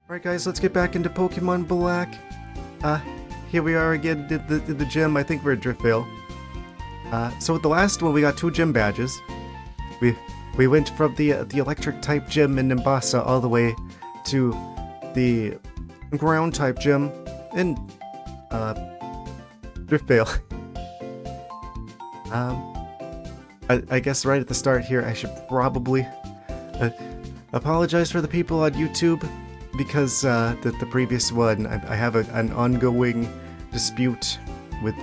Alright guys, let's get back into Pokemon Black. Here we are again at the gym. I think we're at Driftvale. So with the last one we got 2 gym badges. We went from the electric type gym in Nimbasa all the way to the ground type gym in Driftvale. I guess right at the start here I should probably apologize for the people on YouTube, because the previous one I have an ongoing dispute with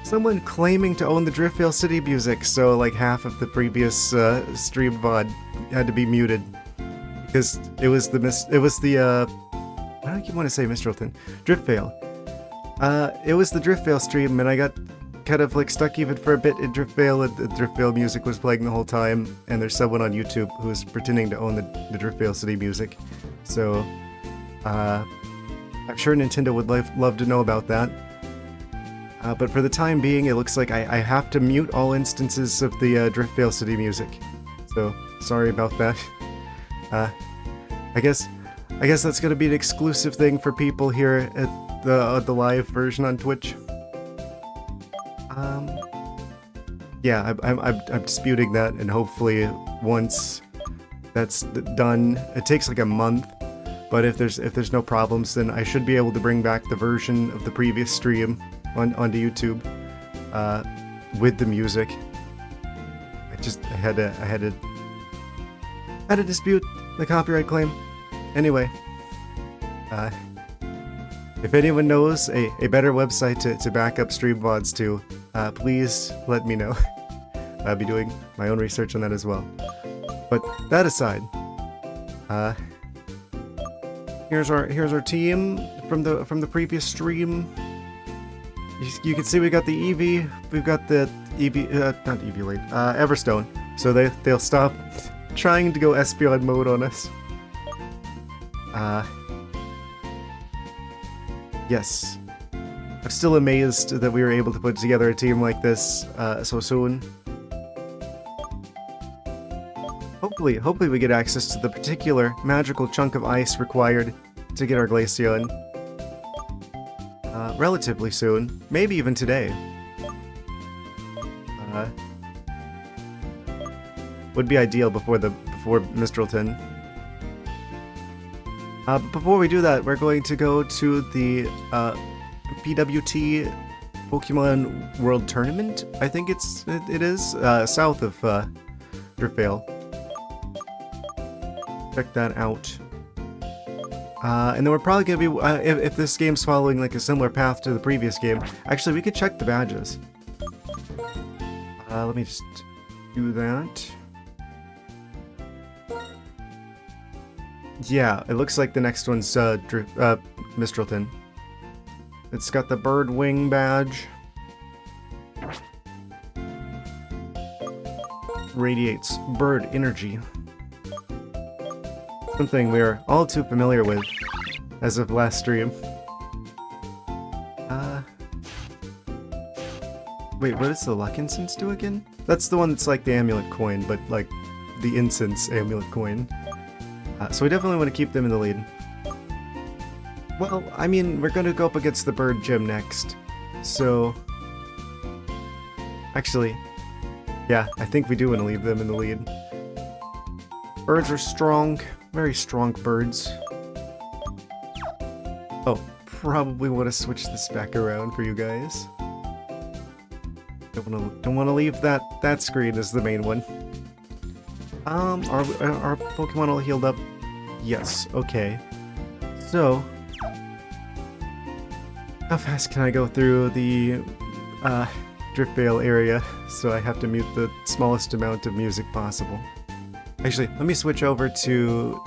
someone claiming to own the Driftvale City music, so like half of the previous stream VOD had to be muted because it was the I don't even want to say Mistralton, Driftvale. It was the Driftvale stream, and I got kind of like stuck even for a bit in Driftvale, and the Driftvale music was playing the whole time, and there's someone on YouTube who's pretending to own the Driftvale City music. So, I'm sure Nintendo would love to know about that. But for the time being, it looks like I have to mute all instances of the Driftvale City music. So, sorry about that. I guess that's gonna be an exclusive thing for people here at the live version on Twitch. Yeah, I'm disputing that, and hopefully once that's done, it takes like a month, but if there's no problems, then I should be able to bring back the version of the previous stream onto YouTube with the music. I had to dispute the copyright claim. Anyway, if anyone knows a better website to back up stream VODs to, please let me know. I'll be doing my own research on that as well. But that aside, here's our team from the previous stream. You can see we got the Eevee, we've got the Eevee, not Eevee, Everstone. So they'll stop trying to go Espeon mode on us. Yes. I'm still amazed that we were able to put together a team like this so soon. Hopefully we get access to the particular magical chunk of ice required to get our Glaceon relatively soon. Maybe even today. Would be ideal before Mistralton. But before we do that, we're going to go to the PWT Pokemon World Tournament. I think it is south of Driftvale. Check that out. And then we're probably gonna be if this game's following like a similar path to the previous game. Actually, we could check the badges. Let me just do that. Yeah, it looks like the next one's Mistralton. It's got the bird wing badge. Radiates bird energy. Something we're all too familiar with as of last stream. Wait, what does the luck incense do again? That's the one that's like the amulet coin, but like the incense amulet coin. So we definitely want to keep them in the lead. Well, I mean, we're gonna go up against the bird gym next. So, actually, yeah, I think we do want to leave them in the lead. Birds are strong, very strong birds. Oh, probably want to switch this back around for you guys. Don't want to leave that screen as the main one. Are Pokemon all healed up? Yes, okay. So, how fast can I go through the Driftvale area so I have to mute the smallest amount of music possible? Actually, let me switch over to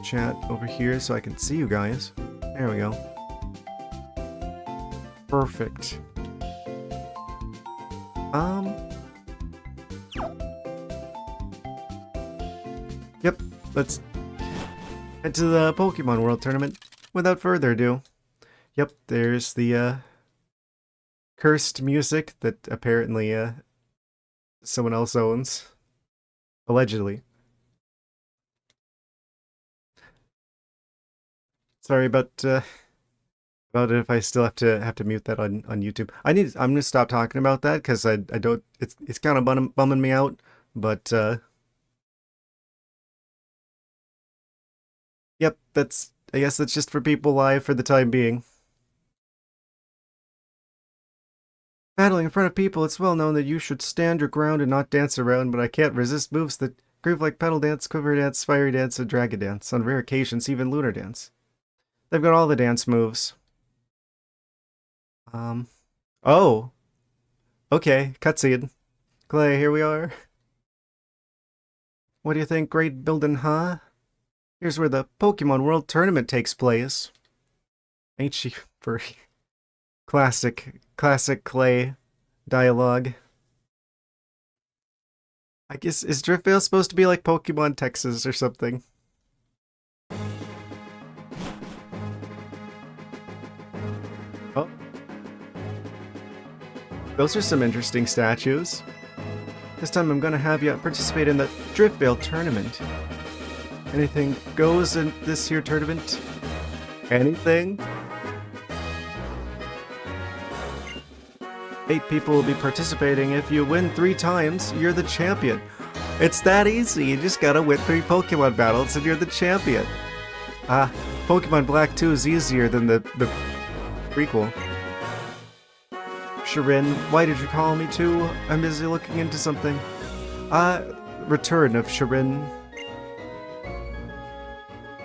chat over here so I can see you guys. There we go. Perfect. Yep, let's head to the Pokemon World Tournament without further ado. Yep, there's the cursed music that apparently someone else owns. Allegedly. Sorry about it if I still have to mute that on YouTube. I'm gonna stop talking about that because I don't it's kind of bumming me out. But yep, I guess that's just for people live for the time being. Battling in front of people, it's well known that you should stand your ground and not dance around, but I can't resist moves that groove like pedal dance, quiver dance, fiery dance, and dragon dance. On rare occasions, even lunar dance. They've got all the dance moves. Um, oh, okay, cutscene. Clay, here we are. What do you think, great building, huh? Here's where the Pokemon World Tournament takes place. Ain't she furry? Classic Clay dialogue. I guess, is Driftvale supposed to be like Pokemon Texas or something? Oh. Those are some interesting statues. This time I'm gonna have you participate in the Driftvale tournament. Anything goes in this here tournament? Anything? 8 people will be participating. If you win 3 times, you're the champion. It's that easy. You just gotta win 3 Pokemon battles and you're the champion. Pokemon Black 2 is easier than the prequel. Shirin, why did you call me too? I'm busy looking into something. Return of Shirin.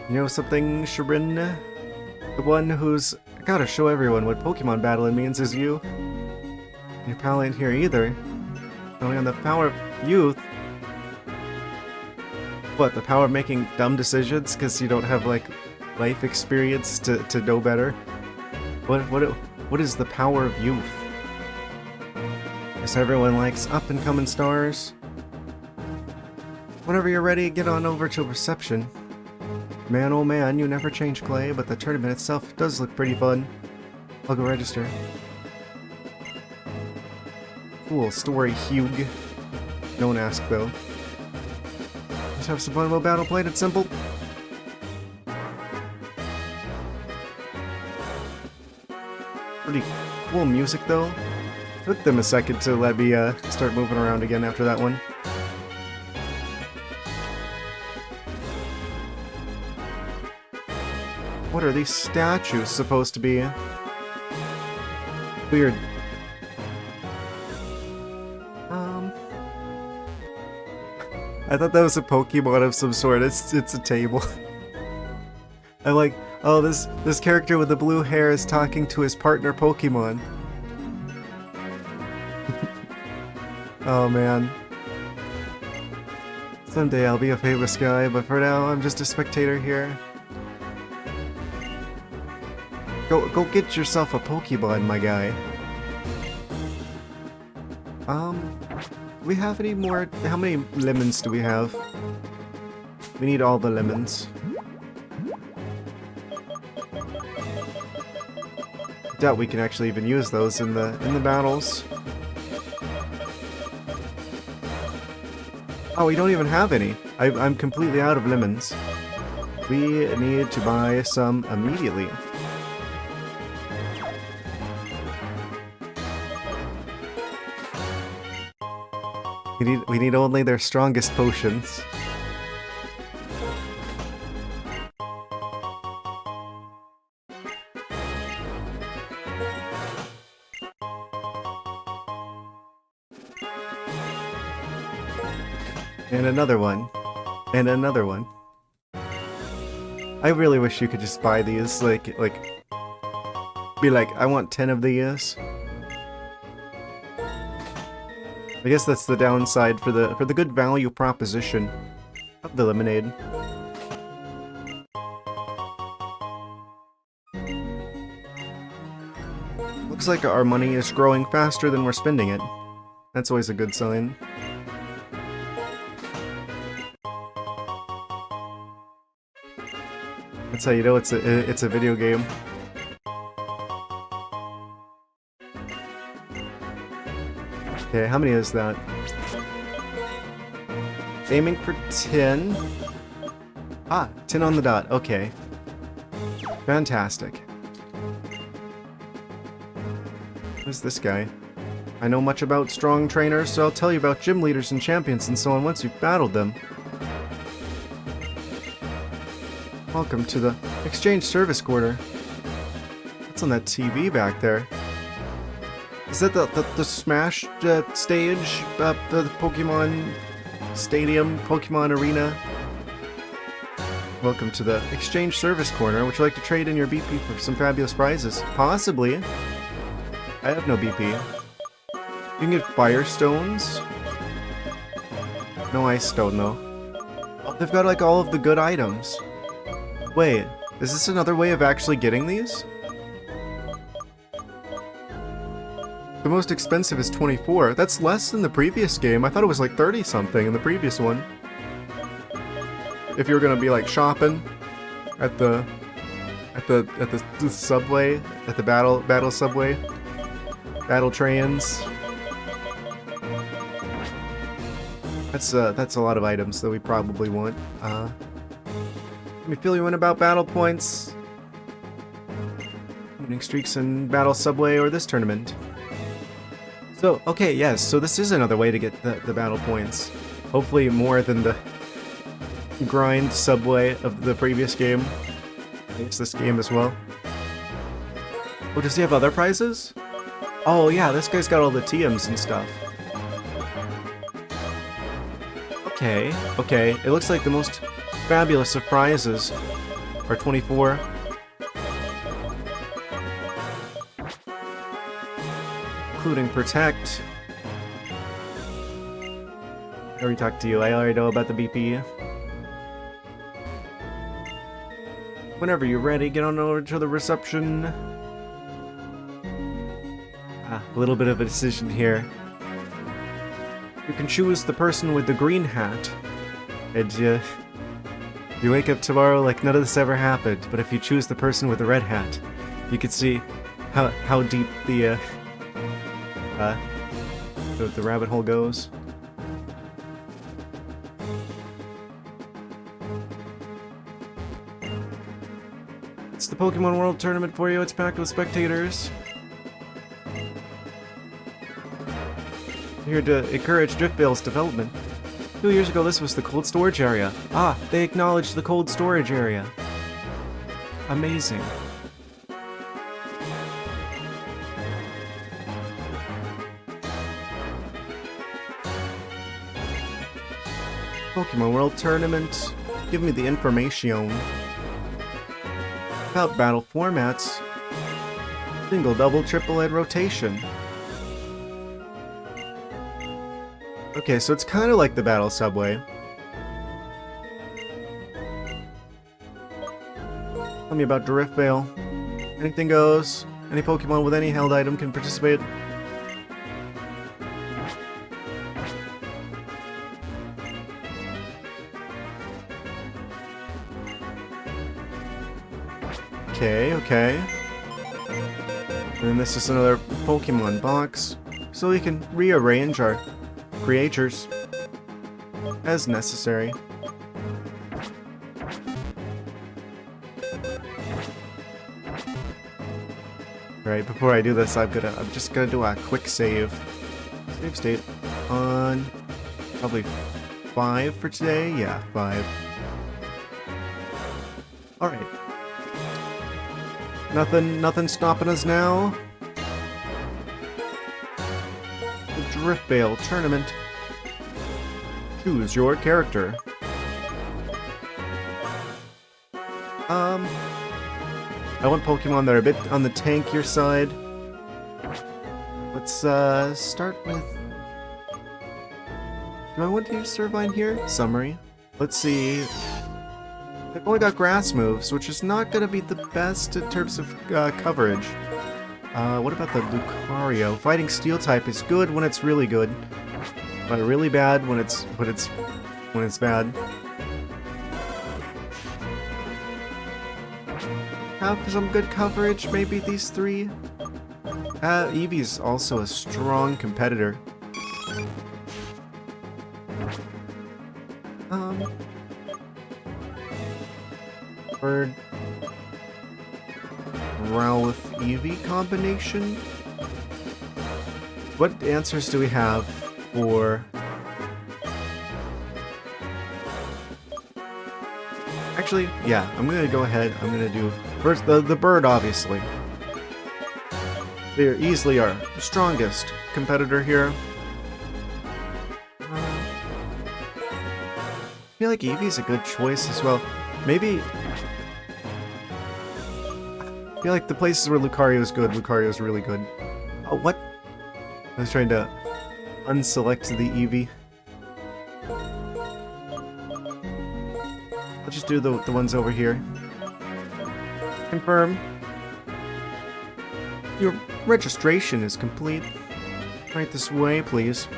You know something, Shirin? The one who's gotta show everyone what Pokemon battling means is you. Your pal ain't here either. Only on the power of youth. What, the power of making dumb decisions because you don't have, like, life experience to know better? What is the power of youth? Guess everyone likes up-and-coming stars. Whenever you're ready, get on over to reception. Man, oh man, you never change, Clay, but the tournament itself does look pretty fun. I'll go register. Cool story, Hugh. Don't ask, though. Let's have some fun. We'll battle plain and simple. Pretty cool music, though. Took them a second to let me start moving around again after that one. What are these statues supposed to be? Weird. I thought that was a Pokemon of some sort. It's a table. I'm like, oh, this character with the blue hair is talking to his partner Pokemon. Oh man. Someday I'll be a famous guy, but for now I'm just a spectator here. Go get yourself a Pokemon, my guy. Do we have any more? How many lemons do we have? We need all the lemons. I doubt we can actually even use those in the battles. Oh, we don't even have any. I'm completely out of lemons. We need to buy some immediately. We need only their strongest potions. And another one. And another one. I really wish you could just buy these, like be like, I want 10 of these. I guess that's the downside for the good value proposition of the lemonade. Looks like our money is growing faster than we're spending it. That's always a good sign. That's how you know it's a video game. Okay, how many is that? Aiming for 10. 10 on the dot, okay. Fantastic. Who's this guy? I know much about strong trainers, so I'll tell you about gym leaders and champions and so on once you've battled them. Welcome to the Exchange Service Quarter. What's on that TV back there? Is that the Smash stage? The Pokemon Stadium? Pokemon Arena? Welcome to the Exchange Service Corner. Would you like to trade in your BP for some fabulous prizes? Possibly. I have no BP. You can get Firestones. No Ice Stone, though. Oh, they've got, like, all of the good items. Wait, is this another way of actually getting these? The most expensive is 24. That's less than the previous game. I thought it was like 30-something in the previous one. If you're gonna be, like, shopping at the subway, at the battle subway, battle trains. That's a lot of items that we probably want. Let me fill you in about battle points, winning streaks in battle subway or this tournament. So, okay, yes, so this is another way to get the battle points. Hopefully more than the grind subway of the previous game. I guess this game as well. Oh, does he have other prizes? Oh yeah, this guy's got all the TMs and stuff. Okay, okay. It looks like the most fabulous of prizes are 24. Including Protect. I already talked to you. I already know about the BP. Whenever you're ready, get on over to the reception. A little bit of a decision here. You can choose the person with the green hat. And you wake up tomorrow like none of this ever happened. But if you choose the person with the red hat, you can see how deep the rabbit hole goes. It's the Pokemon World Tournament for you. It's packed with spectators. Here to encourage Driftvale's development. 2 years ago, this was the cold storage area. Ah, they acknowledged the cold storage area. Amazing. Pokemon World Tournament. Give me the information. About battle formats. Single, double, triple, and rotation. Okay, so it's kind of like the battle subway. Tell me about Driftvale. Anything goes. Any Pokemon with any held item can participate. Okay, okay. And then this is another Pokemon box. So we can rearrange our creatures as necessary. Right, before I do this, I'm just gonna do a quick save. Save state on probably 5 for today. Yeah, 5. All right. Nothing stopping us now. The Driftvale Tournament. Choose your character. I want Pokemon that are a bit on the tankier side. Let's start with. Do I want to use Servine here? Summary. Let's see. They've only got grass moves, which is not going to be the best in terms of coverage. What about the Lucario? Fighting Steel type is good when it's really good, but really bad when it's bad. Have some good coverage, maybe these 3. Eevee's also a strong competitor. Bird. Growlithe Eevee combination? What answers do we have for... Actually, yeah, I'm gonna go ahead. I'm gonna do first the bird, obviously. They're easily our strongest competitor here. I feel like Eevee's a good choice as well. Maybe... I feel like the places where Lucario's good, Lucario's really good. Oh, what? I was trying to unselect the Eevee. I'll just do the ones over here. Confirm. Your registration is complete. Right this way, please.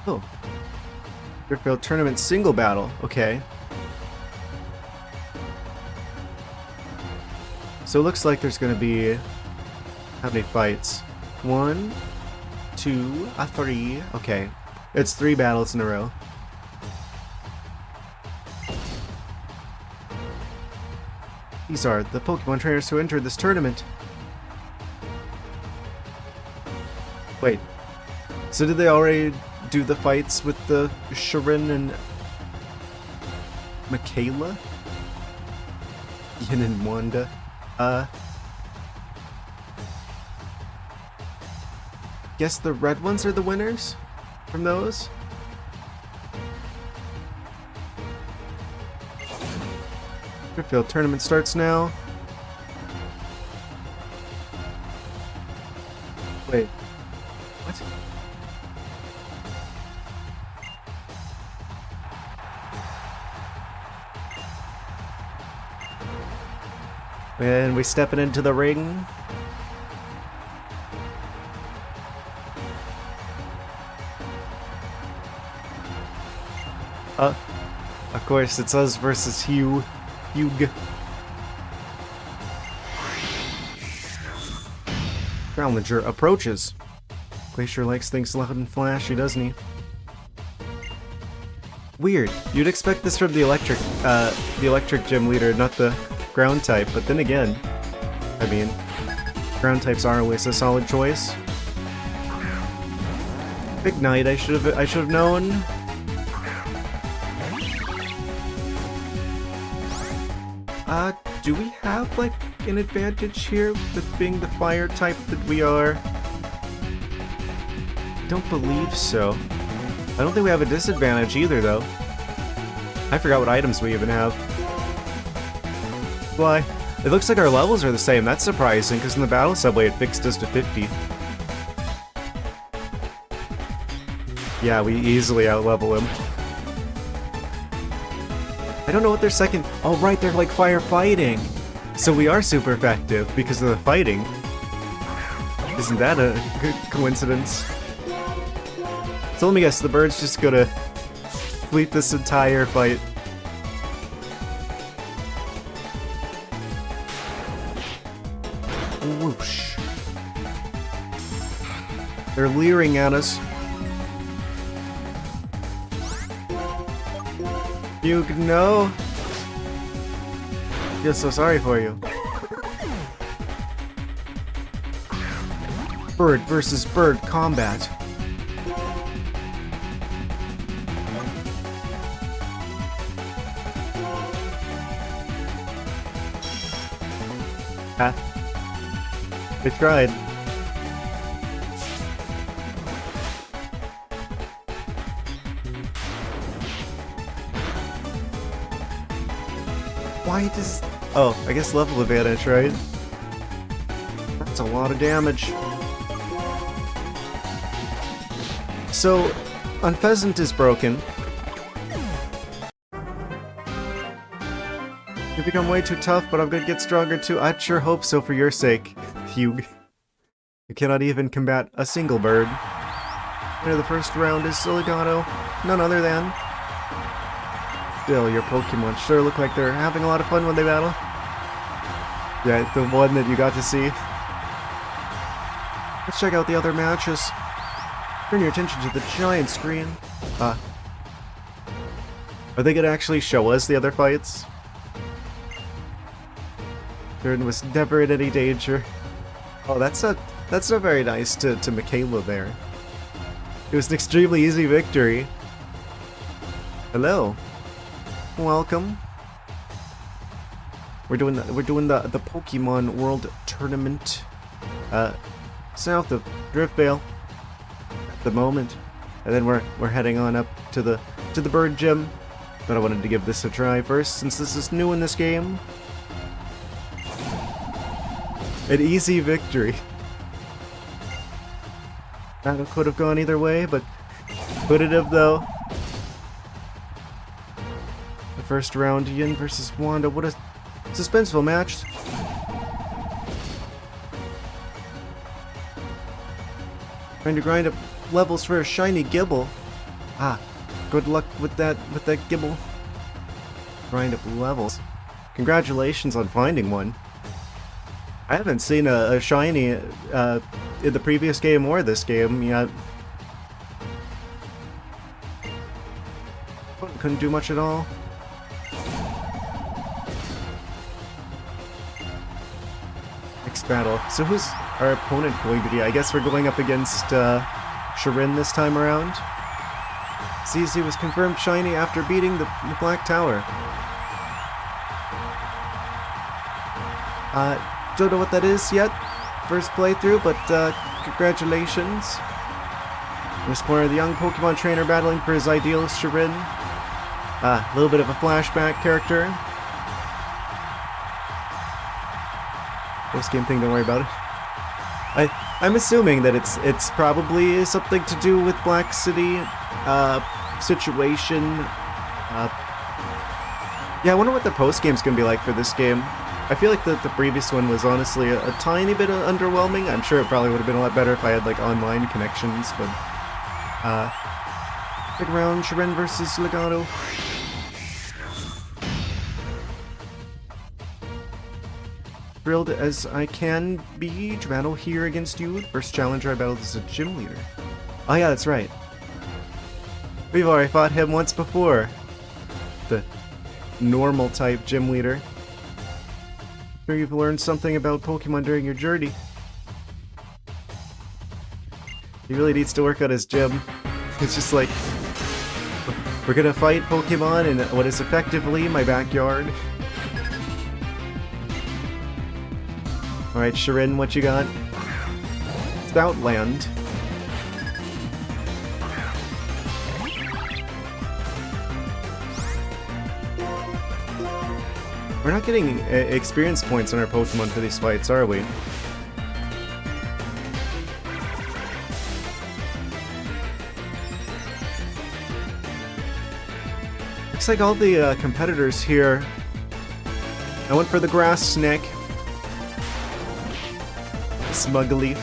Oh. Driftfield Tournament single battle. Okay. So it looks like there's gonna be... how many fights? 1, 2, 3. Okay. It's 3 battles in a row. These are the Pokemon trainers who entered this tournament. Wait. So did they already do the fights with the Sharin and Michaela? Yin and Wanda? Guess the red ones are the winners from those? Driftfield tournament starts now. Wait. What? And we stepping into the ring. Of course, it's us versus Hugh. Challenger approaches. Glacier likes things loud and flashy, doesn't he? Weird. You'd expect this from the electric gym leader, not the ground type, but then again, I mean, ground types are always a solid choice. Big Knight, I should have known. Do we have, like, an advantage here with being the fire type that we are? I don't believe so. I don't think we have a disadvantage either, though. I forgot what items we even have. Why? It looks like our levels are the same. That's surprising, because in the battle subway it fixed us to 50. Yeah, we easily outlevel him. I don't know what their second... Oh, right, they're like firefighting. So we are super effective because of the fighting. Isn't that a good coincidence? So let me guess, the bird's just gonna fleet this entire fight. Whoosh. They're leering at us. You know. I feel so sorry for you. Bird versus bird combat. They tried. Why does... Oh, I guess level advantage, right? That's a lot of damage. So, Unpheasant is broken. You become way too tough, but I'm gonna get stronger too. I'd sure hope so for your sake, Hugh. You cannot even combat a single bird. Winner the first round is Siligato, none other than... Still, your Pokemon sure look like they're having a lot of fun when they battle. Yeah, the one that you got to see. Let's check out the other matches. Turn your attention to the giant screen. Are they gonna actually show us the other fights? Sharon was never in any danger. Oh, that's not very nice to Michaela there. It was an extremely easy victory. Hello. Welcome. We're doing the Pokemon World Tournament south of Driftvale at the moment. And then we're heading on up to the bird gym. But I wanted to give this a try first since this is new in this game. An easy victory. That could have gone either way, but could it have though? The first round, Yin versus Wanda. What a suspenseful match. Trying to grind up levels for a shiny Gibble. Ah, good luck with that Gibble. Grind up levels. Congratulations on finding one. I haven't seen a shiny in the previous game or this game yet. Couldn't do much at all. Next battle. So who's our opponent going to be? I guess we're going up against Shirin this time around. CZ was confirmed shiny after beating the Black Tower. Don't know what that is yet. First playthrough, but congratulations. In this corner, the young Pokemon trainer battling for his ideal Shirin. A little bit of a flashback character. Post game thing, don't worry about it. I'm assuming that it's probably something to do with Black City situation. Yeah, I wonder what the post game's gonna be like for this game. I feel like the previous one was honestly a tiny bit underwhelming. I'm sure it probably would have been a lot better if I had like online connections, but big round, Shirin versus Legato. Thrilled as I can be to battle here against you. The first challenger I battled is a gym leader. Oh yeah, that's right. We've already fought him once before. The normal type gym leader. Sure you've learned something about Pokemon during your journey. He really needs to work on his gym. It's just like, we're gonna fight Pokemon in what is effectively my backyard. Alright, Shirin, what you got? Stoutland. We're not getting experience points on our Pokemon for these fights, are we? Looks like all the competitors here. I went for the Grass Snake. Smugleaf.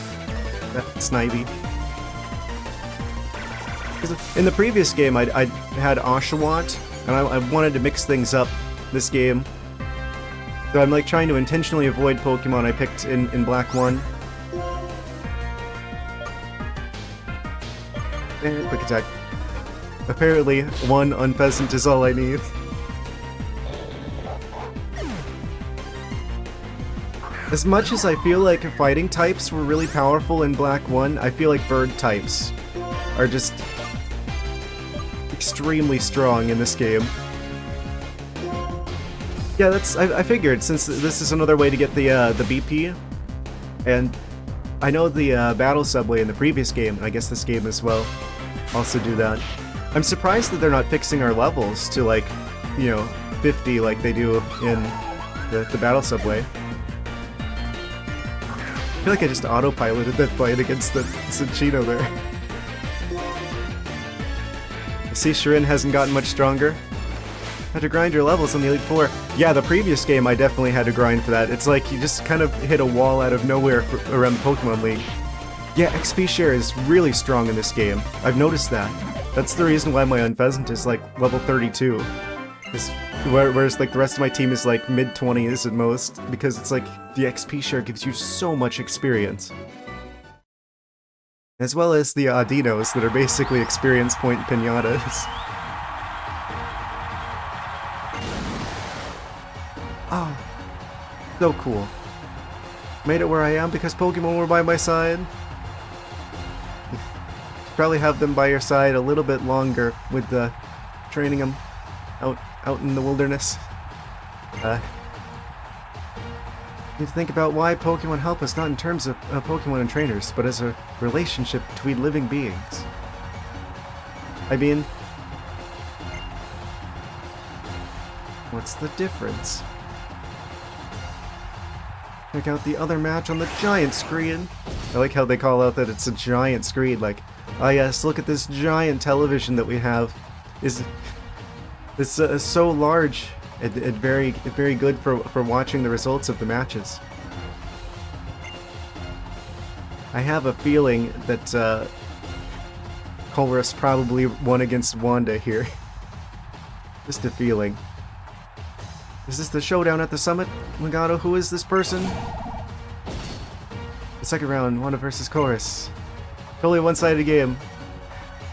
Snivy. In the previous game, I had Oshawott, and I wanted to mix things up this game. So I'm like trying to intentionally avoid Pokemon I picked in Black 1. And quick attack. Apparently, one Unpheasant is all I need. As much as I feel like fighting types were really powerful in Black 1, I feel like bird types are just extremely strong in this game. Yeah, I figured, since this is another way to get the BP, and I know the Battle Subway in the previous game, and I guess this game as well, also do that. I'm surprised that they're not fixing our levels to, like, you know, 50 like they do in the Battle Subway. I feel like I just autopiloted that fight against the Cinchino there. I see Shirin hasn't gotten much stronger. Had to grind your levels on the Elite Four. Yeah, the previous game I definitely had to grind for that. It's like you just kind of hit a wall out of nowhere around the Pokemon League. Yeah, XP share is really strong in this game. I've noticed that. That's the reason why my Unpheasant is like level 32. Whereas like the rest of my team is like mid-20s at most, because it's like the XP share gives you so much experience. As well as the Dinos that are basically experience point pinatas. Oh, so cool. Made it where I am because Pokemon were by my side. Probably have them by your side a little bit longer with training them out in the wilderness. You think about why Pokemon help us, not in terms of Pokemon and trainers, but as a relationship between living beings. I mean, what's the difference? Check out the other match on the giant screen. I like how they call out that it's a giant screen, like, oh yes, look at this giant television that we have. It's so large and very good for watching the results of the matches. I have a feeling that Colress probably won against Wanda here. Just a feeling. Is this the showdown at the summit? Legato, who is this person? The second round, Wanda versus Chorus. Totally a one-sided game.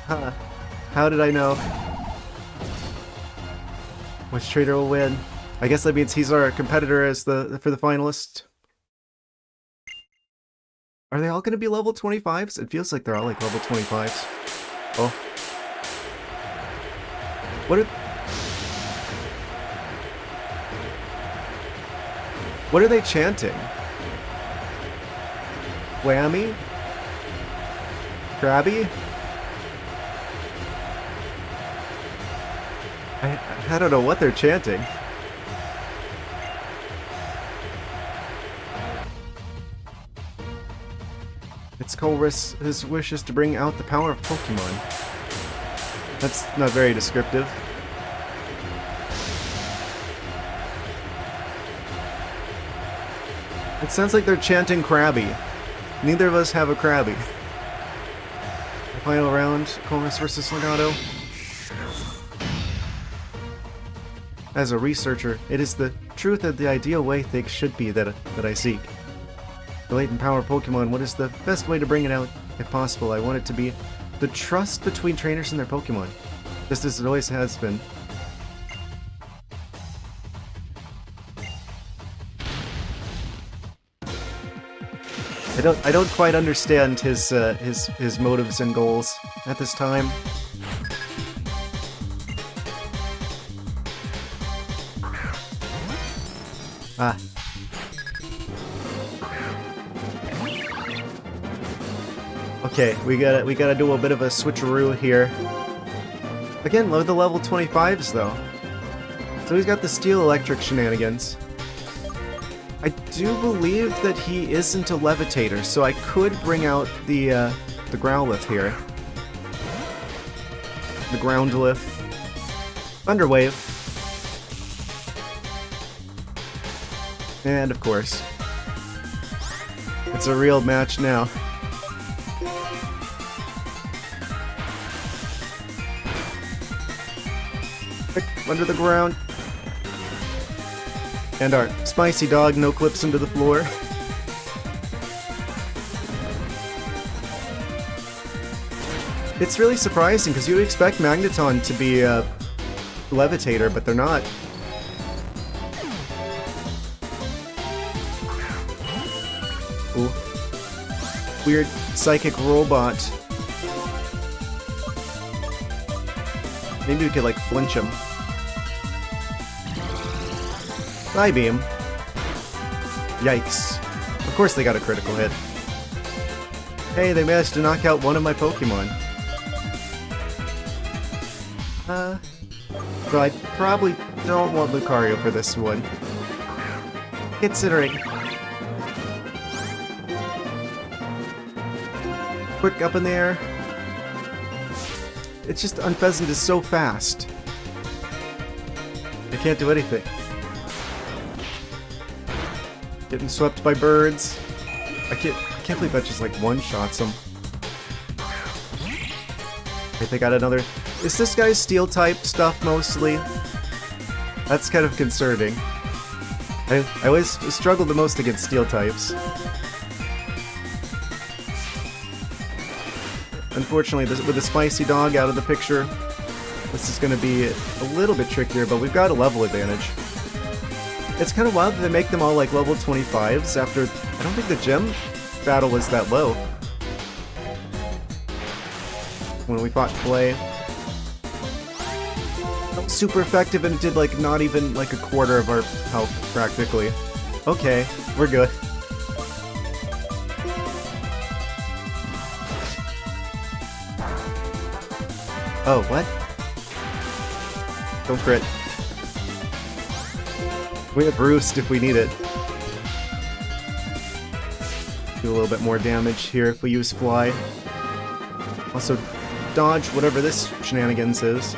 Huh. How did I know? Which trainer will win? I guess that means he's our competitor as for the finalist. Are they all going to be level 25s? It feels like they're all like level 25s. Oh. What are they chanting? Whammy? Krabby? I don't know what they're chanting. It's Colress. His wish is to bring out the power of Pokemon. That's not very descriptive. It sounds like they're chanting Krabby. Neither of us have a Krabby. The final round, Colress versus Legato. As a researcher, it is the truth of the ideal way things should be that I seek. The latent power of Pokemon, what is the best way to bring it out, if possible? I want it to be the trust between trainers and their Pokemon, just as it always has been. I don't quite understand his motives and goals at this time. Ah. Okay, we gotta do a bit of a switcheroo here. Again, load the level 25s though. So he's got the steel electric shenanigans. I do believe that he isn't a levitator, so I could bring out the Growlithe here. The Groundlithe. Thunderwave. And of course, it's a real match now. Quick, under the ground. And our spicy dog no clips into the floor. It's really surprising because you would expect Magneton to be a levitator, but they're not. Ooh. Weird psychic robot. Maybe we could like flinch him. Psybeam. Yikes. Of course they got a critical hit. Hey, they managed to knock out one of my Pokemon. So I probably don't want Lucario for this one. Considering. Quick up in the air. It's just Unpheasant is so fast. They can't do anything. Getting swept by birds. I can't believe that just like one-shots him. Wait, they got another. Is this guy's steel type stuff mostly? That's kind of concerning. I always struggle the most against steel types. Unfortunately, with the spicy dog out of the picture, the this is going to be a little bit trickier, but we've got a level advantage. It's kind of wild that they make them all like level 25s after... I don't think the gem battle was that low. When we fought Clay. That was super effective, and it did like not even like a quarter of our health practically. Okay, we're good. Oh, what? Don't crit. We have Roost if we need it. Do a little bit more damage here if we use Fly. Also, dodge whatever this shenanigans is.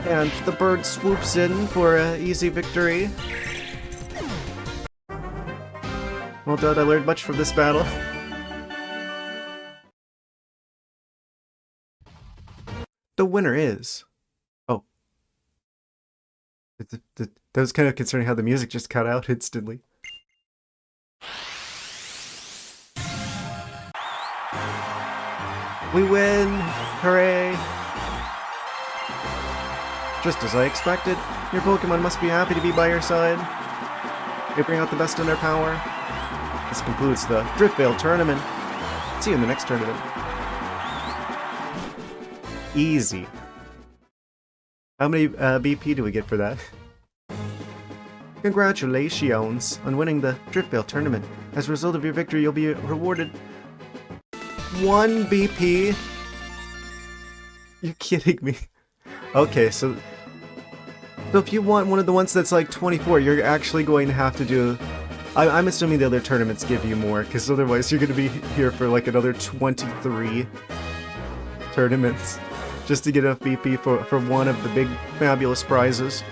And the bird swoops in for an easy victory. Well done, I learned much from this battle. The winner is... Oh. That was kind of concerning how the music just cut out instantly. We win! Hooray! Just as I expected, your Pokemon must be happy to be by your side. They bring out the best in their power. This concludes the Driftvale tournament. See you in the next tournament. Easy. How many BP do we get for that? Congratulations on winning the Driftvale tournament. As a result of your victory, you'll be rewarded 1 BP. You're kidding me. Okay, so if you want one of the ones that's like 24, you're actually going to have to do... I'm assuming the other tournaments give you more, because otherwise you're going to be here for like another 23 tournaments. Just to get enough BP for one of the big fabulous prizes.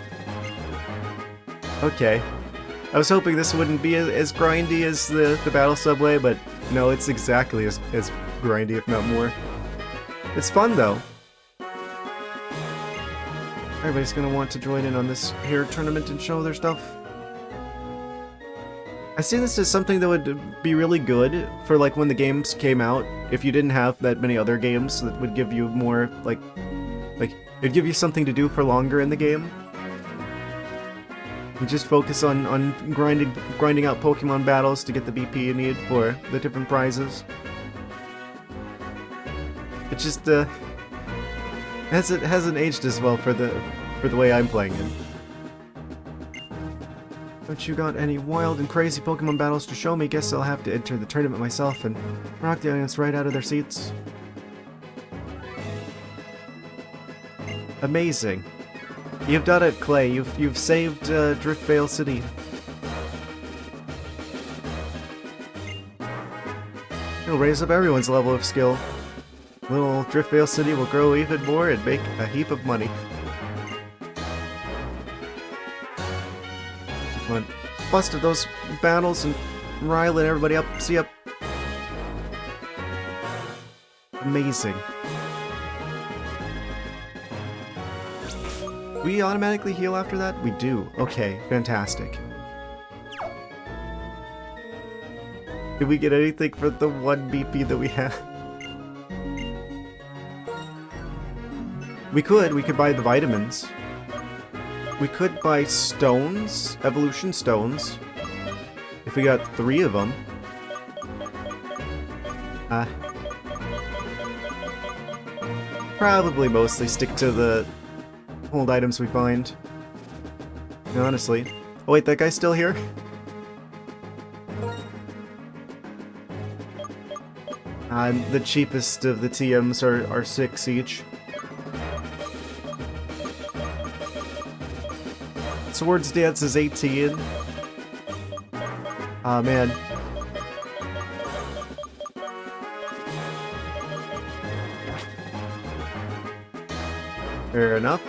Okay. I was hoping this wouldn't be as grindy as the Battle Subway, but no, it's exactly as grindy, if not more. It's fun, though. Everybody's gonna want to join in on this here tournament and show their stuff. I see this as something that would be really good for like when the games came out. If you didn't have that many other games that would give you more like it'd give you something to do for longer in the game. You just focus on grinding out Pokemon battles to get the BP you need for the different prizes. It just hasn't aged as well for the way I'm playing it. But you got any wild and crazy Pokemon battles to show me? Guess I'll have to enter the tournament myself and rock the audience right out of their seats. Amazing. You've done it, Clay. You've saved Driftvale City. It'll raise up everyone's level of skill. Little Driftvale City will grow even more and make a heap of money. Come on. Busted those battles and riling everybody up. See ya. Amazing. We automatically heal after that? We do. Okay, fantastic. Did we get anything for the 1 BP that we have? We could buy the vitamins. We could buy stones, evolution stones, if we got 3 of them. Probably mostly stick to the old items we find. Honestly. Oh wait, that guy's still here? The cheapest of the TMs are 6 each. Swords Dance is 18. Aw, man. Fair enough.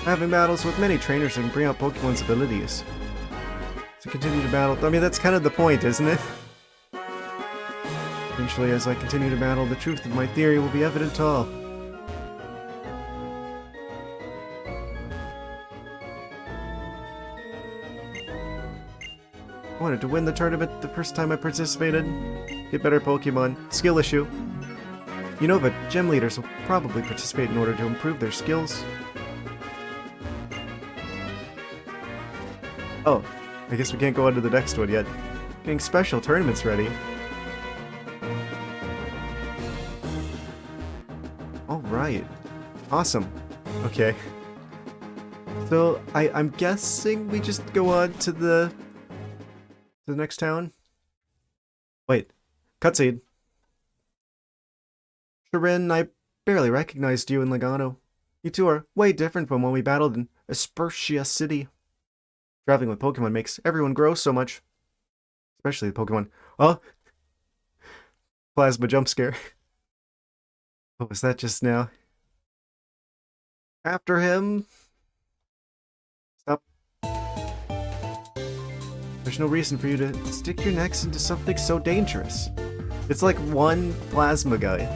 Having battles with many trainers can bring out Pokemon's abilities. To continue to battle... I mean, that's kind of the point, isn't it? Eventually, as I continue to battle, the truth of my theory will be evident to all. I wanted to win the tournament the first time I participated. Get better Pokemon. Skill issue. You know, but gym leaders will probably participate in order to improve their skills. Oh, I guess we can't go on to the next one yet. Getting special tournaments ready. Alright. Awesome. Okay. So, I'm guessing we just go on to the next town? Wait. Cutscene. Shirin, I barely recognized you in Lagano. You two are way different from when we battled in Aspertia City. Traveling with Pokemon makes everyone grow so much. Especially the Pokemon. Oh! Plasma jump scare. What was that just now? After him! Stop. There's no reason for you to stick your necks into something so dangerous. It's like one plasma guy.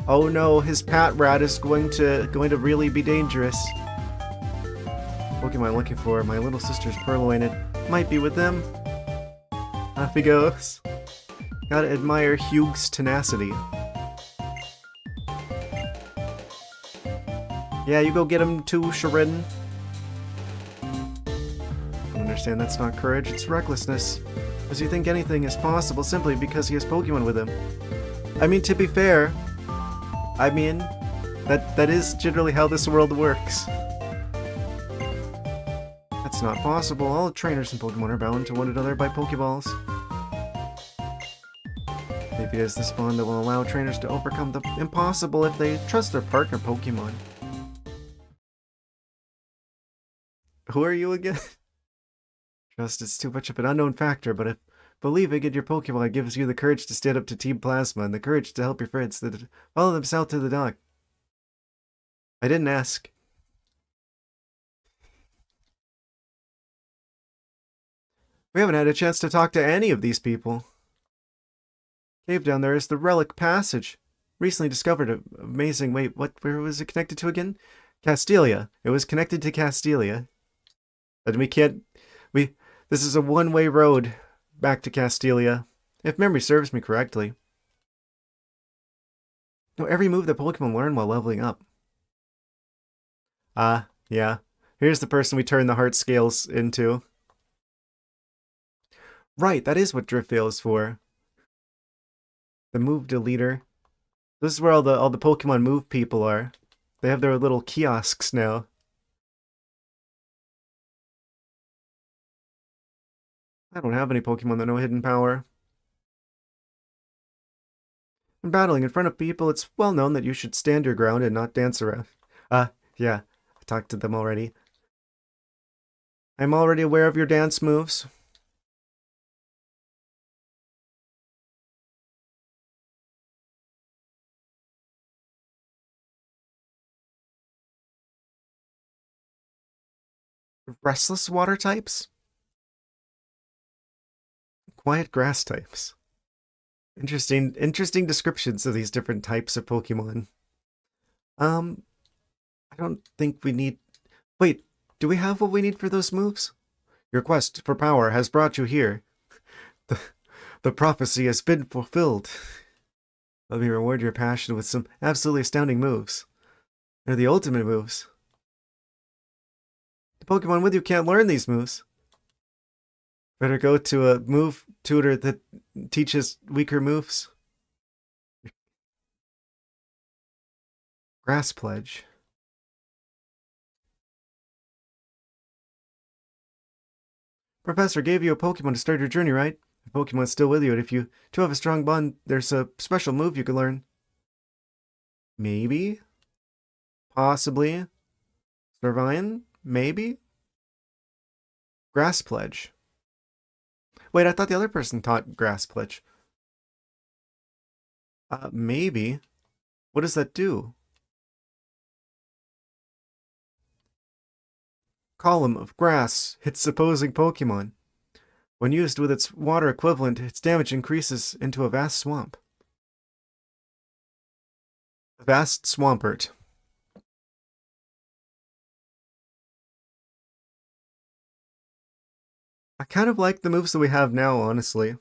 Oh no, his Pat Rat is going to really be dangerous. Pokemon I'm looking for, my little sister's Purloin. It might be with them. Off he goes. Gotta admire Hugh's tenacity. Yeah, you go get him too, Shirin. I understand that's not courage, it's recklessness. Does he think anything is possible simply because he has Pokemon with him? I mean, to be fair, that is generally how this world works. That's not possible. All trainers in Pokemon are bound to one another by Pokeballs. Maybe it is this bond that will allow trainers to overcome the impossible if they trust their partner Pokemon. Who are you again? Trust is too much of an unknown factor, but if believing in your Pokemon gives you the courage to stand up to Team Plasma and the courage to help your friends, then follow them south to the dock. I didn't ask. We haven't had a chance to talk to any of these people. Cave down there is the Relic Passage. Recently discovered amazing... Wait, where was it connected to again? Castelia. It was connected to Castelia. And we can't... This is a one-way road back to Castelia, if memory serves me correctly. No, every move that Pokemon learn while leveling up. Ah, yeah. Here's the person we turn the heart scales into. Right, that is what Driftveil is for. The move deleter. This is where all the Pokemon move people are. They have their little kiosks now. I don't have any Pokemon that know hidden power. When battling in front of people, it's well known that you should stand your ground and not dance around. Yeah, I talked to them already. I'm already aware of your dance moves. Restless water types? Quiet grass types. Interesting descriptions of these different types of Pokemon. I don't think we need... Wait, do we have what we need for those moves? Your quest for power has brought you here. The prophecy has been fulfilled. Let me reward your passion with some absolutely astounding moves. They're the ultimate moves. The Pokemon with you can't learn these moves. Better go to a move tutor that teaches weaker moves. Grass Pledge. Professor gave you a Pokemon to start your journey, right? The Pokemon's still with you, and if you two have a strong bond, there's a special move you can learn. Maybe? Possibly? Servine? Maybe? Grass Pledge. Wait, I thought the other person taught Grass Pledge. Maybe. What does that do? Column of grass hits opposing Pokemon. When used with its water equivalent, its damage increases into a vast swamp. A vast swampert. I kind of like the moves that we have now, honestly.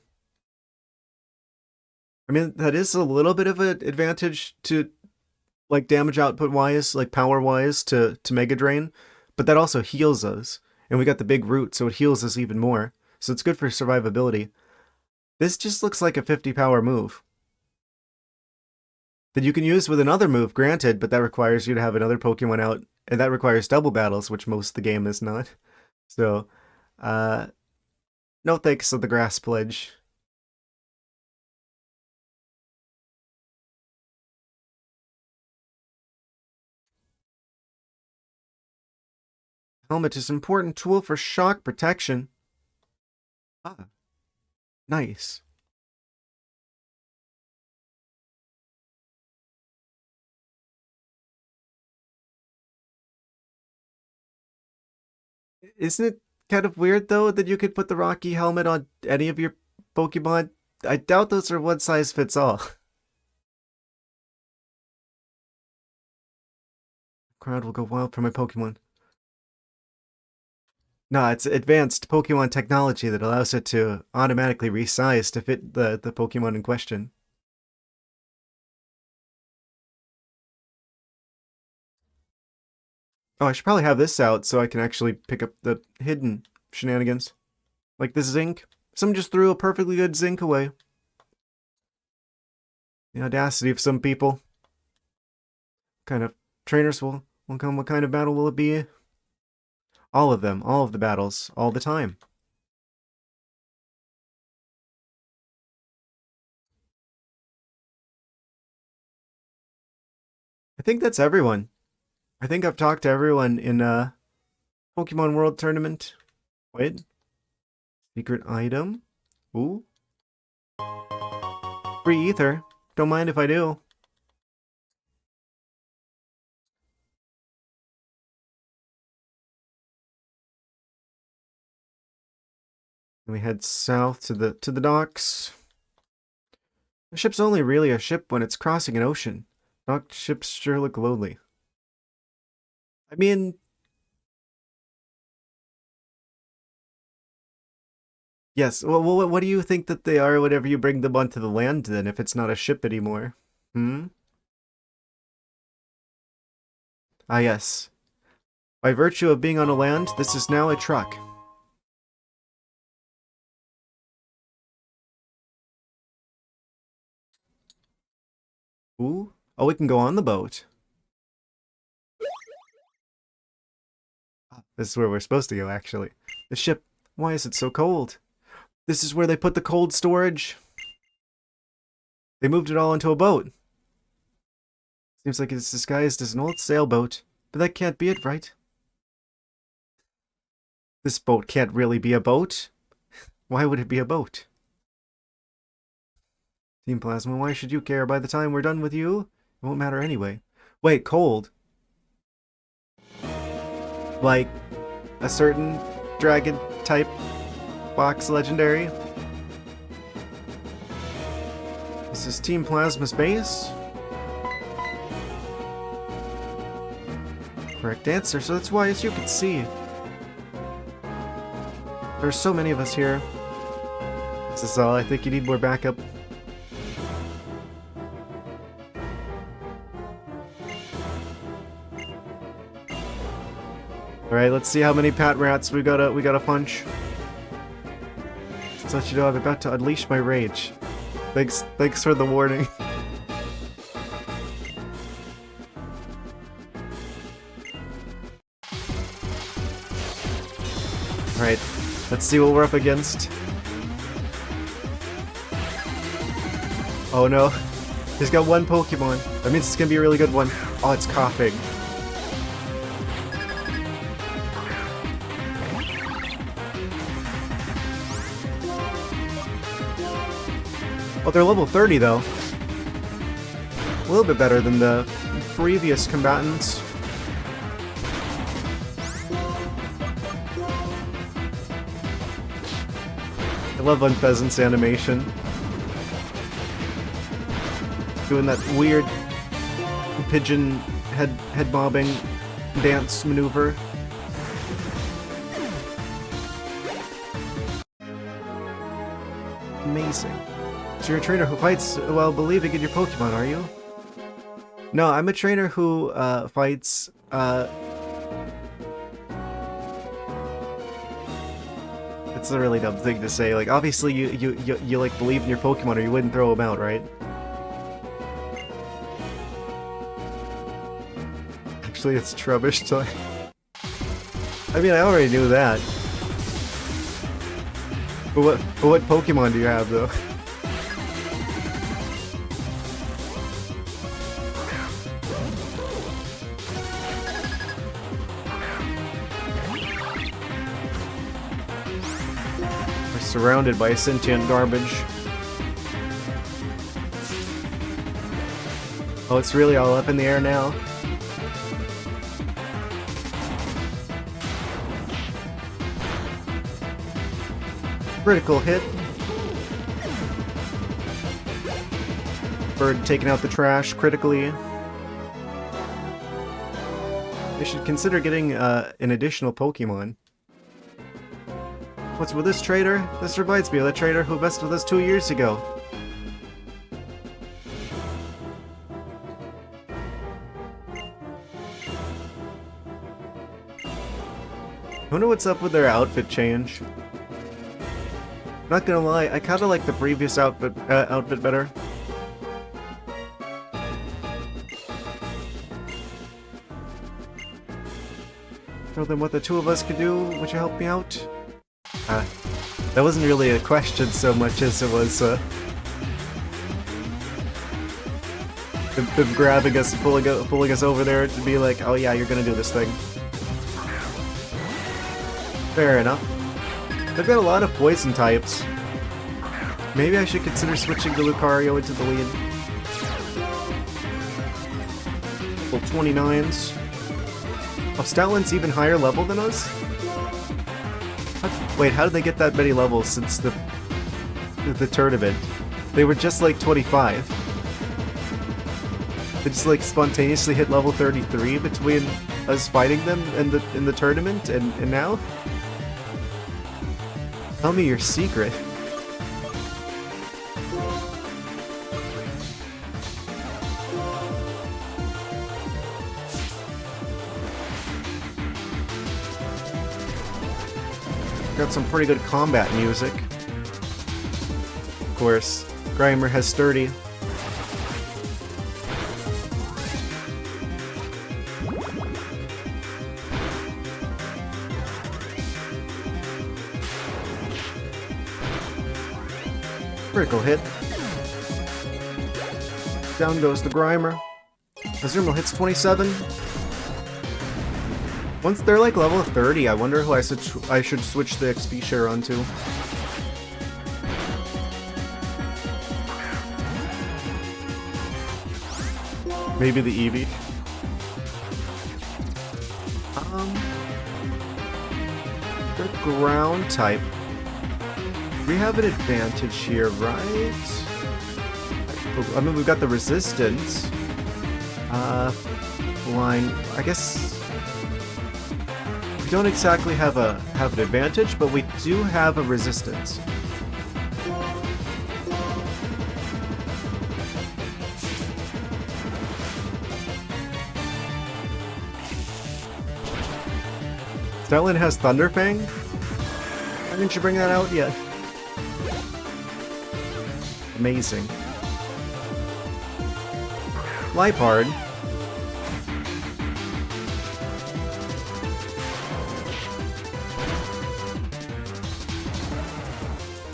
I mean, that is a little bit of an advantage to, like, damage output wise, like power wise to Mega Drain, but that also heals us. And we got the big root, so it heals us even more. So it's good for survivability. This just looks like a 50 power move that you can use with another move, granted, but that requires you to have another Pokemon out, and that requires double battles, which most of the game is not. So, uh, no thanks to the Grass Pledge. Helmet is an important tool for shock protection. Ah, nice. Isn't it kind of weird, though, that you could put the Rocky helmet on any of your Pokemon? I doubt those are one size fits all. Crowd will go wild for my Pokemon. No, it's advanced Pokemon technology that allows it to automatically resize to fit the Pokemon in question. Oh, I should probably have this out so I can actually pick up the hidden shenanigans. Like this zinc. Someone just threw a perfectly good zinc away. The audacity of some people. What kind of trainers will come? What kind of battle will it be? All of them, all of the battles, all the time. I think that's everyone. I think I've talked to everyone in Pokemon World Tournament. Wait. Secret item? Ooh. Free ether. Don't mind if I do. We head south to the docks. A ship's only really a ship when it's crossing an ocean. Dock ships sure look lonely. I mean, yes. Well, what do you think that they are whenever you bring them onto the land then, if it's not a ship anymore? Hmm? Ah, yes. By virtue of being on a land, this is now a truck. Ooh. Oh, we can go on the boat. This is where we're supposed to go, actually. The ship. Why is it so cold? This is where they put the cold storage. They moved it all into a boat. Seems like it's disguised as an old sailboat. But that can't be it, right? This boat can't really be a boat. Why would it be a boat? Team Plasma, why should you care? By the time we're done with you, it won't matter anyway. Wait, cold? Like a certain dragon type box legendary? This is Team Plasma's base. Correct answer, so that's why, as you can see, there's so many of us here. This is all. I think you need more backup. Alright, let's see how many Pat Rats we gotta punch. Just to let you know, I'm about to unleash my rage. Thanks for the warning. Alright, let's see what we're up against. Oh no, he's got one Pokemon. That means it's gonna be a really good one. Oh, it's coughing. Well, they're level 30 though. A little bit better than the previous combatants. I love Unpheasant's animation. Doing that weird pigeon head bobbing dance maneuver. Amazing. So you're a trainer who fights while believing in your Pokemon, are you? No, I'm a trainer who fights. It's a really dumb thing to say. Like, obviously, you like believe in your Pokemon, or you wouldn't throw them out, right? Actually, it's Trubbish time. I mean, I already knew that. But what Pokemon do you have, though? We're surrounded by sentient garbage. Oh, it's really all up in the air now. Critical hit. Bird taking out the trash critically. They should consider getting an additional Pokemon. What's with this trader? This reminds me of the trader who messed with us 2 years ago. I wonder what's up with their outfit change. Not gonna lie, I kinda like the previous outfit better. Tell them what the two of us could do. Would you help me out? That wasn't really a question so much as it was them grabbing us and pulling us over there to be like, oh yeah, you're gonna do this thing. Fair enough. They've got a lot of poison types. Maybe I should consider switching the Lucario into the lead. Level 29s. Oh, Stoutland's even higher level than us? Wait, how did they get that many levels since the tournament? They were just like 25. They just like spontaneously hit level 33 between us fighting them in the tournament and now? Tell me your secret. Got some pretty good combat music. Of course, Grimer has Sturdy. Critical hit. Down goes the Grimer. Azumarill hits 27. Once they're like level 30, I wonder who I should switch the XP share onto. Maybe the Eevee. The ground type. We have an advantage here, right? I mean, we've got the resistance. Line. I guess we don't exactly have an advantage, but we do have a resistance. Stoutland has Thunderfang? Why didn't you bring that out yet? Amazing. Liepard.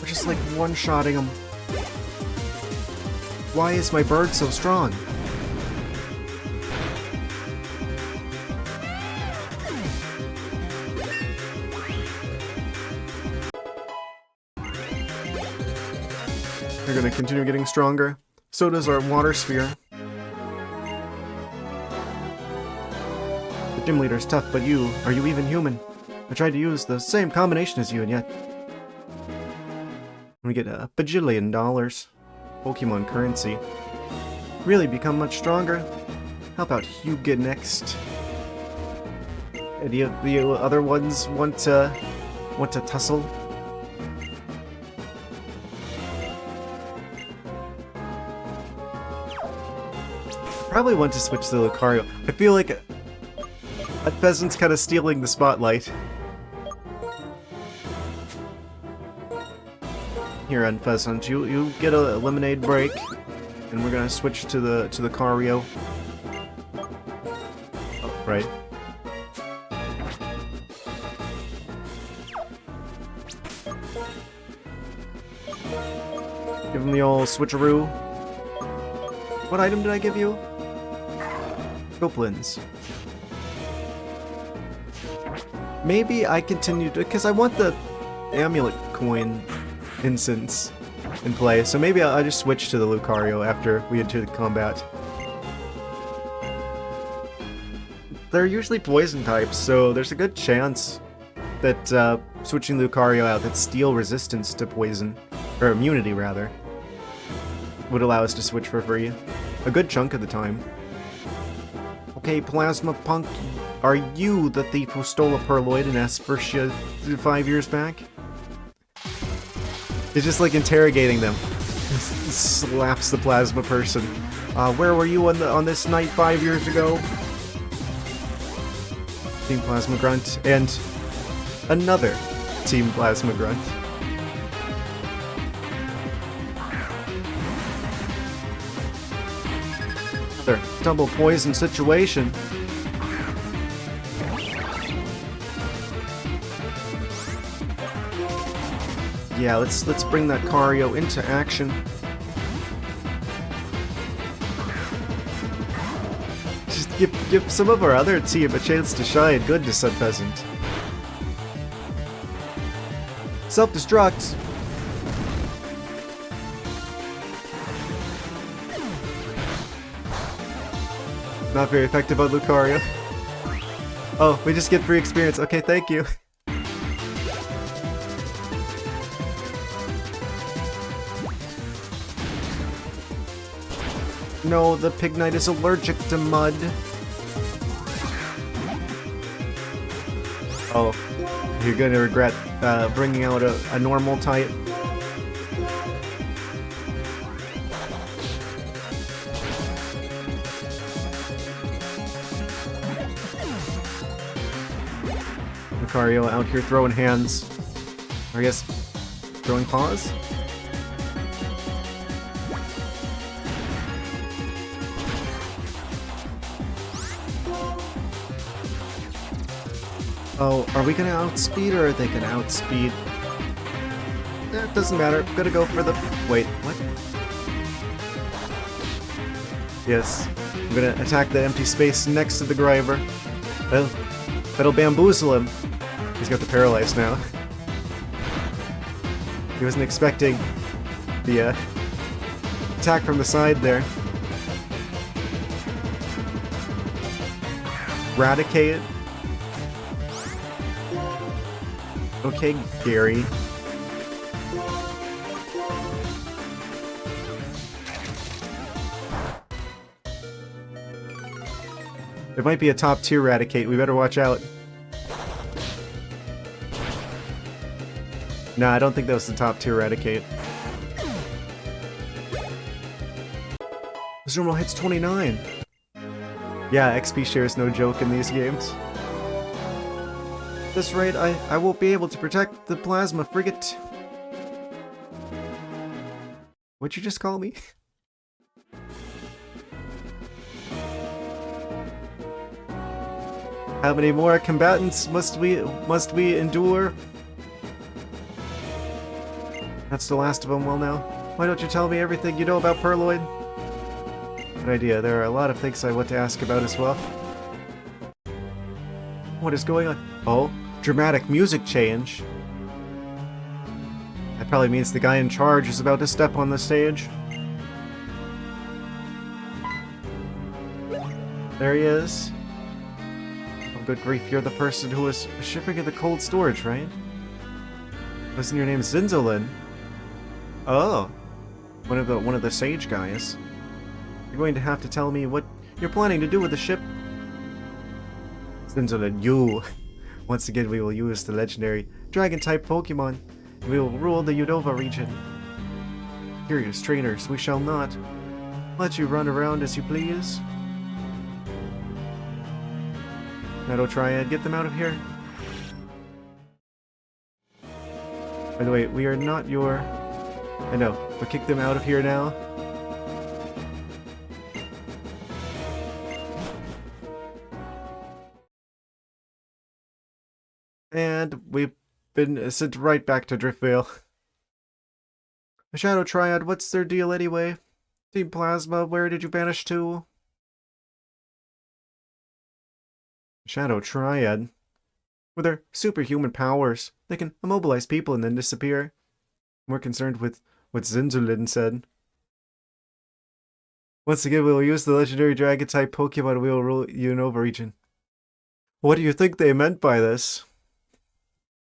We're just like one-shotting him. Why is my bird so strong? They're gonna continue getting stronger. So does our water sphere. The gym leader's tough, but are you even human? I tried to use the same combination as you, and yet we get $1 bajillion Pokemon currency. Really become much stronger. How about you get next? Any of the other ones want to Probably want to switch to Lucario. I feel like a pheasant's kind of stealing the spotlight. Here, Unpheasant, you get a lemonade break, and we're gonna switch to the Cario. Oh, right. Give him the old switcheroo. What item did I give you? Scope Maybe I continue to, because I want the amulet coin instance in play, so maybe I'll just switch to the Lucario after we enter the combat. They're usually poison types, so there's a good chance that switching Lucario out, that's steel resistance to poison, or immunity rather, would allow us to switch for free. A good chunk of the time. Okay, Plasma Punk, are you the thief who stole a Purloid and Aspertia 5 years back? It's just like interrogating them. Slaps the Plasma person. Where were you on this night 5 years ago? Team Plasma Grunt, and another Team Plasma Grunt. Another double poison situation. Yeah, let's bring that Cario into action. Just give some of our other team a chance to shine. Goodness, Unpheasant. Self-destruct. Not very effective on Lucario. Oh, we just get free experience. Okay, thank you. No, the Pig Knight is allergic to mud. Oh, you're gonna regret bringing out a normal type. Lucario out here throwing hands. Or I guess, throwing paws? Oh, are we gonna outspeed or are they gonna outspeed? It doesn't matter. I'm gonna go for the... Wait, what? Yes. I'm gonna attack the empty space next to the Gryver. That'll bamboozle him. He's got the Paralyze now. He wasn't expecting the attack from the side there. Eradicate. Okay, Gary. There might be a top tier Eradicate, we better watch out. Nah, I don't think that was the top tier Eradicate. This roll hits 29! Yeah, XP share is no joke in these games. At this rate, I won't be able to protect the Plasma Frigate. What'd you just call me? How many more combatants must we endure? That's the last of them, well now. Why don't you tell me everything you know about Purloid? Good idea, there are a lot of things I want to ask about as well. What is going on? Oh, dramatic music change. That probably means the guy in charge is about to step on the stage. There he is. Oh, good grief, you're the person who was shipping in the cold storage, right? Wasn't your name Zinzolin? Oh, one of the sage guys. You're going to have to tell me what you're planning to do with the ship. Zinzolin, you. Once again, we will use the legendary Dragon-type Pokemon. We will rule the Unova region. Curious trainers, we shall not let you run around as you please. Shadow Triad, get them out of here. By the way, we are not your... I know, but kick them out of here now. And we've been sent right back to Driftvale. The Shadow Triad, what's their deal anyway? Team Plasma, where did you vanish to? Shadow Triad. With their superhuman powers, they can immobilize people and then disappear. More concerned with what Zinzulin said. Once again, we will use the legendary dragon-type Pokemon. We will rule Unova region. What do you think they meant by this?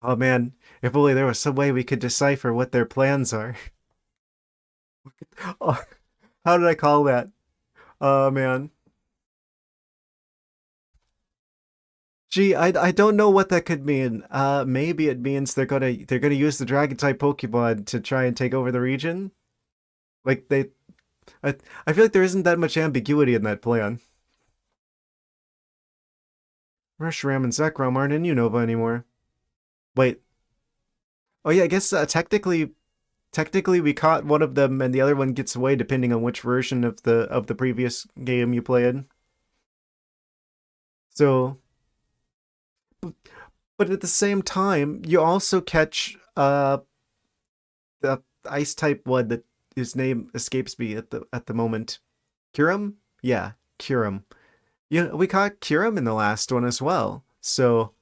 Oh man, if only there was some way we could decipher what their plans are. Oh, how did I call that? Oh man. Gee, I don't know what that could mean. Maybe it means they're gonna use the dragon-type Pokemon to try and take over the region. Like I feel like there isn't that much ambiguity in that plan. Reshiram and Zekrom aren't in Unova anymore. Wait. Oh yeah, I guess technically we caught one of them and the other one gets away depending on which version of the previous game you played. So, but at the same time, you also catch the ice type one that his name escapes me at the moment. Kyurem? Yeah, Kyurem. Yeah, we caught Kyurem in the last one as well. So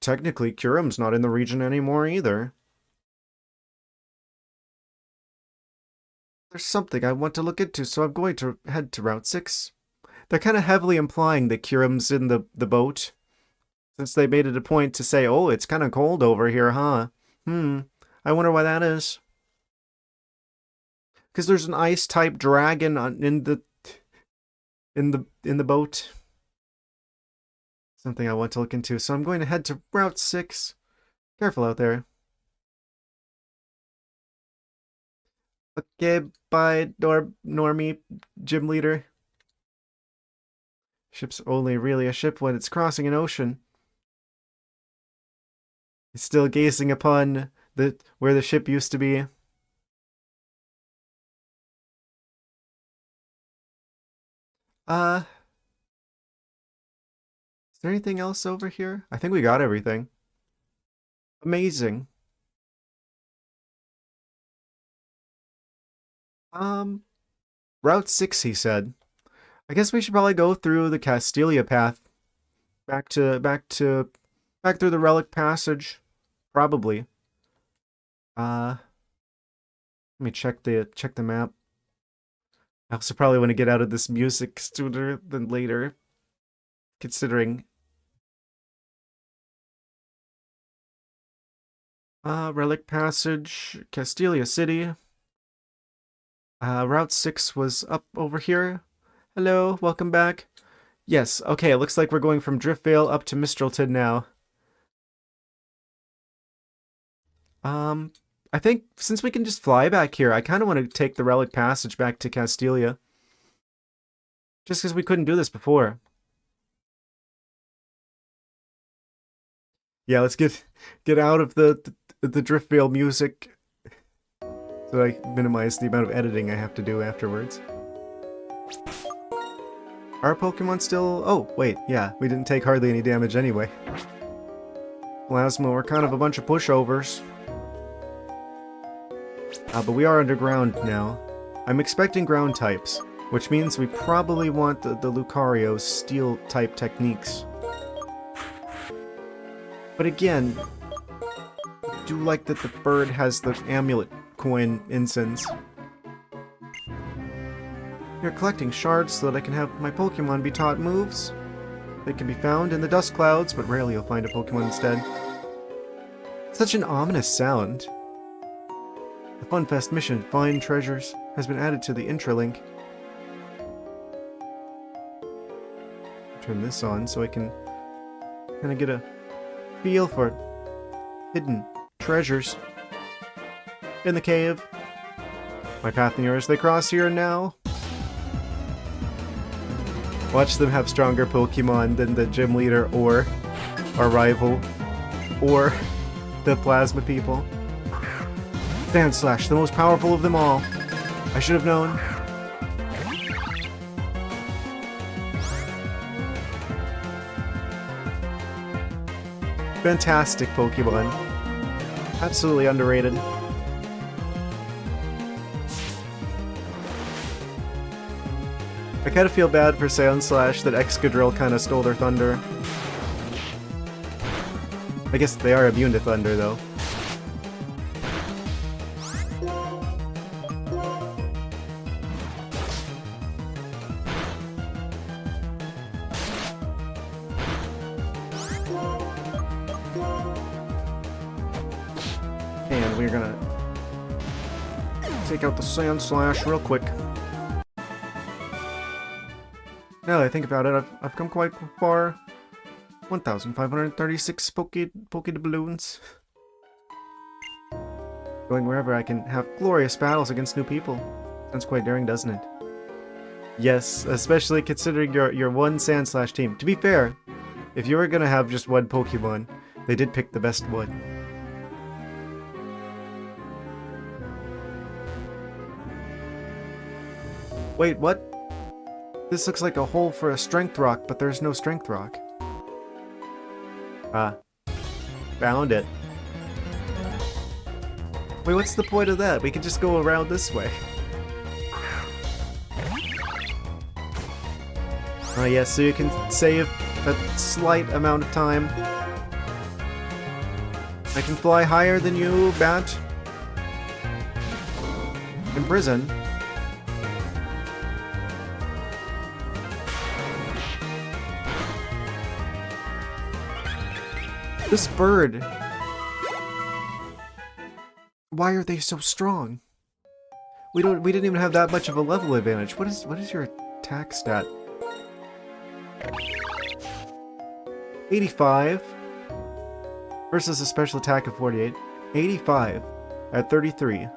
technically Kyurem's not in the region anymore either. There's something I want to look into, so I'm going to head to Route 6. They're kind of heavily implying that Kyurem's in the boat. Since they made it a point to say, oh, it's kind of cold over here, huh? I wonder why that is. Because there's an ice-type dragon in the boat. Something I want to look into, so I'm going to head to Route 6. Careful out there. Okay, bye, Normie, gym leader. Ship's only really a ship when it's crossing an ocean. He's still gazing upon where the ship used to be. Is there anything else over here? I think we got everything. Amazing. Route 6, he said. I guess we should probably go through the Castelia path. Back through the Relic Passage. Probably. Let me check the map. I also probably want to get out of this music sooner than later. Considering. Relic Passage, Castelia City. Route 6 was up over here. Hello, welcome back. Yes, okay, it looks like we're going from Driftvale up to Mistralton now. I think since we can just fly back here, I kind of want to take the Relic Passage back to Castelia. Just because we couldn't do this before. Yeah, let's get out of the Driftvale music so I minimize the amount of editing I have to do afterwards. Are Pokemon still... Oh, wait, yeah, we didn't take hardly any damage anyway. Plasma, we're kind of a bunch of pushovers. But we are underground now. I'm expecting ground types, which means we probably want the Lucario's steel-type techniques. But again, I do like that the bird has the amulet coin incense. You're collecting shards so that I can have my Pokemon be taught moves. They can be found in the dust clouds, but rarely you'll find a Pokemon instead. Such an ominous sound. The FunFest mission, Find Treasures, has been added to the Intralink. Turn this on so I can kind of get a feel for hidden treasures in the cave. My path and yours, they cross here now. Watch them have stronger Pokemon than the gym leader or our rival or the plasma people. Sandslash, the most powerful of them all. I should have known. Fantastic Pokemon. Absolutely underrated. I kind of feel bad for Sandslash that Excadrill kind of stole their thunder. I guess they are immune to thunder, though. And we're gonna take out the Sandslash real quick. Now that I think about it, I've come quite far. 1,536 Poké-Doubloons. Going wherever I can have glorious battles against new people. Sounds quite daring, doesn't it? Yes, especially considering your one Sandslash team. To be fair, if you were gonna have just one Pokemon, they did pick the best one. Wait, what? This looks like a hole for a Strength Rock, but there's no Strength Rock. Ah. Found it. Wait, what's the point of that? We can just go around this way. Ah, yes, so you can save a slight amount of time. I can fly higher than you, Bat. In prison. This bird. Why are they so strong? We didn't even have that much of a level advantage. What is your attack stat? 85 versus a special attack of 48. 85 at 33.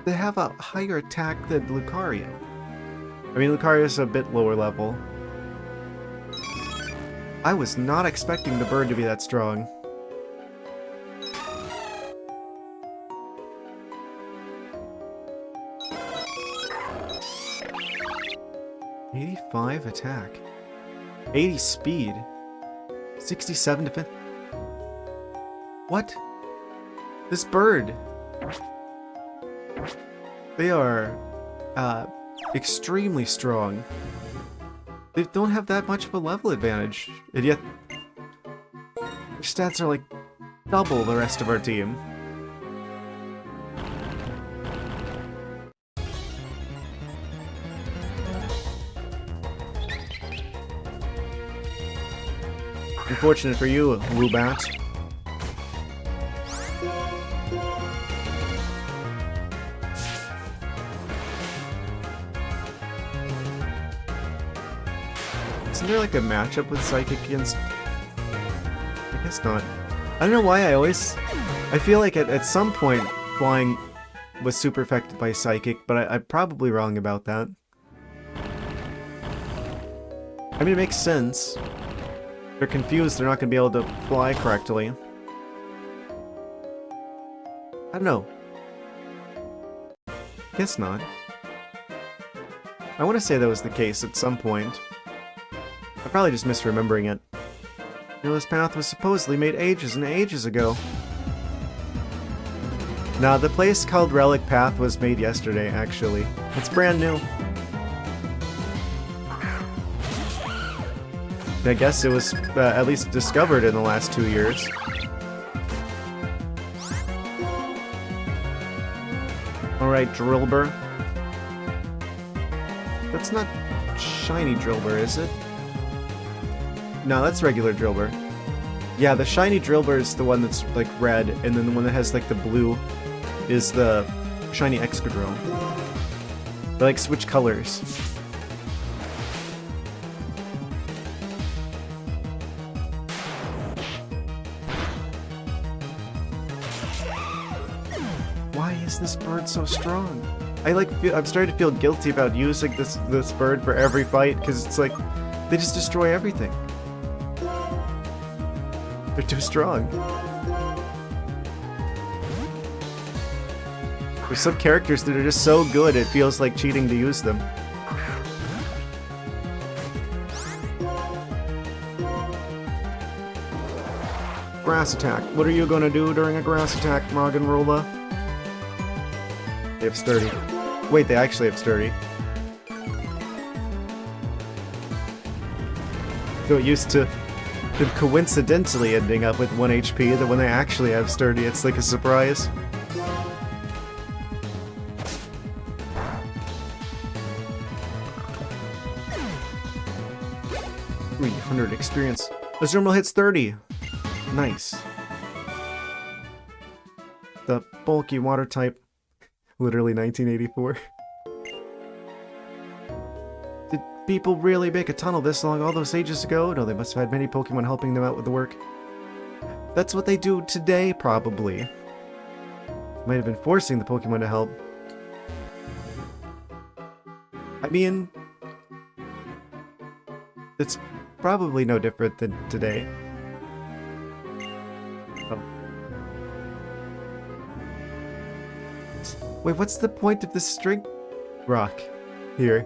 They have a higher attack than Lucario. I mean, Lucario's a bit lower level. I was not expecting the bird to be that strong. '85 attack. 80 speed. 67 defense. What? This bird. They are, extremely strong. They don't have that much of a level advantage, and yet their stats are like double the rest of our team. Unfortunate for you, Woobat. Isn't there like a matchup with Psychic against... I guess not. I don't know why I feel like at some point Flying was super affected by Psychic, but I'm probably wrong about that. I mean, it makes sense. They're confused, they're not going to be able to fly correctly. I don't know. Guess not. I want to say that was the case at some point. I'm probably just misremembering it. You know, this path was supposedly made ages and ages ago. Nah, the place called Relic Path was made yesterday, actually. It's brand new. I guess it was at least discovered in the last 2 years. Alright, Drillbur. That's not shiny Drillbur, is it? No, that's regular Drillbur. Yeah, the shiny Drillbur is the one that's like red, and then the one that has like the blue is the shiny Excadrill. They like switch colors. Why is this bird so strong? I'm starting to feel guilty about using this bird for every fight, because it's like, they just destroy everything. They're too strong. There's some characters that are just so good, it feels like cheating to use them. Grass attack. What are you gonna do during a grass attack, Roggenrola? They have sturdy. Wait, they actually have sturdy. So it used to coincidentally ending up with 1 HP, that when they actually have sturdy, it's like a surprise. 300 experience. Azumarill hits 30. Nice. The bulky water type. Literally 1984. Did people really make a tunnel this long all those ages ago? No, they must have had many Pokemon helping them out with the work. That's what they do today, probably. Might have been forcing the Pokemon to help. I mean, it's probably no different than today. Oh. Wait, what's the point of this string rock here?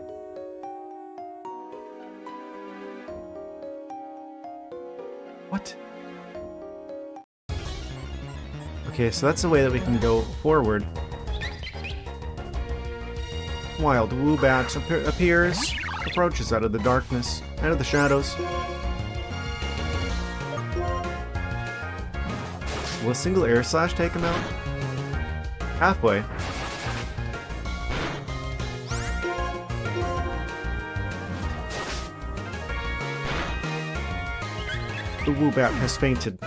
What? Okay, so that's the way that we can go forward. Wild Woobat appears, approaches out of the darkness, out of the shadows. Will a single air slash take him out? Halfway. The Woobat has fainted.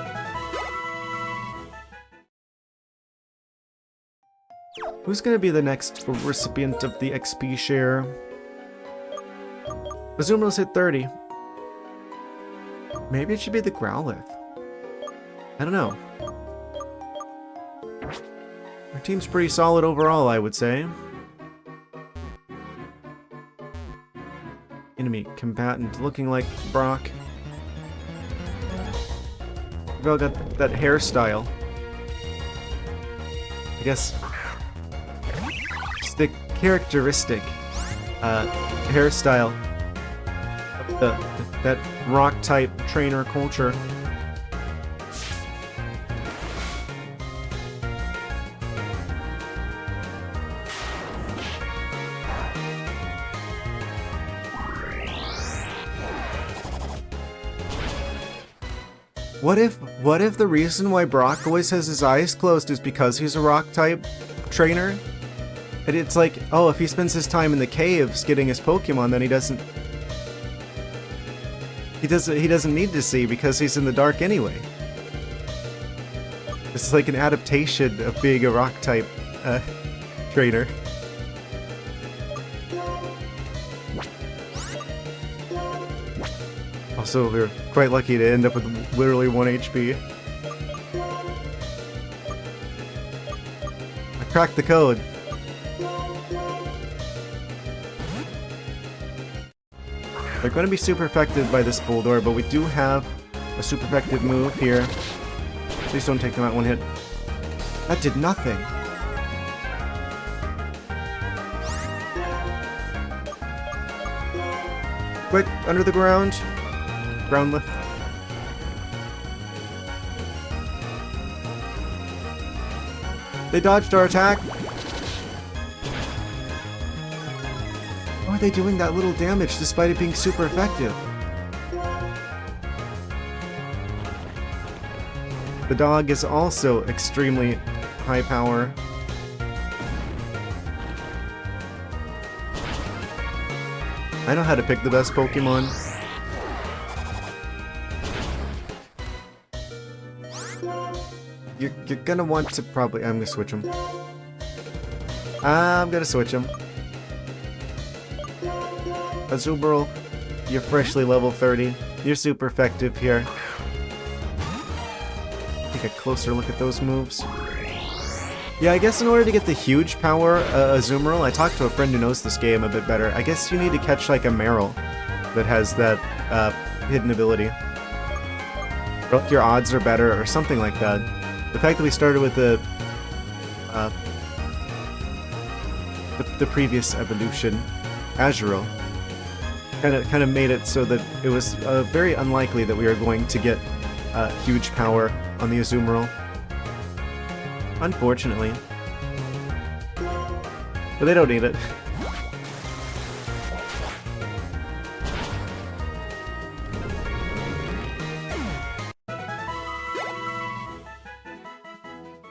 Who's gonna be the next recipient of the XP share? Azumarill hit 30. Maybe it should be the Growlithe. I don't know. Our team's pretty solid overall, I would say. Enemy combatant looking like Brock. We've all got that hairstyle. I guess it's the characteristic hairstyle of that rock type trainer culture. What if the reason why Brock always has his eyes closed is because he's a rock type trainer? And it's like, oh, if he spends his time in the caves getting his Pokemon, then he doesn't need to see because he's in the dark anyway. It's like an adaptation of being a rock type trainer. Also, we're quite lucky to end up with literally 1 HP. I cracked the code. They're going to be super affected by this Bulldor, but we do have a super effective move here. Please don't take them out 1 hit. That did nothing. Quick, under the ground. Ground lift. They dodged our attack. Why are they doing that little damage despite it being super effective? The dog is also extremely high power. I know how to pick the best Pokemon. You're gonna want to probably... I'm gonna switch him. I'm gonna switch him. Azumarill, you're freshly level 30. You're super effective here. Take a closer look at those moves. Yeah, I guess in order to get the huge power Azumarill, I talked to a friend who knows this game a bit better. I guess you need to catch like a Marill that has that hidden ability. Or like your odds are better or something like that. The fact that we started with the previous evolution, Azurill, kind of made it so that it was very unlikely that we were going to get huge power on the Azumarill. Unfortunately. But they don't need it.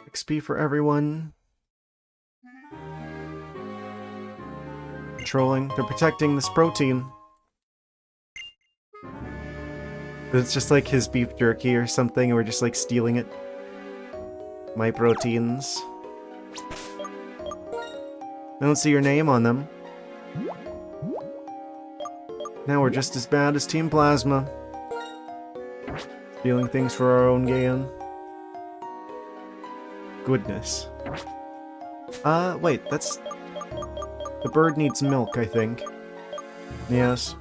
XP for everyone. Patrolling. They're protecting this protein. It's just like his beef jerky or something, and we're just like stealing it. My proteins. I don't see your name on them. Now we're just as bad as Team Plasma. Stealing things for our own gain. Goodness. Wait, that's... The bird needs milk, I think. Yes.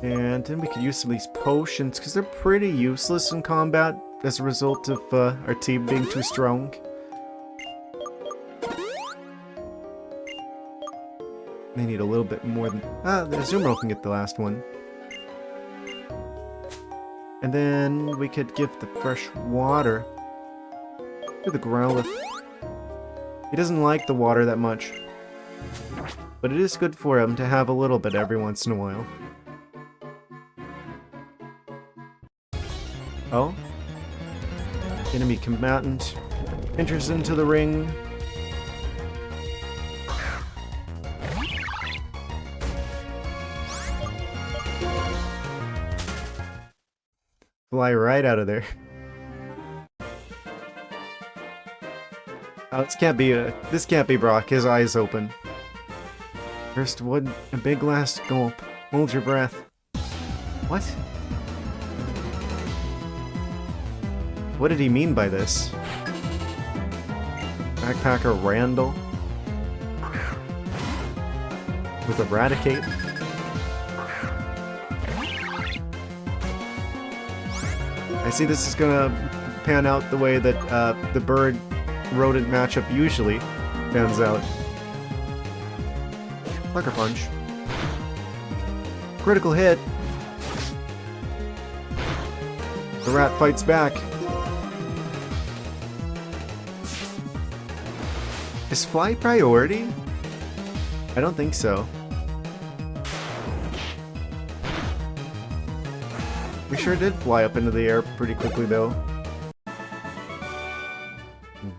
And then we could use some of these potions, because they're pretty useless in combat as a result of our team being too strong. They need a little bit more than... the Azumarill can get the last one. And then we could give the fresh water to the Growlithe. He doesn't like the water that much. But it is good for him to have a little bit every once in a while. Oh? Enemy combatant enters into the ring. Fly right out of there. Oh, this can't be Brock. His eyes open. First one, a big last gulp. Hold your breath. What? What did he mean by this? Backpacker Randall? With Eradicate? I see this is gonna pan out the way that the bird-rodent matchup usually pans out. Sucker Punch. Critical hit. The rat fights back. Is fly priority? I don't think so. We sure did fly up into the air pretty quickly though.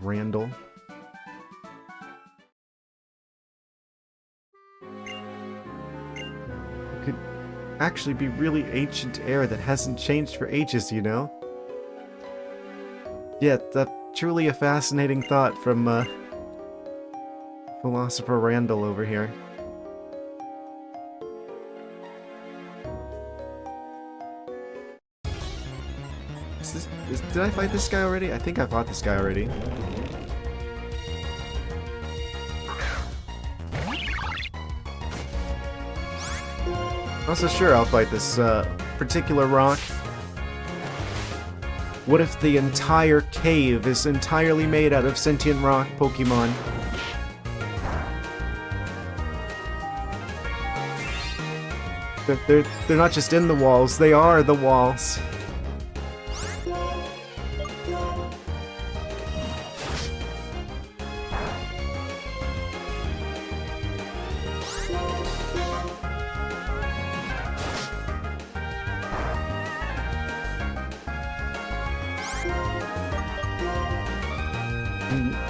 Randall. It could actually be really ancient air that hasn't changed for ages, you know? Yeah, that's truly a fascinating thought from Philosopher Randall over here. Did I fight this guy already? I think I fought this guy already. Also, sure, I'll fight this particular rock. What if the entire cave is entirely made out of sentient rock Pokemon? They're not just in the walls, they are the walls.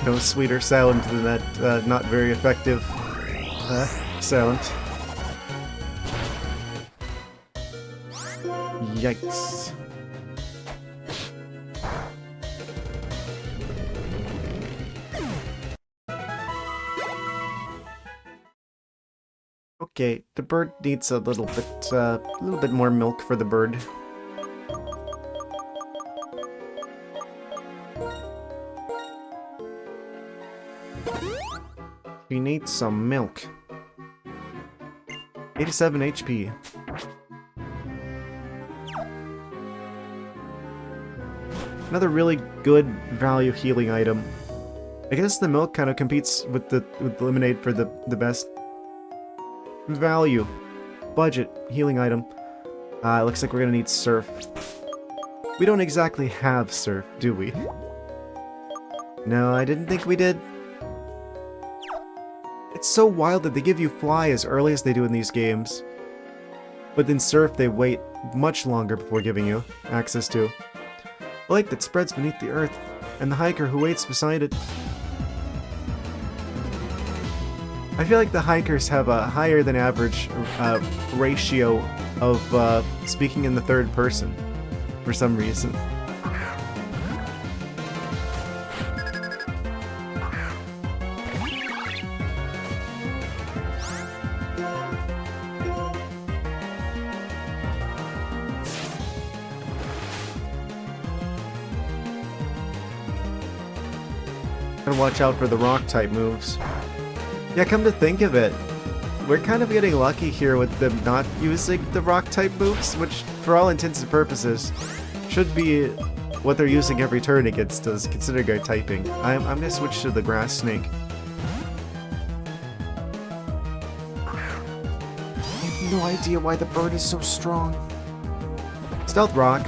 No sweeter sound than that not very effective sound. Yikes. Okay, the bird needs a little bit more milk for the bird. She needs some milk. 87 HP. Another really good value healing item. I guess the milk kind of competes with the lemonade for the best value. Budget healing item. Looks like we're gonna need surf. We don't exactly have surf, do we? No, I didn't think we did. It's so wild that they give you fly as early as they do in these games. But then surf they wait much longer before giving you access to. A lake that spreads beneath the earth, and the hiker who waits beside it. I feel like the hikers have a higher than average ratio of speaking in the third person, for some reason. Gotta watch out for the rock type moves. Yeah, come to think of it, we're kind of getting lucky here with them not using the rock type moves, which for all intents and purposes should be what they're using every turn against us, considering our typing. I'm gonna switch to the grass snake. I have no idea why the bird is so strong. Stealth rock.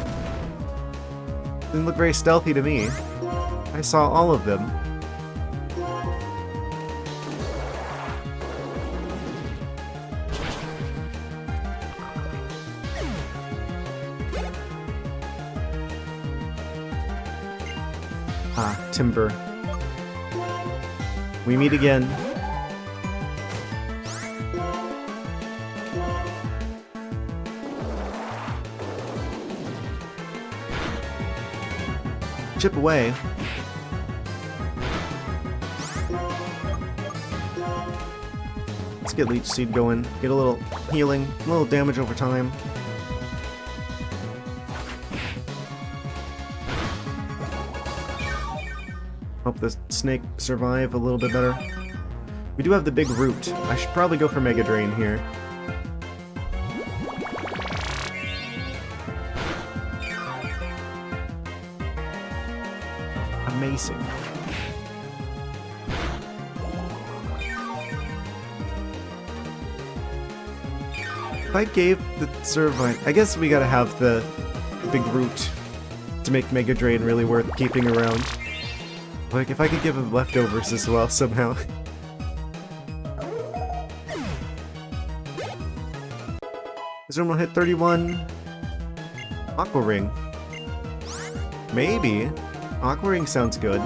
Didn't look very stealthy to me. I saw all of them. Ah, timber. We meet again. Chip away. Let's get Leech Seed going. Get a little healing, a little damage over time. Help the snake survive a little bit better. We do have the big root. I should probably go for Mega Drain here. Amazing. If I gave the Servine, I guess we gotta have the big root to make Mega Drain really worth keeping around. Like, if I could give him leftovers as well, somehow. This one will hit 31. Aqua Ring. Maybe. Aqua Ring sounds good.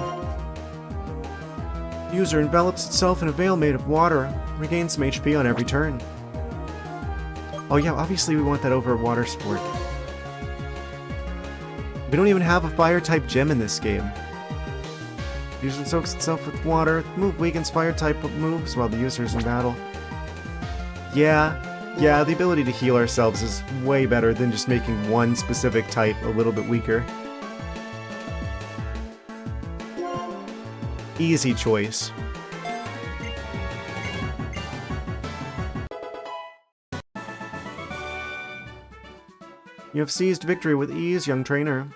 User envelops itself in a veil made of water. Regains some HP on every turn. Oh yeah, obviously we want that over Water Sport. We don't even have a Fire-type gem in this game. User soaks itself with water. Move weakens fire-type moves while the user is in battle. Yeah, the ability to heal ourselves is way better than just making one specific type a little bit weaker. Easy choice. You have seized victory with ease, young trainer.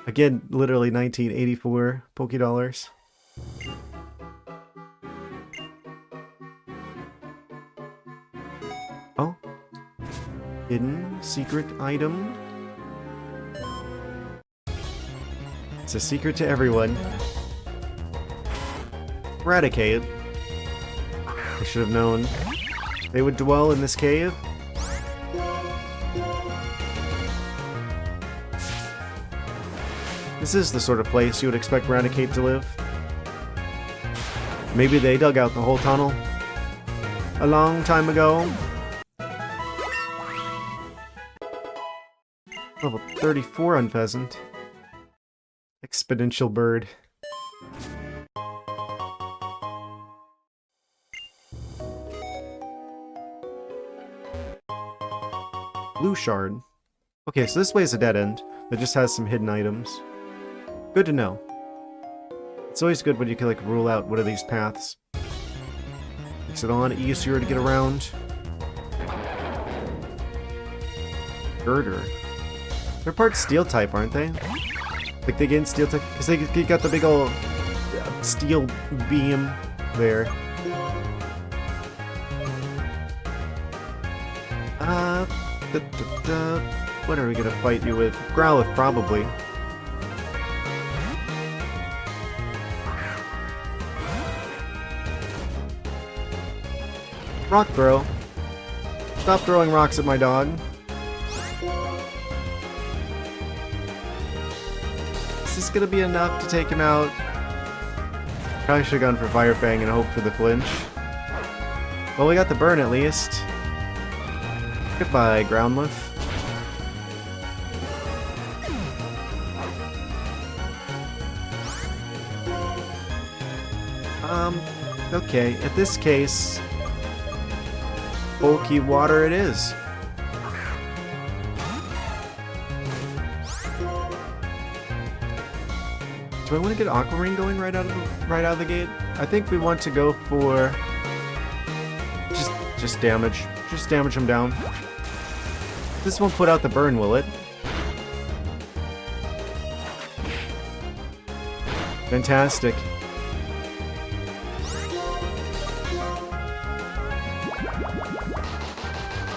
Again, literally 1984 Pokédollars. Oh. Hidden secret item. It's a secret to everyone. Eradicate. I should have known. They would dwell in this cave. This is the sort of place you would expect Eradicate to live. Maybe they dug out the whole tunnel a long time ago. Level 34 Unpheasant. Exponential bird. blue shard. Okay, so this way is a dead end that just has some hidden items. Good to know. It's always good when you can, like, rule out what are these paths. Makes it a lot easier to get around. Girder. They're part steel type, aren't they? Like, they gain steel type? Because they got the big ol' steel beam there. What are we gonna fight you with? Growlithe, probably. Rock throw. Stop throwing rocks at my dog. Is this gonna be enough to take him out? Probably should have gone for Fire Fang and hope for the flinch. Well, we got the burn at least. Goodbye, Groundlift. Okay, in this case, bulky water it is. Do I want to get Aquamarine going right out of the gate? I think we want to go for just damage. Just damage him down. This won't put out the burn, will it? Fantastic.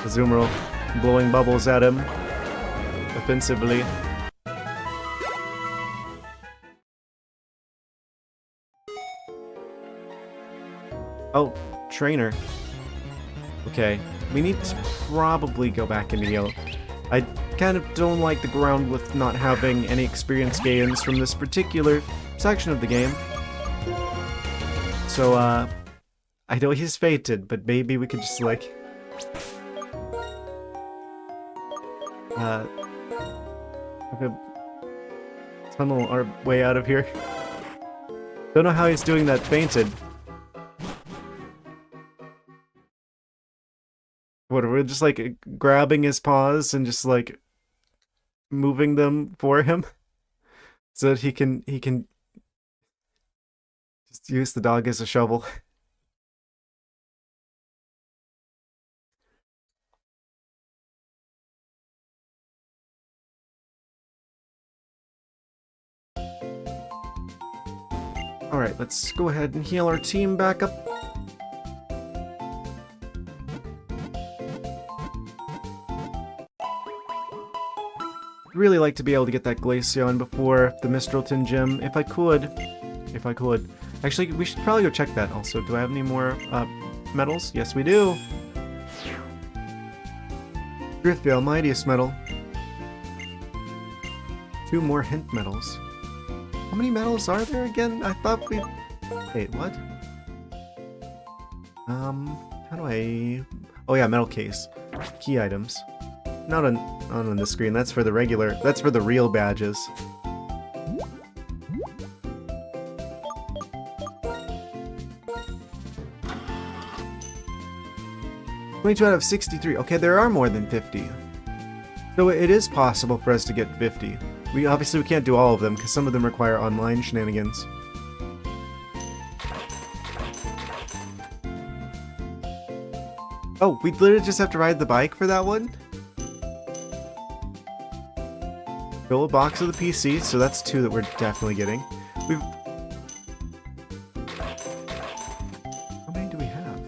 Azumarill blowing bubbles at him offensively. Oh, trainer. Okay, we need to probably go back into Yellow. I kind of don't like the Groundlift not having any experience gains from this particular section of the game. So, I know he's fated, but maybe we could just, like, tunnel our way out of here. Don't know how he's doing that fainted. What, are we just, like, grabbing his paws and just, like, moving them for him? So that he can just use the dog as a shovel. Alright, let's go ahead and heal our team back up. Really like to be able to get that Glaceon before the Mistralton gym, if I could. Actually, we should probably go check that also. Do I have any more medals? Yes, we do. Driftveil, Mightiest medal. 2 more hint medals. How many medals are there again? I thought we... Wait, what? How do I... Oh yeah, medal case. Key items. Not on the screen, that's for the regular... That's for the real badges. $22 out of 63. Okay, there are more than 50. So it is possible for us to get 50. Obviously we can't do all of them, because some of them require online shenanigans. Oh, we literally just have to ride the bike for that one? Fill a box of the PC, so that's 2 that we're definitely getting. How many do we have?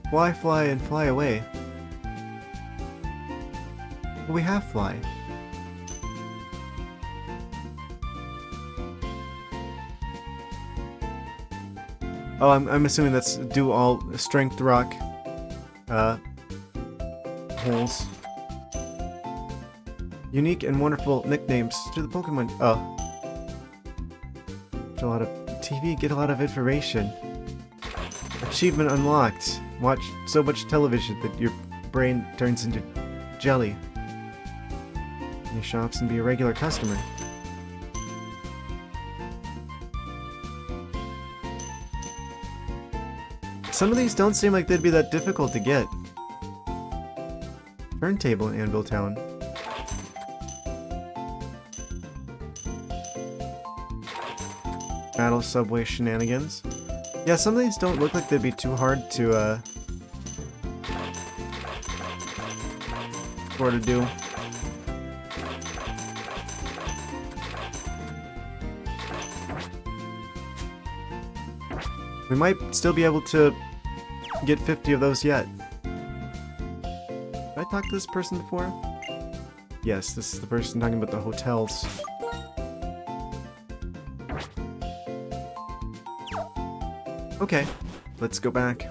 Fly, fly, and fly away. Well, we have fly. Oh, I'm assuming that's do all strength rock holes. Unique and wonderful nicknames to the Pokemon. Oh. Get a lot of TV, get a lot of information. Achievement unlocked. Watch so much television that your brain turns into jelly. Any shops and be a regular customer. Some of these don't seem like they'd be that difficult to get. Turntable in Anvil Town. Battle subway shenanigans. Yeah, some of these don't look like they'd be too hard to do. We might still be able to get 50 of those yet. Did I talk to this person before? Yes, this is the person talking about the hotels. Okay, let's go back.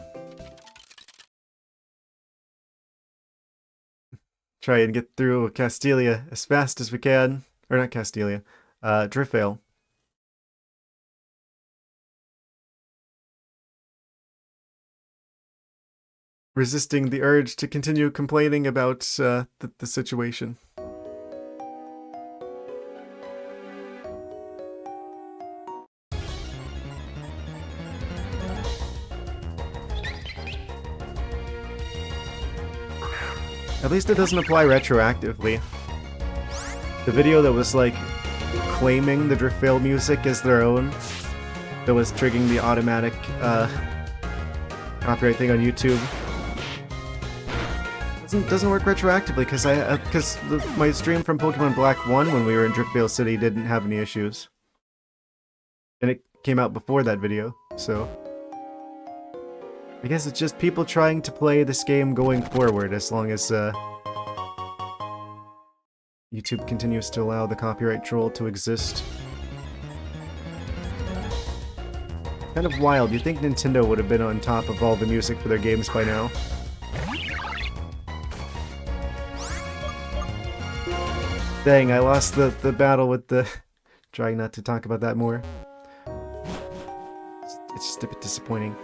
Try and get through Castelia as fast as we can. Or not Castelia, Driftvale. Resisting the urge to continue complaining about the situation. At least it doesn't apply retroactively. The video that was like claiming the Driftvale music as their own, that was triggering the automatic copyright thing on YouTube, doesn't work retroactively because my stream from Pokemon Black 1 when we were in Driftvale City didn't have any issues, and it came out before that video, so I guess it's just people trying to play this game going forward as long as YouTube continues to allow the copyright troll to exist. Kind of wild. You'd think Nintendo would have been on top of all the music for their games by now. Dang, I lost the battle with the... Trying not to talk about that more. It's just a bit disappointing.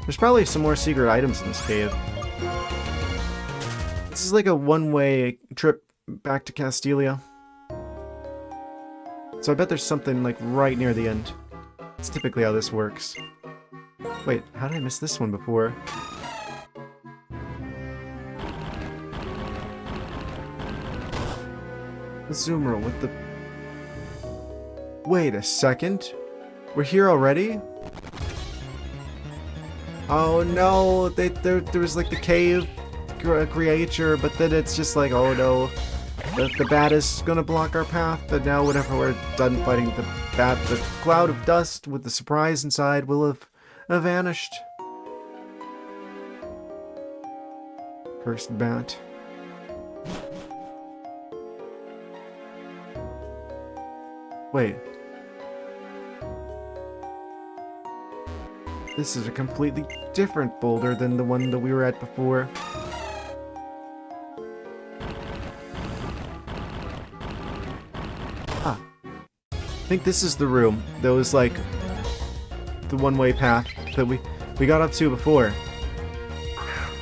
There's probably some more secret items in this cave. This is like a one-way trip back to Castelia. So I bet there's something like right near the end. It's typically how this works. Wait, how did I miss this one before? The zoom roll with the... Wait a second. We're here already? Oh no, there was like the cave creature, but then it's just like, oh no, the bat is gonna block our path, and now whenever we're done fighting the bat, the cloud of dust with the surprise inside will have vanished. Cursed bat. Wait. This is a completely different boulder than the one that we were at before. Ah. I think this is the room that was like the one-way path that we got up to before.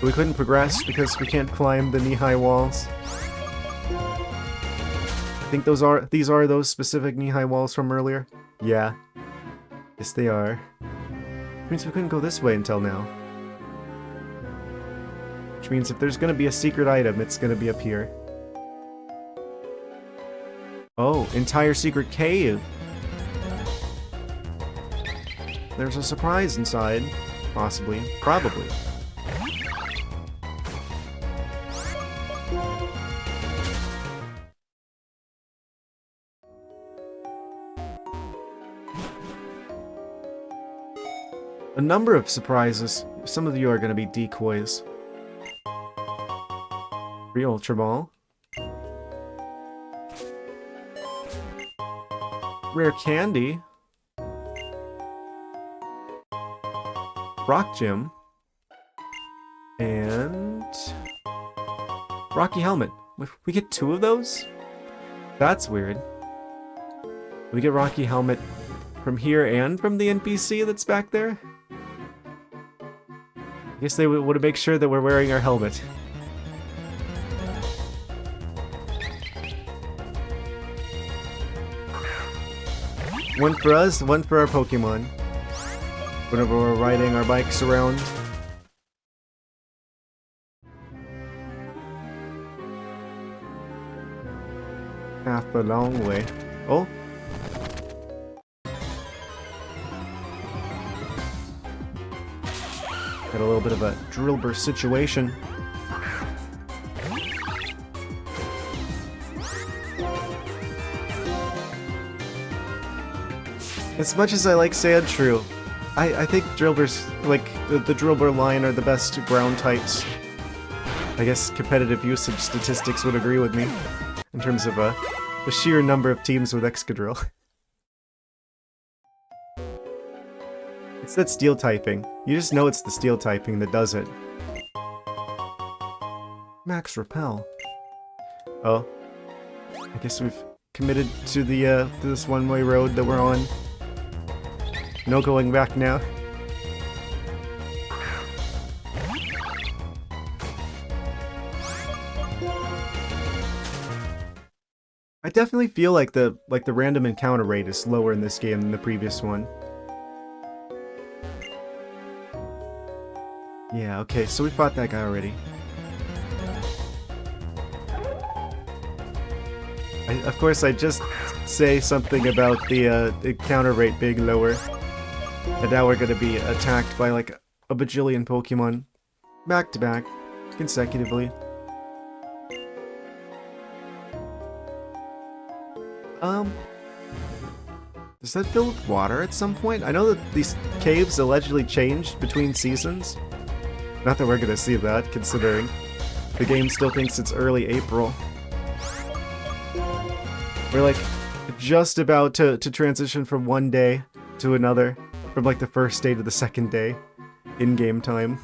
But we couldn't progress because we can't climb the knee-high walls. I think these are those specific knee-high walls from earlier. Yeah. Yes, they are. Means we couldn't go this way until now. Which means if there's gonna be a secret item, it's gonna be up here. Oh, entire secret cave! There's a surprise inside. Possibly. Probably. A number of surprises. Some of you are going to be decoys. Free Ultra Ball. Rare Candy. Rock Gym. And... Rocky Helmet. We get 2 of those? That's weird. We get Rocky Helmet from here and from the NPC that's back there? I guess they would make sure that we're wearing our helmet. One for us, one for our Pokemon. Whenever we're riding our bikes around. Half a long way. Oh. Got a little bit of a drill burst situation. As much as I like Sandshrew, I think Drillbur's, like, the Drillbur line are the best ground types. I guess competitive usage statistics would agree with me, in terms of the sheer number of teams with Excadrill. It's that steel typing. You just know it's the steel typing that does it. Max Repel. Oh. I guess we've committed to the to this one-way road that we're on. No going back now. I definitely feel like the random encounter rate is lower in this game than the previous one. Yeah, okay, so we fought that guy already. Of course, I just say something about the encounter rate being lower. And now we're gonna be attacked by like a bajillion Pokemon. Back to back. Consecutively. Does that fill with water at some point? I know that these caves allegedly changed between seasons. Not that we're gonna see that, considering the game still thinks it's early April. We're like just about to transition from one day to another. From like the first day to the second day. In-game time.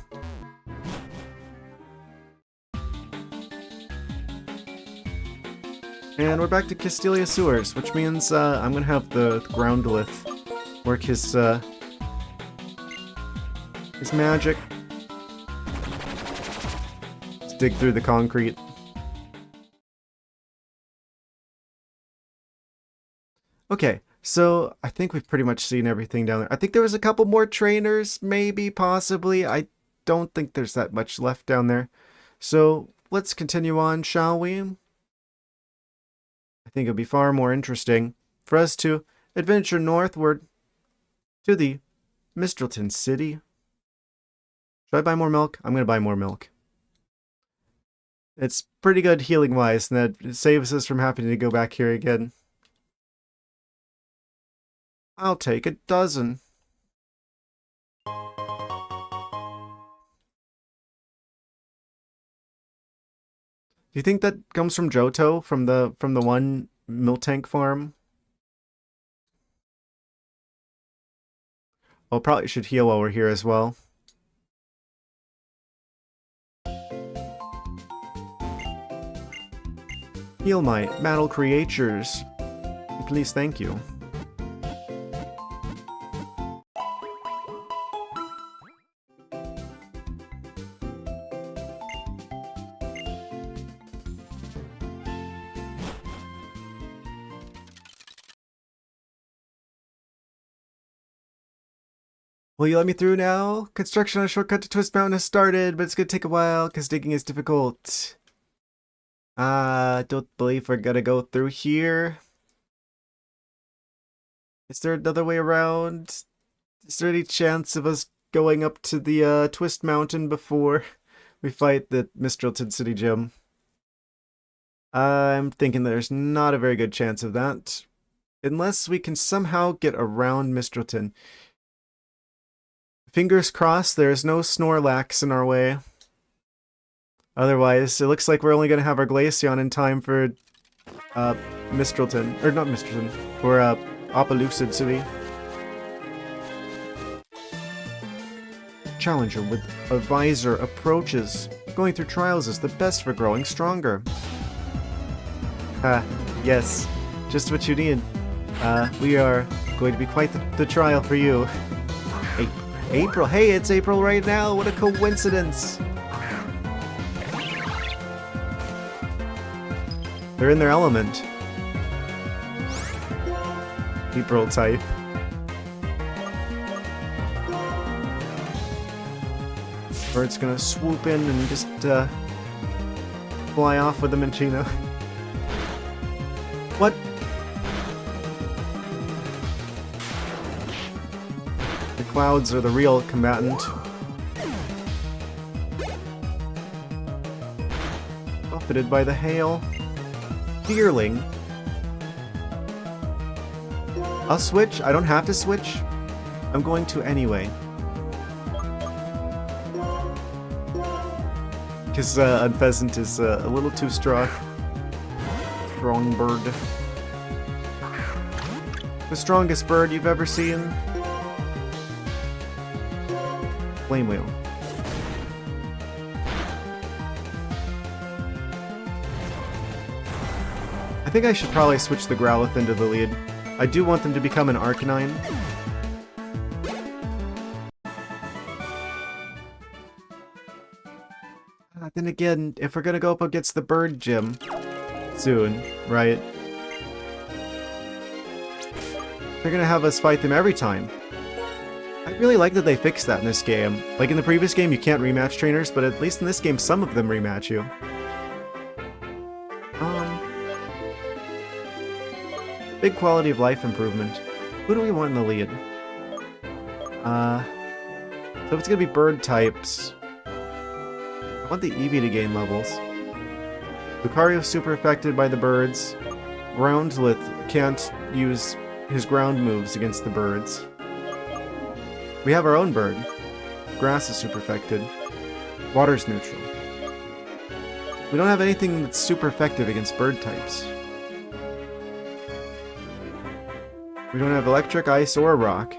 And we're back to Castelia Sewers, which means I'm gonna have the Groundlith work his magic. Let's dig through the concrete. Okay, so I think we've pretty much seen everything down there. I think there was a couple more trainers, maybe, possibly. I don't think there's that much left down there. So let's continue on, shall we? I think it'll be far more interesting for us to adventure northward to the Mistralton city. Should I buy more milk? I'm going to buy more milk. It's pretty good healing-wise, and that saves us from having to go back here again. I'll take a dozen. Do you think that comes from Johto, from the one Miltank farm? Oh, probably should heal while we're here as well. Heal my metal creatures. Please, thank you. Will you let me through now? Construction on a shortcut to Twist Mountain has started, but it's gonna take a while because digging is difficult. Don't believe we're gonna go through here. Is there another way around? Is there any chance of us going up to the Twist Mountain before we fight the Mistralton City Gym? I'm thinking there's not a very good chance of that. Unless we can somehow get around Mistralton. Fingers crossed there's no Snorlax in our way. Otherwise, it looks like we're only going to have our Glaceon in time for Mistralton. Or not Mistralton, for Opelucid City. Challenger with a visor approaches. Going through trials is the best for growing stronger. Yes, just what you need. We are going to be quite the trial for you. April. Hey, it's April right now. What a coincidence. They're in their element. Deep Roll type. Bird's gonna swoop in and just fly off with the Minchino. What? The clouds are the real combatant. Buffeted by the hail. Deerling. I'll switch. I don't have to switch. I'm going to anyway. Because Unpheasant is a little too strong. Strong bird. The strongest bird you've ever seen. Flame Wheel. I think I should probably switch the Growlithe into the lead. I do want them to become an Arcanine. Then again, if we're gonna go up against the bird gym soon, right? They're gonna have us fight them every time. I really like that they fixed that in this game. Like in the previous game, you can't rematch trainers, but at least in this game, some of them rematch you. Big quality of life improvement. Who do we want in the lead? So if it's gonna be bird types, I want the Eevee to gain levels. Lucario's super affected by the birds. Groundlith can't use his ground moves against the birds. We have our own bird. Grass is super affected. Water's neutral. We don't have anything that's super effective against bird types. We don't have electric, ice, or rock.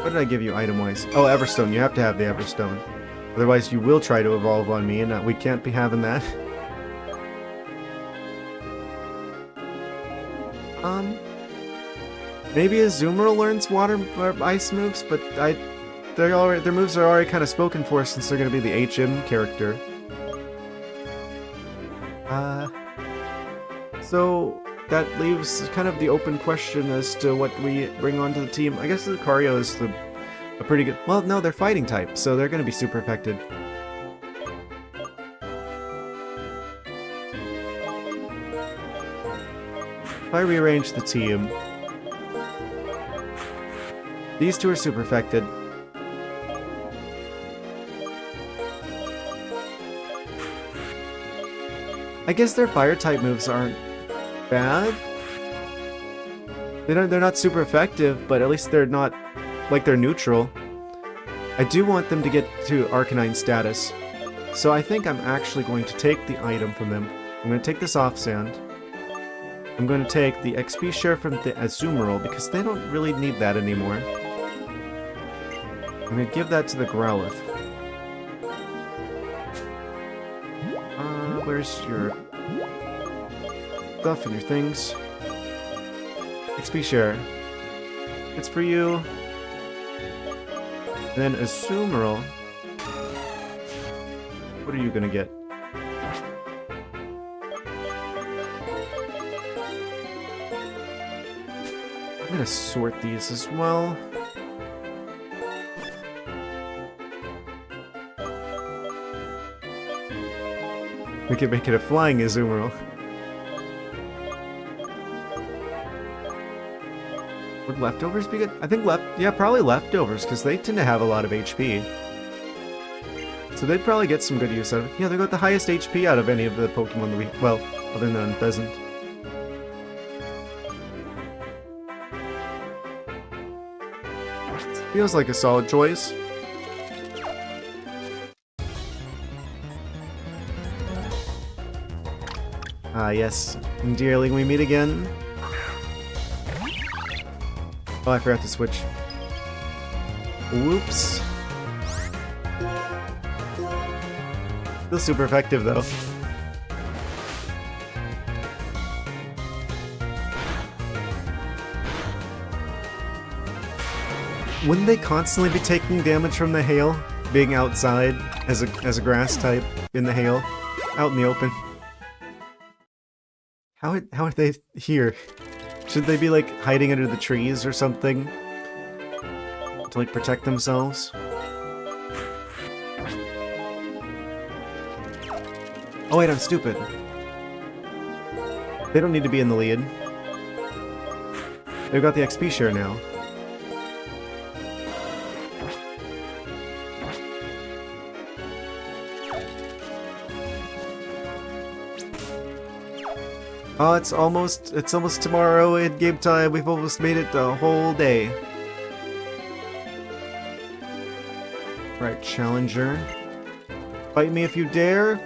What did I give you item-wise? Oh, Everstone. You have to have the Everstone. Otherwise, you will try to evolve on me, and we can't be having that. Maybe Azumarill learns water or ice moves, but their moves are already kind of spoken for since they're going to be the HM character. So that leaves kind of the open question as to what we bring onto the team. I guess Lucario is a pretty good... Well, no, they're fighting type, so they're going to be super affected. If I rearrange the team... These two are super affected. I guess their fire-type moves aren't bad. They're not super effective, but at least they're not... like they're neutral. I do want them to get to Arcanine status. So I think I'm actually going to take the item from them. I'm going to take this off sand. I'm going to take the XP share from the Azumarill because they don't really need that anymore. I'm going to give that to the Growlithe. Where's your stuff and your things? XP share. It's for you. And then Azumarill. What are you gonna get? I'm gonna sort these as well. We can make it a flying Azumarill. Would leftovers be good? I think probably leftovers, because they tend to have a lot of HP. So they'd probably get some good use out of it. Yeah, they got the highest HP out of any of the Pokemon that we... well, other than Pheasant. Feels like a solid choice. Ah, yes. Dearling, we meet again. Oh, I forgot to switch. Whoops. Still super effective, though. Wouldn't they constantly be taking damage from the hail? Being outside as a grass type in the hail, out in the open. How are they here? Should they be like hiding under the trees or something to like protect themselves? Oh wait, I'm stupid. They don't need to be in the lead. They've got the XP share now. Oh, it's almost tomorrow in game time. We've almost made it a whole day. Right, challenger. Fight me if you dare.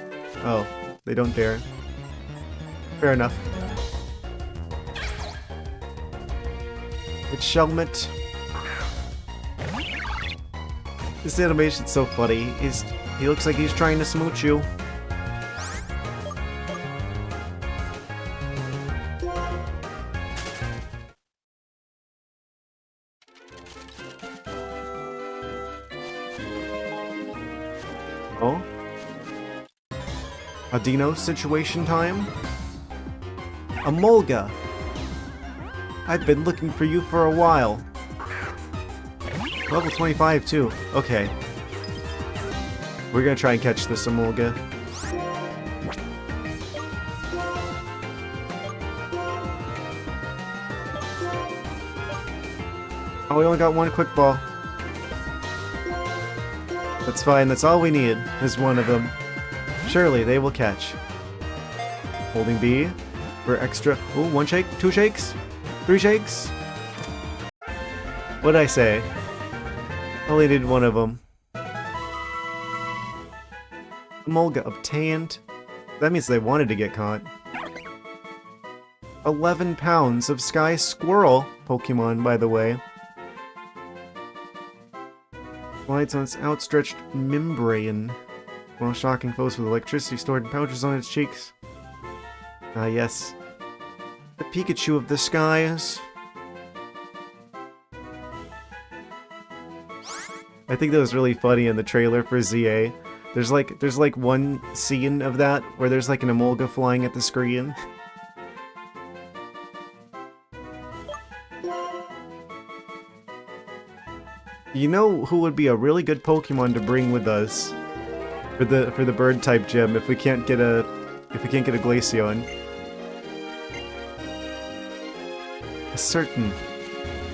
Oh, they don't dare. Fair enough. It's Shelmet. This animation's so funny. He looks like he's trying to smooch you. Oh? A Dino situation time? Amolga! I've been looking for you for a while. Level 25 too. Okay. We're gonna try and catch this Amolga. Oh, we only got one quick ball. That's fine, that's all we need, is one of them. Surely they will catch. Holding B for extra. Oh, one shake, two shakes, three shakes. What'd I say? Only did one of them. Amolga obtained. That means they wanted to get caught. 11 pounds of Sky Squirrel Pokemon, by the way. Slides on its outstretched membrane, while shocking foes with electricity stored in pouches on its cheeks. Ah yes. The Pikachu of the skies. I think that was really funny in the trailer for ZA. There's like one scene of that where there's like an Amolga flying at the screen. You know who would be a really good Pokemon to bring with us for the bird type gym if we can't get a Glaceon? A certain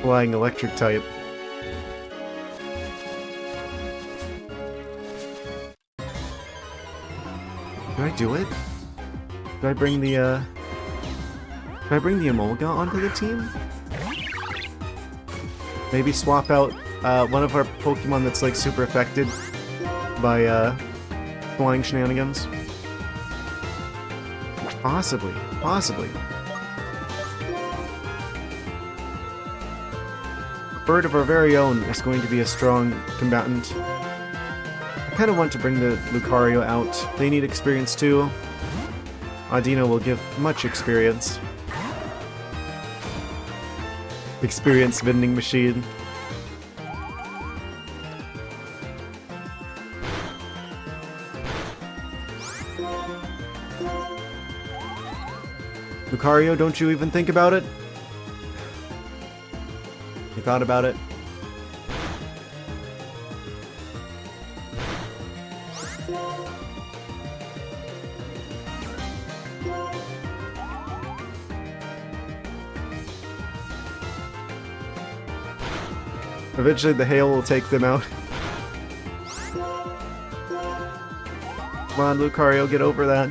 flying electric type. Do I do it? Do I bring the Amolga onto the team? Maybe swap out one of our Pokemon that's like super affected by flying shenanigans. Possibly. A bird of our very own is going to be a strong combatant. I kind of want to bring the Lucario out. They need experience too. Audino will give much experience. Experience vending machine. Lucario, don't you even think about it? You thought about it? Eventually the hail will take them out. Come on, Lucario, get over that.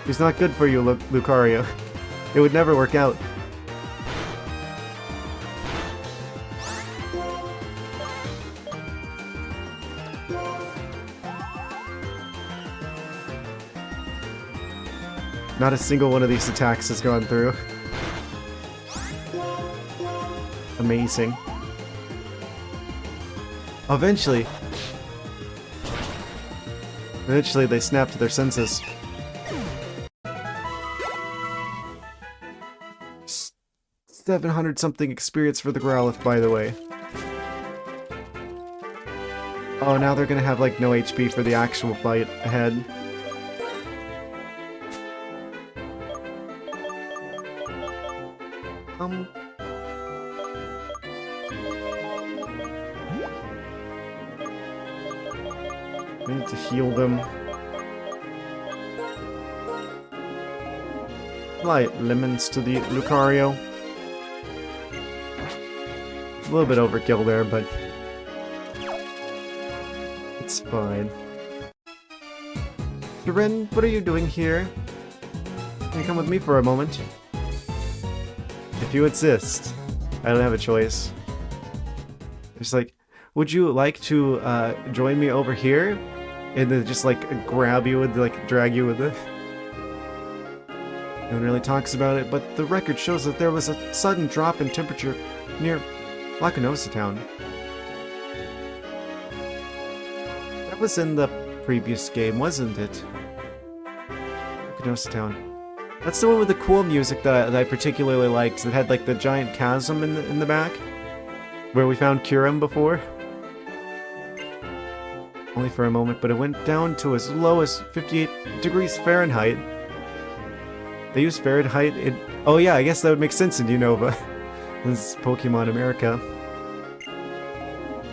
He's not good for you, Lucario. It would never work out. Not a single one of these attacks has gone through. Amazing. Eventually they snap to their senses. 700 something experience for the Growlithe, by the way. Oh, now they're gonna have, like, no HP for the actual fight ahead. We need to heal them. Light lemons to the Lucario. A little bit overkill there, but it's fine. Durin, what are you doing here? Can you come with me for a moment? If you insist. I don't have a choice. It's like, would you like to join me over here? And then just like grab you and like drag you with it. No one really talks about it, but the record shows that there was a sudden drop in temperature near Lacunosa Town. That was in the previous game, wasn't it? Lacunosa Town. That's the one with the cool music that I particularly liked. That had like the giant chasm in the back, where we found Kyurem before. Only for a moment, but it went down to as low as 58 degrees Fahrenheit. They use Fahrenheit in... Oh yeah, I guess that would make sense in Unova. This is Pokemon America.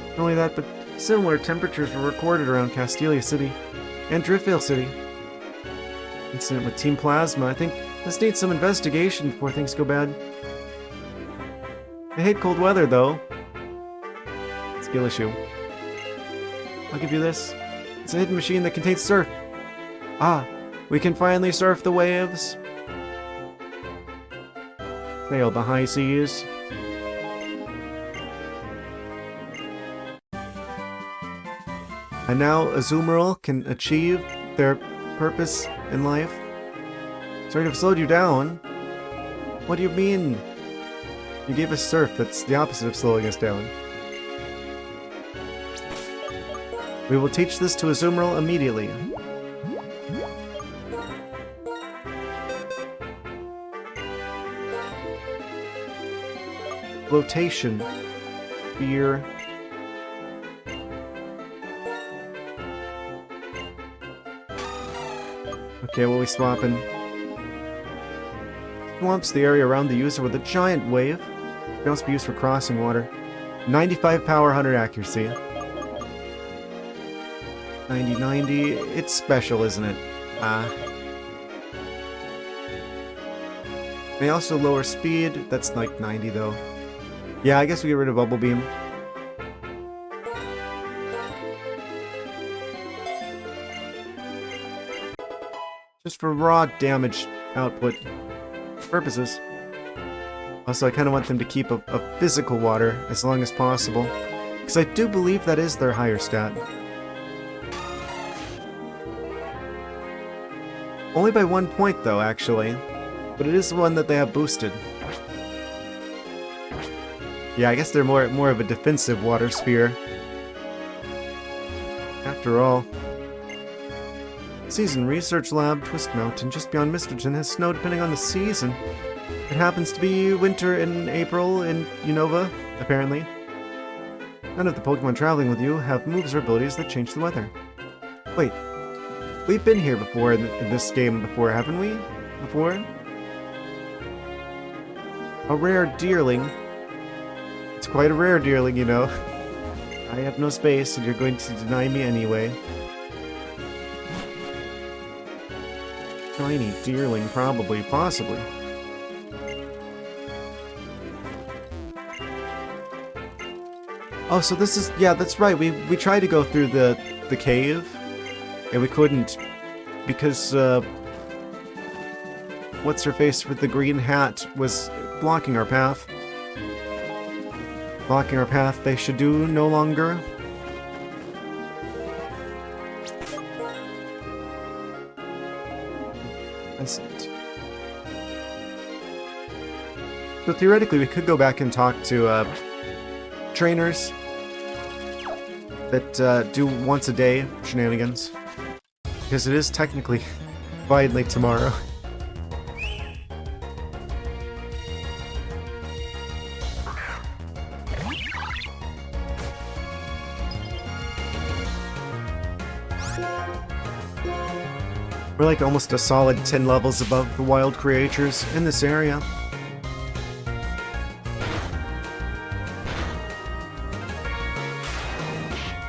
Not only that, but similar temperatures were recorded around Castelia City and Driftvale City. Incident with Team Plasma. I think this needs some investigation before things go bad. I hate cold weather, though. Skill issue. I'll give you this. It's a hidden machine that contains surf. Ah, we can finally surf the waves. Sail the high seas. And now Azumarill can achieve their purpose in life. Sorry to have slowed you down. What do you mean? You gave us surf. That's the opposite of slowing us down. We will teach this to Azumarill immediately. Flotation. Fear. Okay, what are we swapping? Swamps the area around the user with a giant wave. It can also be used for crossing water. 95 power, 100 accuracy. 90-90. It's special, isn't it? They also lower speed. That's like 90 though. Yeah, I guess we get rid of Bubble Beam. Just for raw damage output purposes. Also, I kind of want them to keep a physical water as long as possible. Because I do believe that is their higher stat. Only by 1 point though, actually. But it is the one that they have boosted. Yeah, I guess they're more of a defensive water sphere. After all. Season Research Lab, Twist Mountain, just beyond Mistralton, has snow depending on the season. It happens to be winter in April in Unova, apparently. None of the Pokemon traveling with you have moves or abilities that change the weather. Wait, we've been here before in this game before, haven't we? Before? A rare deerling. It's quite a rare deerling, you know. I have no space, and you're going to deny me anyway. Tiny deerling, probably, possibly. Oh, so this is... Yeah, that's right. We tried to go through the cave, and we couldn't. Because, what's-her-face with the green hat was blocking our path. Blocking our path, they should do no longer. So theoretically, we could go back and talk to trainers that do once a day shenanigans, because it is technically finally tomorrow. We're like almost a solid 10 levels above the wild creatures in this area.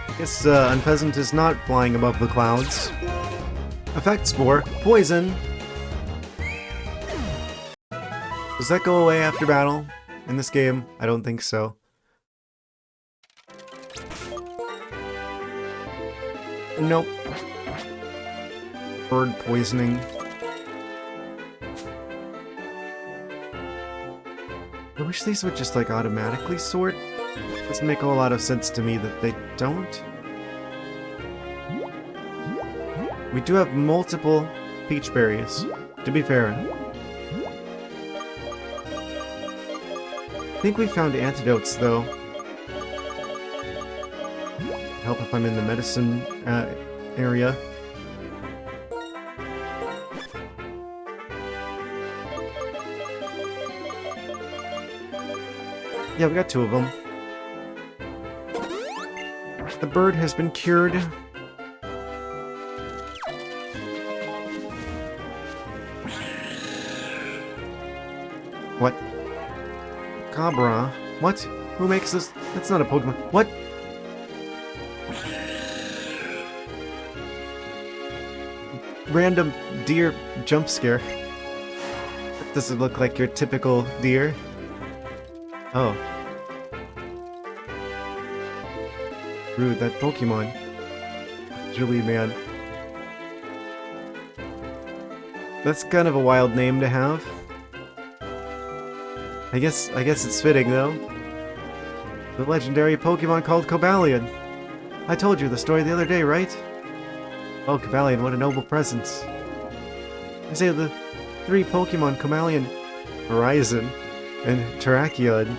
I guess Unpleasant is not flying above the clouds. Effect Spore. Poison. Does that go away after battle in this game? I don't think so. Nope. Bird poisoning. I wish these would just like automatically sort. Doesn't make a whole lot of sense to me that they don't. We do have multiple peach berries, to be fair. I think we found antidotes though. Help if I'm in the medicine area. Yeah, we got 2 of them. The bird has been cured. What? Cabra? What? Who makes this? That's not a Pokemon. What? Random deer jump scare. That doesn't look like your typical deer. Oh. Rude, that Pokemon. Julie, man. That's kind of a wild name to have. I guess it's fitting though. The legendary Pokemon called Cobalion. I told you the story the other day, right? Oh, Cobalion, what a noble presence. I say the 3 Pokemon, Cobalion, Horizon, and Terrakion,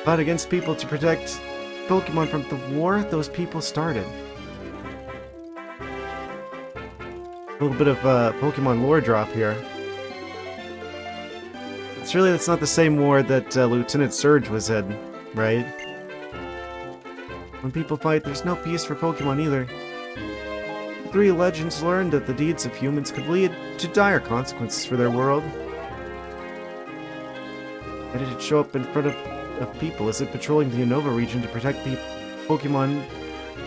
fought against people to protect Pokemon from the war those people started. A little bit of Pokemon lore drop here. Surely that's not the same war that Lieutenant Surge was in, right? When people fight, there's no peace for Pokemon either. The 3 legends learned that the deeds of humans could lead to dire consequences for their world. Why did it show up in front of people? Is it patrolling the Unova region to protect Pokemon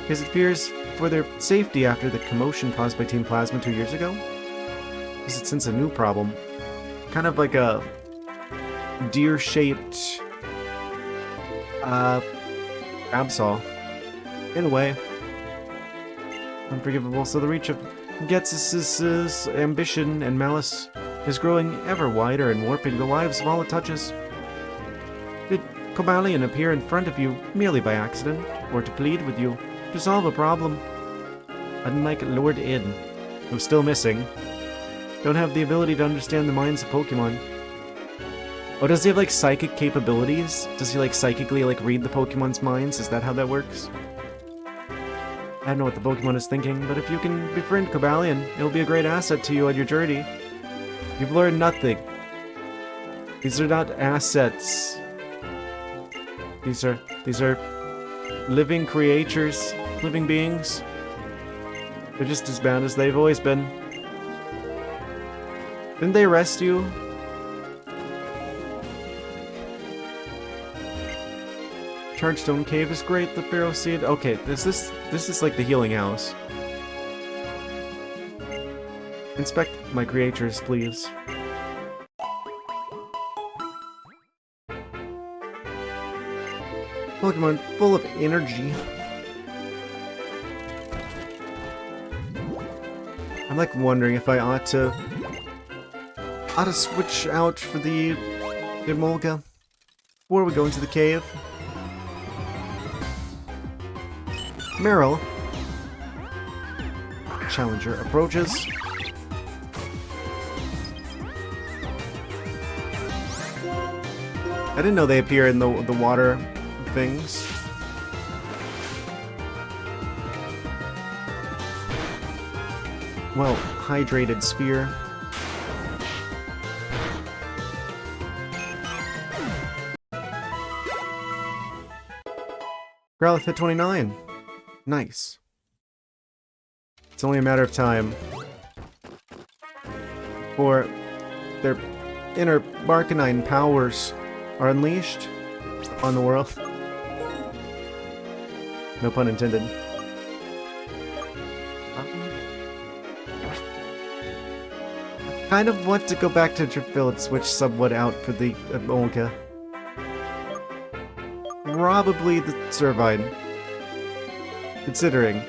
because it fears for their safety after the commotion caused by Team Plasma 2 years ago? Does it sense a new problem? Kind of like a deer-shaped Absol. In a way. Unforgivable. So the reach of Ghetsis' ambition and malice is growing ever wider and warping the lives of all it touches. Did Cobalion appear in front of you merely by accident, or to plead with you to solve a problem? Unlike Lord Id, who's still missing, don't have the ability to understand the minds of Pokemon. Oh, does he have like psychic capabilities? Does he like psychically like read the Pokemon's minds? Is that how that works? I don't know what the Pokemon is thinking, but if you can befriend Cobalion, it'll be a great asset to you on your journey. You've learned nothing. These are not assets. These are living creatures, living beings. They're just as bad as they've always been. Didn't they arrest you? Chargestone Cave is great, the Pharaoh Seed. Okay, this is like the healing house. Inspect my creatures, please. Pokemon full of energy. I'm like wondering if I ought to switch out for the Emolga before we go into the cave. Meryl. Challenger approaches. I didn't know they appear in the water things. Well, hydrated sphere. Growlithe hit 29. Nice. It's only a matter of time before their inner Barcanine powers are unleashed on the world. No pun intended. I kind of want to go back to Driftville and switch somewhat out for the Olga. Probably the Servine. Considering.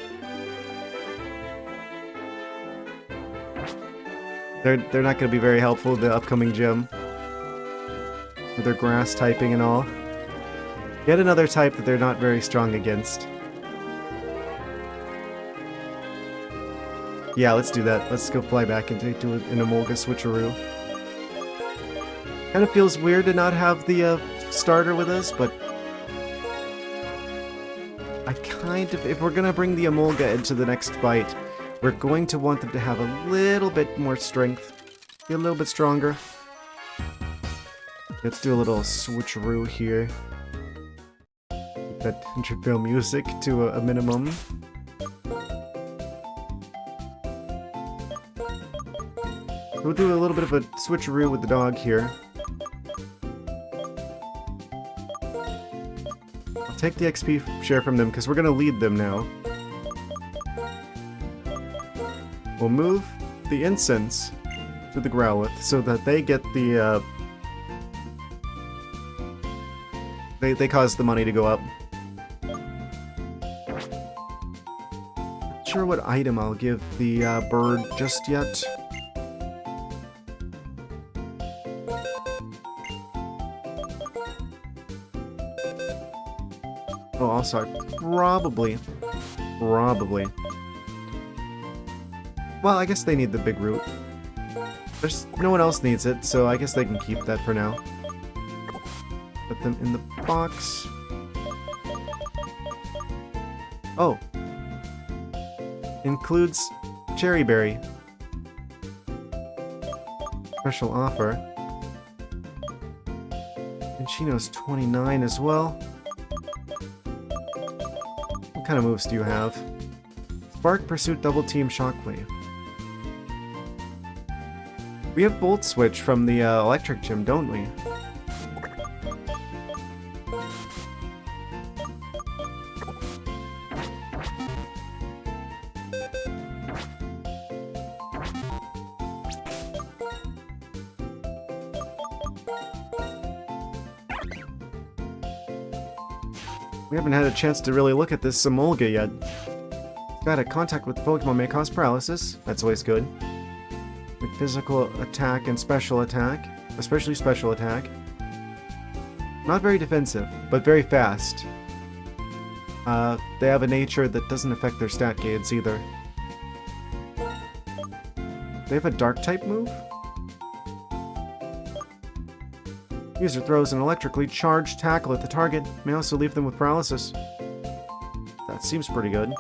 They're not going to be very helpful with the upcoming gym. With their grass typing and all. Yet another type that they're not very strong against. Yeah, let's do that. Let's go fly back into an Emolga switcheroo. Kind of feels weird to not have the starter with us, but I kind of... If we're going to bring the Emolga into the next fight, we're going to want them to have a little bit more strength. Be a little bit stronger. Let's do a little switcheroo here. Keep that Driftville music to a minimum. We'll do a little bit of a switcheroo with the dog here. I'll take the XP share from them because we're going to lead them now. We'll move the incense to the Growlithe so that they get the, They cause the money to go up. Not sure what item I'll give the bird just yet. Oh, also, probably. Well, I guess they need the big root. There's no one else needs it, so I guess they can keep that for now. Put them in the box. Oh. Includes Cherry Berry. Special offer. And she knows 29 as well. What kind of moves do you have? Spark, Pursuit, Double Team, Shockwave. We have Volt Switch from the Electric Gym, don't we? We haven't had a chance to really look at this Emolga yet. Got a contact with the Pokemon may cause paralysis. That's always good. With physical attack and special attack. Especially special attack. Not very defensive, but very fast. They have a nature that doesn't affect their stat gains either. They have a dark type move? User throws an electrically charged tackle at the target. May also leave them with paralysis. That seems pretty good.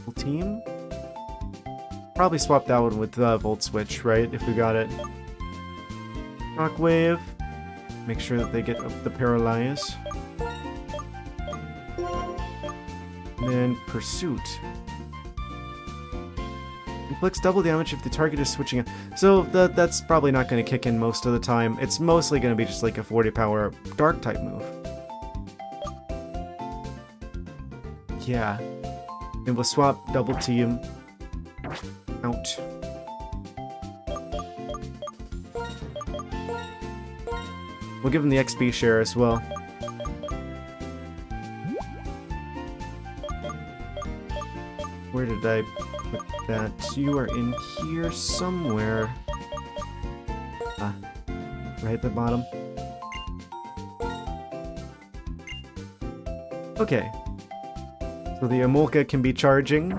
Full team? Probably swap that one with Volt Switch, right? If we got it. Shockwave. Make sure that they get up the Paralyze. And then Pursuit. Inflicts double damage if the target is switching it. So that's probably not going to kick in most of the time. It's mostly going to be just like a 40 power dark type move. Yeah. And we'll swap double team out. We'll give him the XP share as well. Where did I put that? You are in here somewhere. Ah, right at the bottom. Okay. So the Emolga can be charging.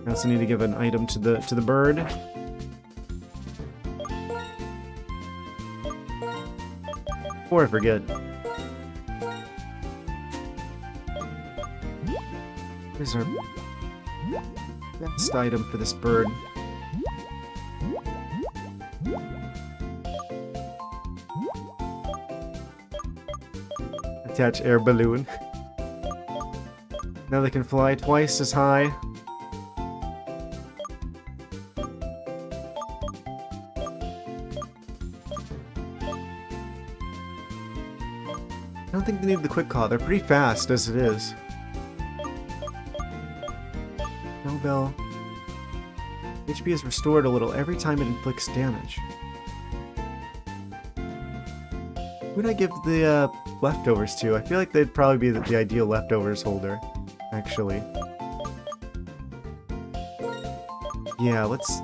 I also need to give an item to the bird. Before I forget. Where's our best item for this bird? Attach air balloon. Now they can fly twice as high. I don't think they need the quick call. They're pretty fast as it is. No bell. HP is restored a little every time it inflicts damage. Who would I give the leftovers to? I feel like they'd probably be the ideal leftovers holder, actually. Yeah, let's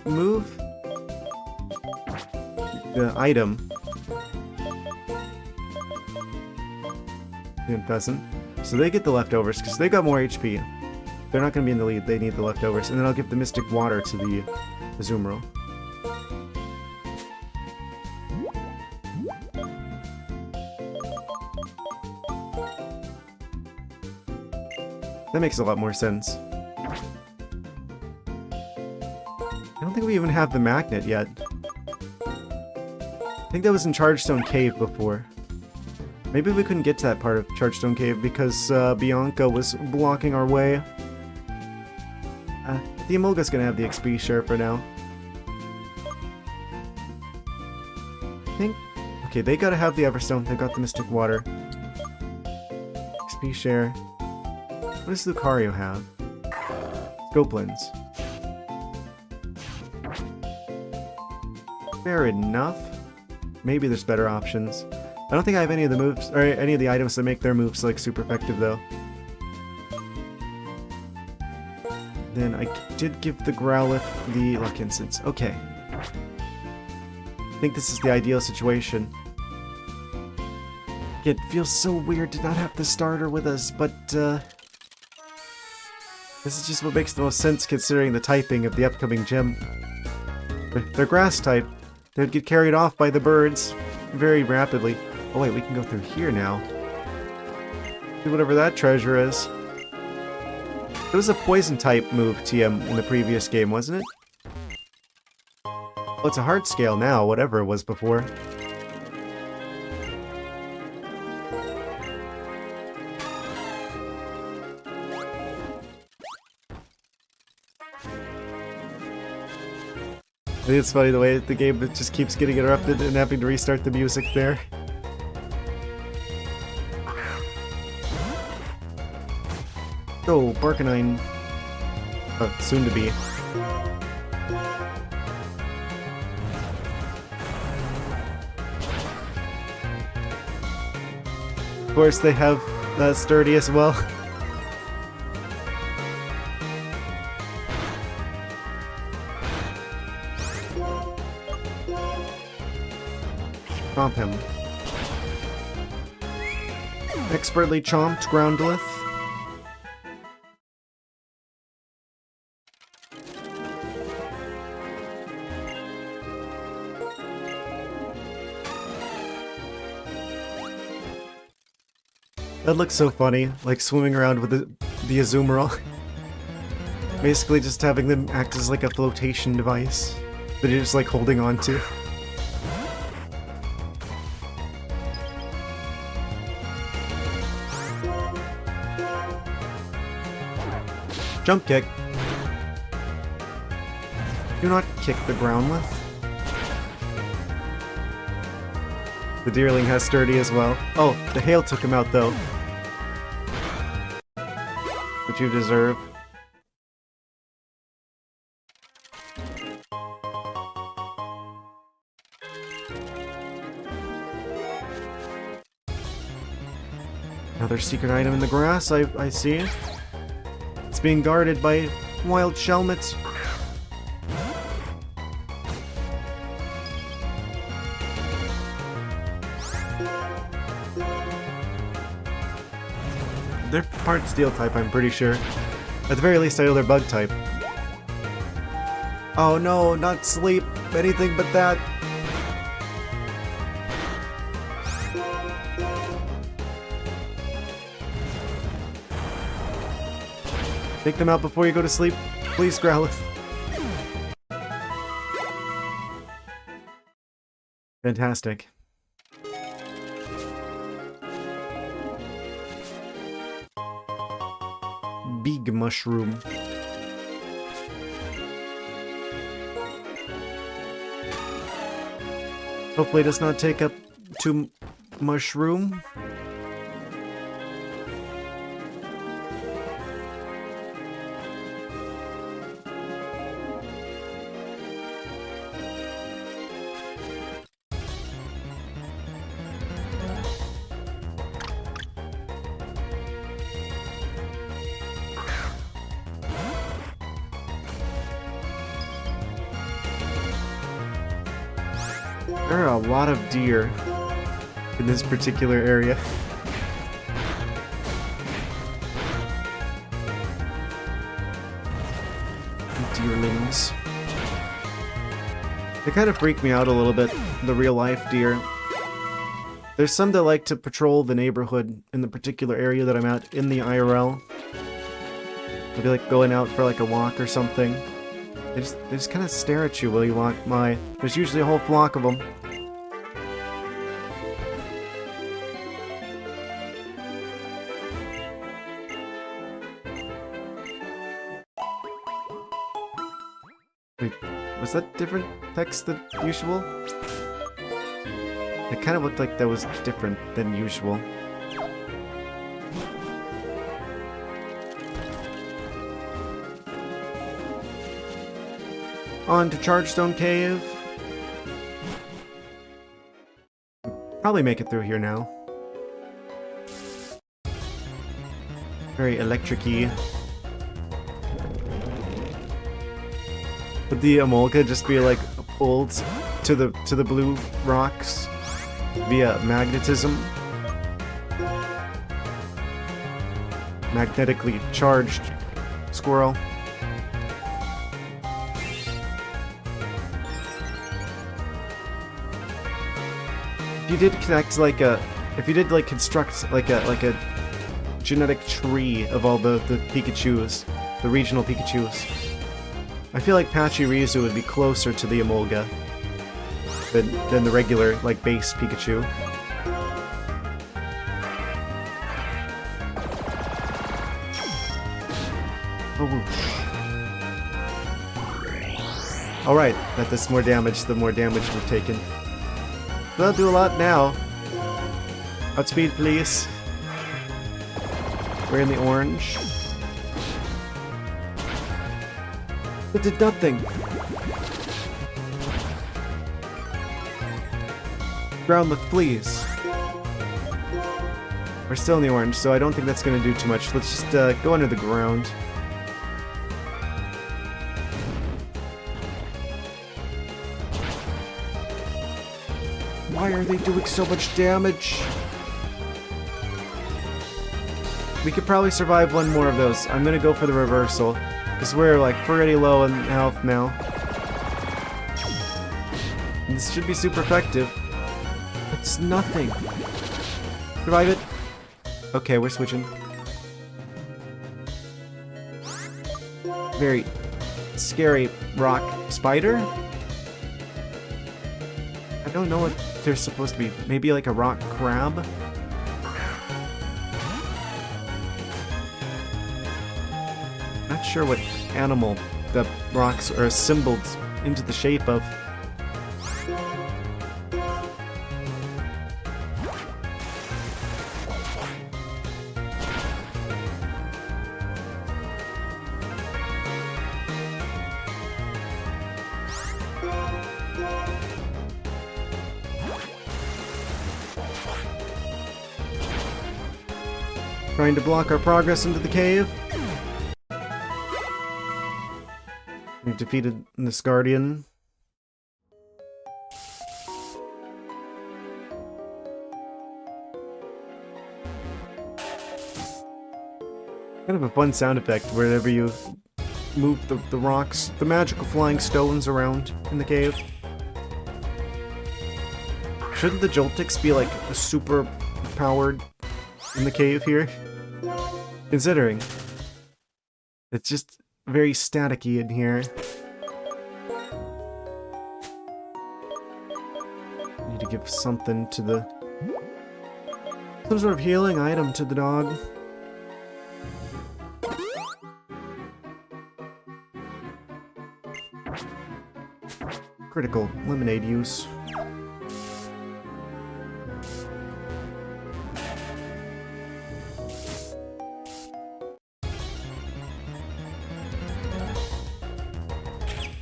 move the item. It doesn't. So they get the leftovers because they got more HP. They're not going to be in the lead. They need the leftovers. And then I'll give the Mystic Water to the Azumarill. That makes a lot more sense. I don't think we even have the magnet yet. I think that was in Chargestone Cave before. Maybe we couldn't get to that part of Chargestone Cave because Bianca was blocking our way. The Emolga's gonna have the XP share for now. I think... Okay, they gotta have the Everstone. They got the Mystic Water. XP share. What does Lucario have? Scopelands. Fair enough. Maybe there's better options. I don't think I have any of the moves, or any of the items that make their moves, like, super effective, though. Then I did give the Growlithe the Luck Instance. Okay. I think this is the ideal situation. It feels so weird to not have the starter with us, but, this is just what makes the most sense considering the typing of the upcoming gym. They're grass type. They'd get carried off by the birds very rapidly. Oh wait, we can go through here now. Do whatever that treasure is. It was a poison type move, TM, in the previous game, wasn't it? Oh, it's a heart scale now, whatever it was before. I think it's funny the way the game just keeps getting interrupted and having to restart the music there. Oh, Barkanine. Soon to be. Of course, they have Sturdy as well. Chomp him. Expertly chomped Groundlith. That looks so funny, like swimming around with the Azumarill. Basically just having them act as like a flotation device that you're just like holding on to. Jump kick. Do not kick the Groundlith. The Deerling has Sturdy as well. Oh, the hail took him out though. Which you deserve. Another secret item in the grass, I see. It's being guarded by wild Shelmets. They're part Steel type, I'm pretty sure. At the very least, I know they're Bug type. Oh no, not sleep. Anything but that. Take them out before you go to sleep. Please, Growlithe. Fantastic. big mushroom. Hopefully it does not take up too much room. There are a lot of deer in this particular area. Deerlings. They kind of freak me out a little bit, the real-life deer. There's some that like to patrol the neighborhood in the particular area that I'm at in the IRL. They'll be like going out for like a walk or something. They just kind of stare at you while you walk by. There's usually a whole flock of them. Wait, was that different text than usual? It kind of looked like that was different than usual. On to Chargestone Cave. Probably make it through here now. Very electric-y. Would the Amolga just be like pulled to the blue rocks via magnetism? Magnetically charged squirrel. If you did connect like a, if you did like construct like a genetic tree of all the Pikachus, the regional Pikachus, I feel like Pachirisu would be closer to the Emolga than the regular like base Pikachu. Oh. Alright, that does more damage the more damage we've taken. That'll do a lot now. Outspeed, please. We're in the orange. It did nothing. Groundlift, please. We're still in the orange, so I don't think that's going to do too much. Let's just go under the ground. Why are they doing so much damage? We could probably survive one more of those. I'm gonna go for the reversal, because we're like pretty low in health now. And this should be super effective. It's nothing. Survive it. Okay, we're switching. Very scary rock spider. I don't know what they're supposed to be. Maybe like a rock crab? Not sure what animal the rocks are assembled into the shape of. Trying to block our progress into the cave. We've defeated this guardian. Kind of a fun sound effect whenever you move the rocks, the magical flying stones around in the cave. Shouldn't the Joltix be like a super powered in the cave here? Considering it's just very staticky in here. Need to give something to the... some sort of healing item to the dog. Critical lemonade use.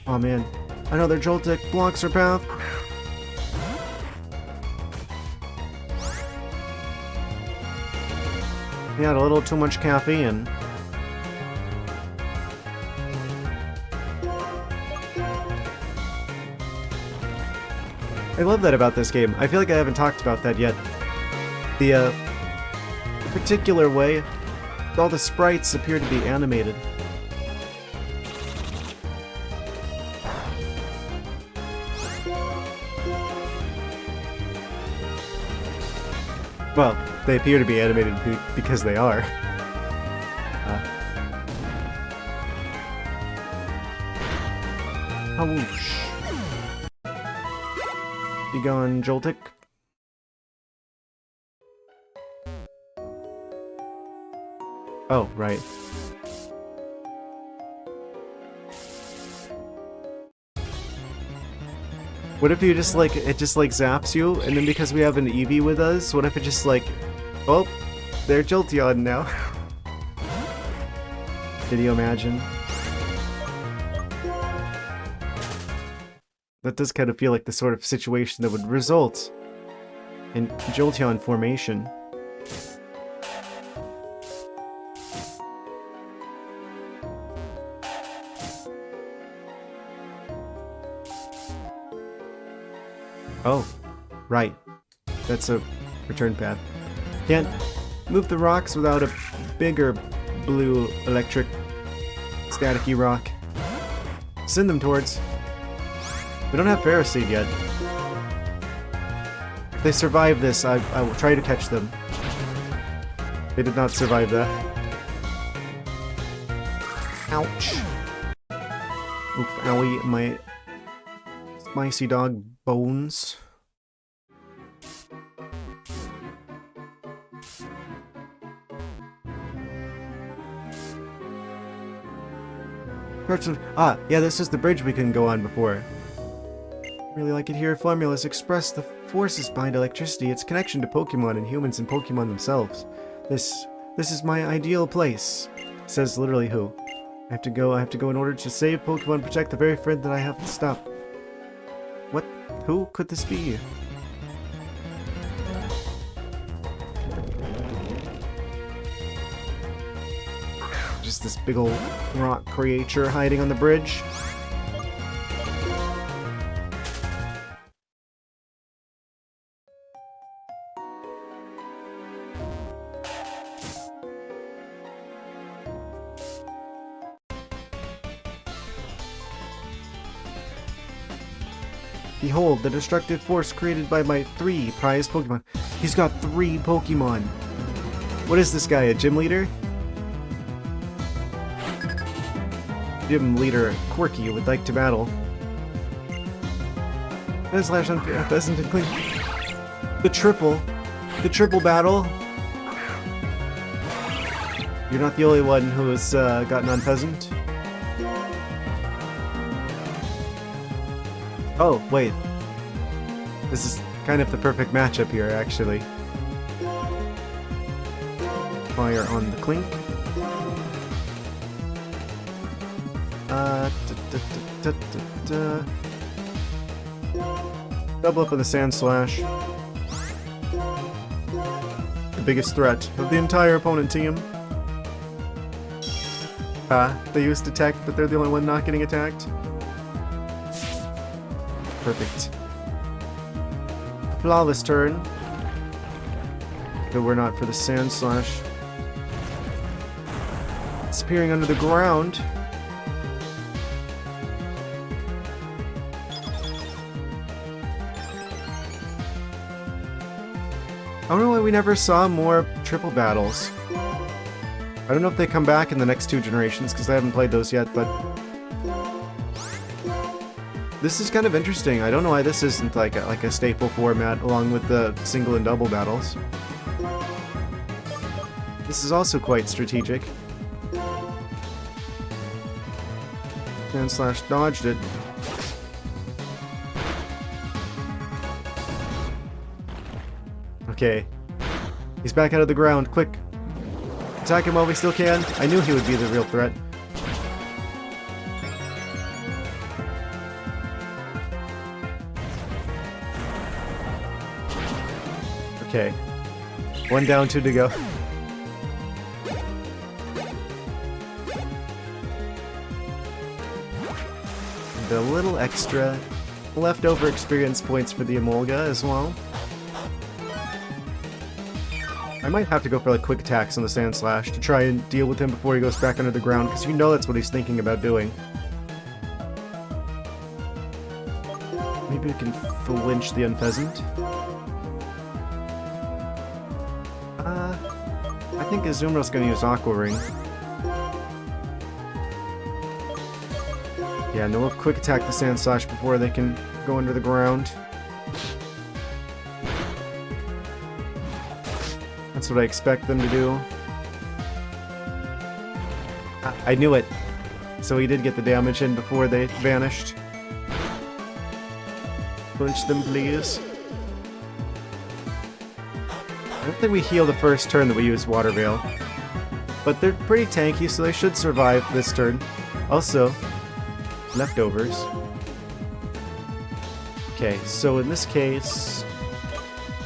Oh man, another Joltik blocks her path. He had a little too much caffeine. I love that about this game. I feel like I haven't talked about that yet. The particular way all the sprites appear to be animated. Well, they appear to be animated because they are. Whoosh. You going, Joltik? Oh, right. What if you just like, it just like zaps you, and then because we have an Eevee with us, what if it just like, oh, they're Jolteon now. Did you imagine? That does kind of feel like the sort of situation that would result in Jolteon formation. Oh, right. That's a return path. Can't move the rocks without a bigger blue electric staticky rock. Send them towards. We don't have Ferroseed yet. If they survive this, I will try to catch them. They did not survive that. Ouch. Oof, owie, my spicy dog bones. Ah, yeah, this is the bridge we couldn't go on before. Really like it here. Formulas express the forces behind electricity, its connection to Pokemon and humans and Pokemon themselves. This is my ideal place. Says literally who. I have to go in order to save Pokemon, protect the very friend that I have to stop. What? Who could this be? Just this big old rock creature hiding on the bridge. Behold, the destructive force created by my 3 prized Pokemon. He's got 3 Pokemon. What is this guy, a gym leader? Gym leader Quirky would like to battle. Slash unfair, pheasant and clean. The triple battle. You're not the only one who has gotten on pheasant. Oh, wait. This is kind of the perfect matchup here, actually. Fire on the Clink. Double up on the Sand Slash. The biggest threat of the entire opponent team. They used attack, but they're the only one not getting attacked. Perfect. Flawless turn. But we're not for the Sand Slash. Disappearing under the ground. I don't know why we never saw more triple battles. I don't know if they come back in the next 2 generations, because I haven't played those yet, but this is kind of interesting. I don't know why this isn't like a staple format along with the single and double battles. This is also quite strategic. Sand Slash dodged it. Okay. He's back out of the ground. Quick. Attack him while we still can. I knew he would be the real threat. Okay. 1 down, 2 to go. And a little extra leftover experience points for the Emolga as well. I might have to go for like quick attacks on the Sand Slash to try and deal with him before he goes back under the ground, because you know that's what he's thinking about doing. Maybe we can flinch the Unpheasant. I think Azumarill's gonna use Aqua Ring. Yeah, and they'll quick attack the Sand Slash before they can go under the ground. That's what I expect them to do. I knew it. So he did get the damage in before they vanished. Flinch them, please. I don't think we heal the first turn that we use Water Veil. But they're pretty tanky, so they should survive this turn. Also, leftovers. Okay, so in this case,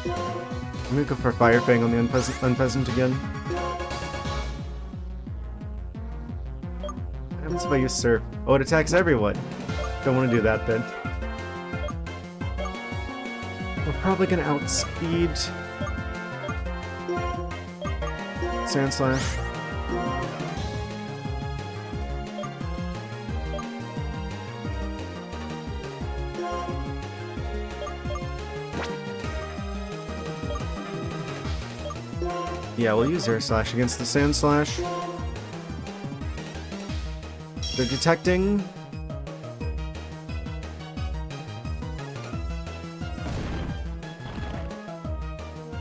I'm gonna go for Fire Fang on the Unpheasant again. What happens if I use Surf? Oh, it attacks everyone. Don't want to do that then. We're probably gonna outspeed Sand Slash. Yeah, we'll use Air Slash against the Sand Slash. They're detecting.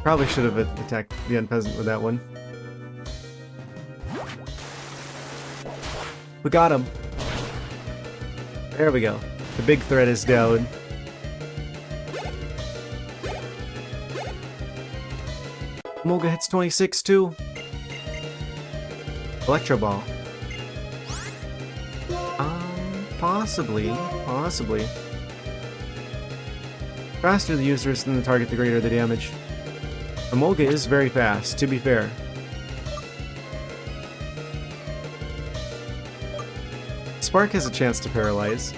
Probably should have attacked the Unpheasant with that one. We got him. There we go. The big threat is down. Emolga hits 26 too. Electro Ball. Possibly. Faster the users than the target, the greater the damage. Emolga is very fast, to be fair. Spark has a chance to paralyze.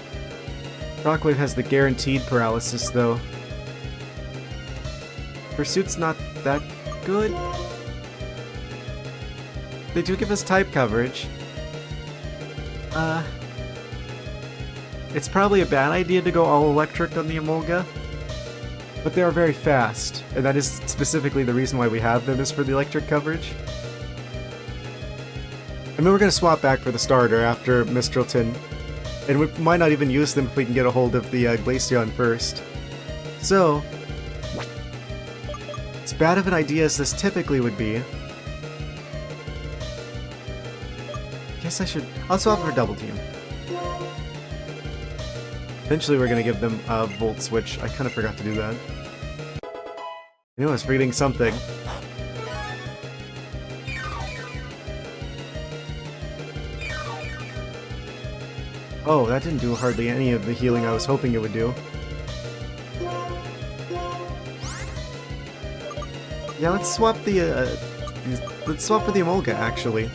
Shockwave has the guaranteed paralysis, though. Pursuit's not that good. They do give us type coverage. It's probably a bad idea to go all electric on the Emolga, but they are very fast, and that is specifically the reason why we have them, is for the electric coverage. I mean, we're going to swap back for the starter after Mistralton, and we might not even use them if we can get a hold of the Glaceon first. So, as bad of an idea as this typically would be, I guess I'll swap for Double Team. Eventually we're going to give them a Volt Switch. I kind of forgot to do that. I was forgetting something. Oh, that didn't do hardly any of the healing I was hoping it would do. Yeah, let's swap for the Emolga, actually.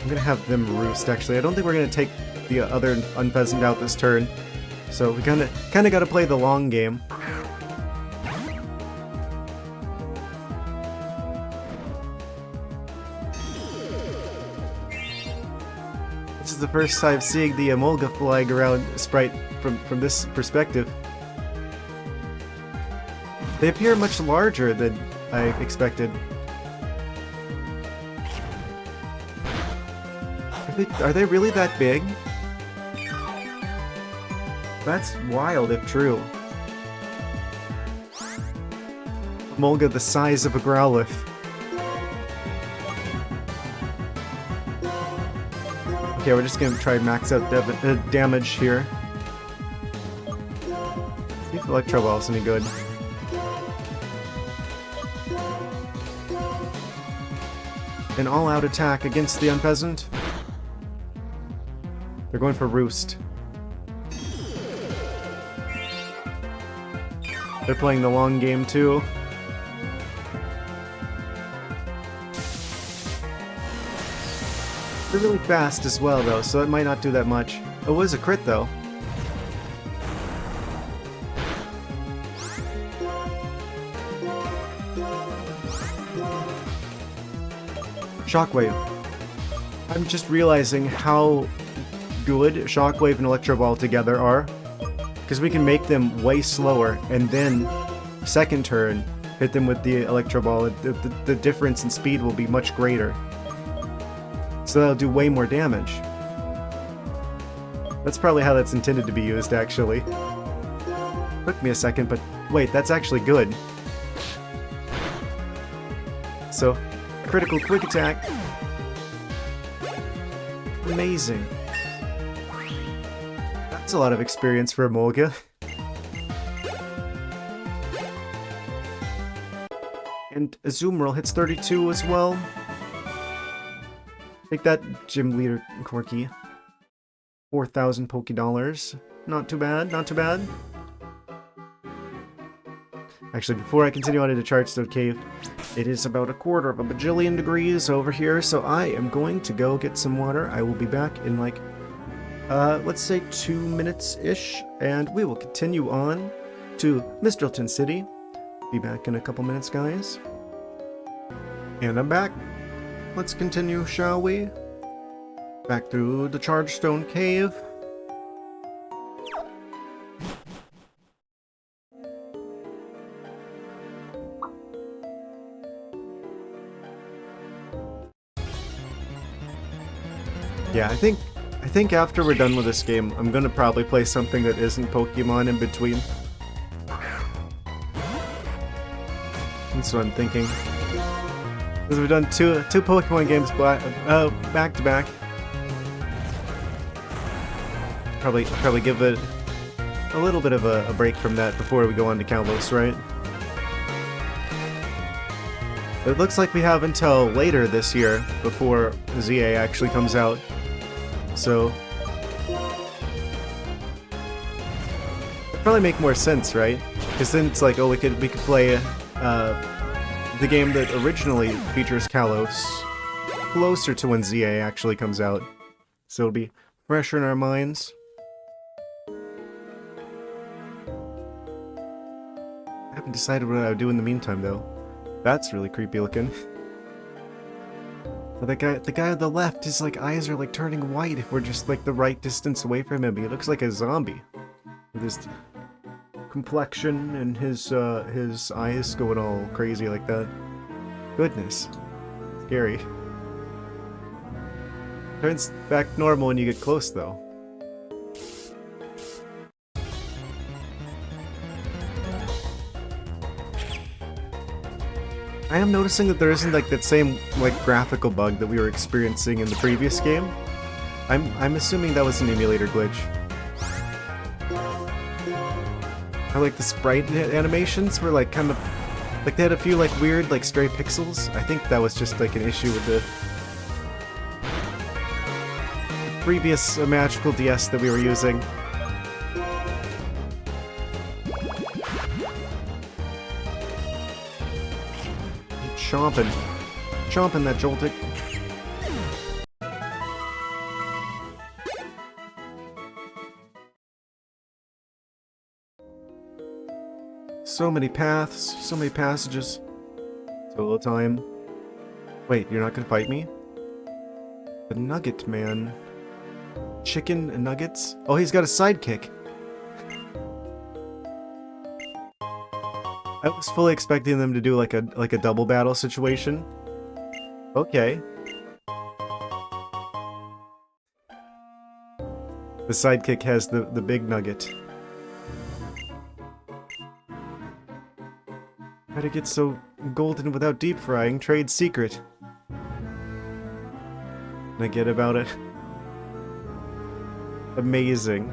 I'm gonna have them roost, actually. I don't think we're gonna take the other Unpheasant out this turn, so we kinda gotta play the long game. This is the first time seeing the Emolga flying around sprite from this perspective. They appear much larger than I expected. Are they really that big? That's wild if true. Emolga the size of a Growlithe. Okay, we're just gonna try and max out damage here. Electro Ball's any good. An all-out attack against the Unpheasant. They're going for Roost. They're playing the long game too. They're really fast as well though, so it might not do that much. It was a crit though. Shockwave. I'm just realizing how good Shockwave and Electro Ball together are. Because we can make them way slower, and then second turn, hit them with the Electro Ball. The difference in speed will be much greater. So that'll do way more damage. That's probably how that's intended to be used, actually. Took me a second, but wait, that's actually good. So, critical quick attack. Amazing. That's a lot of experience for a Molga. And Azumarill hits 32 as well. Take that, Gym Leader Corky. 4,000 Poké Dollars. Not too bad, not too bad. Actually, before I continue on into Chargestone Cave, it is about 1/4 of a bajillion degrees over here, so I am going to go get some water. I will be back in like, let's say 2 minutes-ish, and we will continue on to Mistralton City. Be back in a couple minutes, guys. And I'm back. Let's continue, shall we? Back through the Chargestone Cave. Yeah, I think after we're done with this game, I'm gonna probably play something that isn't Pokemon in between. That's what I'm thinking. Because we've done two Pokemon games back to back. Probably give it a little bit of a break from that before we go on to Kalos, right? It looks like we have until later this year before ZA actually comes out. So it'd probably make more sense, right? Because then it's like, oh, we could play the game that originally features Kalos closer to when ZA actually comes out. So it'll be fresher in our minds. I haven't decided what I would do in the meantime, though. That's really creepy looking. But the guy on the left, his like eyes are like turning white if we're just like the right distance away from him. He looks like a zombie with his complexion and his eyes going all crazy like that. Goodness, scary. Turns back normal when you get close, though. I am noticing that there isn't like that same like graphical bug that we were experiencing in the previous game. I'm assuming that was an emulator glitch. I like the sprite animations were like kind of like they had a few like weird like stray pixels. I think that was just like an issue with the previous magical DS that we were using. Chomping that Joltik. So many paths, so many passages. So little time. Wait, you're not gonna fight me? The Nugget Man. Chicken and nuggets? Oh, he's got a sidekick. I was fully expecting them to do like a double battle situation. Okay. The sidekick has the big nugget. How to get so golden without deep frying? Trade secret. And I get about it. Amazing.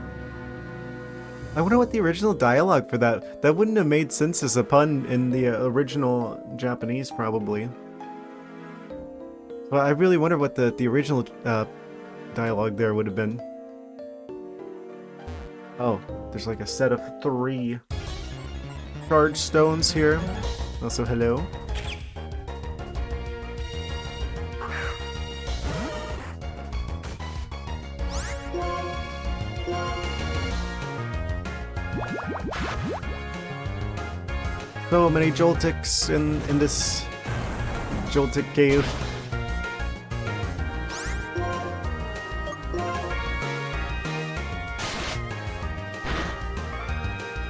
I wonder what the original dialogue for that... That wouldn't have made sense as a pun in the original Japanese, probably. Well, I really wonder what the original dialogue there would have been. Oh, there's like a set of 3 charge stones here. Also, hello. So many Joltics in this Joltic cave.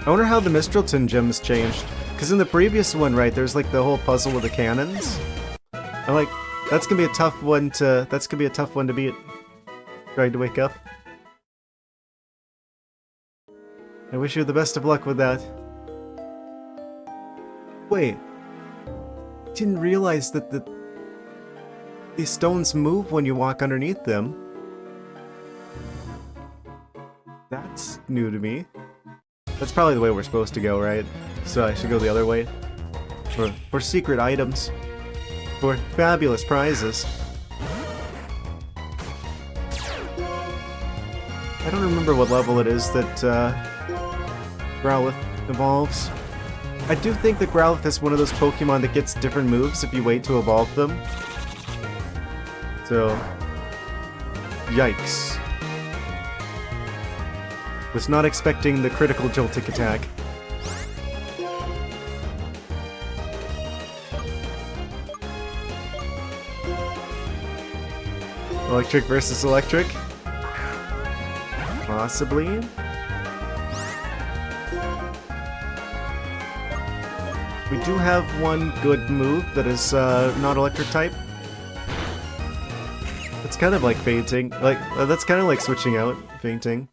I wonder how the Mistralton gems changed. Because in the previous one, right, there's like the whole puzzle with the cannons. I'm like, that's gonna be a tough one to beat. Trying to wake up. I wish you the best of luck with that. Wait. Didn't realize that these stones move when you walk underneath them. That's new to me. That's probably the way we're supposed to go, right? So I should go the other way. For secret items. For fabulous prizes. I don't remember what level it is that Growlithe evolves. I do think that Growlithe is one of those Pokemon that gets different moves if you wait to evolve them. So... Yikes. Was not expecting the critical Joltik attack. Electric versus electric? Possibly? We do have one good move that is not electric type. It's kind of like fainting. Like, that's kind of like switching out, fainting.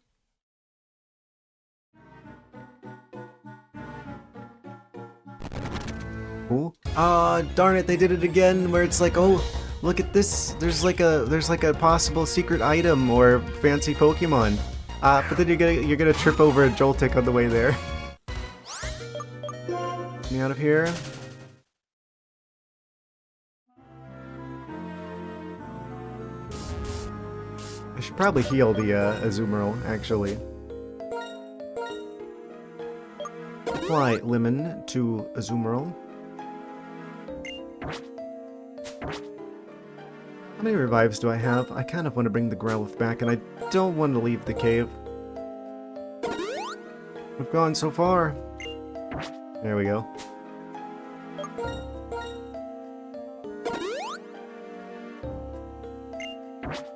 Ooh. Ah, darn it, they did it again where it's like, oh, look at this. There's like a possible secret item or fancy Pokemon. But then you're gonna trip over a Joltik on the way there. Get me out of here. I should probably heal the Azumarill, actually. Apply Lemon to Azumarill. How many revives do I have? I kind of want to bring the Growlithe back, and I don't want to leave the cave. We've gone so far. There we go.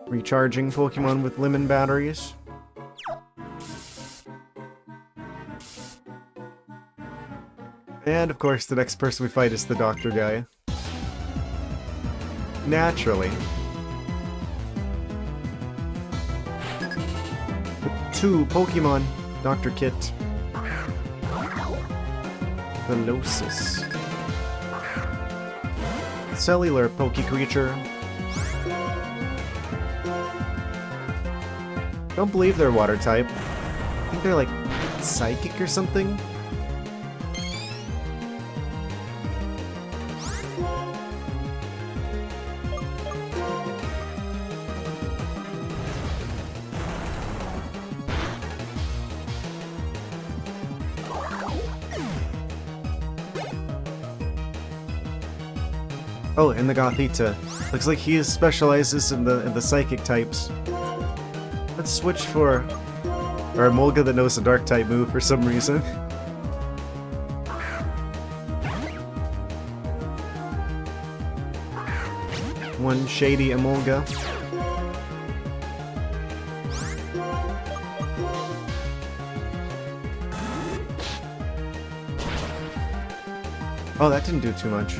Recharging Pokemon with lemon batteries. And of course, the next person we fight is the doctor guy. Naturally. With 2 Pokemon, Dr. Kit. Velocis. Cellular Poke-Creature. Don't believe they're water type. I think they're like psychic or something. Oh, and the Gothita. Looks like he specializes in the psychic types. Let's switch for our Emolga that knows a dark type move for some reason. One shady Emolga. Oh, that didn't do too much.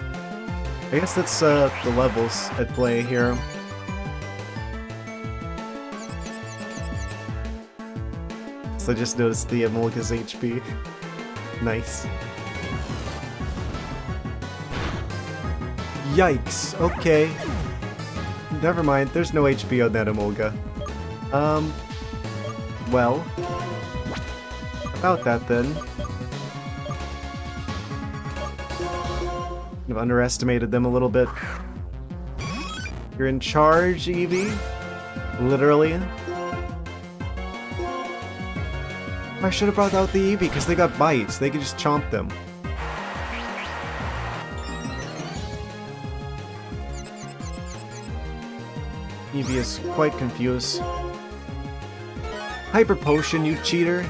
I guess that's the levels at play here. So I just noticed the Emolga's HP. Nice. Yikes, okay. Never mind, there's no HP on that Emolga. Well. About that then. I've underestimated them a little bit. You're in charge, Eevee? Literally. I should have brought out the Eevee because they got bites. They could just chomp them. Eevee is quite confused. Hyper Potion, you cheater.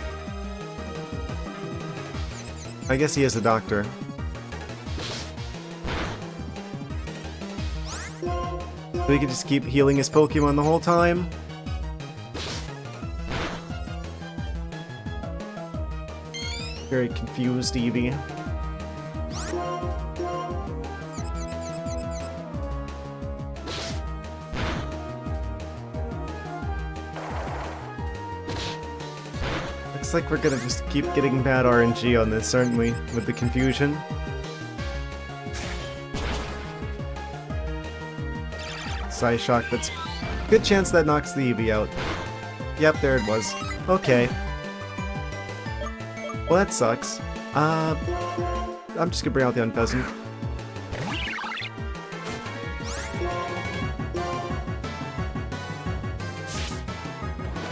I guess he is a doctor. So he could just keep healing his Pokemon the whole time. Very confused Eevee. Looks like we're gonna just keep getting bad RNG on this, aren't we? With the confusion. Psyshock, that's good chance that knocks the Eevee out. Yep, there it was. Okay. Well, that sucks. I'm just gonna bring out the Unpheasant.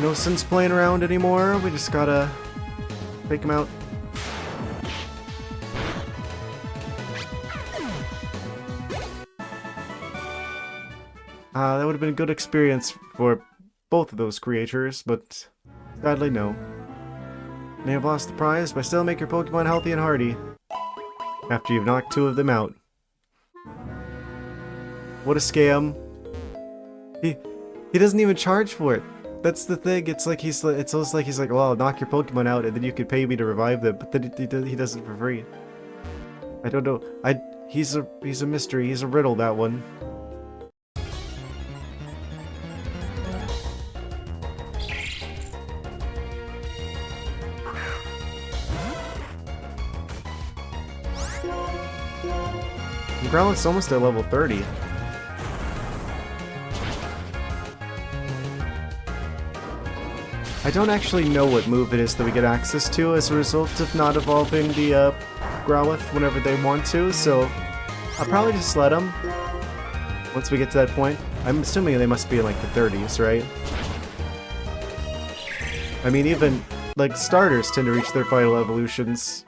No sense playing around anymore. We just gotta take him out. That would have been a good experience for both of those creatures, but sadly no. May have lost the prize, but still make your Pokemon healthy and hardy after you've knocked 2 of them out. What a scam. He doesn't even charge for it. That's the thing. It's like it's almost like he's like, well, I'll knock your Pokemon out and then you could pay me to revive them, but then he does it for free. I don't know. He's a mystery. He's a riddle, that one. Growlithe's almost at level 30. I don't actually know what move it is that we get access to as a result of not evolving the Growlithe whenever they want to, so I'll probably just let them once we get to that point. I'm assuming they must be in like the 30s, right? I mean, even like starters tend to reach their final evolutions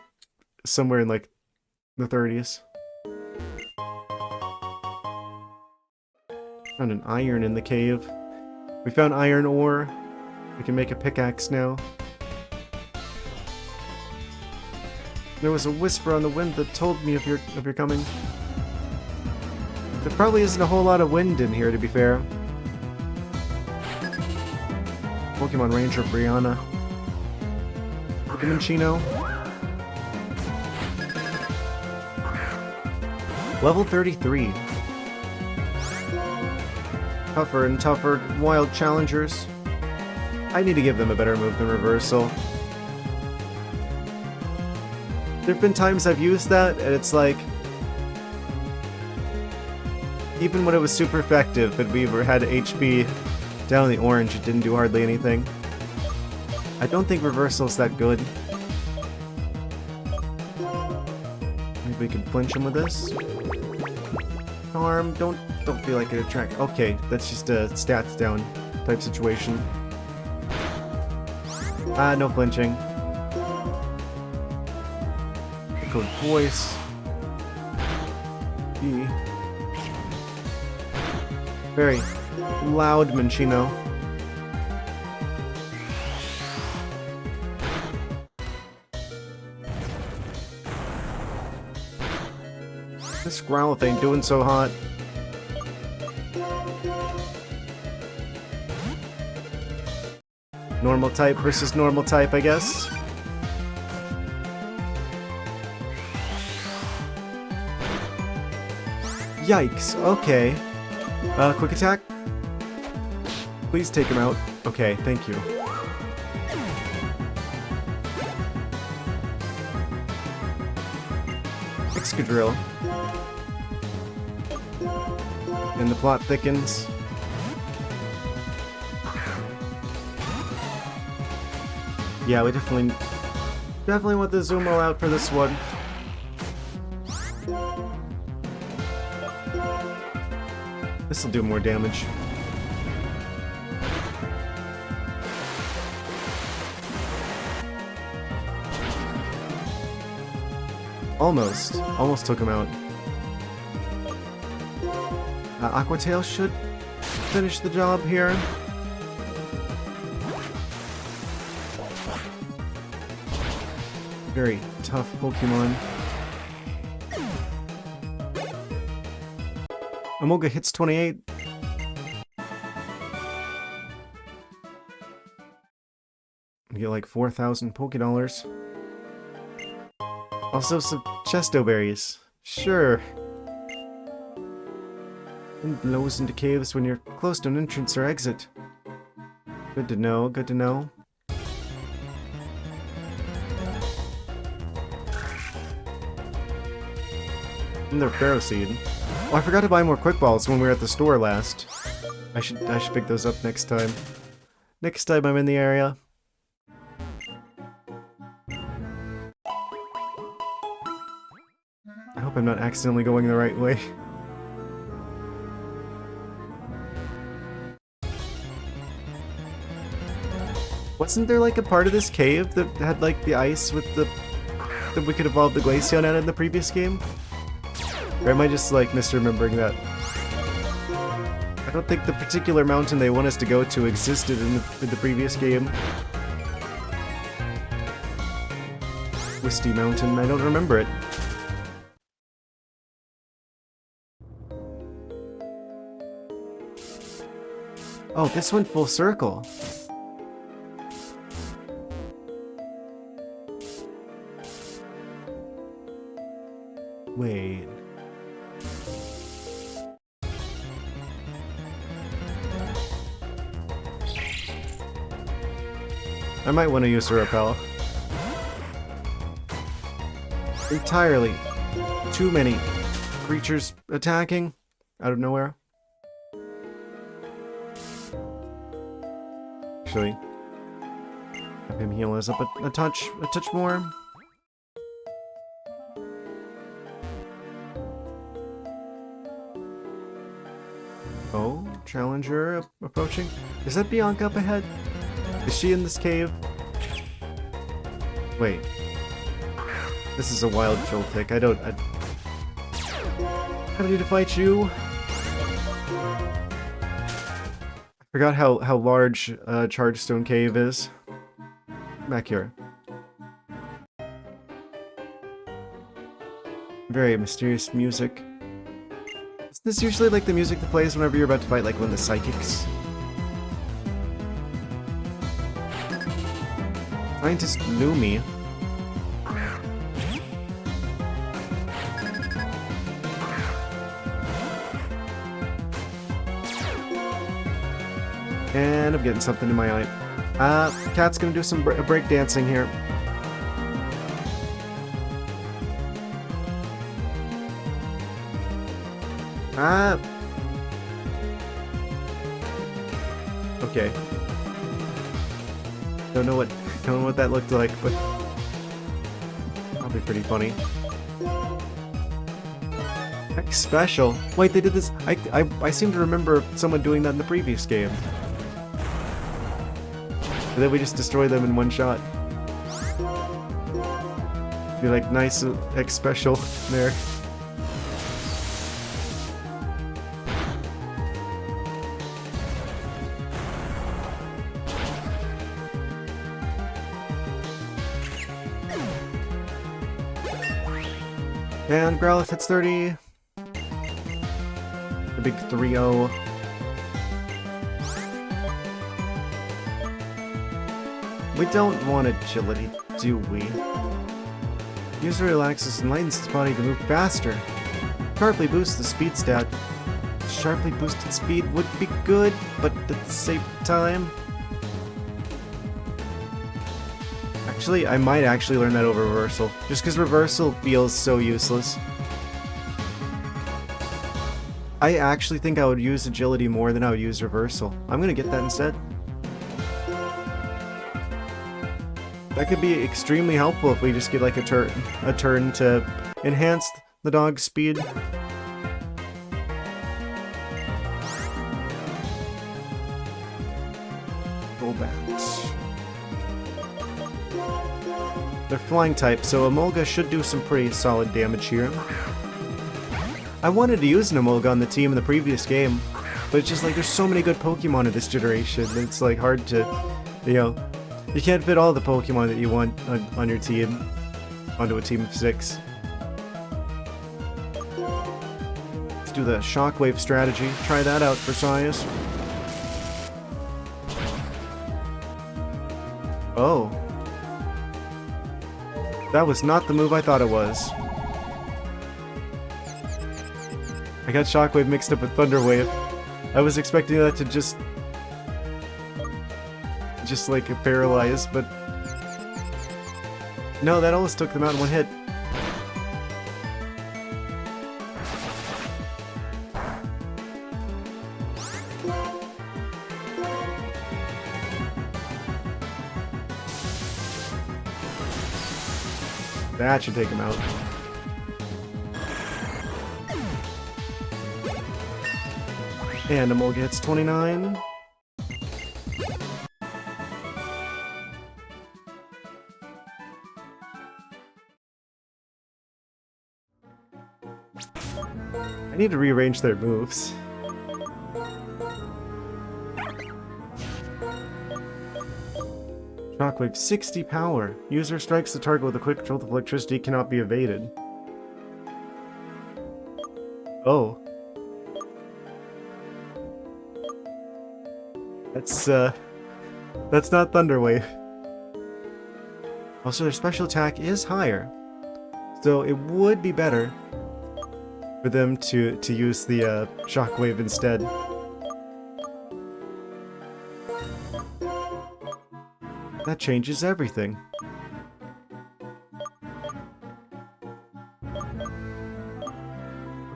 somewhere in like the 30s. Found an iron in the cave. We found iron ore. We can make a pickaxe now. There was a whisper on the wind that told me of your coming. There probably isn't a whole lot of wind in here, to be fair. Pokemon Ranger Brianna. Pokemon Chino. Level 33. Tougher and tougher wild challengers. I need to give them a better move than Reversal. There have been times I've used that, and it's like... even when it was super effective, and we had HP down in the orange, it didn't do hardly anything. I don't think Reversal's that good. Maybe we can flinch him with this. Charm, don't feel like it attract. Okay, that's just a stats down type situation. No flinching. Code voice. E. Very loud Minccino. This Growlithe ain't doing so hot. Normal type versus normal type, I guess. Yikes, okay. Quick attack? Please take him out. Okay, thank you. Excadrill. And the plot thickens. Yeah, we definitely Definitely want the Zumo out for this one. This'll do more damage. Almost took him out. Aquatail should finish the job here. Very tough Pokemon. Amoga hits 28. You get like 4,000 Pokédollars. Also some Chesto Berries. Sure. Wind blows into caves when you're close to an entrance or exit. Good to know, good to know. And they're Ferroseed. Oh, I forgot to buy more Quick Balls when we were at the store last. I should pick those up next time. Next time I'm in the area. I hope I'm not accidentally going the right way. Wasn't there like a part of this cave that had like the ice with the... that we could evolve the Glaceon out in the previous game? Or am I just like misremembering that? I don't think the particular mountain they want us to go to existed in the previous game. Twisty Mountain, I don't remember it. Oh, this went full circle. Wait. I might want to use a repel. Entirely too many creatures attacking out of nowhere. Actually, have him heal us up a touch more. Oh, Challenger approaching. Is that Bianca up ahead? Is she in this cave? Wait. This is a wild Joltik. I don't need to fight you. I forgot how large Chargestone Cave is. Back here. Very mysterious music. Isn't this usually like the music that plays whenever you're about to fight like one of the psychics? Scientist Lumi. And I'm getting something in my eye. Cat's gonna do some break dancing here. Okay. Don't know what that looked like, but probably pretty funny. Heck special. Wait, they did this. I seem to remember someone doing that in the previous game. And then we just destroy them in one shot. Be like nice X special there. And Growlithe hits 30. The big 3-0. We don't want agility, do we? User relaxes and lightens his body to move faster. Sharply boosts the speed stat. Sharply boosted speed would be good, but at the same time... Actually, I might actually learn that over Reversal. Just because Reversal feels so useless. I actually think I would use Agility more than I would use Reversal. I'm gonna get that instead. That could be extremely helpful if we just get like a turn to enhance the dog's speed. Golbat. They're flying type, so Emolga should do some pretty solid damage here. I wanted to use an Emolga on the team in the previous game, but it's just like there's so many good Pokemon in this generation, it's like hard to, you know, you can't fit all the Pokemon that you want on your team onto a team of 6. Let's do the Shockwave strategy. Try that out for Sias. Oh. That was not the move I thought it was. I got Shockwave mixed up with Thunder Wave. I was expecting that to just like paralyze, but no, that almost took them out in one hit. That should take him out. And Emolga hits 29. I need to rearrange their moves. Shockwave, 60 power. User strikes the target with a quick jolt of electricity, cannot be evaded. Oh. That's not Thunder Wave. Also, their special attack is higher, so it would be better for them to use the Shockwave instead. That changes everything.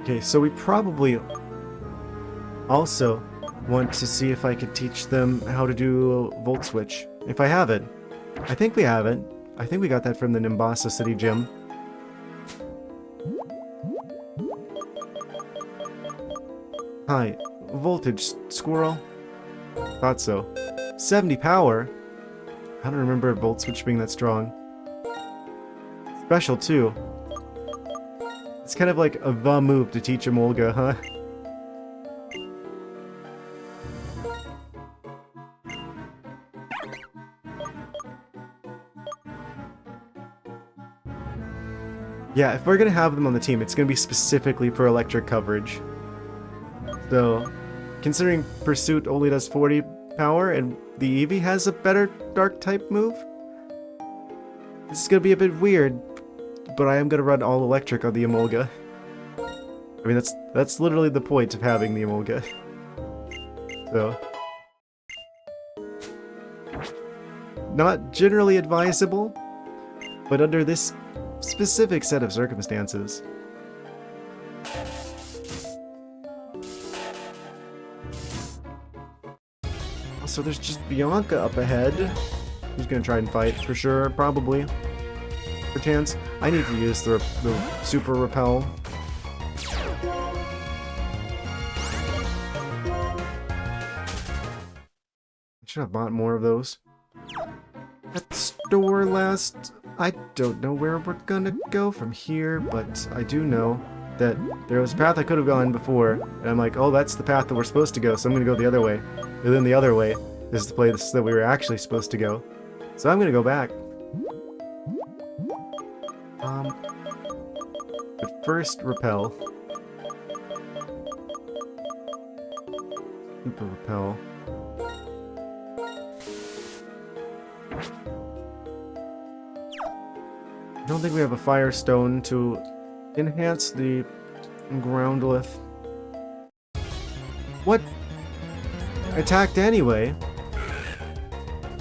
Okay, so we probably also want to see if I could teach them how to do Volt Switch. If I have it. I think we have it. I think we got that from the Nimbasa City Gym. Hi, Voltage Squirrel. Thought so. 70 power? I don't remember Volt Switch being that strong. Special too. It's kind of like a the move to teach Emolga, huh? Yeah, if we're gonna have them on the team, it's gonna be specifically for electric coverage. So, considering Pursuit only does 40 power and the Eevee has a better dark type move, this is gonna be a bit weird, but I am gonna run all electric on the Emolga. I mean, that's literally the point of having the Emolga. So, not generally advisable, but under this specific set of circumstances. So there's just Bianca up ahead. Who's gonna try and fight for sure? Probably. For chance. I need to use the Super Repel. I should have bought more of those. At the store last. I don't know where we're gonna go from here, but I do know that there was a path I could have gone before, and I'm like, oh, that's the path that we're supposed to go, so I'm gonna go the other way. And then the other way is the place that we were actually supposed to go. So I'm gonna go back. But first, Repel. Super Repel. I don't think we have a Firestone to enhance the Groundlith. What? Attacked anyway?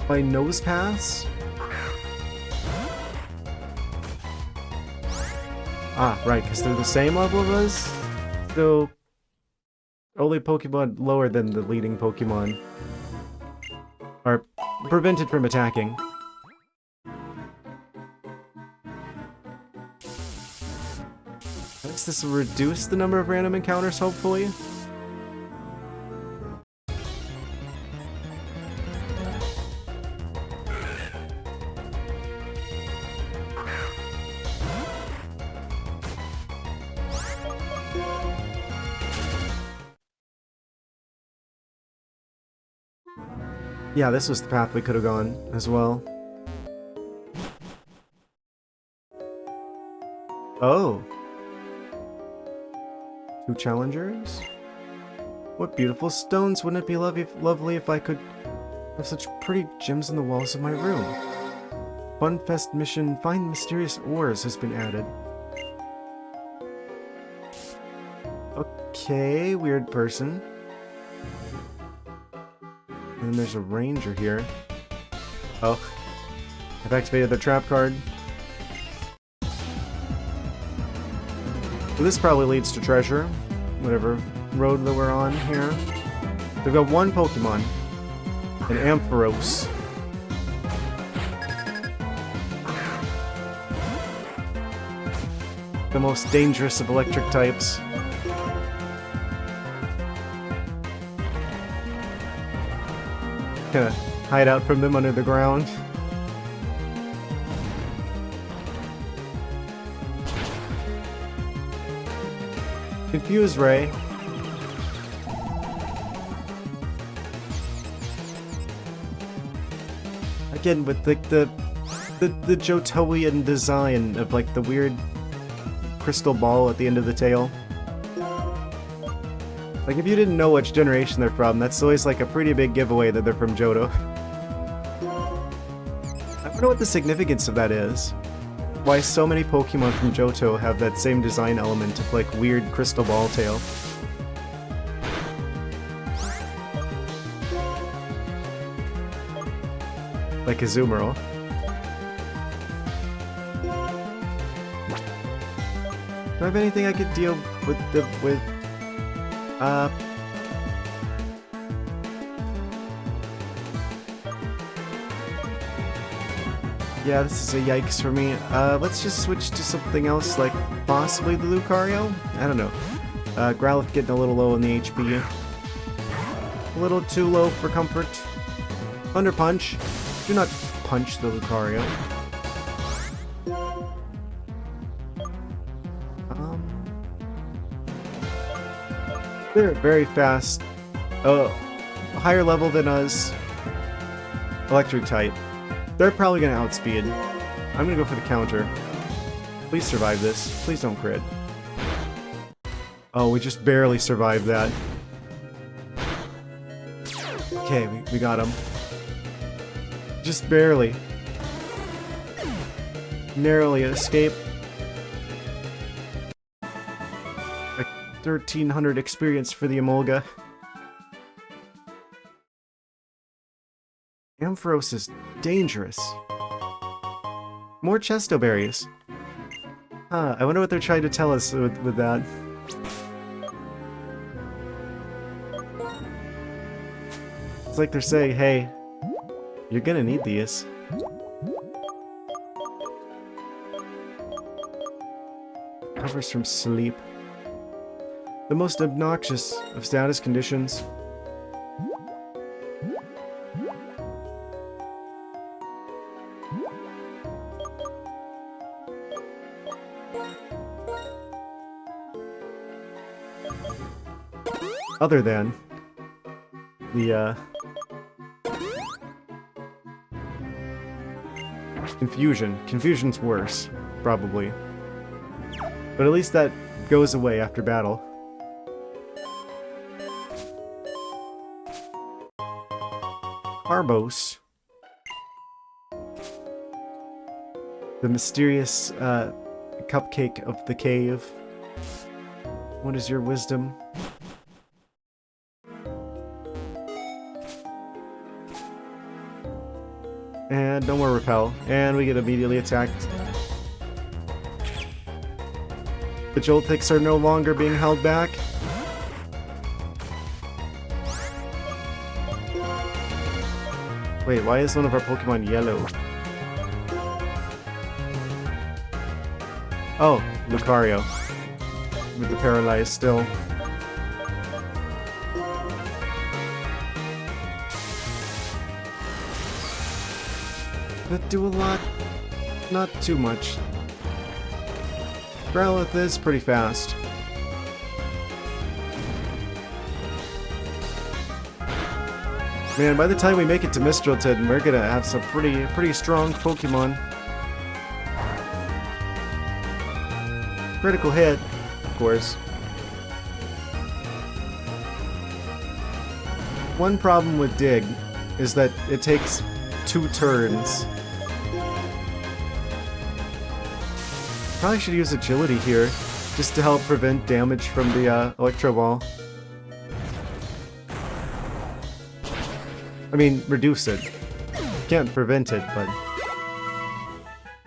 By Nose Pass? Ah, right, because they're the same level of us? So, only Pokemon lower than the leading Pokemon are prevented from attacking. guess this will reduce the number of random encounters, hopefully. Yeah, this was the path we could have gone as well. Oh. 2 challengers? What beautiful stones. Wouldn't it be lovely if I could have such pretty gems on the walls of my room? Funfest mission, find mysterious ores, has been added. Okay, weird person. And then there's a ranger here. Oh. I've activated the trap card. So this probably leads to treasure. Whatever road that we're on here. We've got 1 Pokemon. An Ampharos. The most dangerous of electric types. Gonna hide out from them under the ground. Confuse Ray. Again, with like the Johtoian design of like the weird crystal ball at the end of the tail. Like, if you didn't know which generation they're from, that's always like a pretty big giveaway that they're from Johto. I don't know what the significance of that is. Why so many Pokemon from Johto have that same design element of like weird crystal ball tail. Like Azumarill. Do I have anything I could deal with yeah, this is a yikes for me. Let's just switch to something else, like possibly the Lucario? I don't know. Growlithe getting a little low in the HP. A little too low for comfort. Thunder Punch. Do not punch the Lucario. They're very fast. Higher level than us. Electric type. They're probably gonna outspeed. I'm gonna go for the counter. Please survive this. Please don't crit. Oh, we just barely survived that. Okay, we got him. Just barely. Narrowly escape. 1300 experience for the Emolga. Ampharos is dangerous. More Chesto berries. Huh, I wonder what they're trying to tell us with that. It's like they're saying, hey, you're gonna need these. Recovers from sleep. The most obnoxious of status conditions. Other than the confusion. Confusion's worse, probably. But at least that goes away after battle. Arbos. The mysterious cupcake of the cave. What is your wisdom? And no more repel. And we get immediately attacked. The Joltics are no longer being held back. Wait, why is one of our Pokemon yellow? Oh, Lucario. with the paralyzed still. But do a lot, not too much. Growlithe is pretty fast. Man, by the time we make it to Mistralton, we're gonna have some pretty strong Pokemon. Critical hit, of course. One problem with Dig is that it takes 2 turns. Probably should use Agility here, just to help prevent damage from the Electro Ball. I mean, reduce it. Can't prevent it, but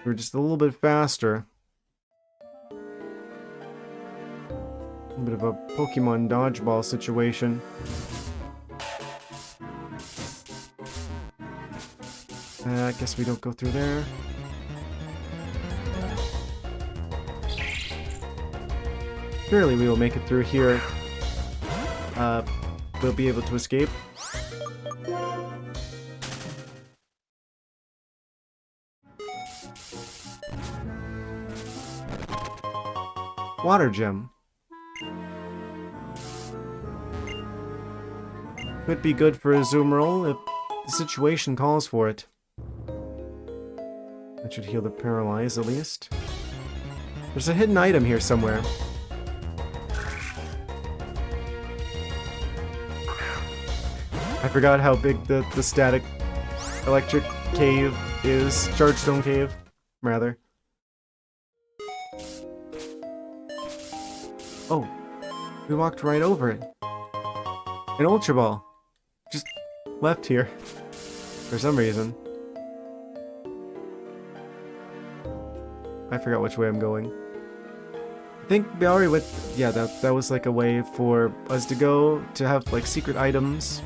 we're just a little bit faster. A bit of a Pokemon dodgeball situation. I guess we don't go through there. Surely we will make it through here. We'll be able to escape. Water Gem. Could be good for a Azumarill if the situation calls for it. That should heal the paralyzed at least. There's a hidden item here somewhere. I forgot how big the static electric cave is. Charge Stone Cave, rather. Oh, we walked right over it. An Ultra Ball. Just left here. For some reason. I forgot which way I'm going. I think we already went... Yeah, that was like a way for us to go, to have like secret items.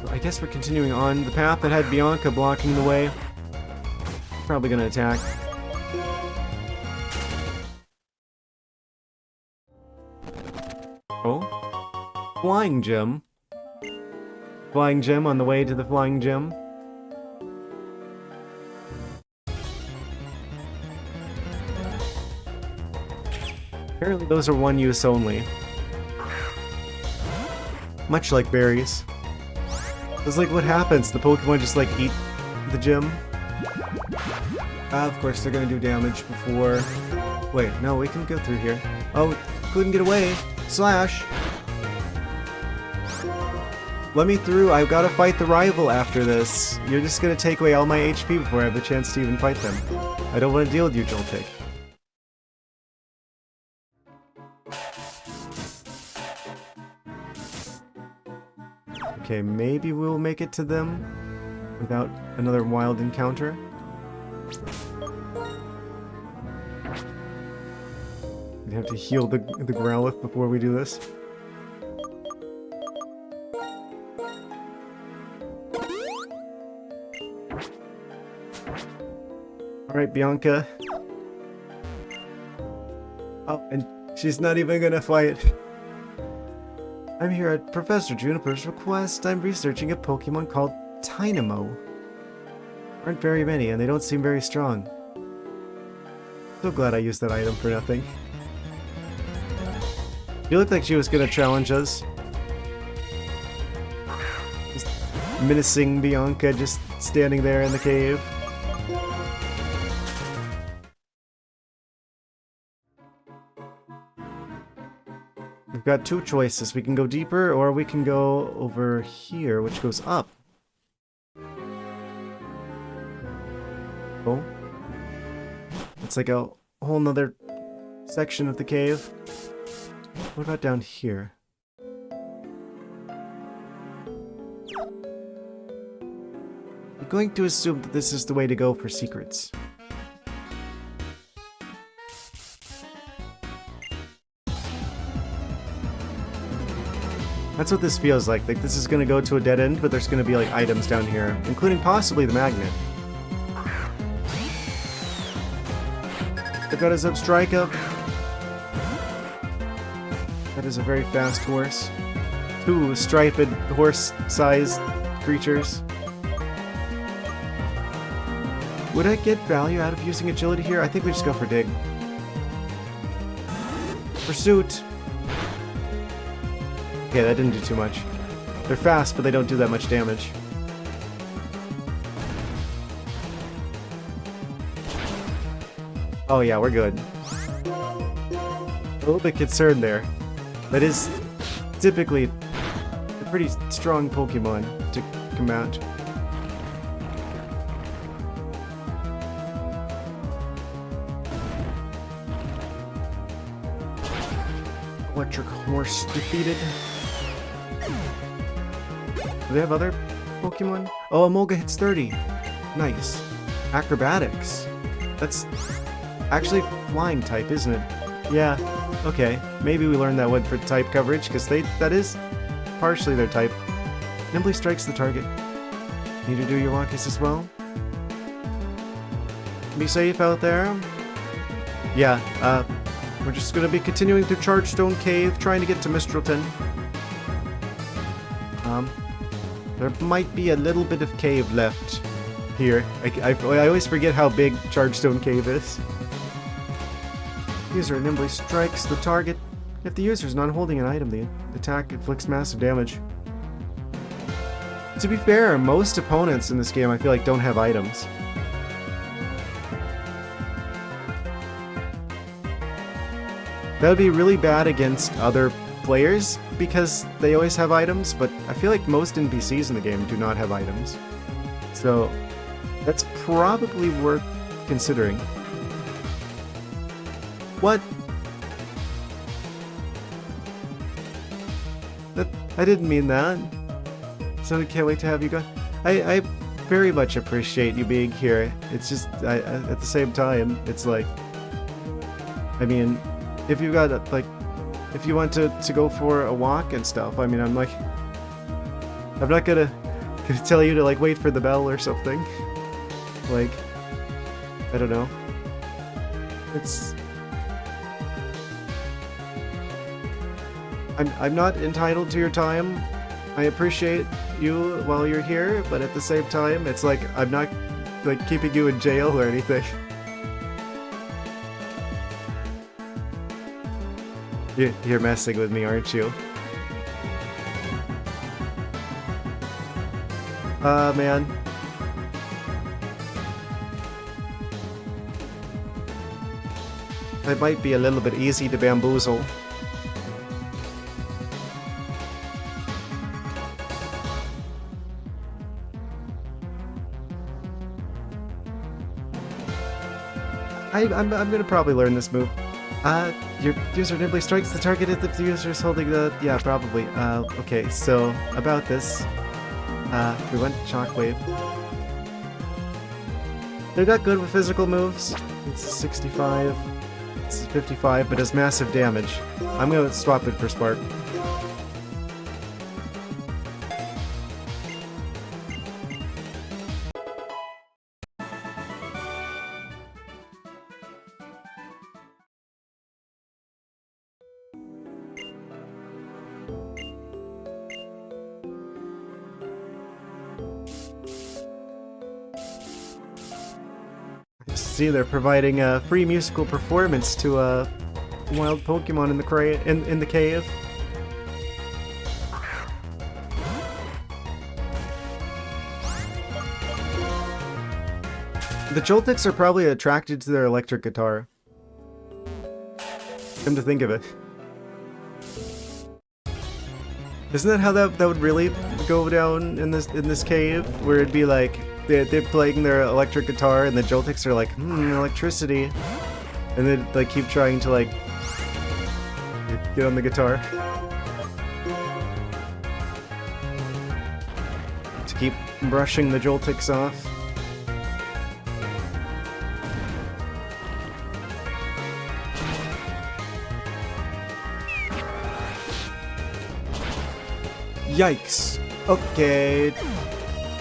I guess we're continuing on the path that had Bianca blocking the way. Probably gonna attack. Oh? Flying Gem. Flying Gem on the way to the Flying Gem. Apparently those are one use only. Much like berries. It's like what happens? The Pokemon just like eat the gem? Of course they're gonna do damage before... Wait, no, we can go through here. Oh, couldn't get away. Slash! Let me through, I've gotta fight the rival after this. You're just gonna take away all my HP before I have a chance to even fight them. I don't want to deal with you, Joltik. Okay, maybe we'll make it to them without another wild encounter. We have to heal the Growlithe before we do this. Alright, Bianca. Oh, and she's not even gonna fight. I'm here at Professor Juniper's request. I'm researching a Pokemon called Tynamo. Aren't very many, and they don't seem very strong. So glad I used that item for nothing. She looked like she was gonna challenge us. Just menacing Bianca, just standing there in the cave. We've got 2 choices. We can go deeper, or we can go over here, which goes up. Oh. It's like a whole nother section of the cave. What about down here? I'm going to assume that this is the way to go for secrets. That's what this feels like. Like this is gonna go to a dead end, but there's gonna be like items down here, including possibly the magnet. I got his strike up. That is a very fast horse. 2 striped horse-sized creatures. Would I get value out of using agility here? I think we just go for dig. Pursuit. Okay, that didn't do too much. They're fast, but they don't do that much damage. Oh yeah, we're good. A little bit concerned there. That is typically a pretty strong Pokemon to combat. Electric Horse defeated. Do they have other Pokemon? Oh, Emolga hits 30. Nice. Acrobatics. That's actually flying type, isn't it? Yeah. Okay. Maybe we learned that one for type coverage, because that is partially their type. Nimbly strikes the target. Need to do your walkies as well. Be safe out there. Yeah, we're just gonna be continuing through Chargestone Cave, trying to get to Mistralton. There might be a little bit of cave left here. I always forget how big Chargestone Cave is. User nimbly strikes the target. If the user is not holding an item, the attack inflicts massive damage. To be fair, most opponents in this game I feel like don't have items. That would be really bad against other players because they always have items, but I feel like most NPCs in the game do not have items. So that's probably worth considering. What? I didn't mean that. So I can't wait to have you go. I very much appreciate you being here. It's just, at the same time, it's like, I mean, if you got, like, if you want to go for a walk and stuff, I mean, I'm not gonna tell you to, like, wait for the bell or something. Like, I don't know. It's... I'm not entitled to your time. I appreciate you while you're here, but at the same time, it's like, I'm not, like, keeping you in jail or anything. You're messing with me, aren't you? Man. It might be a little bit easy to bamboozle. I'm gonna probably learn this move. Your user nimbly strikes the target if the user is holding the... Yeah, probably. Okay, so, about this. We went Shockwave. They're not good with physical moves. It's 65. It's 55, but does massive damage. I'm gonna swap it for Spark. See, they're providing a free musical performance to wild Pokemon in the cave. The Joltecs are probably attracted to their electric guitar. Come to think of it. Isn't that how that would really go down in this cave? Where it'd be like they're playing their electric guitar and the Joltecs are like, electricity. And then they keep trying to like get on the guitar. To keep brushing the Joltecs off. Yikes. Okay.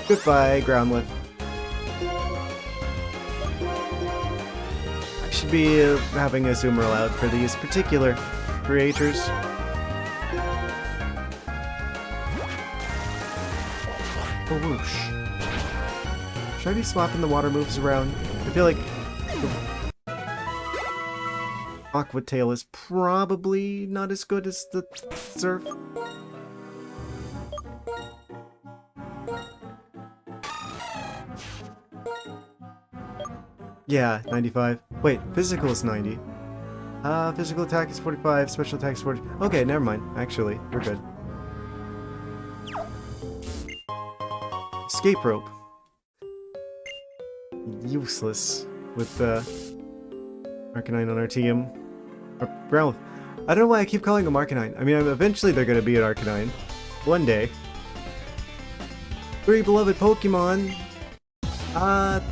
Goodbye, Groundlet. I should to be having a zoomer allowed for these particular creators. Oh, whoosh. Should I be swapping the water moves around? I feel like Aqua Tail is probably not as good as the Surf. Yeah, 95. Wait, physical is 90. Physical attack is 45, special attack is 40. Okay, never mind. Actually, we're good. Escape rope. Useless with Arcanine on our team. Or Growlithe. I don't know why I keep calling him Arcanine. I mean, eventually they're gonna be an Arcanine. One day. 3 beloved Pokemon.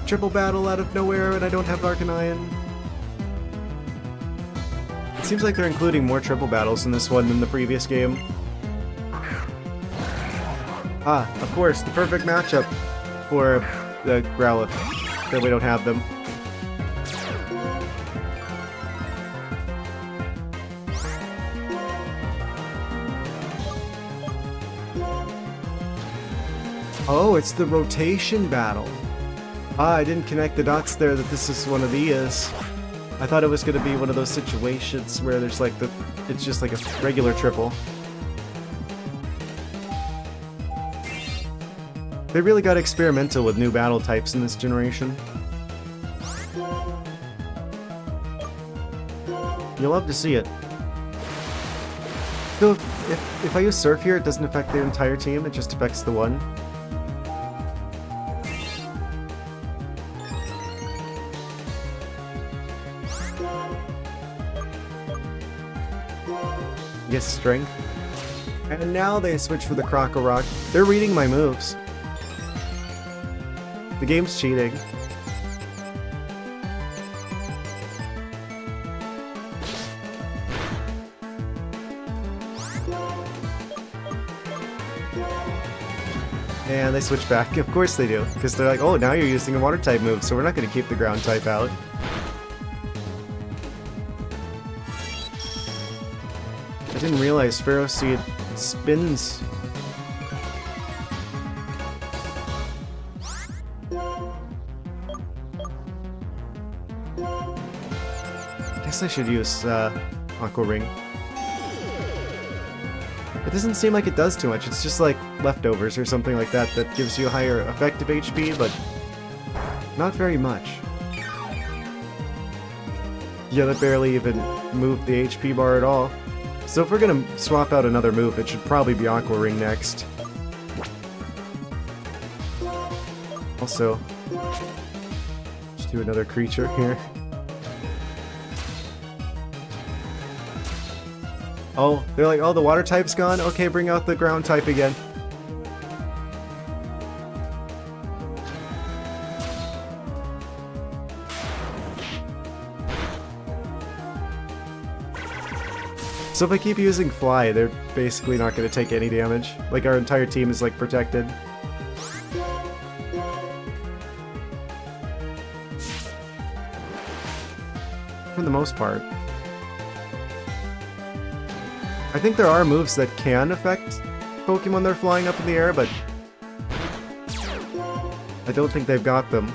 Triple battle out of nowhere and I don't have Arcanine. It seems like they're including more triple battles in this one than the previous game. Ah, of course, the perfect matchup for the Growlithe. That we don't have them. Oh, it's the rotation battle. Ah, I didn't connect the dots there that this is one of these. I thought it was going to be one of those situations where there's like it's just like a regular triple. They really got experimental with new battle types in this generation. You'll love to see it. So if I use Surf here, it doesn't affect the entire team, it just affects the one. Yes, strength. And now they switch for the Crocorock. They're reading my moves. The game's cheating. And they switch back. Of course they do. Because they're like, oh, now you're using a water type move, so we're not going to keep the ground type out. I didn't realize Pharaoh Seed spins. Guess I should use Aqua Ring. It doesn't seem like it does too much. It's just like leftovers or something like that that gives you higher effective HP, but not very much. Yeah, that barely even moved the HP bar at all. So if we're gonna swap out another move, it should probably be Aqua Ring next. Also, let's do another creature here. Oh, they're like, oh, the water type's gone? Okay, bring out the ground type again. So if I keep using Fly, they're basically not going to take any damage. Like, our entire team is, like, protected. For the most part. I think there are moves that can affect Pokemon that are flying up in the air, but I don't think they've got them.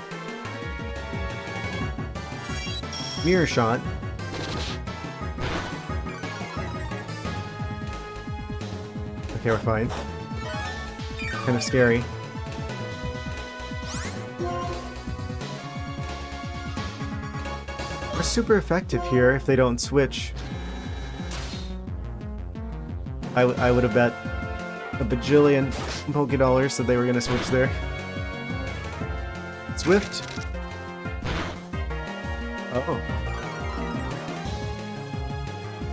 Mirror Shot. Okay, we're fine. Kind of scary. We're super effective here if they don't switch. I would have bet a bajillion Pokédollars that they were going to switch there. Swift. Oh.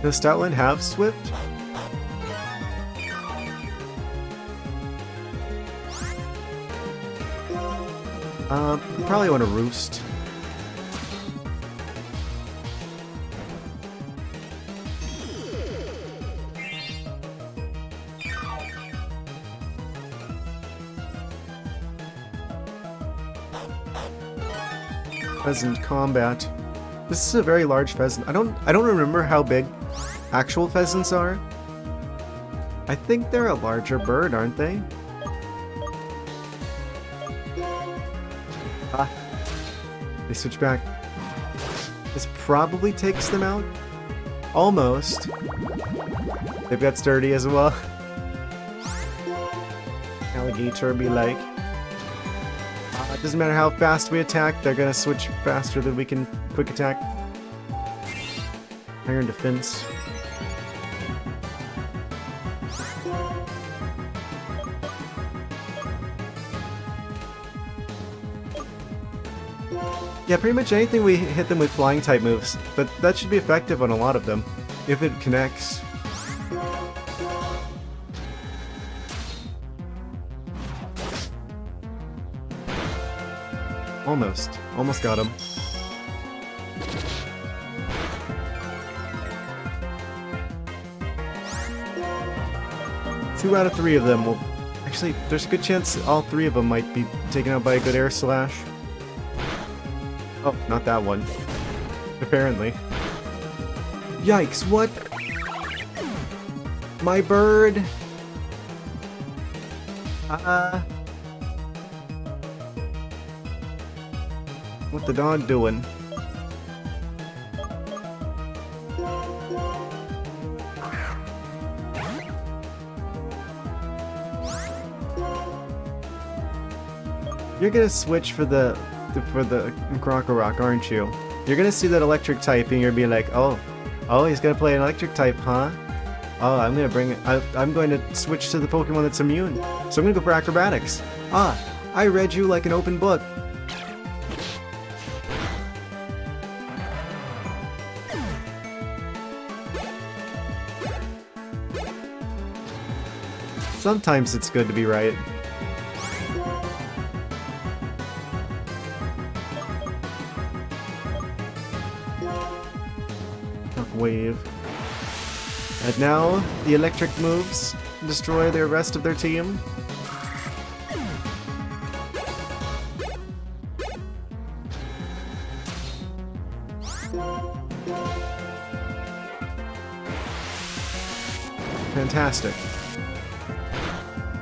Does Stoutland have Swift? We probably want to Roost. Present combat. This is a very large pheasant. I don't remember how big actual pheasants are. I think they're a larger bird, aren't they? Ah. They switch back. This probably takes them out. Almost. They've got sturdy as well. Alligator be like. It doesn't matter how fast we attack, they're gonna switch faster than we can quick attack. Iron defense. Yeah, pretty much anything we hit them with flying type moves, but that should be effective on a lot of them, if it connects. Almost got him. 2 out of 3 of them will... Actually, there's a good chance all 3 of them might be taken out by a good air slash. Oh, not that one. Apparently. Yikes, what? My bird! What the dog doing? You're gonna switch for the Crocorock, aren't you? You're gonna see that electric type and you're gonna be like, oh, he's gonna play an electric type, huh? Oh, I'm going to switch to the Pokemon that's immune. So I'm gonna go for acrobatics. Ah, I read you like an open book. Sometimes it's good to be right. Wave. And now the electric moves destroy the rest of their team. Fantastic.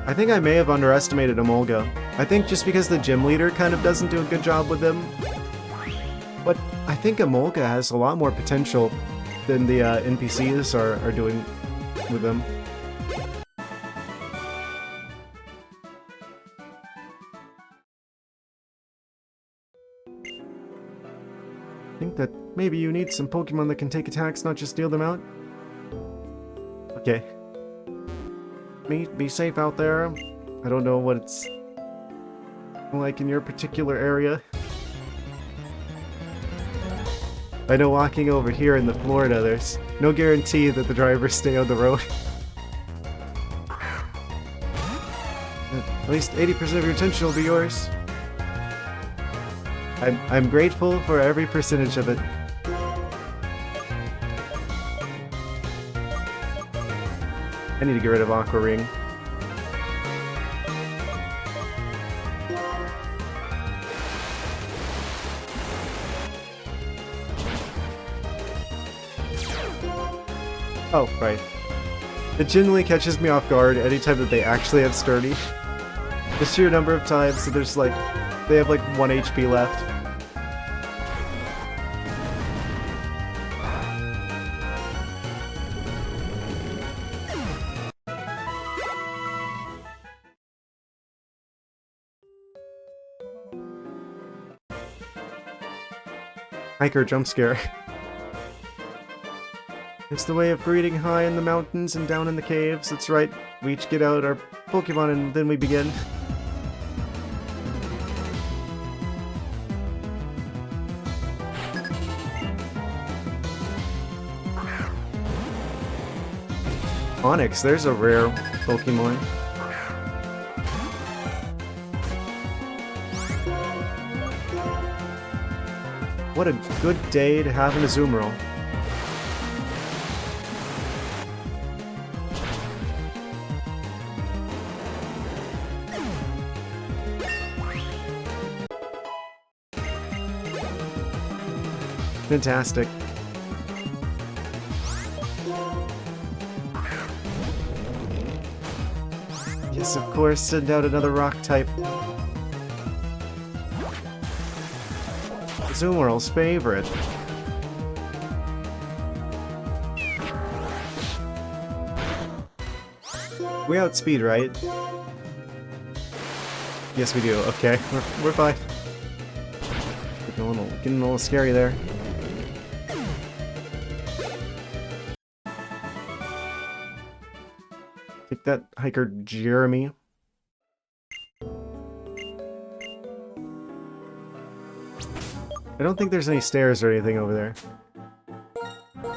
I think I may have underestimated Emolga. I think just because the gym leader kind of doesn't do a good job with them. But I think Emolga has a lot more potential than the NPCs are doing with them. I think that maybe you need some Pokemon that can take attacks, not just deal them out. Okay. Be safe out there. I don't know what it's like in your particular area. I know walking over here in the Florida, there's no guarantee that the drivers stay on the road. At least 80% of your attention will be yours. I'm grateful for every percentage of it. I need to get rid of Aqua Ring. Oh, right. It genuinely catches me off guard anytime that they actually have sturdy. The sheer number of times that there's like, they have like 1 HP left. Hiker jump scare. It's the way of breeding high in the mountains and down in the caves. That's right, we each get out our Pokemon and then we begin. Onix, there's a rare Pokemon. What a good day to have an Azumarill. Fantastic. Yes, of course, send out another rock type. Azumarill's favorite. We outspeed, right? Yes, we do. Okay, we're fine. Getting a little scary there. Take that, hiker Jeremy. I don't think there's any stairs or anything over there.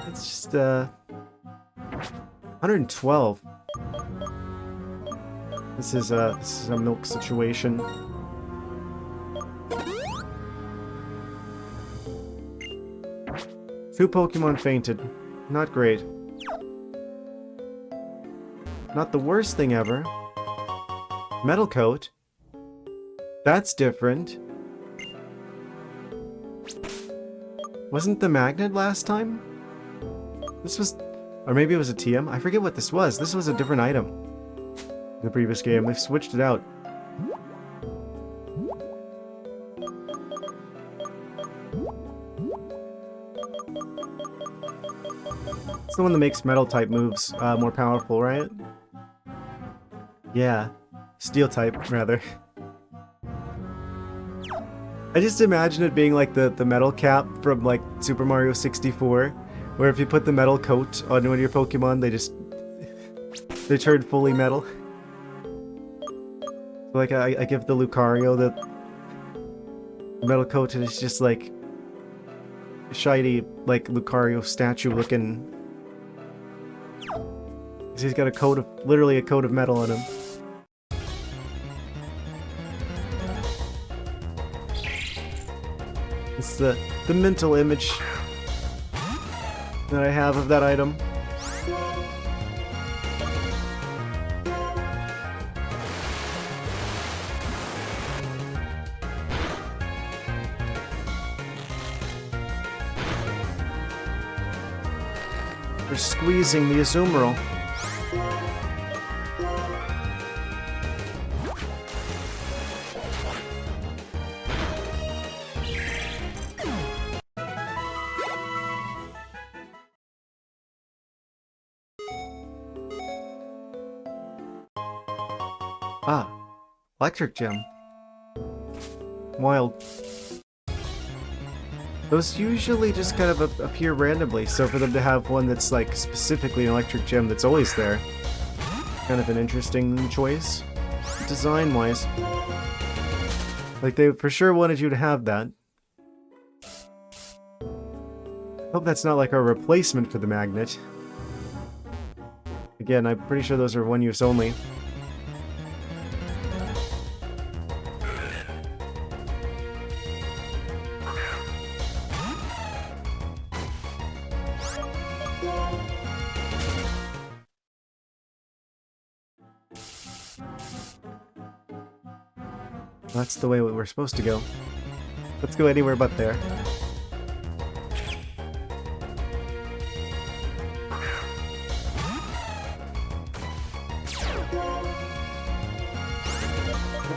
It's just, 112. This is a milk situation. Two Pokemon fainted. Not great. Not the worst thing ever. Metal Coat. That's different. Wasn't the magnet last time? This was... Or maybe it was a TM? I forget what this was. This was a different item. In the previous game. They've switched it out. It's the one that makes metal type moves more powerful, right? Yeah. Steel type, rather. I just imagine it being like the metal cap from like Super Mario 64, where if you put the metal coat on one of your Pokemon, they turn fully metal. So like I give the Lucario the metal coat and it's just like shiny, like Lucario statue looking. He's got a coat of, literally a coat of metal on him. It's the mental image that I have of that item. We're squeezing the Azumarill. Ah, electric gem. Wild. Those usually just kind of appear randomly, so for them to have one that's like specifically an electric gem that's always there, kind of an interesting choice, design-wise. Like they for sure wanted you to have that. Hope that's not like a replacement for the magnet. Again, I'm pretty sure those are one use only. That's the way we're supposed to go. Let's go anywhere but there.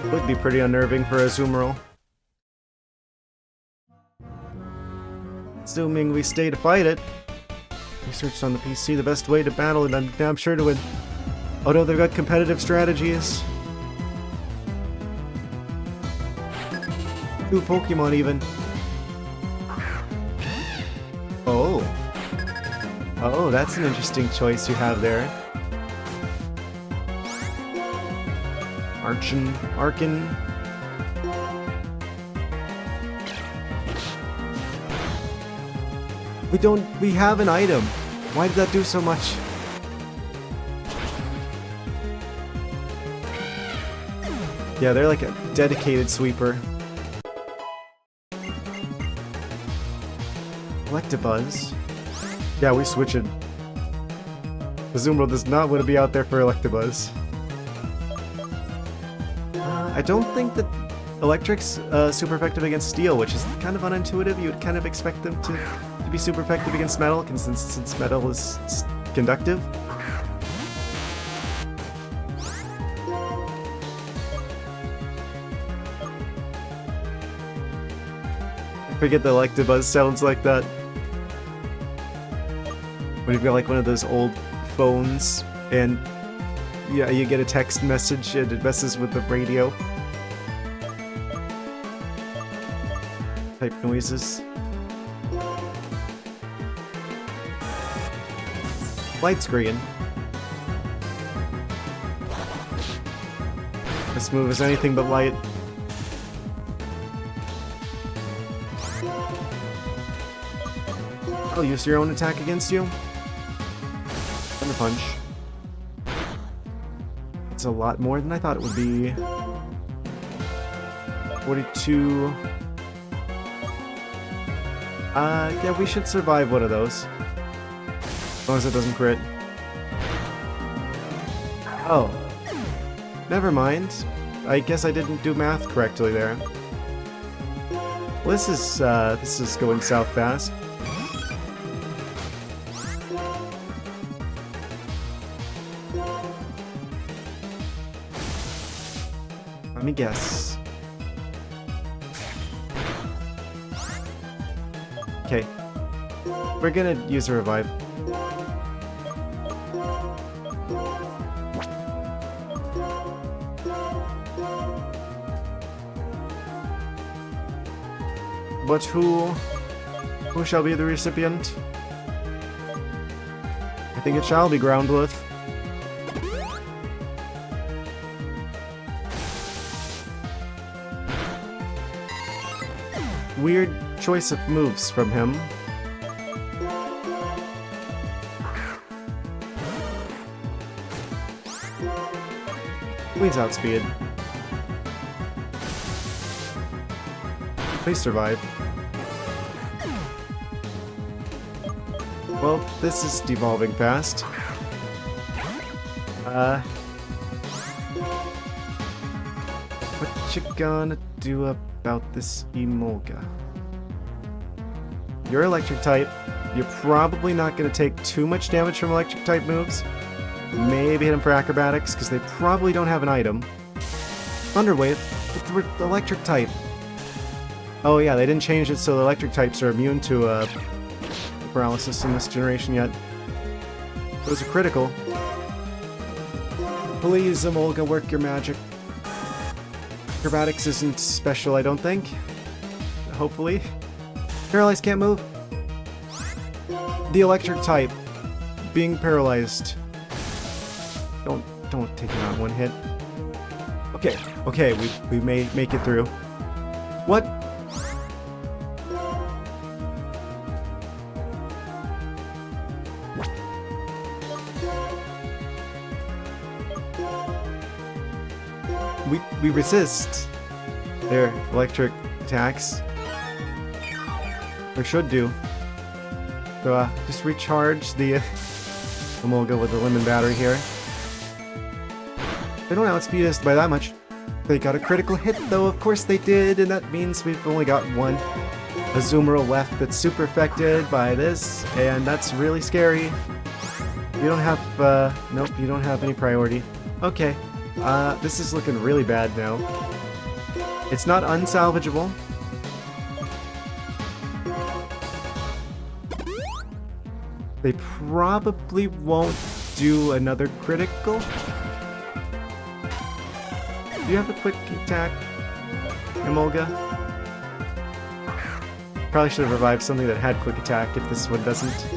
That would be pretty unnerving for a Azumarill. Assuming we stay to fight it. Researched on the PC the best way to battle it, I'm damn sure to win. Oh no, they've got competitive strategies. 2 Pokemon even. Oh. Oh, that's an interesting choice you have there. Arkin. We have an item. Why did that do so much? Yeah, they're like a dedicated sweeper. Electabuzz? Yeah, we switch it. Azumarill does not want to be out there for Electabuzz. I don't think that Electric's super effective against steel, which is kind of unintuitive. You would kind of expect them to be super effective against metal, since metal is conductive. I forget that Electabuzz sounds like that. When you've got like one of those old phones and yeah, you get a text message and it messes with the radio. Type noises. Light screen. This move is anything but light. I'll use your own attack against you. Thunder Punch. It's a lot more than I thought it would be. 42. Yeah, we should survive one of those. As long as it doesn't crit. Oh. Never mind. I guess I didn't do math correctly there. Well, this is going south fast. Let me guess. Okay. We're gonna use a revive. But who shall be the recipient? I think it shall be Groundlith. Weird choice of moves from him. Please outspeed. Please survive. Well, this is devolving fast. What you gonna do about this Emolga? You're electric type. You're probably not gonna take too much damage from electric type moves. Maybe hit him for acrobatics, because they probably don't have an item. Thunderwave, but we're electric type. Oh yeah, they didn't change it so the electric types are immune to paralysis in this generation yet. It was a critical. Please, Emolga, work your magic. Acrobatics isn't special, I don't think. Hopefully. Paralyzed can't move. The electric type. Being paralyzed. Don't take it on one hit. Okay, we may make it through. What? We resist their electric attacks. Or should do. So just recharge the Emolga with the lemon battery here. They don't outspeed us by that much. They got a critical hit though, of course they did, and that means we've only got one Azumarill left that's super affected by this, and that's really scary. You don't have, nope, you don't have any priority. Okay. This is looking really bad now. It's not unsalvageable. They probably won't do another critical. Do you have a quick attack, Emolga? Probably should have revived something that had quick attack if this one doesn't.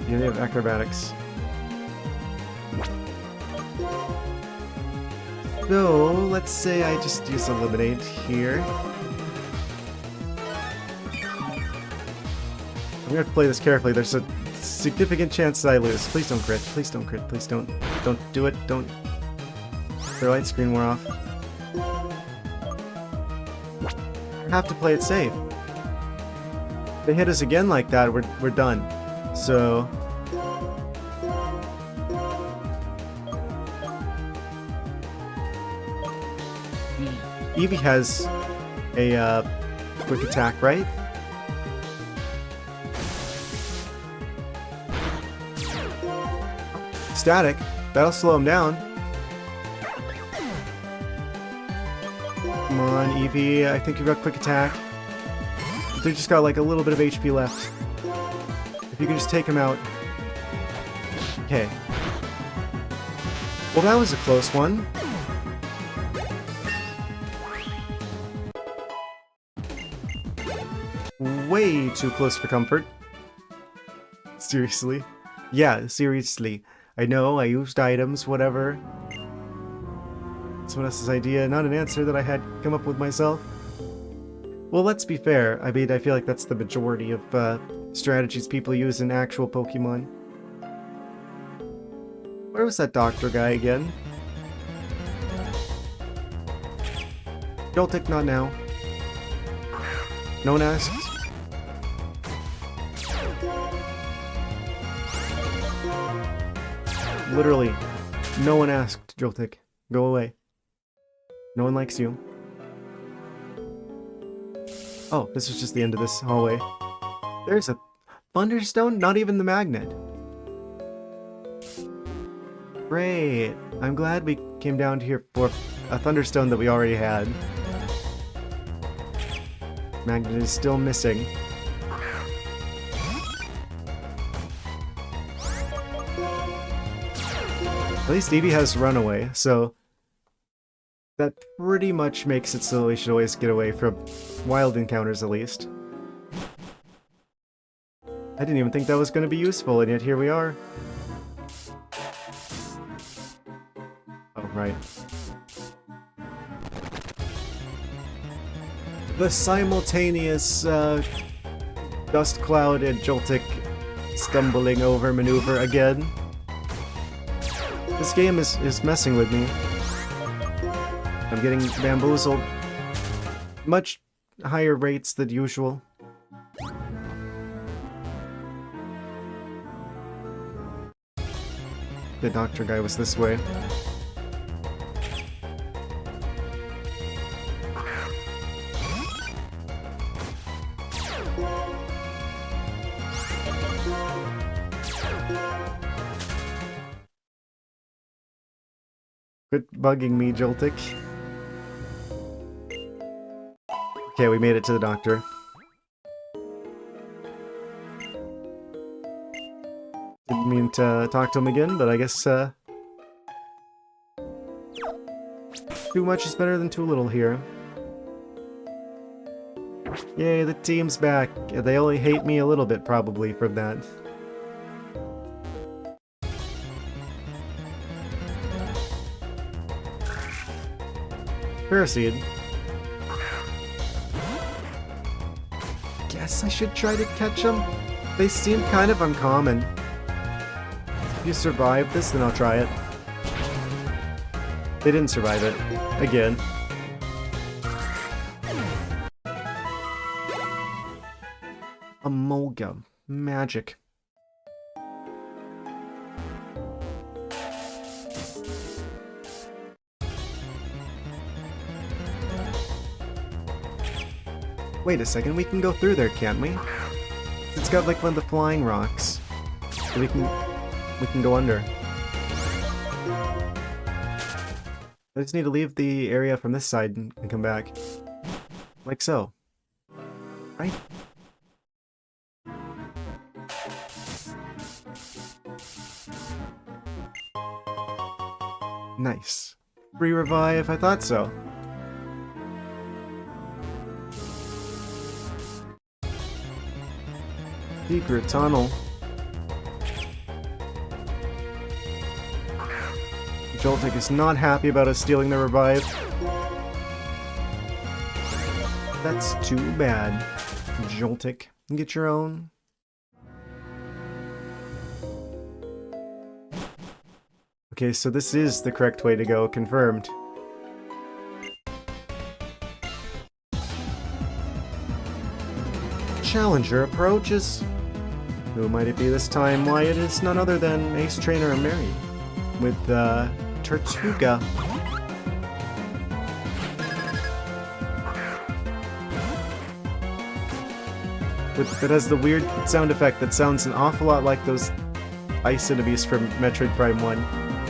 You have acrobatics. So, let's say I just use Eliminate here. I'm gonna have to play this carefully. There's a significant chance that I lose. Please don't crit. Please don't crit. Please don't do it. Don't. Their light screen wore off. I have to play it safe. If they hit us again like that, we're done. So. Eevee has a quick attack, right? Static. That'll slow him down. Come on, Eevee. I think you've got quick attack. They just got like a little bit of HP left. If you can just take him out. Okay. Well, that was a close one. Way too close for comfort. Seriously. Yeah, seriously. I know, I used items, whatever. Someone else's idea, not an answer that I had come up with myself. Well, let's be fair. I mean, I feel like that's the majority of strategies people use in actual Pokemon. Where was that doctor guy again? Joltik, not now. No one asked. Literally, no one asked, Joltik. Go away. No one likes you. Oh, this was just the end of this hallway. There's a Thunderstone? Not even the magnet. Great. I'm glad we came down here for a Thunderstone that we already had. Magnet is still missing. At least Eevee has Runaway, so that pretty much makes it so we should always get away from wild encounters, at least. I didn't even think that was going to be useful, and yet here we are. Oh, right. The simultaneous dust cloud and Joltik stumbling over maneuver again. This game is messing with me. I'm getting bamboozled. Much higher rates than usual. The doctor guy was this way. Quit bugging me, Joltik. Okay, we made it to the doctor. Didn't mean to talk to him again, but I guess too much is better than too little here. Yay, the team's back. They only hate me a little bit, probably, from that. Paraseed. Guess I should try to catch them. They seem kind of uncommon. If you survive this, then I'll try it. They didn't survive it. Again. Amalgam. Magic. Wait a second, we can go through there, can't we? It's got like one of the flying rocks. So we can go under. I just need to leave the area from this side and come back. Like so. Right? Nice. Free revive, I thought so. Secret tunnel. Joltik is not happy about us stealing the revive. That's too bad. Joltik, get your own. Okay, so this is the correct way to go, confirmed. Challenger approaches. Who might it be this time? Why, it is none other than Ace Trainer Mary with Tortuga. that has the weird sound effect that sounds an awful lot like those ice enemies from Metroid Prime 1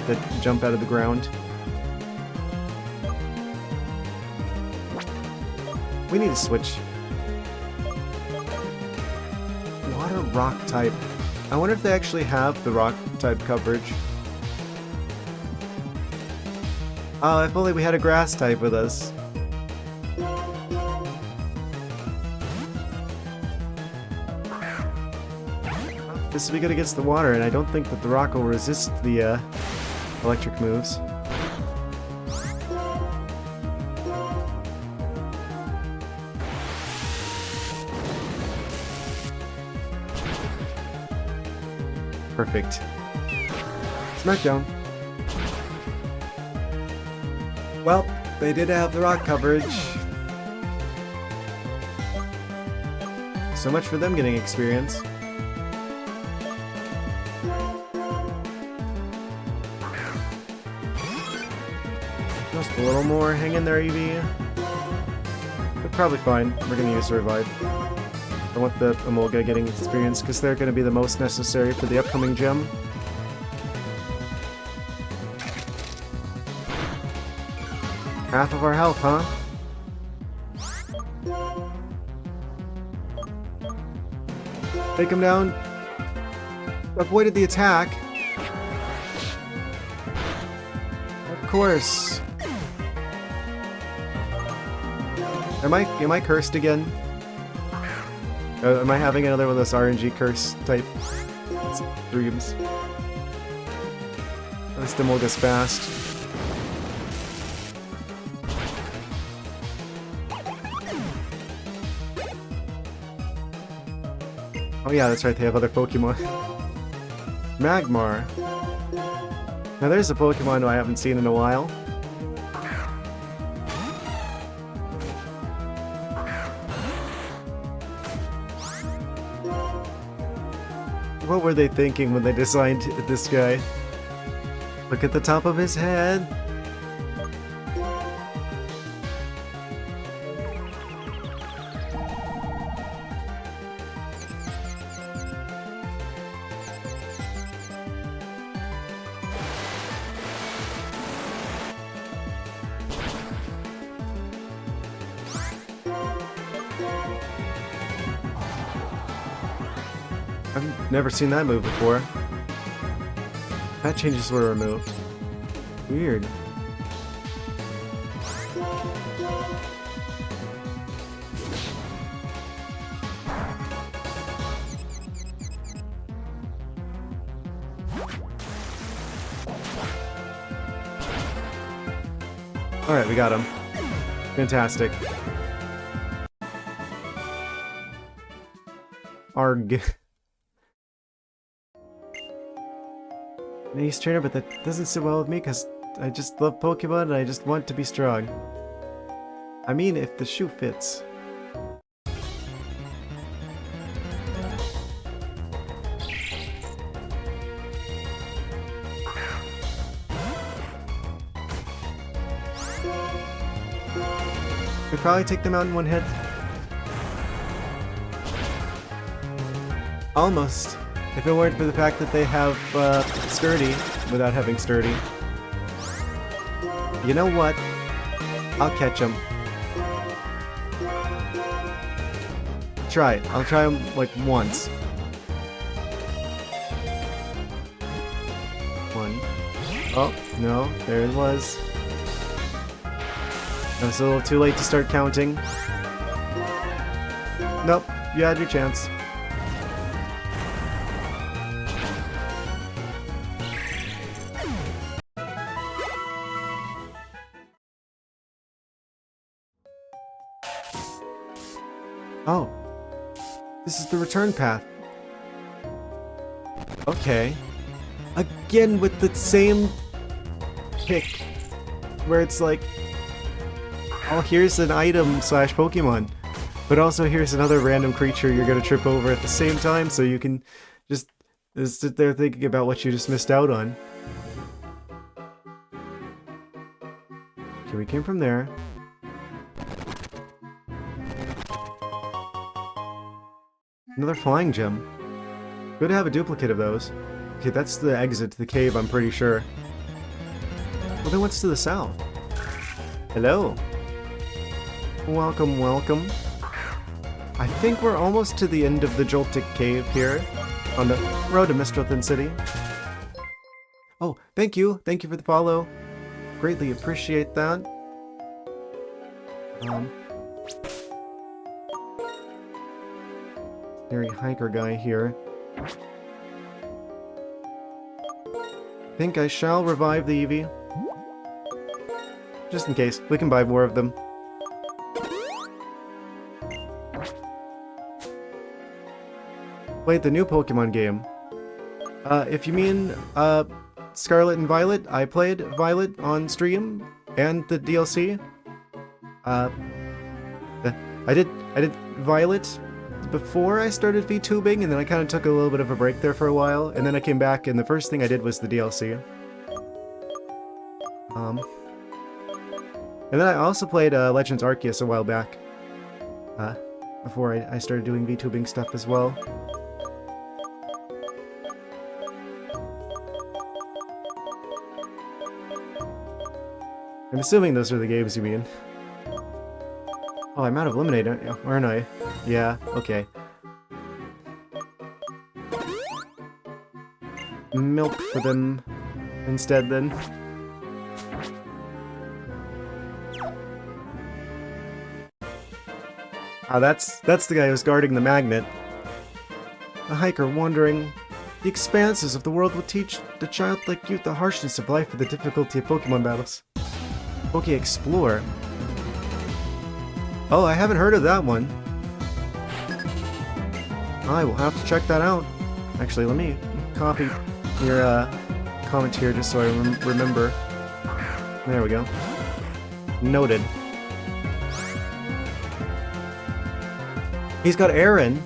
that jump out of the ground. We need to switch. Water rock type. I wonder if they actually have the rock type coverage. Oh, if only we had a grass type with us. This will be good against the water, and I don't think that the rock will resist the electric moves. Perfect. Smackdown. Well, they did have the rock coverage. So much for them getting experience. Just a little more. Hang in there, Eevee. But probably fine. We're gonna use Revive. I want the Emolga getting experience because they're gonna be the most necessary for the upcoming gem. Half of our health, huh? Take him down. Avoided the attack. Of course. Am I cursed again? Am I having another one of those RNG curse type dreams? This Emolga's fast. Oh yeah, that's right, they have other Pokemon. Magmar. Now there's a Pokemon I haven't seen in a while. What were they thinking when they designed this guy? Look at the top of his head. I've never seen that move before. That changes were removed. Weird. Alright, we got him. Fantastic. Arg. An ace trainer, but that doesn't sit well with me because I just love Pokemon and I just want to be strong. I mean, if the shoe fits. We'd probably take them out in one hit. Almost. If it weren't for the fact that they have Sturdy without having Sturdy. You know what? I'll catch him. Try it. I'll try him like once. One. Oh, no. There it was. It was a little too late to start counting. Nope. You had your chance. Oh. This is the return path. Okay. Again with the same pick. Where it's like, oh, here's an item slash Pokemon. But also here's another random creature you're gonna trip over at the same time, so you can just sit there thinking about what you just missed out on. Okay, we came from there. Another flying gem. Good to have a duplicate of those. Okay, that's the exit to the cave, I'm pretty sure. Well, then what's to the south? Hello. Welcome, welcome. I think we're almost to the end of the Joltik Cave here, on the road to Mistralton City. Oh, thank you. Thank you for the follow. Greatly appreciate that. Scary hiker guy here. I think I shall revive the Eevee. Just in case. We can buy more of them. Played the new Pokemon game. If you mean Scarlet and Violet, I played Violet on stream and the DLC. I did Violet before I started VTubing, and then I kind of took a little bit of a break there for a while, and then I came back, and the first thing I did was the DLC. And then I also played Legends Arceus a while back, before I started doing VTubing stuff as well. I'm assuming those are the games you mean. Oh, I'm out of lemonade, aren't I? Yeah, okay. Milk for them instead, then. Ah, that's the guy who's guarding the magnet. A hiker wandering the expanses of the world will teach the childlike youth the harshness of life and the difficulty of Pokemon battles. Okay, explore. Oh, I haven't heard of that one. I will have to check that out. Actually, let me copy your comment here just so I remember. There we go. Noted. He's got Aaron.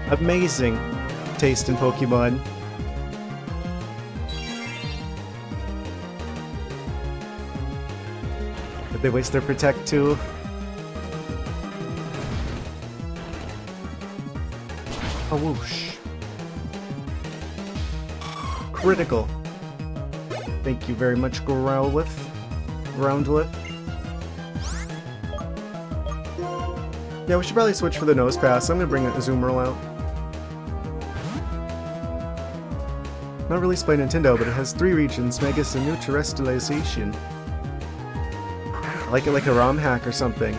Amazing taste in Pokemon. Did they waste their Protect too? A whoosh. Critical. Thank you very much, Growlithe. Groundlith. Yeah, we should probably switch for the nose pass. I'm gonna bring a Azumarill out. Not released by Nintendo, but it has 3 regions, Megas and New Terrestrialization. I like it like a ROM hack or something.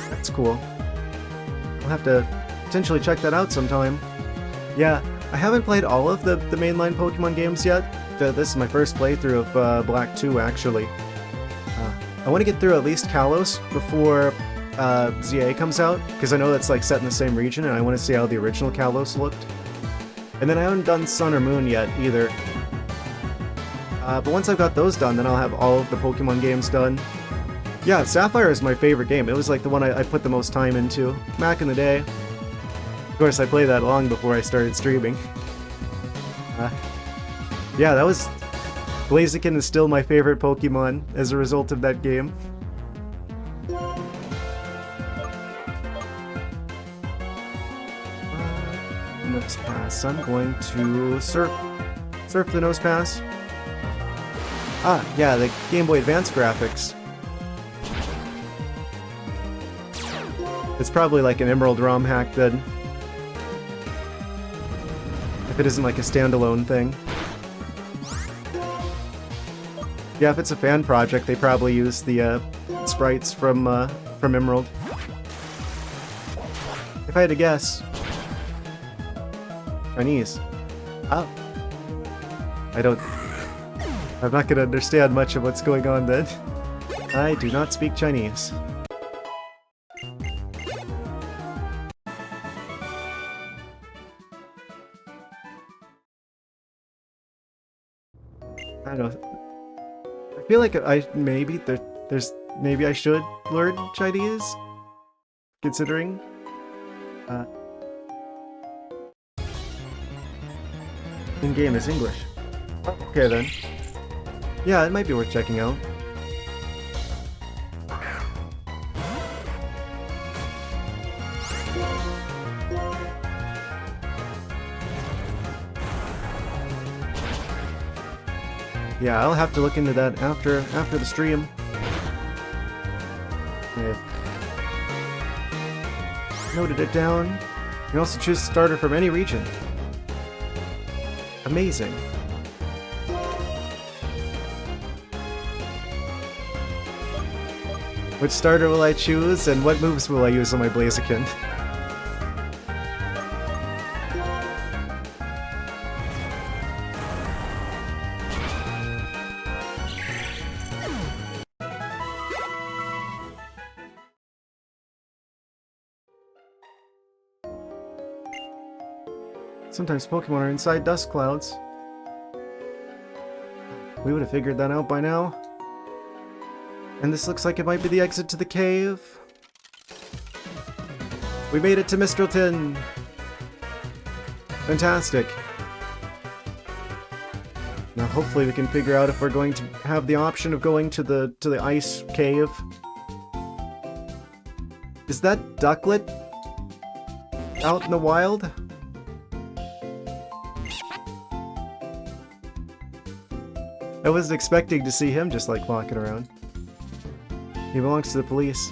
That's cool. I'll have to potentially check that out sometime. Yeah, I haven't played all of the mainline Pokemon games yet. This is my first playthrough of Black 2, actually. I want to get through at least Kalos before ZA comes out, because I know that's like set in the same region, and I want to see how the original Kalos looked. And then I haven't done Sun or Moon yet, either. But once I've got those done, then I'll have all of the Pokemon games done. Yeah, Sapphire is my favorite game. It was like the one I put the most time into, back in the day. Of course, I played that long before I started streaming. Yeah, that was... Blaziken is still my favorite Pokemon as a result of that game. Nose Pass. I'm going to surf the Nose Pass. Ah, yeah, the Game Boy Advance graphics. It's probably like an Emerald ROM hack then. If it isn't like a standalone thing. Yeah, if it's a fan project, they probably use the sprites from Emerald. If I had to guess. Chinese. Oh. I'm not gonna understand much of what's going on then. I do not speak Chinese. I don't know. I feel like maybe I should learn Chinese, considering. In game is English. Okay then. Yeah, it might be worth checking out. Yeah, I'll have to look into that after the stream. I've noted it down. You can also choose a starter from any region. Amazing. Which starter will I choose, and what moves will I use on my Blaziken? Sometimes Pokemon are inside dust clouds. We would have figured that out by now. And this looks like it might be the exit to the cave. We made it to Mistralton! Fantastic. Now hopefully we can figure out if we're going to have the option of going to the ice cave. Is that Ducklet out in the wild? I wasn't expecting to see him just like walking around. He belongs to the police.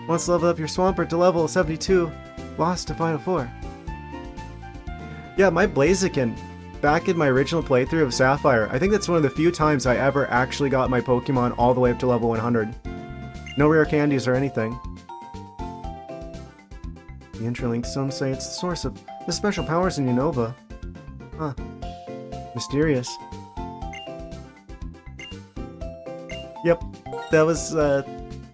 Once level up your Swampert to level 72, lost to Final Four. Yeah, my Blaziken, back in my original playthrough of Sapphire, I think that's one of the few times I ever actually got my Pokemon all the way up to level 100. No rare candies or anything. The Interlink, some say it's the source of the special powers in Unova. Huh. Mysterious. Yep, that was at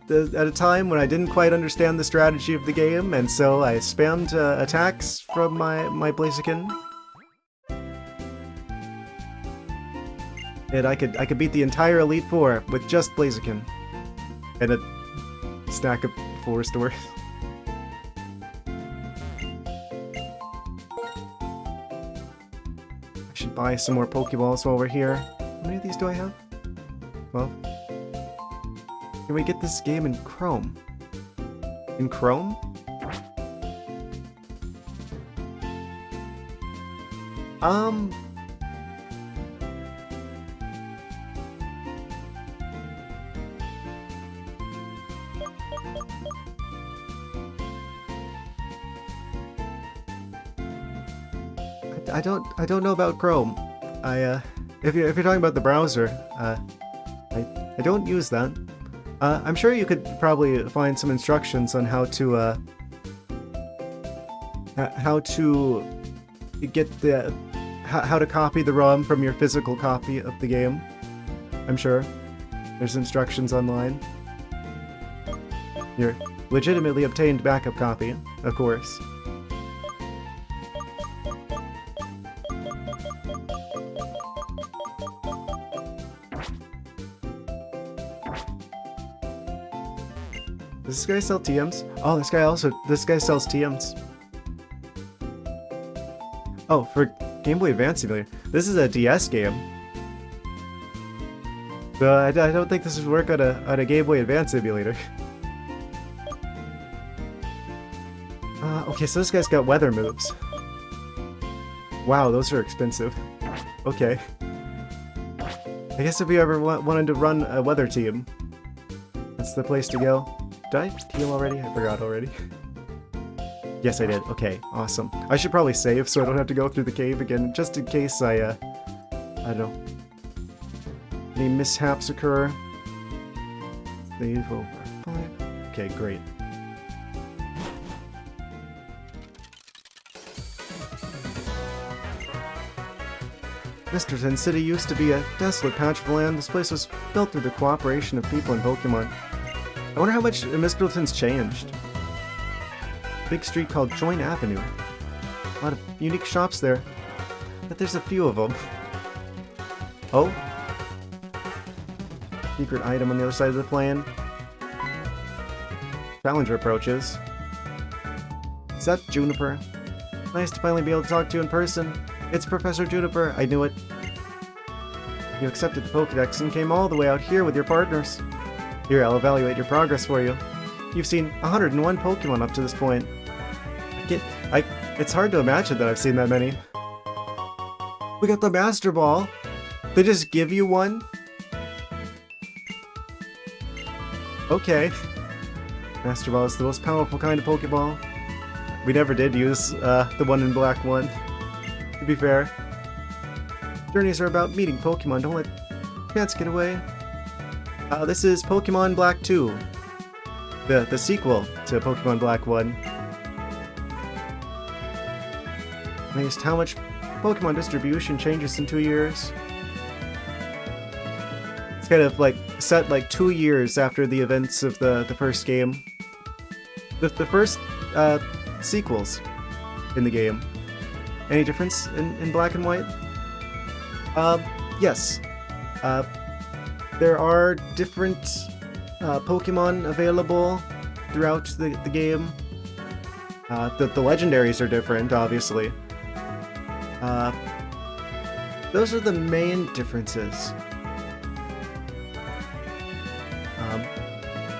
a time when I didn't quite understand the strategy of the game, and so I spammed attacks from my Blaziken. And I could beat the entire Elite Four with just Blaziken. And a stack of 4 stores. I should buy some more Pokeballs while we're here. How many of these do I have? 12. Can we get this game in Chrome? In Chrome? I don't know about Chrome. If you're talking about the browser, I don't use that. I'm sure you could probably find some instructions on how to get the how to copy the ROM from your physical copy of the game. I'm sure there's instructions online. Your legitimately obtained backup copy, of course. Does this guy sell TMs? Oh, this guy sells TMs. Oh, for Game Boy Advance Simulator. This is a DS game. But I don't think this would work on a Game Boy Advance Simulator. Okay, so this guy's got weather moves. Wow, those are expensive. Okay. I guess if you ever wanted to run a weather team, that's the place to go. Did I heal already? I forgot already. Yes, I did. Okay, awesome. I should probably save so I don't have to go through the cave again, just in case I don't know, any mishaps occur. Save over 5. Okay, great. Mistralton City used to be a desolate patch of land. This place was built through the cooperation of people and Pokemon. I wonder how much Mistralton's changed. Big street called Joint Avenue. A lot of unique shops there. But there's a few of them. Oh? Secret item on the other side of the plane. Challenger approaches. Is that Juniper? Nice to finally be able to talk to you in person. It's Professor Juniper. I knew it. You accepted the Pokedex and came all the way out here with your partners. Here, I'll evaluate your progress for you. You've seen 101 Pokemon up to this point. It's hard to imagine that I've seen that many. We got the Master Ball! They just give you one? Okay. Master Ball is the most powerful kind of Pokeball. We never did use the one in Black 1, to be fair. Journeys are about meeting Pokemon, don't let chance get away. This is Pokemon Black 2, the sequel to Pokemon Black 1. Amazed how much Pokemon distribution changes in 2 years. It's kind of like set like 2 years after the events of the first game. The first sequels in the game. Any difference in Black and White? Yes. There are different Pokemon available throughout the game. The legendaries are different, obviously. Those are the main differences.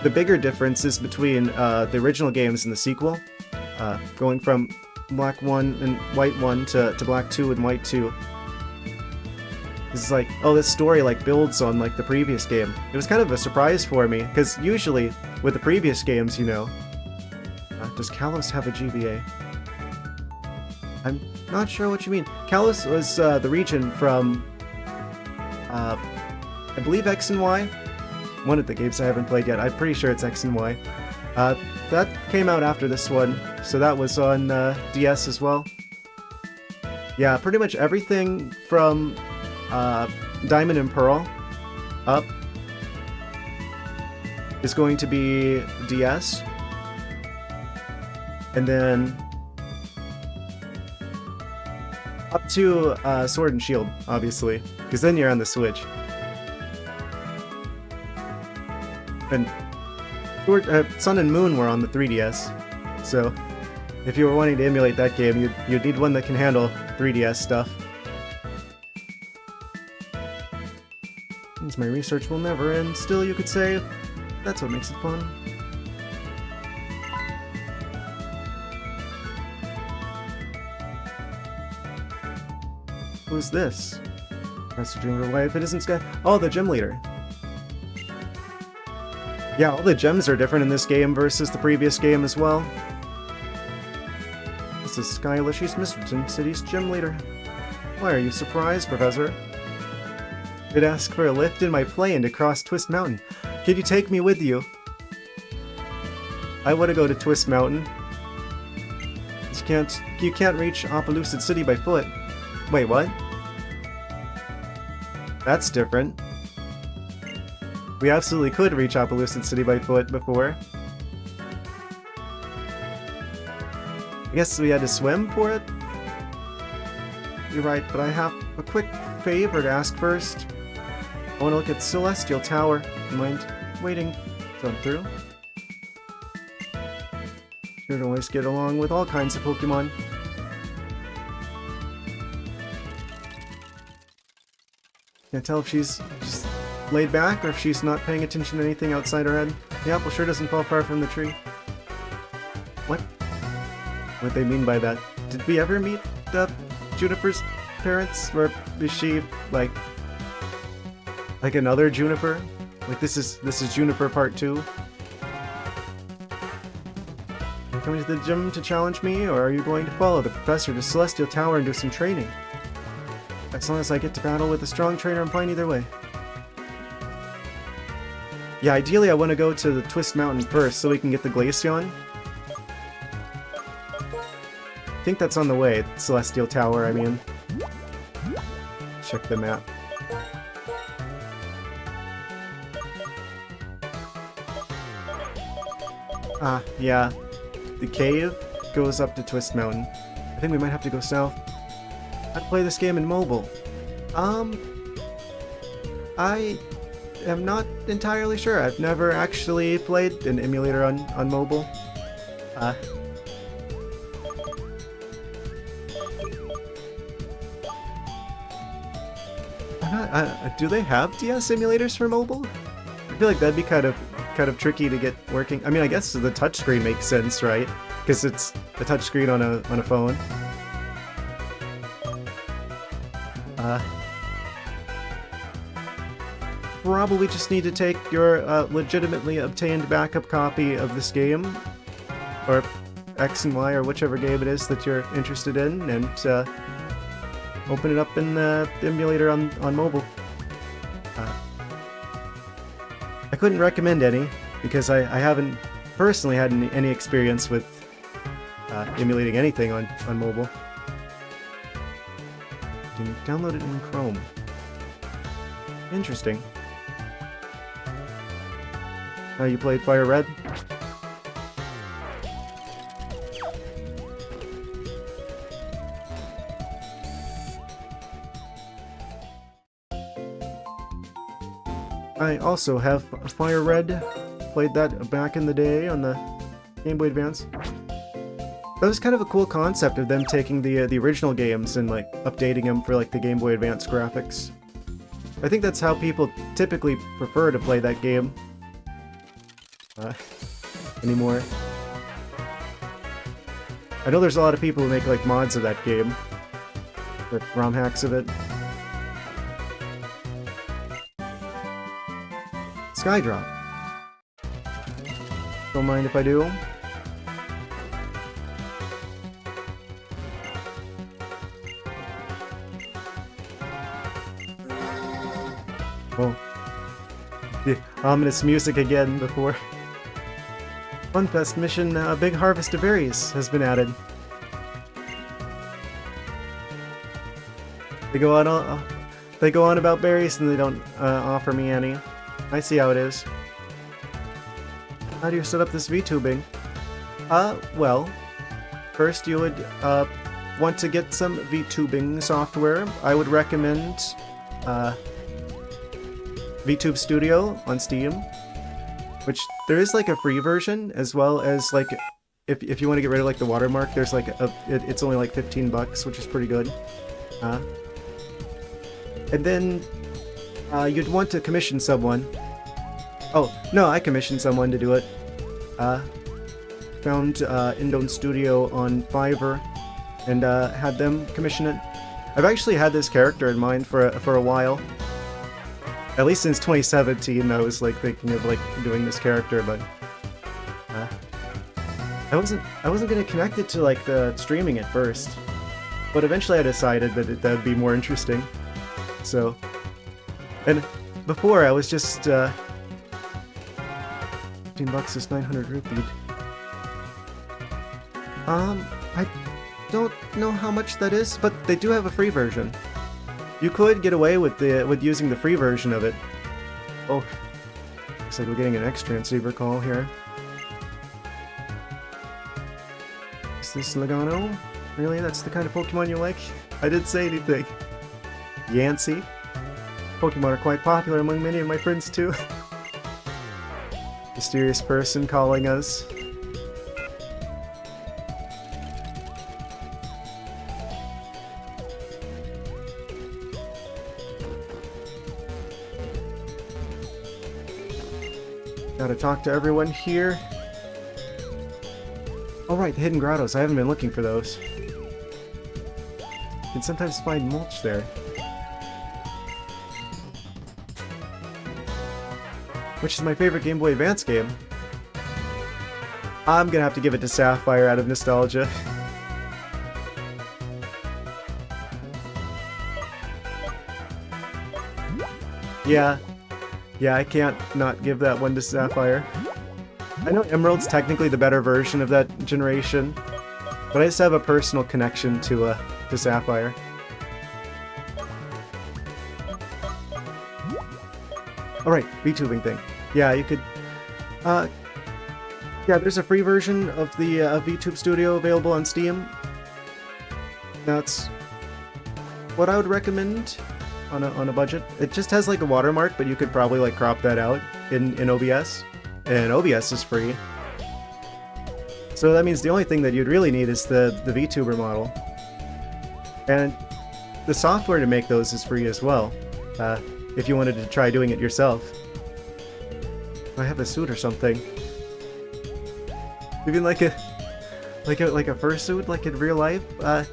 The bigger differences between the original games and the sequel, going from Black 1 and White 1 to Black 2 and White 2. It's like, oh, this story like builds on like the previous game. It was kind of a surprise for me, because usually with the previous games, you know, does Kalos have a GBA? I'm not sure what you mean. Kalos was the region from, I believe X and Y. One of the games I haven't played yet. I'm pretty sure it's X and Y. That came out after this one, so that was on DS as well. Yeah, pretty much everything from Diamond and Pearl up is going to be DS. And then up to Sword and Shield, obviously, because then you're on the Switch. And Sun and Moon were on the 3DS, so if you were wanting to emulate that game, you'd need one that can handle 3DS stuff. Means my research will never end. Still, you could say that's what makes it fun. Who's this? Professor Junior Wife, it isn't Sky. Oh, the gym leader. Yeah, all the gems are different in this game versus the previous game as well. This is Skyla, she's Mistralton City's gym leader. Why are you surprised, Professor? I'd ask for a lift in my plane to cross Twist Mountain. Could you take me with you? I want to go to Twist Mountain. You can't reach Opelucid City by foot. Wait, what? That's different. We absolutely could reach Opelucid City by foot before. I guess we had to swim for it? You're right, but I have a quick favor to ask first. I want to look at Celestial Tower. You mind waiting till I'm through? Sure to always get along with all kinds of Pokemon. Can't tell if she's just laid back or if she's not paying attention to anything outside her head. The apple sure doesn't fall far from the tree. What? What they mean by that? Did we ever meet Juniper's parents? Or is she like another Juniper? Like this is Juniper Part 2? Are you coming to the gym to challenge me, or are you going to follow the professor to Celestial Tower and do some training? As long as I get to battle with a strong trainer, I'm fine either way. Yeah, ideally I want to go to the Twist Mountain first so we can get the Glaceon. I think that's on the way, Celestial Tower, I mean. Check the map. Ah, yeah. The cave goes up to Twist Mountain. I think we might have to go south. I'd play this game in mobile. I am not entirely sure. I've never actually played an emulator on mobile. Do they have DS emulators for mobile? I feel like that'd be kind of tricky to get working. I mean, I guess the touchscreen makes sense, right? Because it's a touchscreen on a phone. probably just need to take your legitimately obtained backup copy of this game, or X and Y, or whichever game it is that you're interested in, and open it up in the emulator on mobile. I couldn't recommend any, because I haven't personally had any experience with emulating anything on mobile. You can download it in Chrome. Interesting. You played Fire Red? I also have Fire Red. Played that back in the day on the Game Boy Advance. That was kind of a cool concept of them taking the original games and like updating them for like the Game Boy Advance graphics. I think that's how people typically prefer to play that game anymore. I know there's a lot of people who make like mods of that game, or ROM hacks of it. Skydrop. Don't mind if I do. Oh. The ominous music again before. Funfest mission, Big Harvest of Berries has been added. They go on about berries and they don't offer me any. I see how it is. How do you set up this VTubing? Well, first you would want to get some VTubing software. I would recommend VTube Studio on Steam, which there is like a free version, as well as like if you want to get rid of like the watermark, there's like it's only like $15, which is pretty good. And then you'd want to commission someone. Oh, no, I commissioned someone to do it. Found Indone Studio on Fiverr and had them commission it. I've actually had this character in mind for a while. At least since 2017, I was like thinking of like doing this character, but I wasn't gonna connect it to like the streaming at first. But eventually I decided that that'd be more interesting. So, and before I was just $15 is 900 rupeed. I don't know how much that is, but they do have a free version. You could get away with using the free version of it. Oh, looks like we're getting an X transceiver call here. Is this Logano? Really? That's the kind of Pokemon you like? I didn't say anything. Yancey? Pokemon are quite popular among many of my friends too. Mysterious person calling us. Gotta talk to everyone here. Alright, the hidden grottos. I haven't been looking for those. You can sometimes find mulch there. Which is my favorite Game Boy Advance game. I'm gonna have to give it to Sapphire out of nostalgia. Yeah, I can't not give that one to Sapphire. I know Emerald's technically the better version of that generation, but I just have a personal connection to Sapphire. Alright, VTubing thing. Yeah, you could... yeah, there's a free version of the VTube Studio available on Steam. That's what I would recommend on a budget. It just has like a watermark, but you could probably like crop that out in OBS. And OBS is free. So that means the only thing that you'd really need is the VTuber model. And the software to make those is free as well. If you wanted to try doing it yourself. I have a suit or something. Even like a fursuit, like in real life?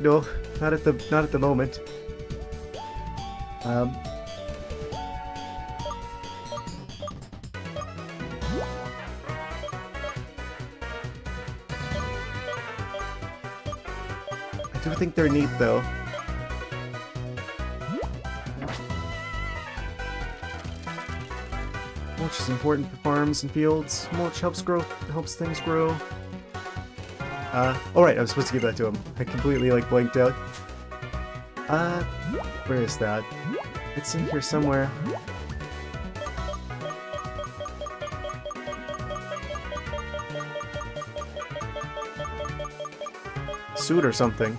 No, not at the moment. think they're neat though. Mulch is important for farms and fields. Mulch helps things grow. Alright, I was supposed to give that to him. I completely, like, blanked out. Where is that? It's in here somewhere. Suit or something.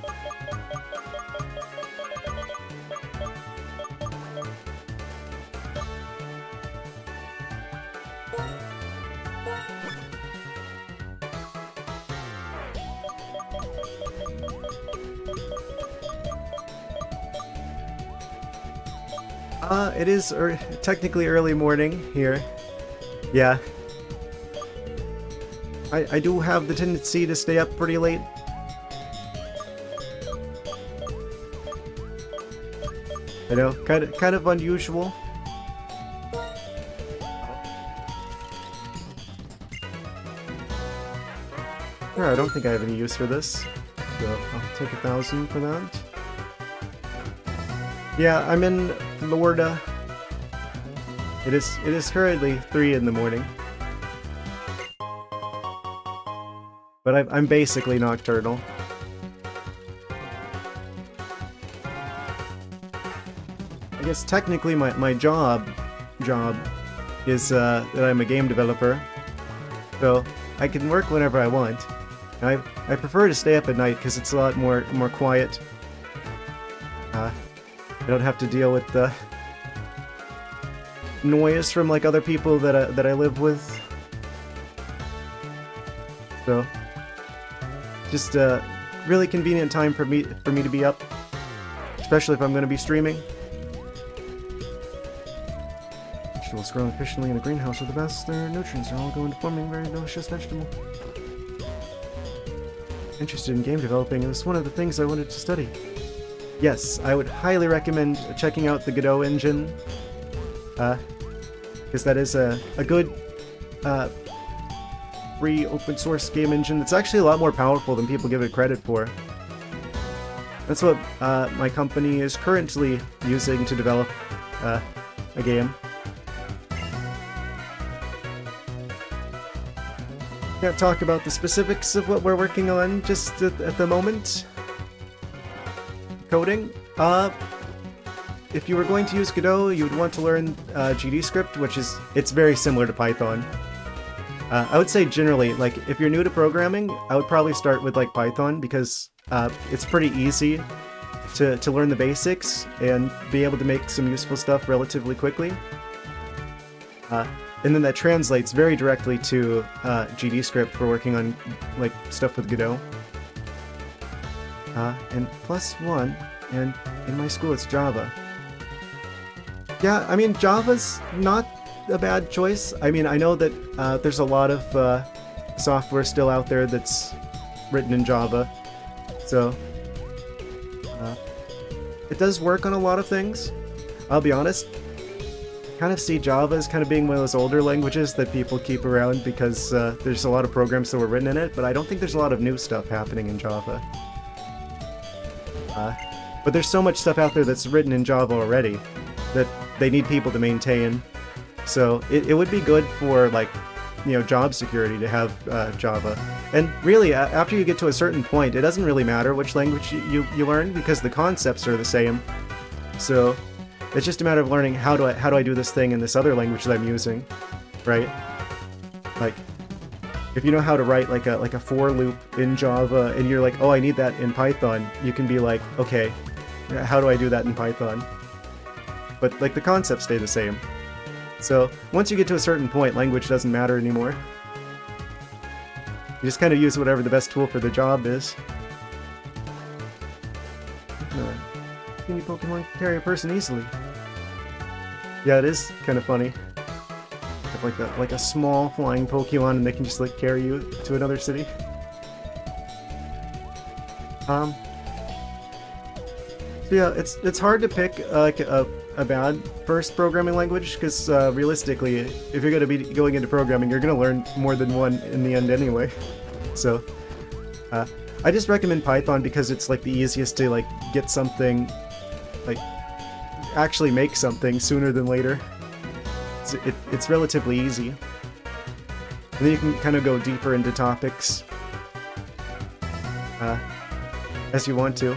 It is technically early morning here. Yeah. I do have the tendency to stay up pretty late. I know, kind of unusual. Yeah, I don't think I have any use for this, so I'll take 1,000 for that. Yeah, I'm in Florida. It is currently 3 in the morning. But I'm basically nocturnal. I guess technically my job is that I'm a game developer. So I can work whenever I want. I prefer to stay up at night because it's a lot more quiet. I don't have to deal with the noise from like other people that I live with. So just a really convenient time for me to be up, especially if I'm going to be streaming. Vegetables grown efficiently in a greenhouse are the best. Their nutrients are all going to forming very delicious vegetable. Interested in game developing, it was one of the things I wanted to study. Yes, I would highly recommend checking out the Godot engine, because that is a good free open source game engine. It's actually a lot more powerful than people give it credit for. That's what my company is currently using to develop a game. Can't talk about the specifics of what we're working on just at the moment. Coding. If you were going to use Godot, you would want to learn GDScript, which it's very similar to Python. I would say generally, like, if you're new to programming, I would probably start with like Python because it's pretty easy to learn the basics and be able to make some useful stuff relatively quickly. And then that translates very directly to GDScript for working on like stuff with Godot. And +1, and in my school it's Java. Yeah, I mean, Java's not a bad choice. I mean, I know that there's a lot of software still out there that's written in Java, so it does work on a lot of things. I'll be honest, I kind of see Java as kind of being one of those older languages that people keep around because there's a lot of programs that were written in it, but I don't think there's a lot of new stuff happening in Java. But there's so much stuff out there that's written in Java already that they need people to maintain. So it would be good for, like, you know, job security to have Java. And really, after you get to a certain point, it doesn't really matter which language you learn because the concepts are the same. So it's just a matter of learning how do I do this thing in this other language that I'm using, right? Like, if you know how to write like a for loop in Java and you're like, oh, I need that in Python, you can be like, okay, how do I do that in Python? But like the concepts stay the same. So once you get to a certain point, language doesn't matter anymore. You just kind of use whatever the best tool for the job is. Any Pokemon can carry a person easily. Yeah, it is kind of funny. Like a small flying Pokemon, and they can just like carry you to another city. So yeah, it's hard to pick like a bad first programming language because realistically, if you're going to be going into programming, you're going to learn more than one in the end anyway. So I just recommend Python because it's like the easiest to like get something, like actually make something sooner than later. It's relatively easy. And then you can kind of go deeper into topics as you want to.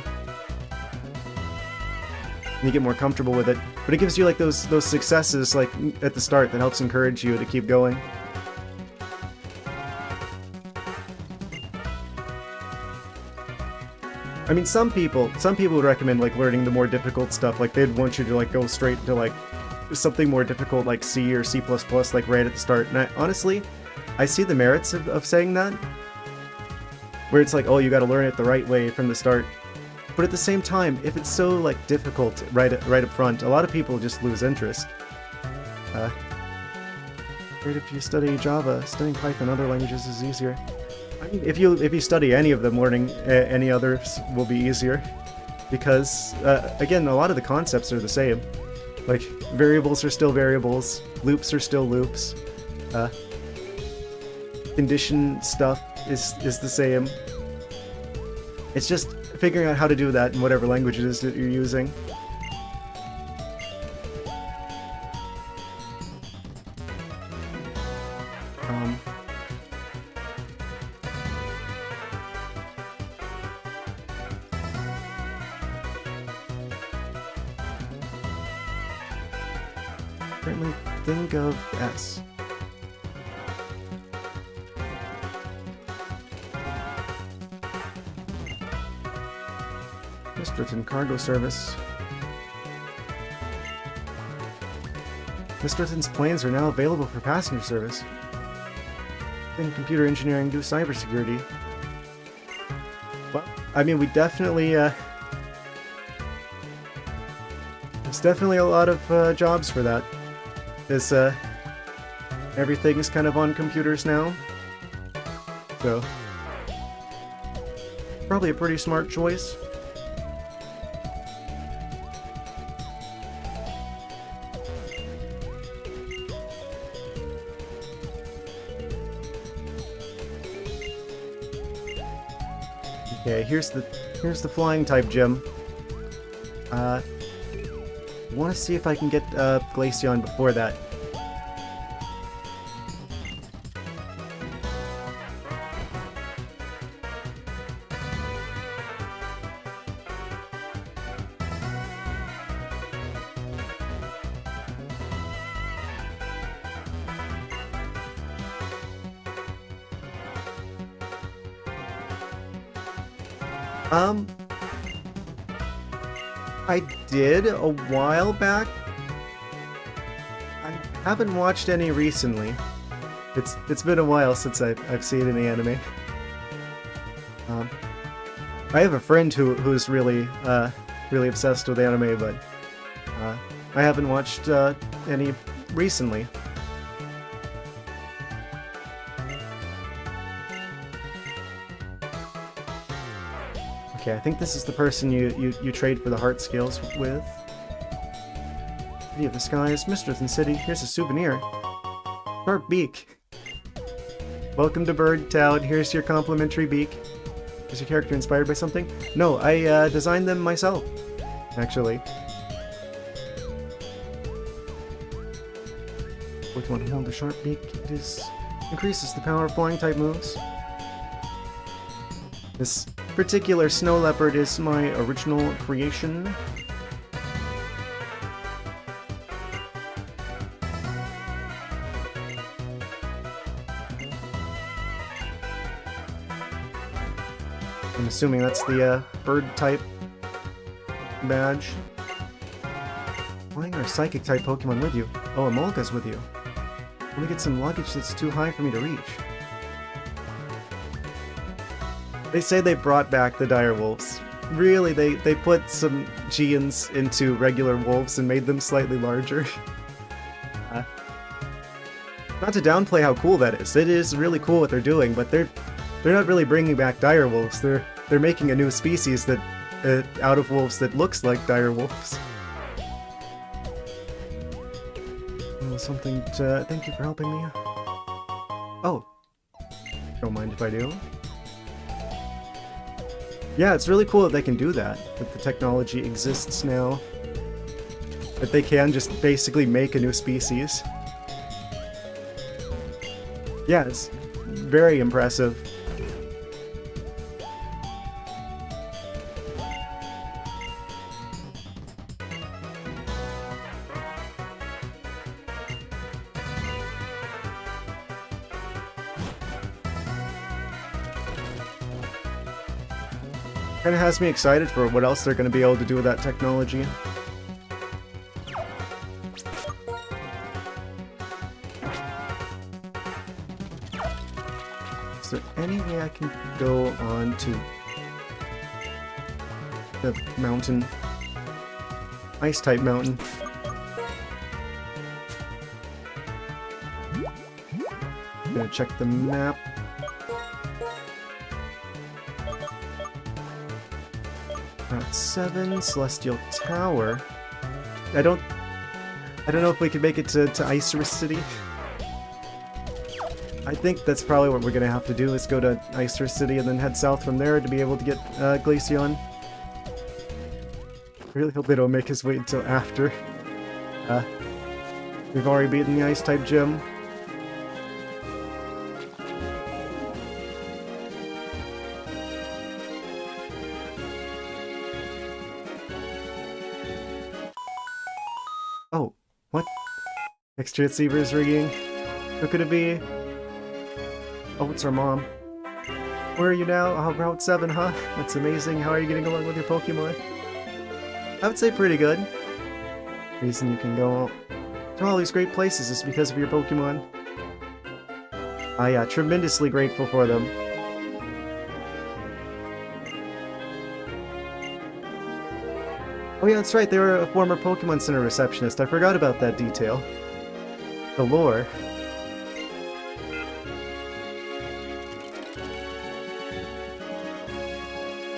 And you get more comfortable with it. But it gives you like those successes like at the start that helps encourage you to keep going. I mean, some people would recommend like learning the more difficult stuff. Like they'd want you to like go straight to like something more difficult like C or C++ like right at the start. And honestly, I see the merits of saying that. Where it's like, oh, you got to learn it the right way from the start. But at the same time, if it's so like difficult right up front, a lot of people just lose interest. If you study Java, studying Python, other languages is easier. I mean, if you study any of them, learning any others will be easier, because again, a lot of the concepts are the same. Like variables are still variables, loops are still loops. Condition stuff is the same. It's just figuring out how to do that in whatever language it is that you're using. Currently think of S. Mistralton cargo service. Mistralton's planes are now available for passenger service. In computer engineering, do cybersecurity. Well, I mean, we definitely, there's definitely a lot of jobs for that. Because everything is kind of on computers now. So, probably a pretty smart choice. Okay, here's the flying type gem. I want to see if I can get Glaceon before that. I did a while back. I haven't watched any recently. It's been a while since I've seen any anime. I have a friend who's really really obsessed with anime, but I haven't watched any recently. Okay, I think this is the person you trade for the heart scales with. City of the Skies, Mistralton City. Here's a souvenir. Sharp beak. Welcome to Bird Town. Here's your complimentary beak. Is your character inspired by something? No, I designed them myself, actually. Pokemon to hold a sharp beak. It increases the power of flying type moves. This particular snow leopard is my original creation. I'm assuming that's the bird type badge. Flying or psychic type Pokemon with you? Oh, Amolga's with you. Let me get some luggage that's too high for me to reach. They say they brought back the dire wolves. Really, they put some Geans into regular wolves and made them slightly larger. Not to downplay how cool that is. It is really cool what they're doing, but they're not really bringing back dire wolves. They're making a new species that out of wolves that looks like dire wolves. Something to thank you for helping me. Oh, don't mind if I do. Yeah, it's really cool that they can do that. That the technology exists now. That they can just basically make a new species. Yeah, it's very impressive. Kind of has me excited for what else they're going to be able to do with that technology. Is there any way I can go on to the mountain? Ice-type mountain. I'm gonna check the map. Route 7, Celestial Tower. I don't know if we can make it to Icer City. I think that's probably what we're gonna have to do, is go to Icer City and then head south from there to be able to get Glaceon. I really hope they don't make us wait until after. We've already beaten the Ice-type gym. Oh, what? Extra receiver's rigging? Who could it be? Oh, it's our mom. Where are you now? Oh, Route 7, huh? That's amazing. How are you getting along with your Pokemon? I would say pretty good. Reason you can go to all these great places is because of your Pokemon. I am tremendously grateful for them. Oh yeah, that's right, they were a former Pokemon Center receptionist. I forgot about that detail. The lore.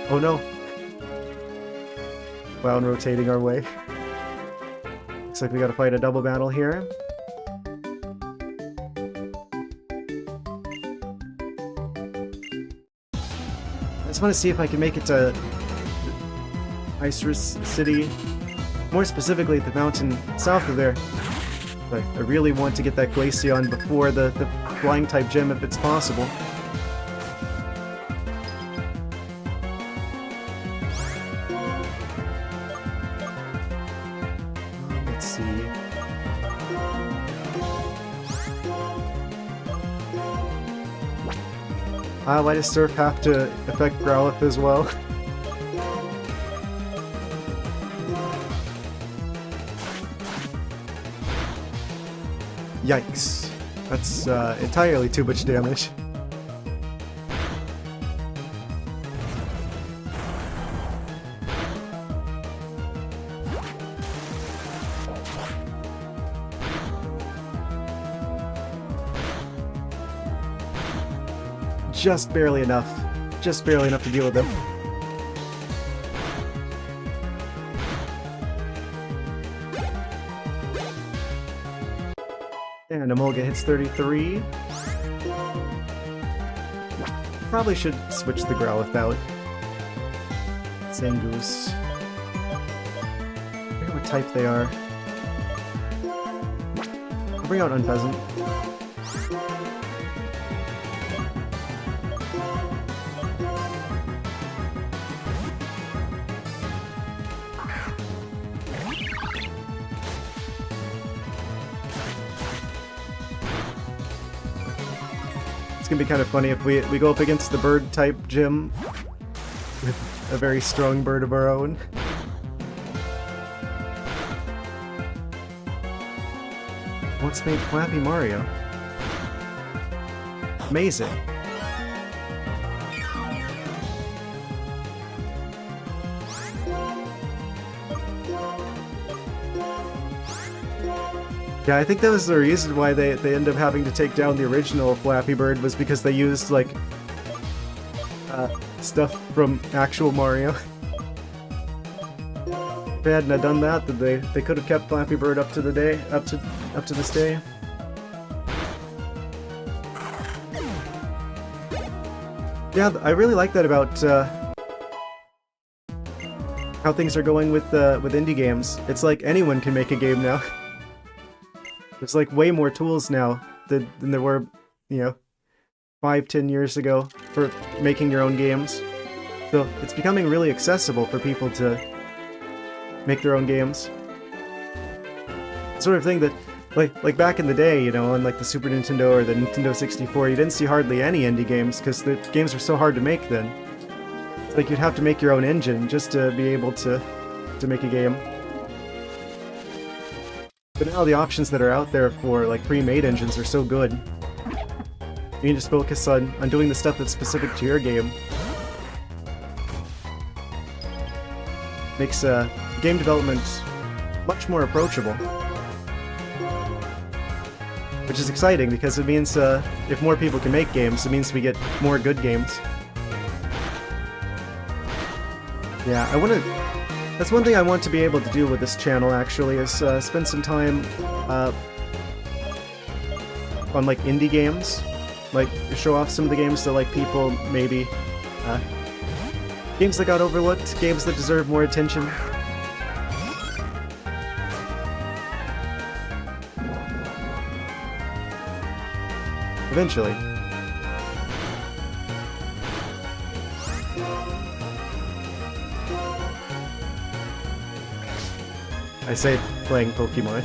Oh no. Wow, and rotating our way. Looks like we gotta fight a double battle here. I just want to see if I can make it to Icer City, more specifically the mountain south of there. But I really want to get that Glaceon before the flying type gym if it's possible. Let's see. Why does Surf have to affect Growlithe as well? Yikes. That's entirely too much damage. Just barely enough. Just barely enough to deal with them. And Emolga hits 33. Probably should switch the Growlithe out. Zangoose. I forget what type they are. I'll bring out Unpheasant. It's gonna be kind of funny if we go up against the bird type gym with a very strong bird of our own. What's made Flappy Mario? Amazing. Yeah, I think that was the reason why they ended up having to take down the original Flappy Bird, was because they used, like, stuff from actual Mario. If they hadn't have done that, then they could have kept Flappy Bird up to this day. Yeah, I really like that about how things are going with indie games. It's like anyone can make a game now. There's like way more tools now than there were, you know, 5-10 years ago for making your own games. So it's becoming really accessible for people to make their own games. Sort of thing that, like back in the day, you know, on like the Super Nintendo or the Nintendo 64, you didn't see hardly any indie games because the games were so hard to make then. It's like you'd have to make your own engine just to be able to make a game. But now the options that are out there for like pre-made engines are so good. You can just focus on doing the stuff that's specific to your game. Makes game development much more approachable. Which is exciting because it means if more people can make games, it means we get more good games. Yeah, that's one thing I want to be able to do with this channel actually, is spend some time on like indie games. Like, show off some of the games that like people maybe... games that got overlooked, games that deserve more attention. Eventually. I say playing Pokemon.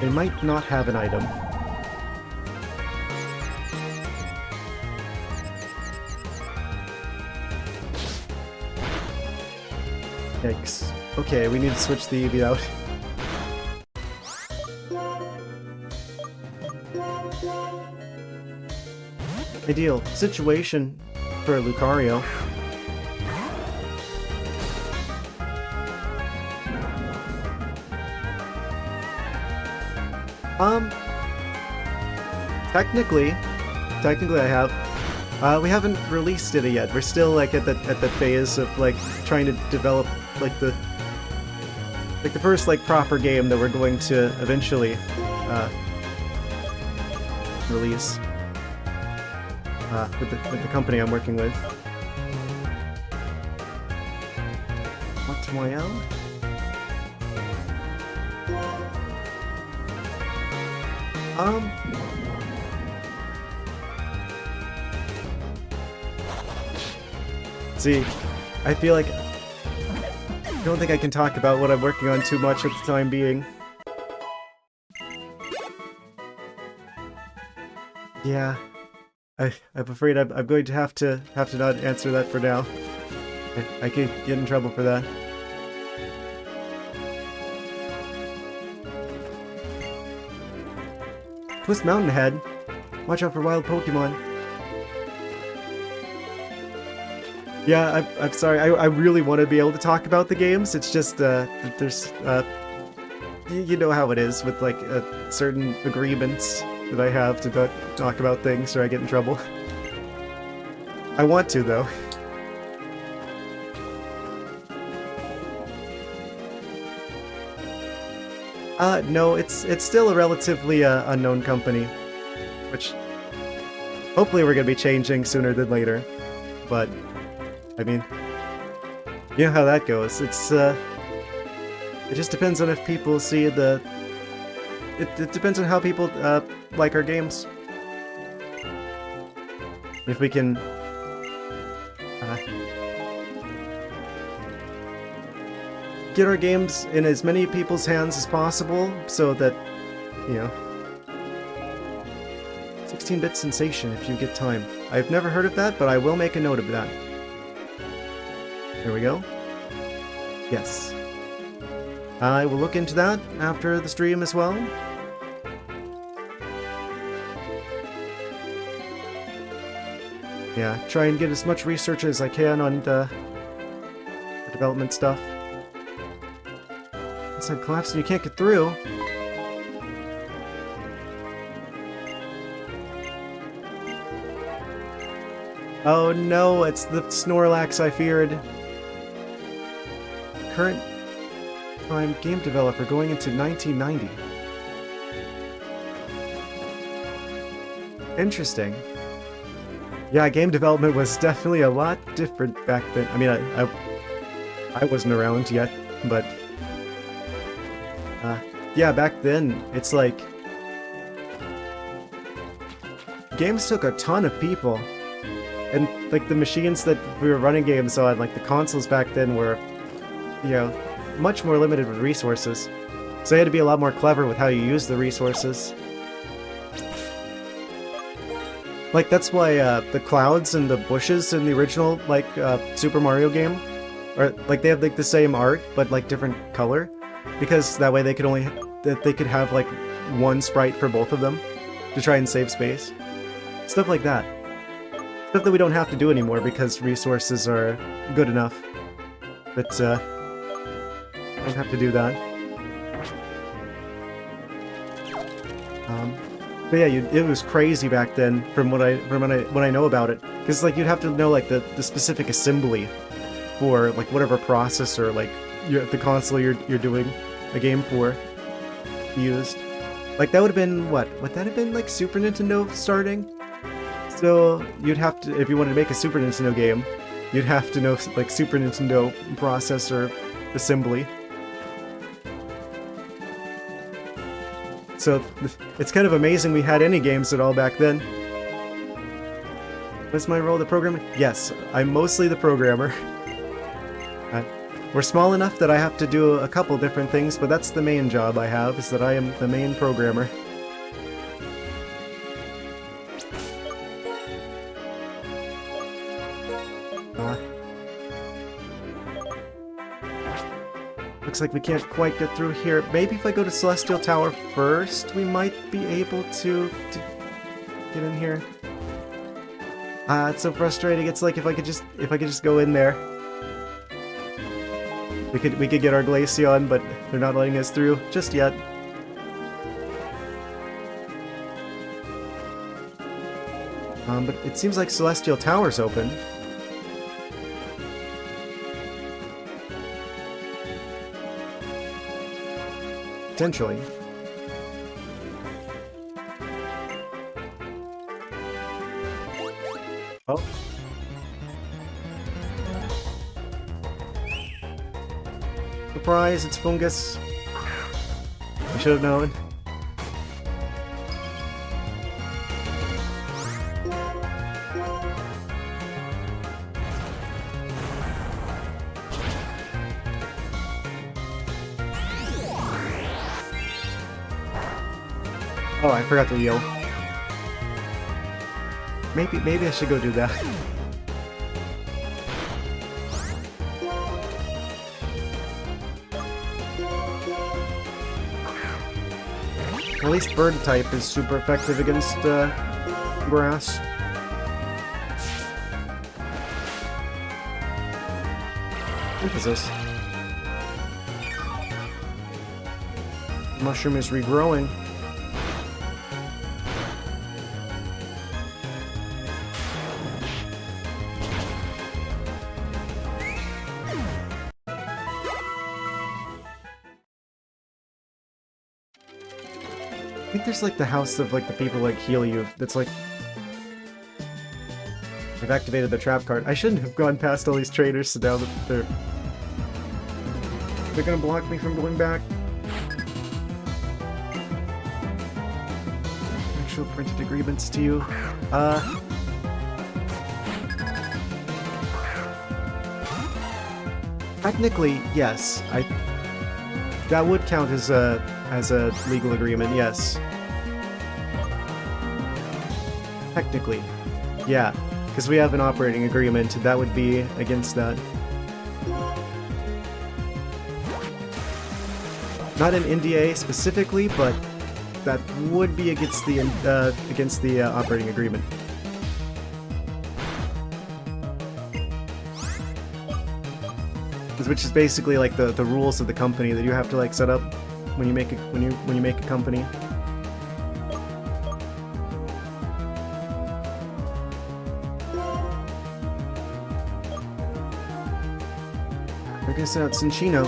They might not have an item. Yikes. Okay, we need to switch the Eevee out. Ideal situation for Lucario. Technically I have. We haven't released it yet. We're still like at that phase of like trying to develop like the first like proper game that we're going to eventually release with the company I'm working with. What's Moyel? See, I feel like I don't think I can talk about what I'm working on too much at the time being. Yeah, I'm afraid I'm going to have to not answer that for now. I could get in trouble for that. Twist Mountain ahead. Watch out for wild Pokemon. Yeah, I'm sorry. I really want to be able to talk about the games. It's just there's you know how it is with like certain agreements that I have to not talk about things or I get in trouble. I want to though. No, it's still a relatively unknown company, which hopefully we're gonna be changing sooner than later. But I mean, you know how that goes. It's it just depends on if people see the. It depends on how people like our games. If we can. Get our games in as many people's hands as possible so that, you know, 16-bit sensation if you get time. I've never heard of that, but I will make a note of that. There we go. Yes. I will look into that after the stream as well. Yeah, try and get as much research as I can on the development stuff. Inside collapse and you can't get through. Oh no, it's the Snorlax I feared. Current I'm game developer going into 1990. Interesting. Yeah, game development was definitely a lot different back then. I mean, I wasn't around yet, but yeah, back then it's like games took a ton of people, and like the machines that we were running games on, like the consoles back then were, you know, much more limited with resources. So you had to be a lot more clever with how you use the resources. Like, that's why the clouds and the bushes in the original, like, Super Mario game, or like, they have like the same art, but like different color, because that way they could only, they could have like one sprite for both of them to try and save space. Stuff like that. Stuff that we don't have to do anymore because resources are good enough. But, I don't have to do that. But yeah, it was crazy back then from what I know about it, because like you'd have to know like the specific assembly for like whatever processor like the console you're doing a game for used. Like that would have been what? Would that have been like Super Nintendo starting? So you'd have to, if you wanted to make a Super Nintendo game, you'd have to know like Super Nintendo processor assembly. So it's kind of amazing we had any games at all back then. What's my role, the programmer? Yes, I'm mostly the programmer. We're small enough that I have to do a couple different things, but that's the main job I have, is that I am the main programmer. Looks like we can't quite get through here. Maybe if I go to Celestial Tower first, we might be able to get in here. It's so frustrating. It's like if I could just go in there. We could get our Glaceon, but they're not letting us through just yet. But it seems like Celestial Tower's open. Potentially. Oh. Surprise, it's fungus. I should have known. Oh, I forgot to heal. Maybe I should go do that. At least bird type is super effective against grass. What is this? The mushroom is regrowing. I think there's like the house of like the people like heal you. That's like I've activated the trap card. I shouldn't have gone past all these traders, so now that they're gonna block me from going back. Actual printed agreements to you. Technically, yes. That would count as a legal agreement, yes. Technically. Yeah, because we have an operating agreement, that would be against that. Not an NDA specifically, but that would be against the operating agreement. Which is basically like the rules of the company that you have to like set up when you make a company. We're gonna send out Cinchino.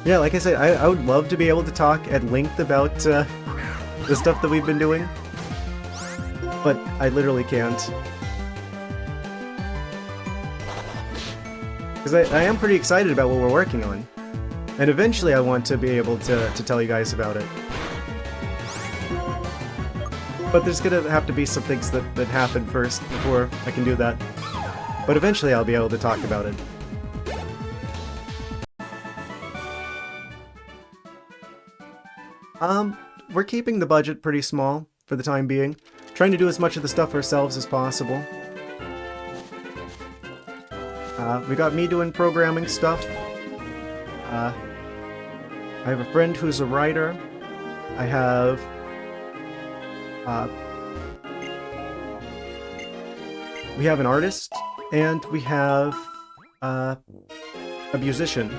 Yeah, like I said, I would love to be able to talk at length about the stuff that we've been doing, but I literally can't. Because I am pretty excited about what we're working on, and eventually I want to be able to tell you guys about it. But there's gonna have to be some things that happen first before I can do that. But eventually I'll be able to talk about it. We're keeping the budget pretty small for the time being. Trying to do as much of the stuff ourselves as possible. We got me doing programming stuff. I have a friend who's a writer. I have... we have an artist, and we have a musician.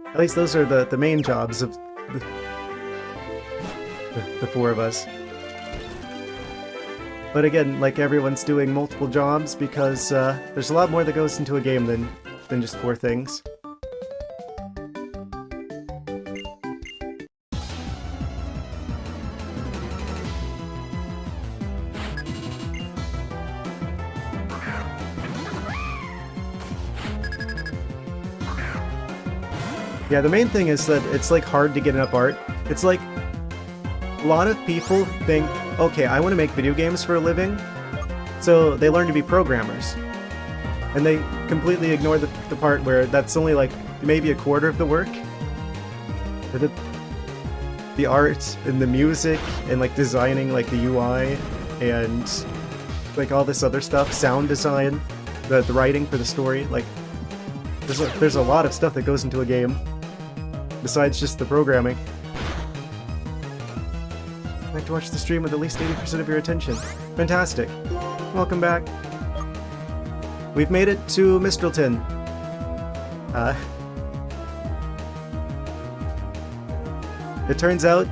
At least those are the main jobs of the four of us. But again, like, everyone's doing multiple jobs because there's a lot more that goes into a game than just 4 things. Yeah, the main thing is that it's like hard to get enough art. It's like a lot of people think, okay, I want to make video games for a living, so they learn to be programmers. And they completely ignore the part where that's only like maybe a quarter of the work. The art and the music and like designing like the UI and like all this other stuff, sound design, the writing for the story, like there's a lot of stuff that goes into a game besides just the programming. I'd like to watch the stream with at least 80% of your attention. Fantastic. Welcome back. We've made it to Mistralton. It turns out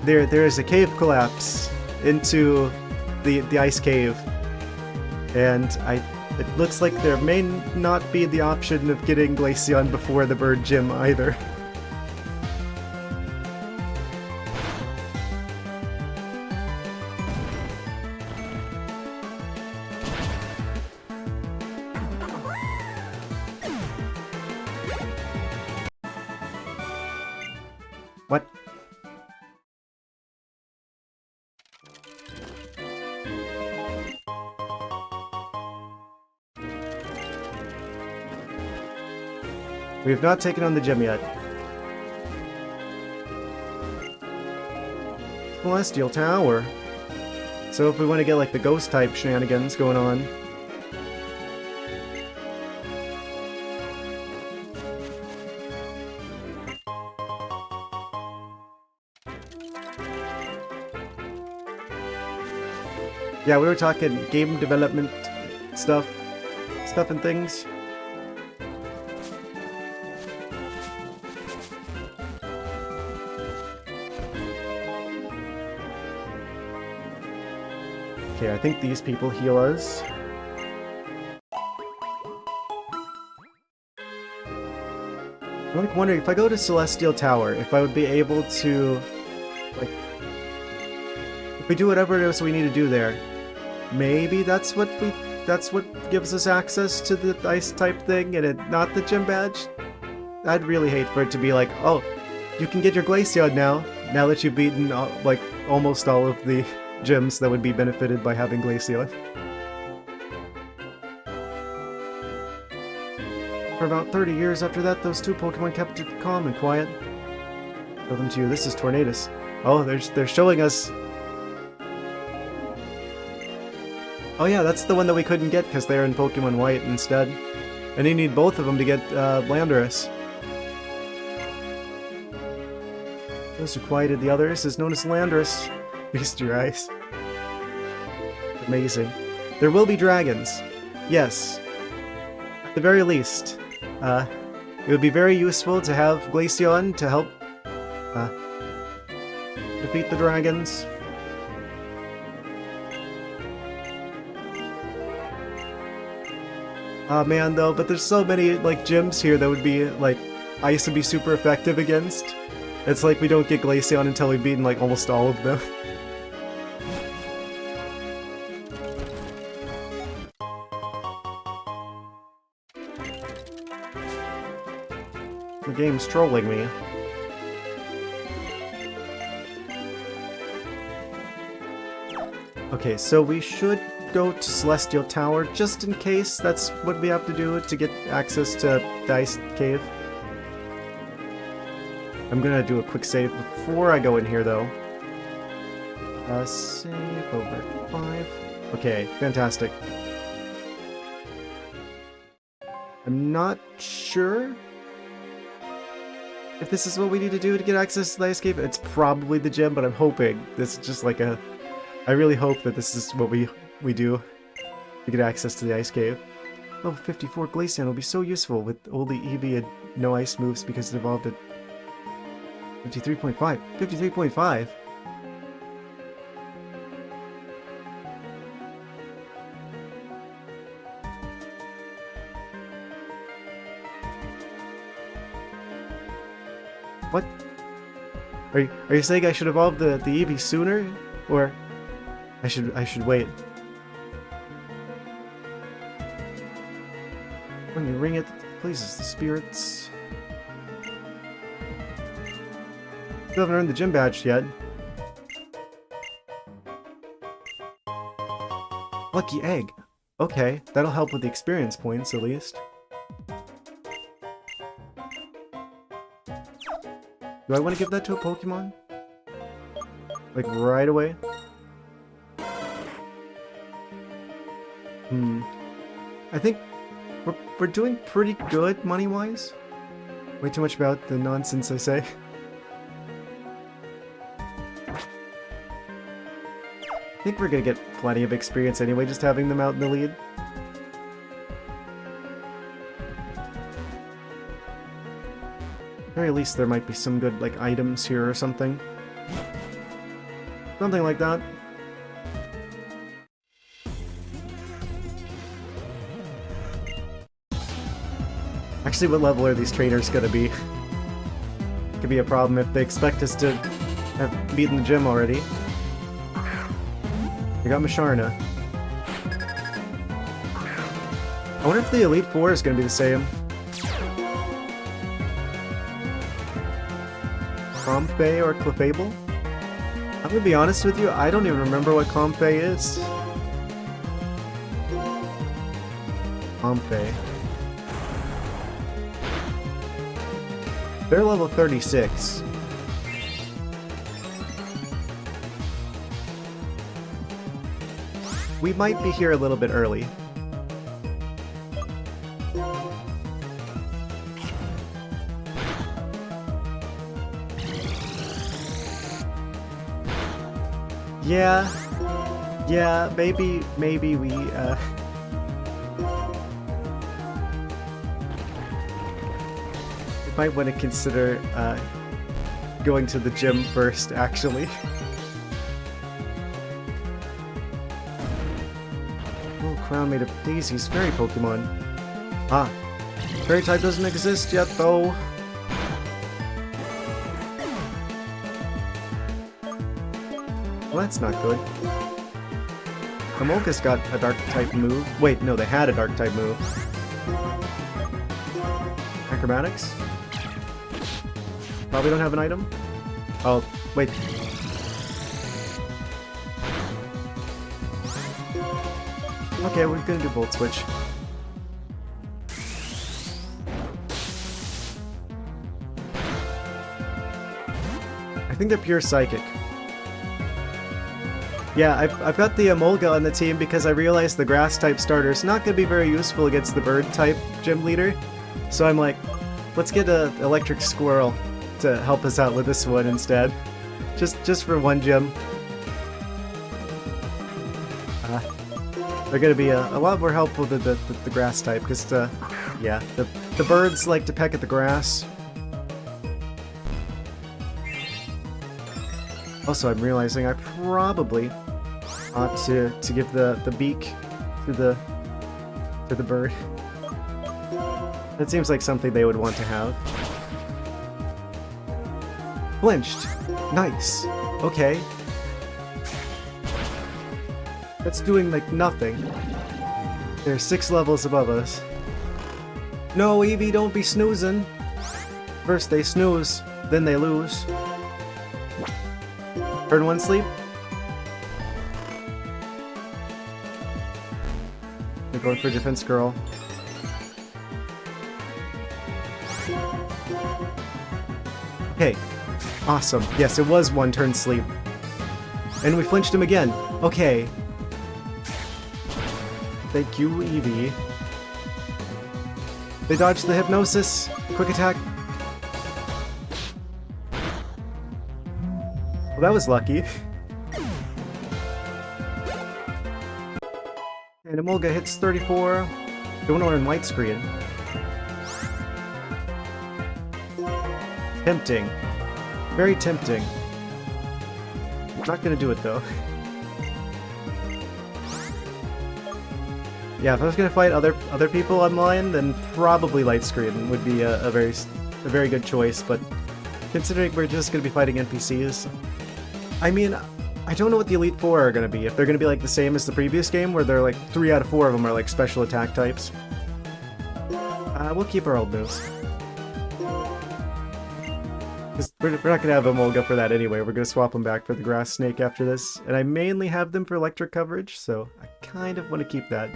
there is a cave collapse into the ice cave, and it looks like there may not be the option of getting Glaceon before the bird gym either. What? We have not taken on the gym yet. Celestial Tower. So if we want to get like the ghost type shenanigans going on. Yeah, we were talking game development stuff and things. Okay, I think these people heal us. I'm like wondering if I go to Celestial Tower, if I would be able to, like, if we do whatever it is we need to do there, maybe that's what gives us access to the ice type thing and not the gym badge. I'd really hate for it to be like, oh, you can get your Glaceon now that you've beaten like almost all of the gyms that would be benefited by having Glaceon. For about 30 years after that, those 2 Pokemon kept it calm and quiet. Show them to you. This is Tornadus. Oh, they're showing us. Oh yeah, that's the one that we couldn't get because they're in Pokemon White instead. And you need both of them to get Landorus. Those who quieted the others is known as Landorus. Feast your eyes. Amazing. There will be dragons. Yes. At the very least. It would be very useful to have Glaceon to help defeat the dragons. Ah man, though, but there's so many, like, gyms here that would be, like, ice would be super effective against. It's like we don't get Glaceon until we've beaten, like, almost all of them. The game's trolling me. Okay, so we should go to Celestial Tower just in case that's what we have to do to get access to the Ice Cave. I'm gonna do a quick save before I go in here, though. Save over 5. Okay, fantastic. I'm not sure if this is what we need to do to get access to the Ice Cave. It's probably the gym, but I'm hoping this is just like a... I really hope that this is what we do to get access to the Ice Cave. Level 54 Glaceon will be so useful with only Eevee and no ice moves because it evolved at 53.5. 53.5? What? Are you saying I should evolve the Eevee sooner? Or I should wait? When you ring it, it pleases the spirits. Still haven't earned the gym badge yet. Lucky egg. Okay, that'll help with the experience points at least. Do I want to give that to a Pokemon? Like right away? I think we're doing pretty good money-wise. Way too much about the nonsense I say. I think we're gonna get plenty of experience anyway, just having them out in the lead. At the very least, there might be some good, like, items here or something. Something like that. Actually, what level are these trainers gonna be? Could be a problem if they expect us to have beaten the gym already. I got Masharna. I wonder if the Elite Four is gonna be the same. Comfey or Clefable? I'm gonna be honest with you, I don't even remember what Comfey is. Comfey. They're level 36. We might be here a little bit early. Yeah, maybe we, might want to consider, going to the gym first, actually. Oh, crown made of daisies, fairy Pokemon. Ah, fairy type doesn't exist yet, though. Well, that's not good. Amolka's got a Dark-type move. Wait, no, they had a Dark-type move. Acrobatics? Probably don't have an item? Oh, wait. Okay, we're gonna do Volt Switch. I think they're pure Psychic. Yeah, I've got the Emolga on the team because I realized the Grass-type starter is not going to be very useful against the Bird-type gym leader. So I'm like, let's get an Electric Squirrel to help us out with this one instead. Just for one gym. They're going to be a lot more helpful than the Grass-type because, yeah, the birds like to peck at the grass. Also, I'm realizing I probably ought to give the beak to the bird. That seems like something they would want to have. Flinched. Nice. Okay. That's doing, like, nothing. They're 6 levels above us. No, Eevee, don't be snoozing. First they snooze, then they lose. Turn 1 sleep. They're going for Defense Girl. Okay. Awesome. Yes, it was 1 turn sleep. And we flinched him again. Okay. Thank you, Eevee. They dodged the hypnosis. Quick attack. Well, that was lucky. And Emolga hits 34. Don't want to learn Light Screen. Tempting. Very tempting. Not gonna do it though. Yeah, if I was gonna fight other people online, then probably Light Screen would be a very good choice. But considering we're just gonna be fighting NPCs, I mean, I don't know what the Elite Four are gonna be. If they're gonna be like the same as the previous game, where they're like 3 out of 4 of them are like special attack types. We'll keep our old moves. We're not going to have Emolga for that anyway. We're going to swap them back for the Grass Snake after this. And I mainly have them for electric coverage, so I kind of want to keep that.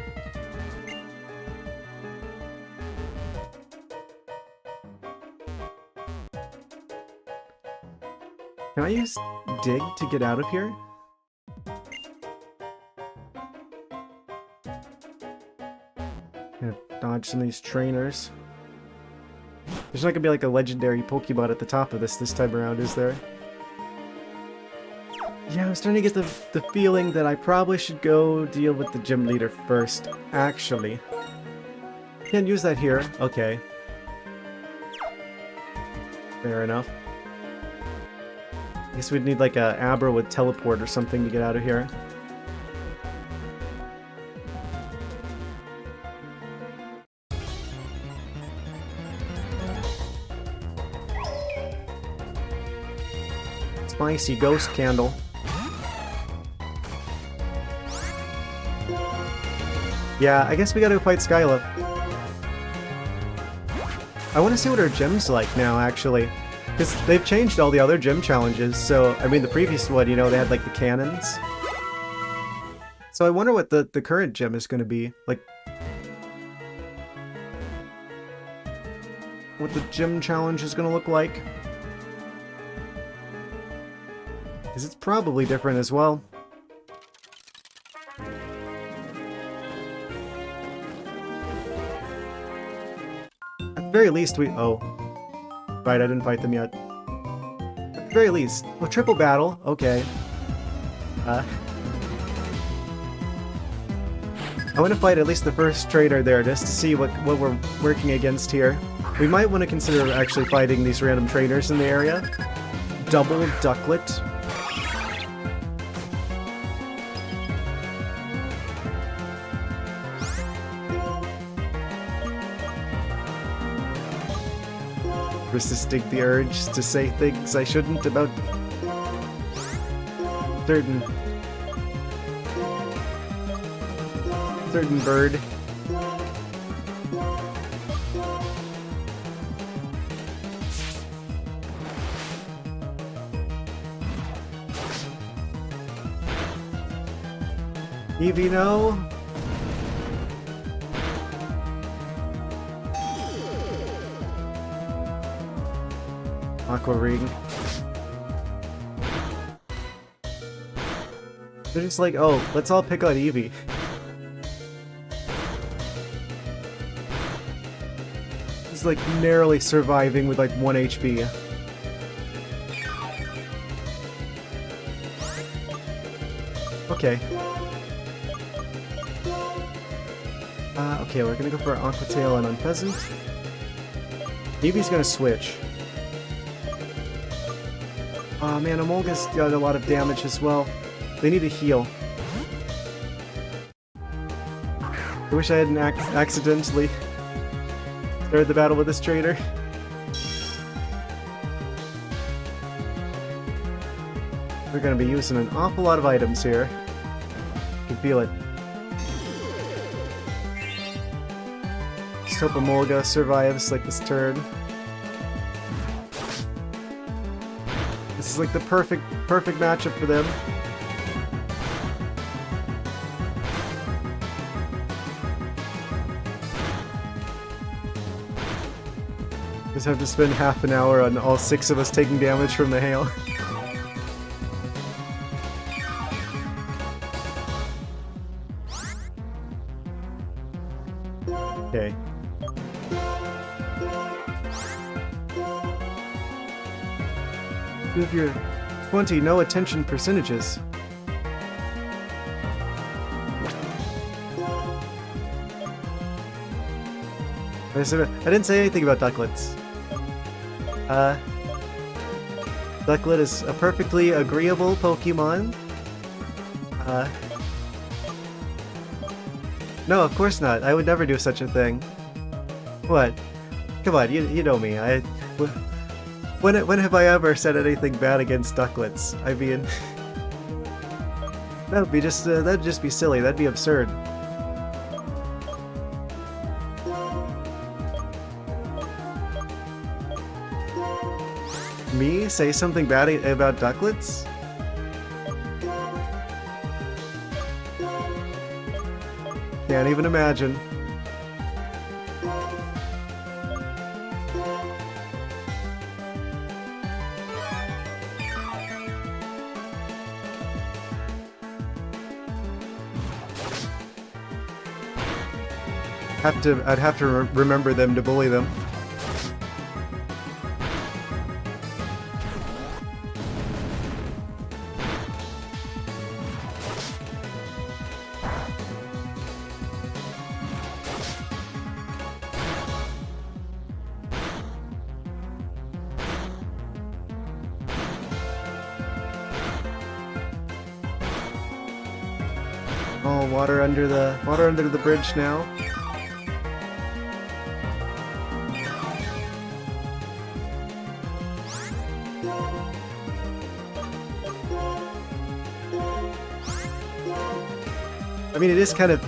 Can I use Dig to get out of here? Gonna dodge some of these trainers. There's not gonna be like a legendary Pokemon at the top of this time around, is there? Yeah, I was starting to get the feeling that I probably should go deal with the gym leader first, actually. Can't use that here. Okay. Fair enough. I guess we'd need like a Abra with teleport or something to get out of here. Spicy Ghost Candle. Yeah, I guess we gotta fight Skyla. I want to see what her gym's like now, actually. Because they've changed all the other gym challenges, so, I mean, the previous one, you know, they had, like, the cannons. So I wonder what the current gym is gonna be. Like, what the gym challenge is gonna look like. Because it's probably different as well. At the very least, we... Oh. Right, I didn't fight them yet. At the very least. Well, triple battle. Okay. I want to fight at least the first trainer there, just to see what we're working against here. We might want to consider actually fighting these random trainers in the area. Double Ducklet. Resisting the urge to say things I shouldn't about certain bird. Eevee, no. Aqua Ring. They're just like, oh, let's all pick on Eevee. He's like narrowly surviving with like 1 HP. Okay. Okay, we're gonna go for Aqua Tail and Unpheasant. Eevee's gonna switch. Aw, man, Emolga's got a lot of damage as well. They need a heal. I wish I hadn't accidentally Start the battle with this trainer. We're gonna be using an awful lot of items here. You can feel it. Just hope Emolga survives like this turn. This is like the perfect matchup for them. Just have to spend half an hour on all 6 of us taking damage from the hail. Okay. Two of your 20 no attention percentages. I didn't say anything about Ducklets. Ducklet is a perfectly agreeable Pokemon. No, of course not. I would never do such a thing. What? Come on, you know me. When have I ever said anything bad against Ducklets? I mean, that'd just be silly. That'd be absurd. Me say something bad about Ducklets? Can't even imagine. I'd have to remember them to bully them. Oh, water under the bridge now. I mean, it is kind of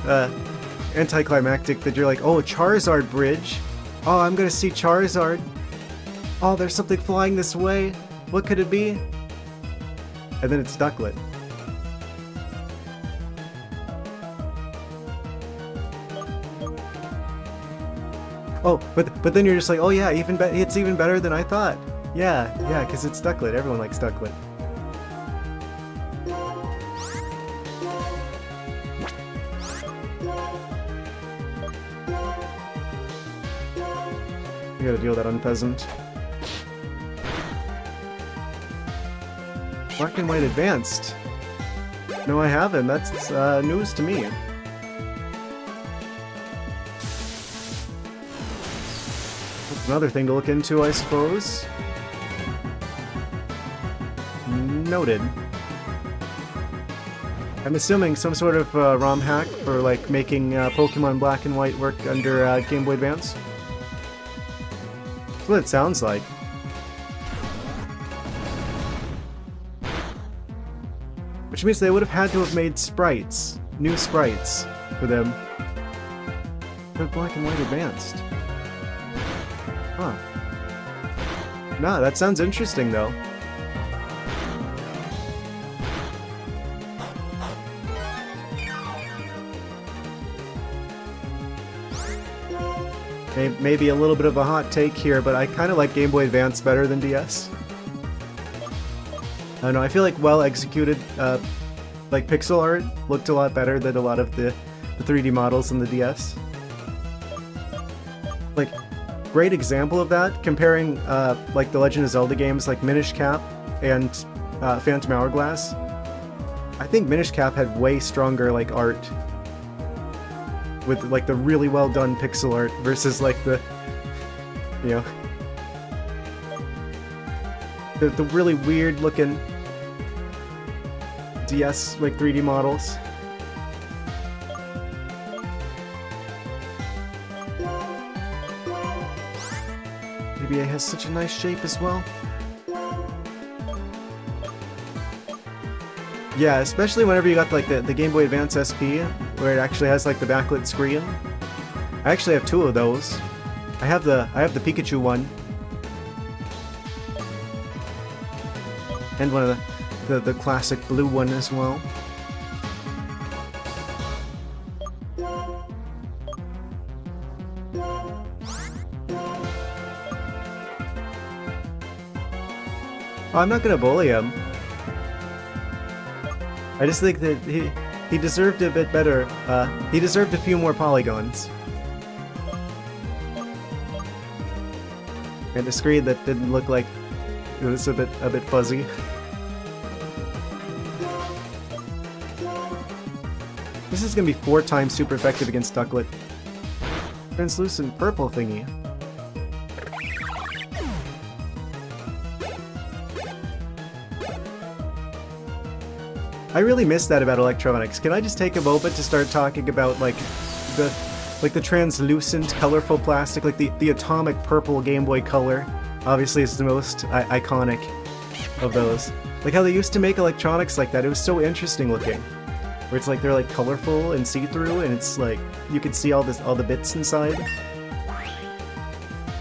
anticlimactic that you're like, oh, Charizard bridge. Oh, I'm gonna see Charizard. Oh, there's something flying this way. What could it be? And then it's Ducklet. Oh, but then you're just like, oh yeah, it's even better than I thought. Yeah, because it's Ducklet. Everyone likes Ducklet. You gotta deal with that unpheasant. Black and White Advanced. No, I haven't. That's news to me. That's another thing to look into, I suppose. Noted. I'm assuming some sort of ROM hack for like making Pokemon Black and White work under Game Boy Advance. That's what it sounds like. Which means they would have had to have made sprites, new sprites, for them. But Black and White Advanced. Huh. Nah, that sounds interesting though. Maybe a little bit of a hot take here, but I kind of like Game Boy Advance better than DS. I don't know, I feel like well-executed, like pixel art looked a lot better than a lot of the 3D models in the DS. Like, great example of that, comparing like the Legend of Zelda games like Minish Cap and Phantom Hourglass. I think Minish Cap had way stronger like art with like the really well done pixel art versus like the, you know, the really weird looking DS like 3D models. GBA has such a nice shape as well. Yeah, especially whenever you got like the Game Boy Advance SP, where it actually has like the backlit screen. I actually have two of those. I have the Pikachu one. And one of the classic blue one as well. Oh, I'm not gonna bully him. I just think that he deserved a bit better. He deserved a few more polygons. And a screen that didn't look like it was a bit fuzzy. This is gonna be 4 times super effective against Ducklet. Translucent purple thingy. I really miss that about electronics. Can I just take a moment to start talking about like the translucent, colorful plastic, like the atomic purple Game Boy Color? Obviously, it's the most iconic of those. Like how they used to make electronics like that. It was so interesting looking, where it's like they're like colorful and see-through, and it's like you can see all the bits inside.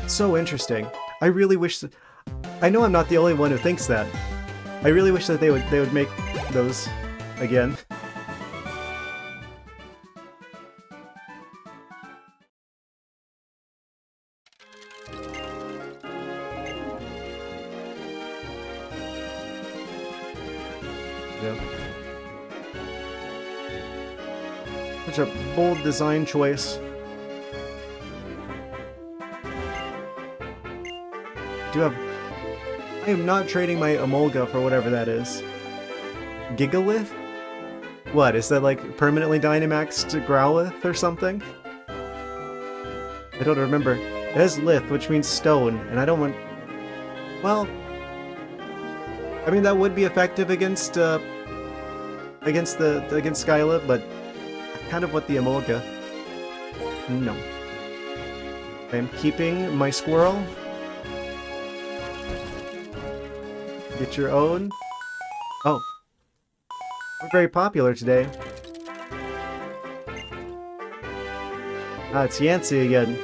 So interesting. I really wish that, I know I'm not the only one who thinks that. I really wish that they would make those again. Yeah. Such a bold design choice. I am not trading my Emolga for whatever that is. Gigalith? What, is that like permanently Dynamaxed Growlithe or something? I don't remember. It has Lith, which means stone, and I don't want... Well... I mean, that would be effective against Skyla, but I kind of want the Emolga. No. I am keeping my Squirrel. Get your own. Oh. We're very popular today. Ah, it's Yancey again.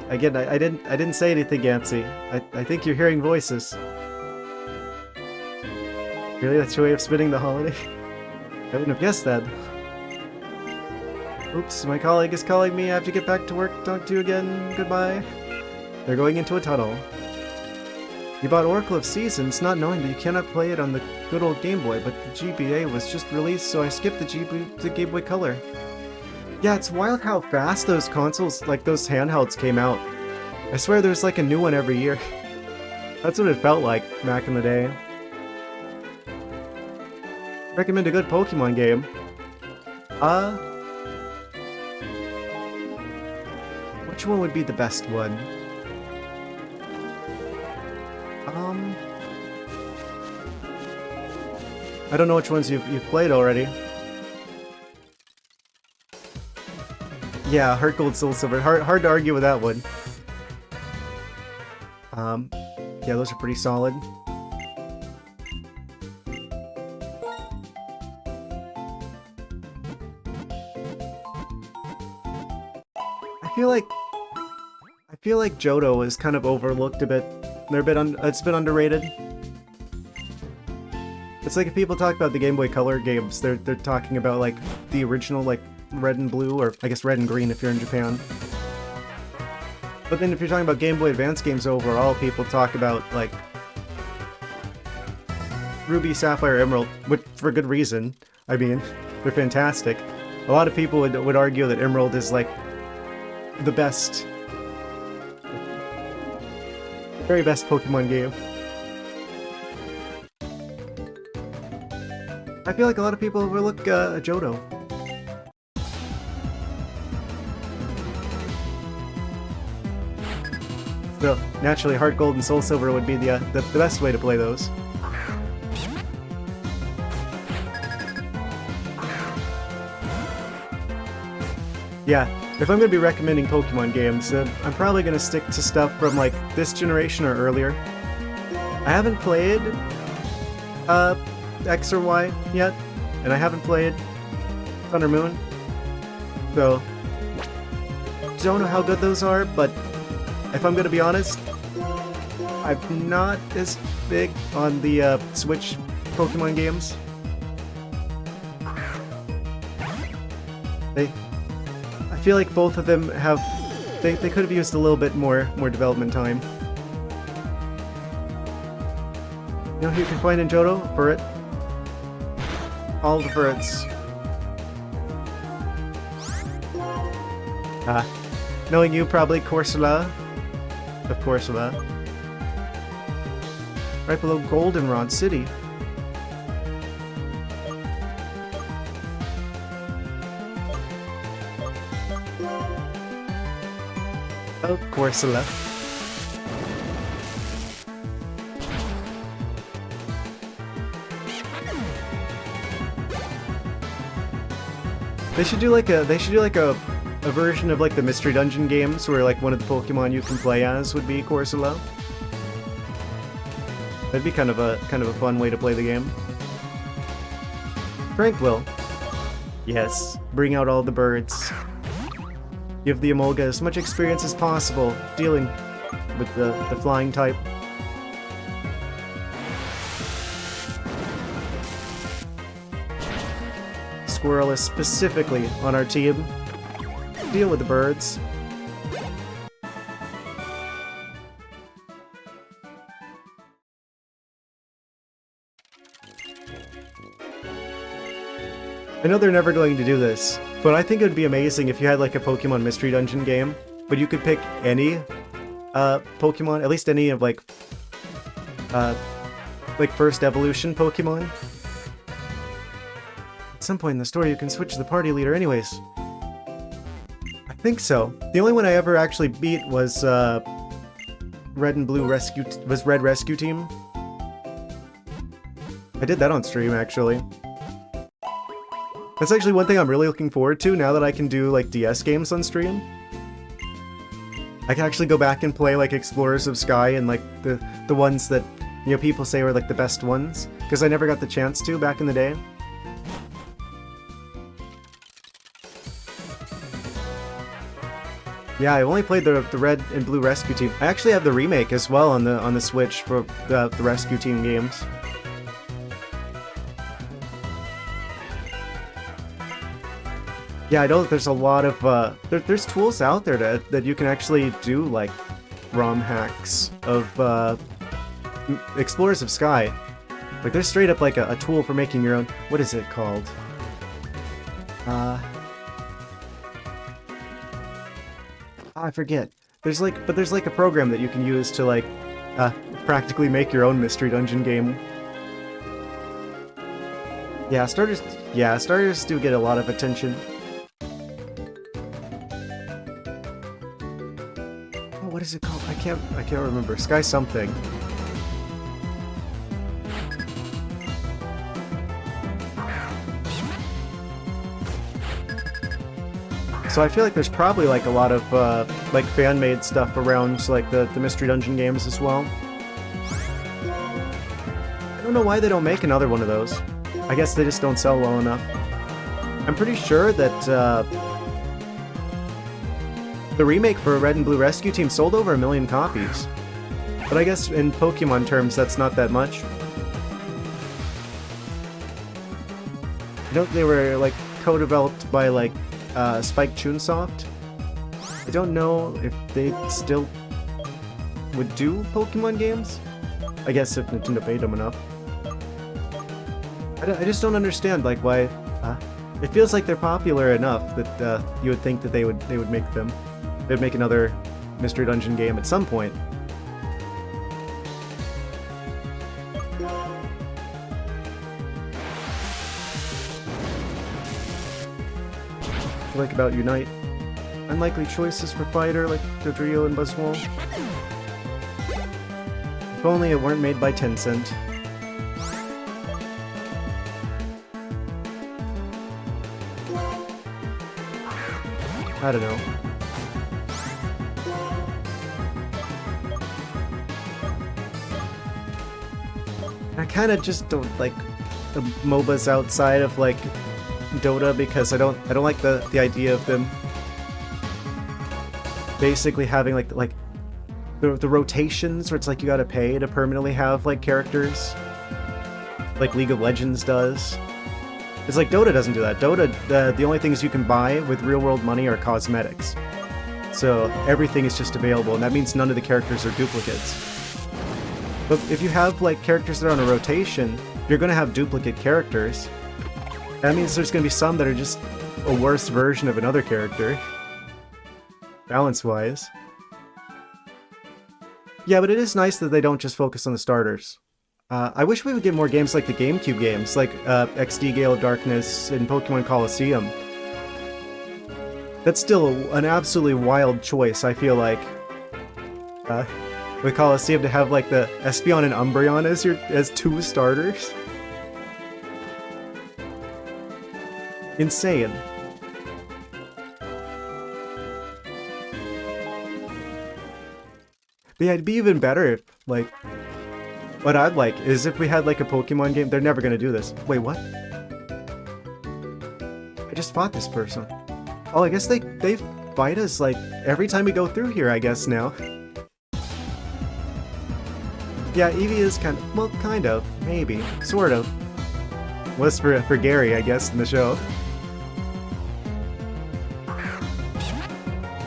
Again, I didn't say anything, Yancey. I think you're hearing voices. Really? That's your way of spending the holiday? I wouldn't have guessed that. Oops, my colleague is calling me. I have to get back to work. Talk to you again. Goodbye. They're going into a tunnel. You bought Oracle of Seasons, not knowing that you cannot play it on the good old Game Boy, but the GBA was just released, so I skipped the Game Boy Color. Yeah, it's wild how fast those consoles, like those handhelds, came out. I swear there's like a new one every year. That's what it felt like back in the day. Recommend a good Pokemon game. Which one would be the best one? I don't know which ones you've played already. Yeah, Heart Gold, Soul Silver. Hard to argue with that one. Yeah, those are pretty solid. I feel like Johto is kind of overlooked a bit. It's a bit underrated. It's like if people talk about the Game Boy Color games, they're talking about like the original like Red and Blue, or I guess Red and Green if you're in Japan. But then if you're talking about Game Boy Advance games overall, people talk about like Ruby, Sapphire, Emerald, which for good reason. I mean, they're fantastic. A lot of people would argue that Emerald is like the best, very best Pokemon game. I feel like a lot of people overlook Johto. So naturally, Heart Gold and Soul Silver would be the best way to play those. Yeah, if I'm going to be recommending Pokemon games, then I'm probably going to stick to stuff from like this generation or earlier. I haven't played X or Y yet, and I haven't played Sun or Moon, so don't know how good those are, but if I'm going to be honest, I'm not as big on the Switch Pokemon games. I feel like both of them have... They could have used a little bit more development time. You know who you can find in Johto? Furret. All the Furrets. Knowing you, probably Corsola. Of Corsola. Right below Goldenrod City. Oh, Corsola. They should do like a version of like the Mystery Dungeon games where like one of the Pokemon you can play as would be Corsola. That'd be kind of a fun way to play the game. Tranquil. Yes, bring out all the birds. Give the Emolga as much experience as possible dealing with the flying type. Squirrel is specifically on our team. Deal with the birds. I know they're never going to do this, but I think it would be amazing if you had like a Pokemon Mystery Dungeon game, but you could pick any Pokemon, at least any of like first evolution Pokemon. At some point in the story you can switch the party leader anyways. I think so. The only one I ever actually beat was Red Rescue Team. I did that on stream actually. That's actually one thing I'm really looking forward to now that I can do like DS games on stream. I can actually go back and play like Explorers of Sky and like the ones that, you know, people say were like the best ones, because I never got the chance to back in the day. Yeah, I only played the Red and Blue Rescue Team. I actually have the remake as well on the Switch for the Rescue Team games. Yeah, I know there's a lot of, there's tools out there that you can actually do, like, ROM hacks of, Explorers of Sky. Like, there's straight up, like, a tool for making your own... What is it called? I forget. There's, like a program that you can use to, like, practically make your own Mystery Dungeon game. Yeah, starters do get a lot of attention. What is it called? I can't remember. Sky something. So I feel like there's probably like a lot of like fan-made stuff around like the Mystery Dungeon games as well. I don't know why they don't make another one of those. I guess they just don't sell well enough. I'm pretty sure that the remake for Red and Blue Rescue Team sold over 1 million copies. But I guess in Pokemon terms, that's not that much. I know they were, like, co-developed by, like, Spike Chunsoft. I don't know if they still would do Pokemon games. I guess if Nintendo paid them enough. I just don't understand, like, why... it feels like they're popular enough that you would think that they would make them. They'd make another Mystery Dungeon game at some point. What I like about Unite? Unlikely choices for fighter like Dodrio and Buzzwole. If only it weren't made by Tencent. I don't know. I kind of just don't like the MOBAs outside of like Dota because I don't like the idea of them basically having like the rotations where it's like you gotta pay to permanently have like characters like League of Legends does. It's like Dota doesn't do that. Dota, the only things you can buy with real-world money are cosmetics. So everything is just available, and that means none of the characters are duplicates. But if you have like characters that are on a rotation, you're going to have duplicate characters. That means there's going to be some that are just a worse version of another character, balance-wise. Yeah, but it is nice that they don't just focus on the starters. I wish we would get more games like the GameCube games, like XD Gale of Darkness and Pokemon Colosseum. That's still an absolutely wild choice, I feel like. With Colosseum to have like the Espeon and Umbreon as two starters. Insane. But yeah, it'd be even better if, like... What I'd like is if we had like a Pokemon game. They're never gonna do this. Wait, what? I just fought this person. Oh, I guess they fight us like every time we go through here, I guess now. Yeah, Eevee is kind of, well, kind of, maybe, sort of. Was for Gary, I guess, in the show.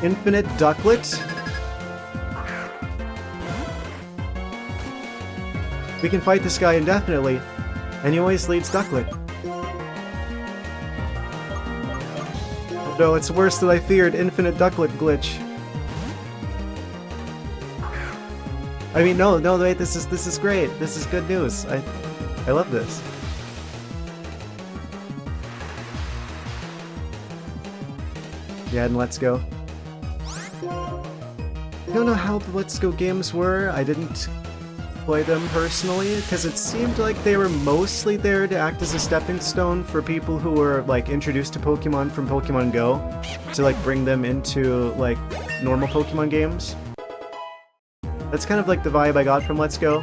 Infinite Ducklet. We can fight this guy indefinitely, and he always leads Ducklet. Oh no, it's worse than I feared, Infinite Ducklet glitch. I mean, no, wait, this is great. This is good news. I love this. Yeah, and Let's Go. I don't know how the Let's Go games were. I didn't play them personally, because it seemed like they were mostly there to act as a stepping stone for people who were like introduced to Pokemon from Pokemon Go, to like bring them into like normal Pokemon games. That's kind of like the vibe I got from Let's Go.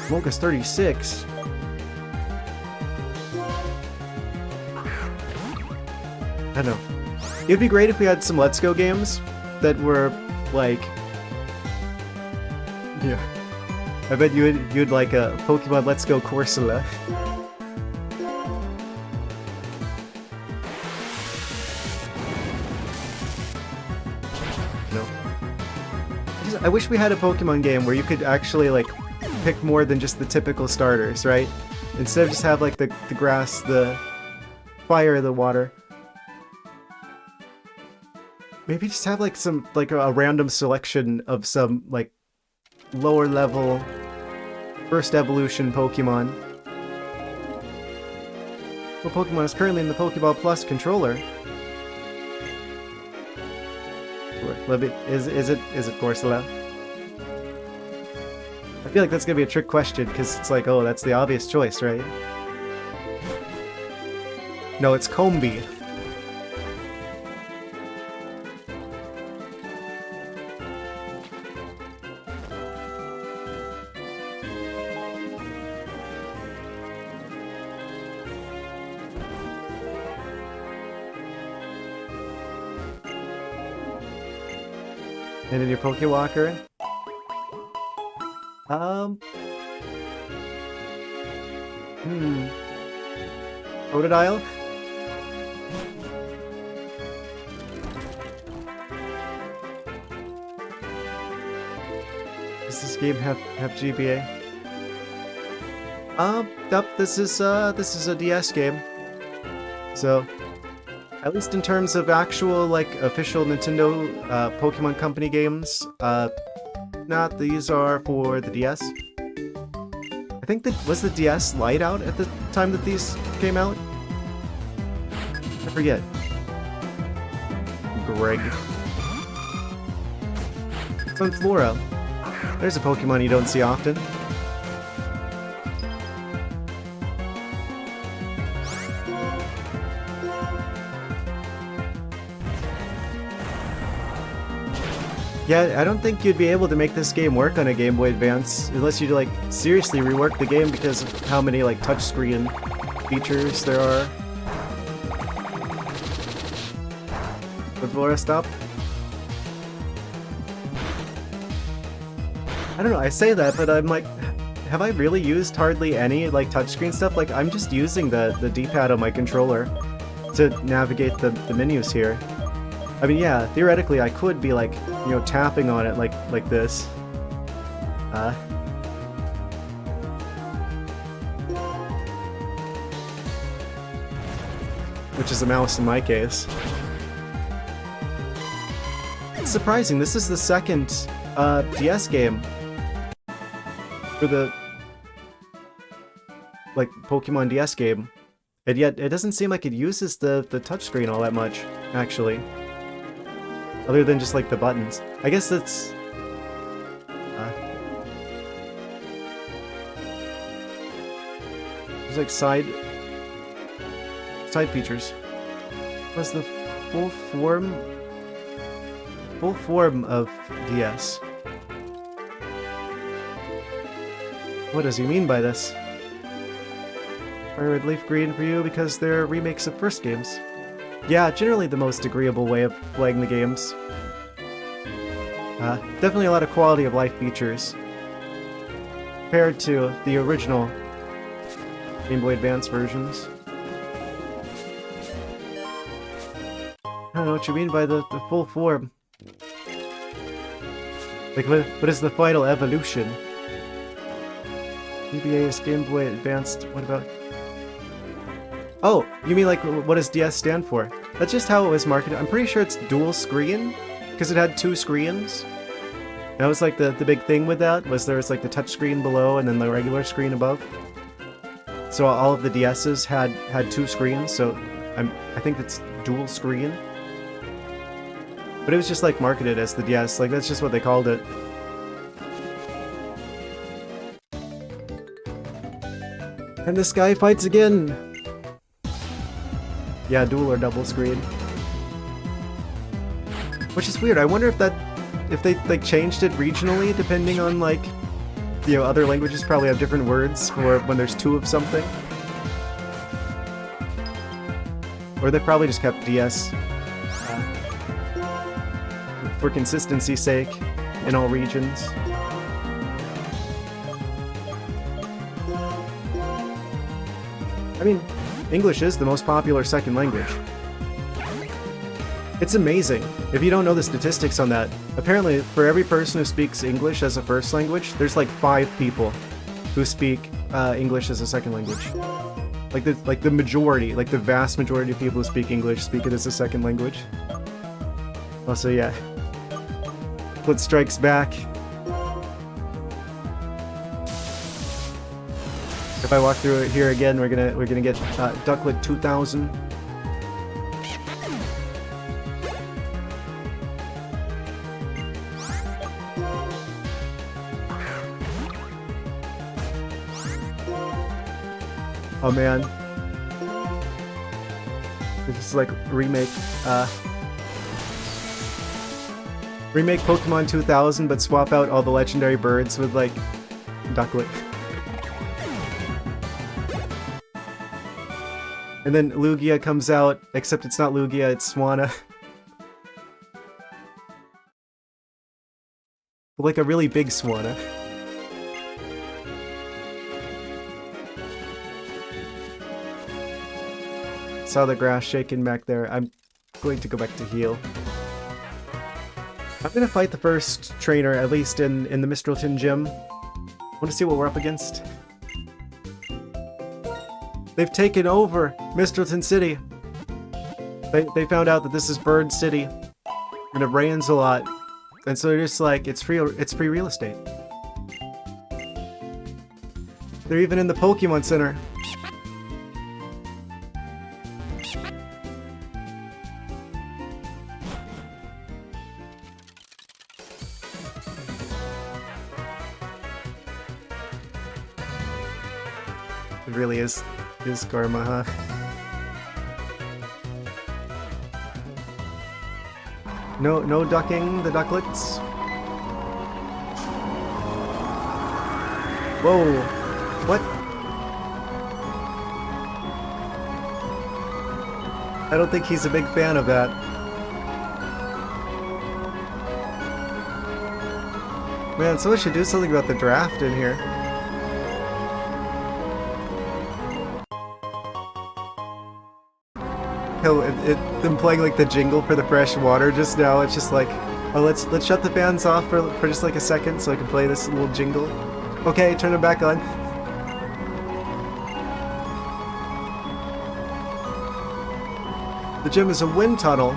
Mocha's 36. I don't know. It'd be great if we had some Let's Go games that were like... Yeah. I bet you'd like a Pokemon Let's Go Corsola. No. I wish we had a Pokemon game where you could actually like pick more than just the typical starters, right? Instead of just have like the grass, the fire, the water. Maybe just have like some like a random selection of some like lower level first evolution Pokemon. What Pokemon is currently in the Pokeball Plus controller? Is it Corsola? I feel like that's gonna be a trick question because it's like, oh, that's the obvious choice, right? No, it's Combee. And in your Pokewalker? Totodile? Does this game have GBA? Nope, this is a DS game. So, at least in terms of actual, like, official Nintendo, Pokemon Company games, not these are for the DS. I think was the DS Lite out at the time that these came out? I forget. Greg. Sunflora. There's a Pokemon you don't see often. Yeah, I don't think you'd be able to make this game work on a Game Boy Advance unless you like seriously rework the game because of how many like touchscreen features there are. Would Laura stop? I don't know, I say that, but I'm like, have I really used hardly any like touchscreen stuff? Like, I'm just using the D-pad on my controller to navigate the menus here. I mean, yeah, theoretically I could be like, you know, tapping on it like this. Which is a mouse in my case. It's surprising, this is the second DS game for the like Pokemon DS game, and yet it doesn't seem like it uses the touchscreen all that much, actually. Other than just like the buttons. I guess that's there's like side features. What's the full form of DS? What does he mean by this? Fire Red Leaf Green for you because they're remakes of first games. Yeah, generally the most agreeable way of playing the games. Definitely a lot of quality of life features compared to the original Game Boy Advance versions. I don't know what you mean by the full form. Like, what is the final evolution? GBA is Game Boy Advanced, what about... Oh, you mean like, what does DS stand for? That's just how it was marketed. I'm pretty sure it's dual screen, because it had two screens. That was like the big thing with that, was there was like the touch screen below and then the regular screen above. So all of the DS's had two screens, so I think it's dual screen. But it was just like marketed as the DS, like that's just what they called it. And this guy fights again! Yeah, dual or double screen. Which is weird, I wonder if they like changed it regionally depending on like, you know, other languages probably have different words for when there's two of something. Or they probably just kept DS for consistency's sake in all regions. I mean, English is the most popular second language. It's amazing. If you don't know the statistics on that, apparently for every person who speaks English as a first language, there's like 5 people who speak English as a second language. Like the majority, like the vast majority of people who speak English speak it as a second language. Also, yeah. Split Strikes back. If I walk through it here again, we're gonna get Ducklet 2000. Oh man, this is like remake Pokemon 2000, but swap out all the legendary birds with like Ducklet. And then Lugia comes out, except it's not Lugia, it's Swanna. Like a really big Swanna. Saw the grass shaking back there. I'm going to go back to heal. I'm gonna fight the first trainer, at least in the Mistralton gym. Want to see what we're up against? They've taken over Mistralton City. They found out that this is Bird City, and it rains a lot, and so they're just like, it's free real estate. They're even in the Pokemon Center. It really is karma, huh? No ducking the ducklets. Whoa! What? I don't think he's a big fan of that. Man, someone should do something about the draft in here. Oh, them playing like the jingle for the fresh water just now. It's just like, oh, let's shut the fans off for just like a second so I can play this little jingle. Okay, turn them back on. The gym is a wind tunnel.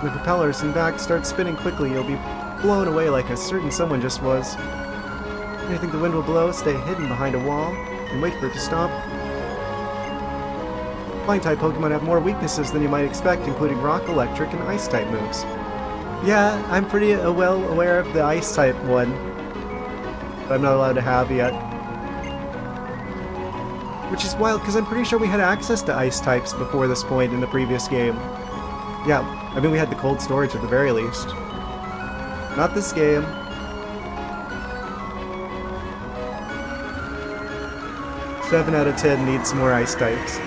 The propellers in back start spinning quickly. You'll be blown away like a certain someone just was. When you think the wind will blow, stay hidden behind a wall and wait for it to stop. Flying-type Pokemon have more weaknesses than you might expect, including Rock, Electric, and Ice-type moves. Yeah, I'm pretty well aware of the Ice-type one, but I'm not allowed to have yet. Which is wild, because I'm pretty sure we had access to Ice-types before this point in the previous game. Yeah, I mean we had the cold storage at the very least. Not this game. Seven out of 10 needs some more Ice-types.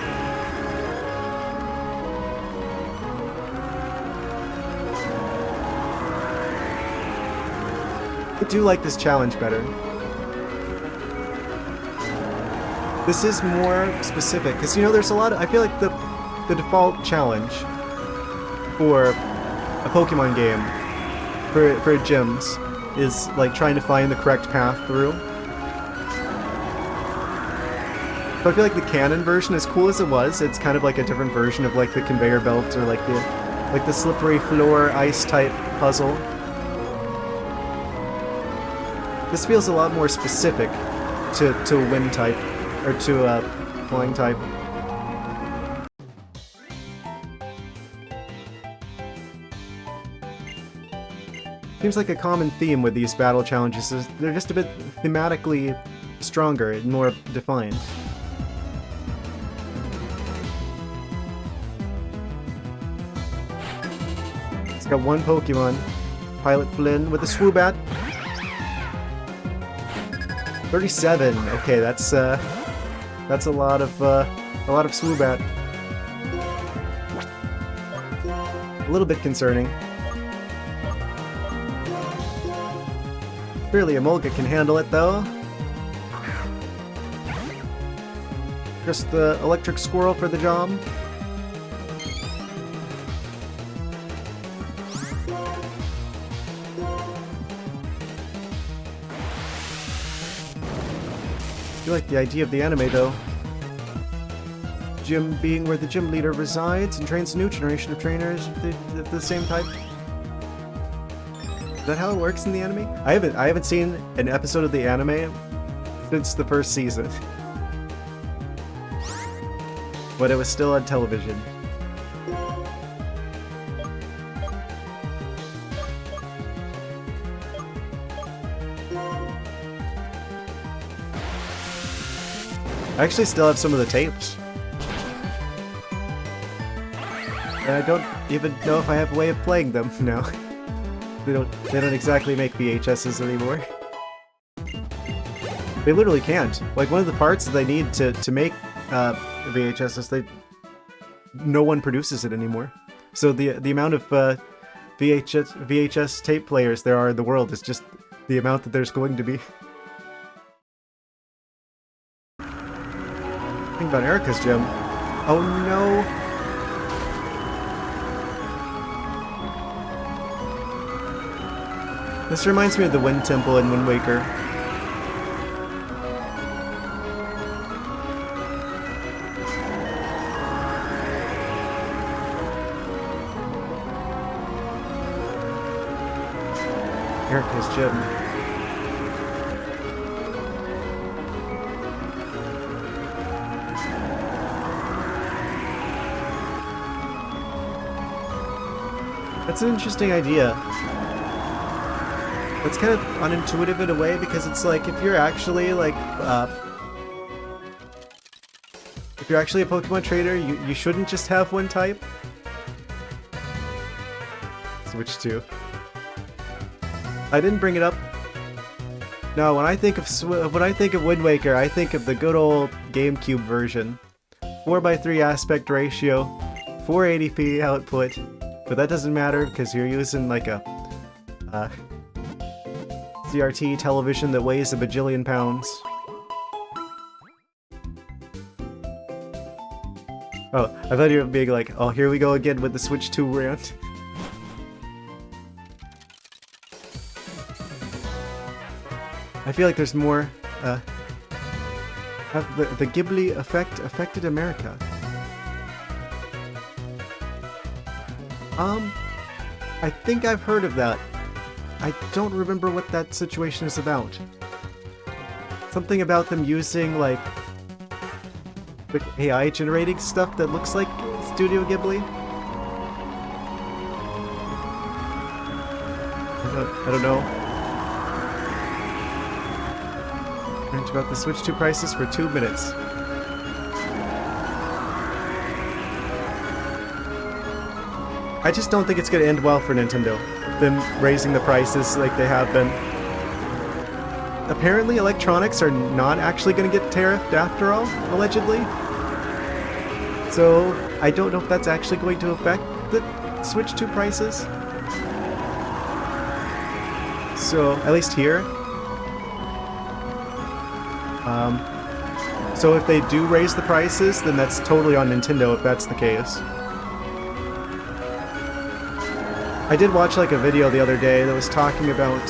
I do like this challenge better. This is more specific, because you know there's a lot of, I feel like the default challenge for a Pokemon game, for gyms, is like trying to find the correct path through. So I feel like the canon version, as cool as it was, it's kind of like a different version of like the conveyor belt or like the slippery floor ice type puzzle. This feels a lot more specific to a wind type, or to a flying type. Seems like a common theme with these battle challenges is they're just a bit thematically stronger and more defined. It's got one Pokemon, Pilot Flynn with a Swoobat. 37. Okay, that's a lot of Swoobat. A little bit concerning. Clearly, Emolga can handle it though. Just the electric squirrel for the job. I like the idea of the anime, though. Gym being where the gym leader resides and trains a new generation of trainers of the same type. Is that how it works in the anime? I haven't seen an episode of the anime since the first season. But it was still on television. I actually still have some of the tapes. And I don't even know if I have a way of playing them now. They don't exactly make VHSs anymore. They literally can't. Like one of the parts that they need to make VHSs, no one produces it anymore. So the amount of VHS tape players there are in the world is just the amount that there's going to be. Think about Erica's gym. Oh no! This reminds me of the Wind Temple in Wind Waker. Erica's gym. That's an interesting idea. It's kind of unintuitive in a way because it's like if you're actually like if you're actually a Pokemon trainer, you shouldn't just have one type. Switch to. I didn't bring it up No, when I think of Wind Waker, I think of the good old GameCube version. 4:3 aspect ratio, 480p output, but that doesn't matter because you're using like a CRT television that weighs a bajillion pounds. Oh, I thought you were being like, oh, here we go again with the Switch 2 rant. I feel like there's more, have the Ghibli effect affected America? I think I've heard of that. I don't remember what that situation is about. Something about them using, like, AI generating stuff that looks like Studio Ghibli? I don't know. Rant about the Switch 2 prices for 2 minutes. I just don't think it's going to end well for Nintendo, them raising the prices like they have been. Apparently electronics are not actually going to get tariffed after all, allegedly. So I don't know if that's actually going to affect the Switch 2 prices. So, at least here. So if they do raise the prices, then that's totally on Nintendo if that's the case. I did watch like a video the other day that was talking about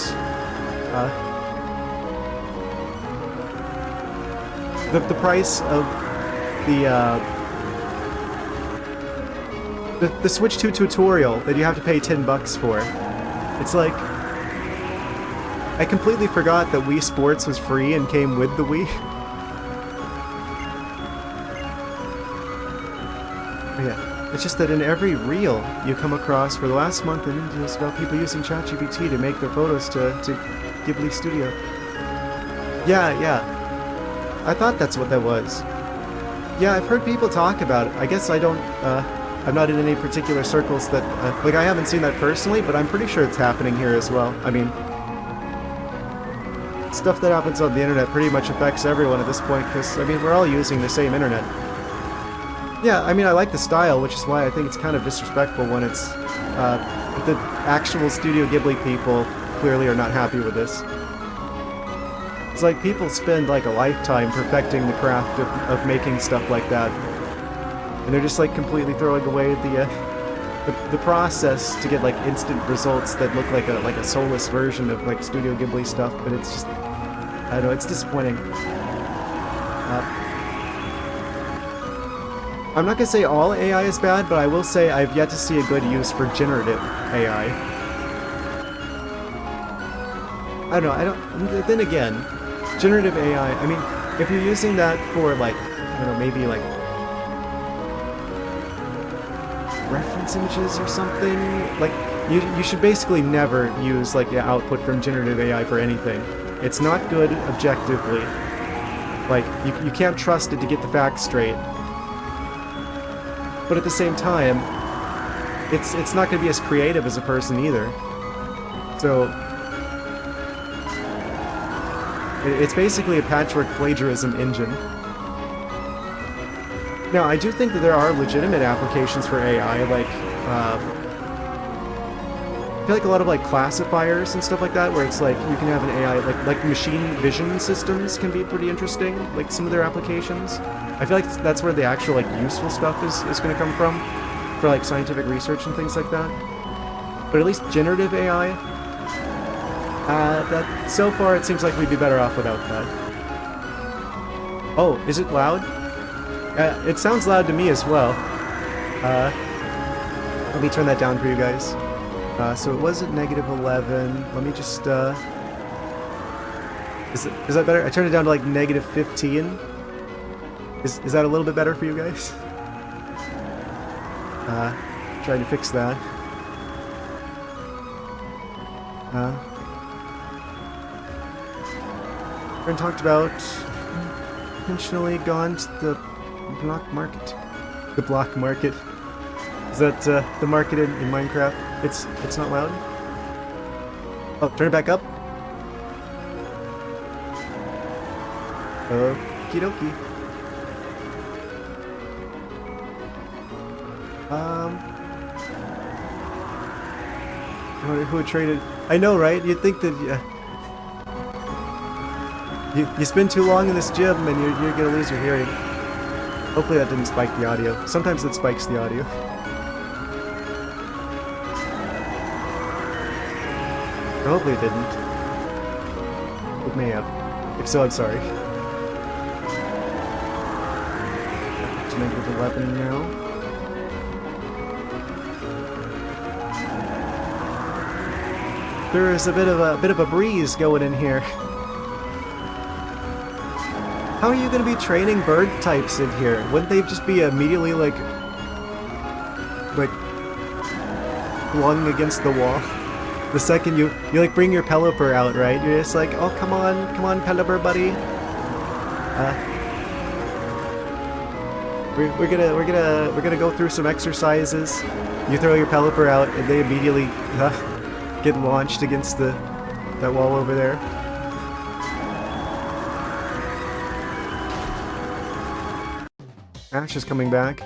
the price of the Switch 2 tutorial that you have to pay $10 for. It's like, I completely forgot that Wii Sports was free and came with the Wii. Yeah, it's just that in every reel you come across for the last month in India, it's about people using ChatGPT to make their photos to Ghibli Studio. Yeah. I thought that's what that was. Yeah, I've heard people talk about it. I guess I don't, I'm not in any particular circles that, like I haven't seen that personally, but I'm pretty sure it's happening here as well. I mean, stuff that happens on the internet pretty much affects everyone at this point, because, I mean, we're all using the same internet. Yeah, I mean, I like the style, which is why I think it's kind of disrespectful when it's, the actual Studio Ghibli people clearly are not happy with this. It's like people spend like a lifetime perfecting the craft of making stuff like that. And they're just like completely throwing away the process to get like instant results that look like a soulless version of like Studio Ghibli stuff, but it's just, I don't know, it's disappointing. I'm not gonna say all AI is bad, but I will say I've yet to see a good use for generative AI. I don't know, then again, generative AI, I mean, if you're using that for like, I don't know, maybe like reference images or something, like, you should basically never use like the output from generative AI for anything. It's not good objectively. Like, you can't trust it to get the facts straight. But at the same time, it's not going to be as creative as a person either. So it's basically a patchwork plagiarism engine. Now, I do think that there are legitimate applications for AI, like, I feel like a lot of like classifiers and stuff like that, where it's like you can have an AI, like machine vision systems can be pretty interesting, like some of their applications. I feel like that's where the actual like useful stuff is going to come from, for like scientific research and things like that. But at least generative AI, that so far it seems like we'd be better off without that. Oh, is it loud? It sounds loud to me as well. Let me turn that down for you guys. So it was at -11. Let me just, is that better? I turned it down to like -15. Is that a little bit better for you guys? Trying to fix that. We talked about intentionally gone to the block market. The block market. Is that the market in Minecraft? It's not loud? Oh, turn it back up? Okie dokie. Who traded? I know, right? You'd think that you spend too long in this gym and you're gonna lose your hearing. Hopefully that didn't spike the audio. Sometimes it spikes the audio. Or hopefully it didn't. It may have. If so, I'm sorry. Back to -11 now. There is a bit of a breeze going in here. How are you going to be training bird types in here? Wouldn't they just be immediately like flung against the wall? The second you like bring your Pelipper out, right? You're just like, oh come on, Pelipper buddy. We're gonna go through some exercises. You throw your Pelipper out, and they immediately get launched against that wall over there. Ash is coming back.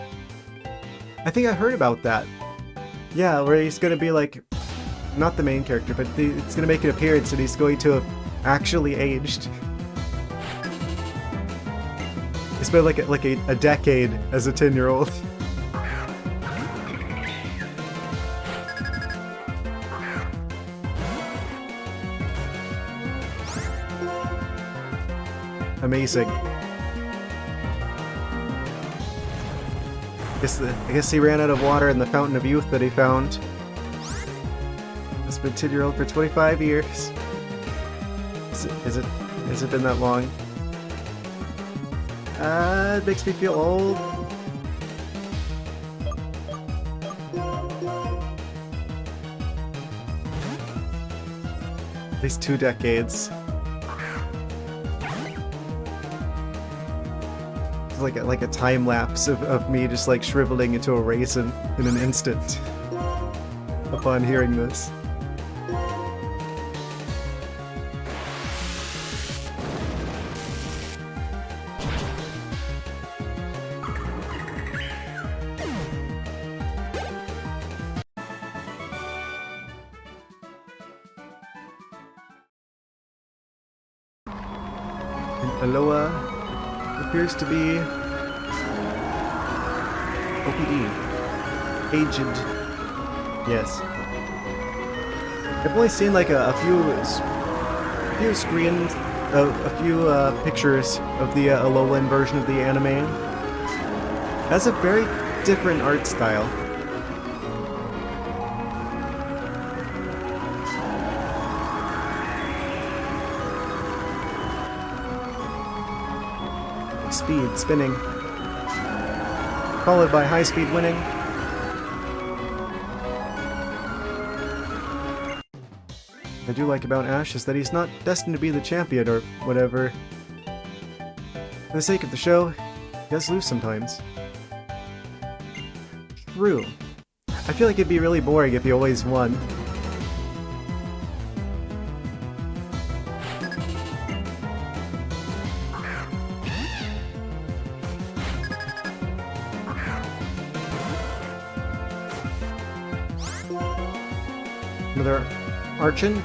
I think I heard about that. Yeah, where he's gonna be like, not the main character, but it's gonna make an appearance and he's going to have actually aged. He spent like a decade as a 10-year-old. Amazing. I guess he ran out of water in the fountain of youth that he found. It's been 10-year-old for 25 years. Has it been that long? It makes me feel old. At least 2 decades. Like a time lapse of me just like shriveling into a raisin in an instant upon hearing this. And Aloha appears to be OPD. Aged. Yes. I've only seen like a few screens, a few pictures of the Alolan version of the anime. That's a very different art style. Speed, spinning. Followed by high speed winning. I do like about Ash is that he's not destined to be the champion or whatever. For the sake of the show, he does lose sometimes. True. I feel like it'd be really boring if he always won. Another Archon?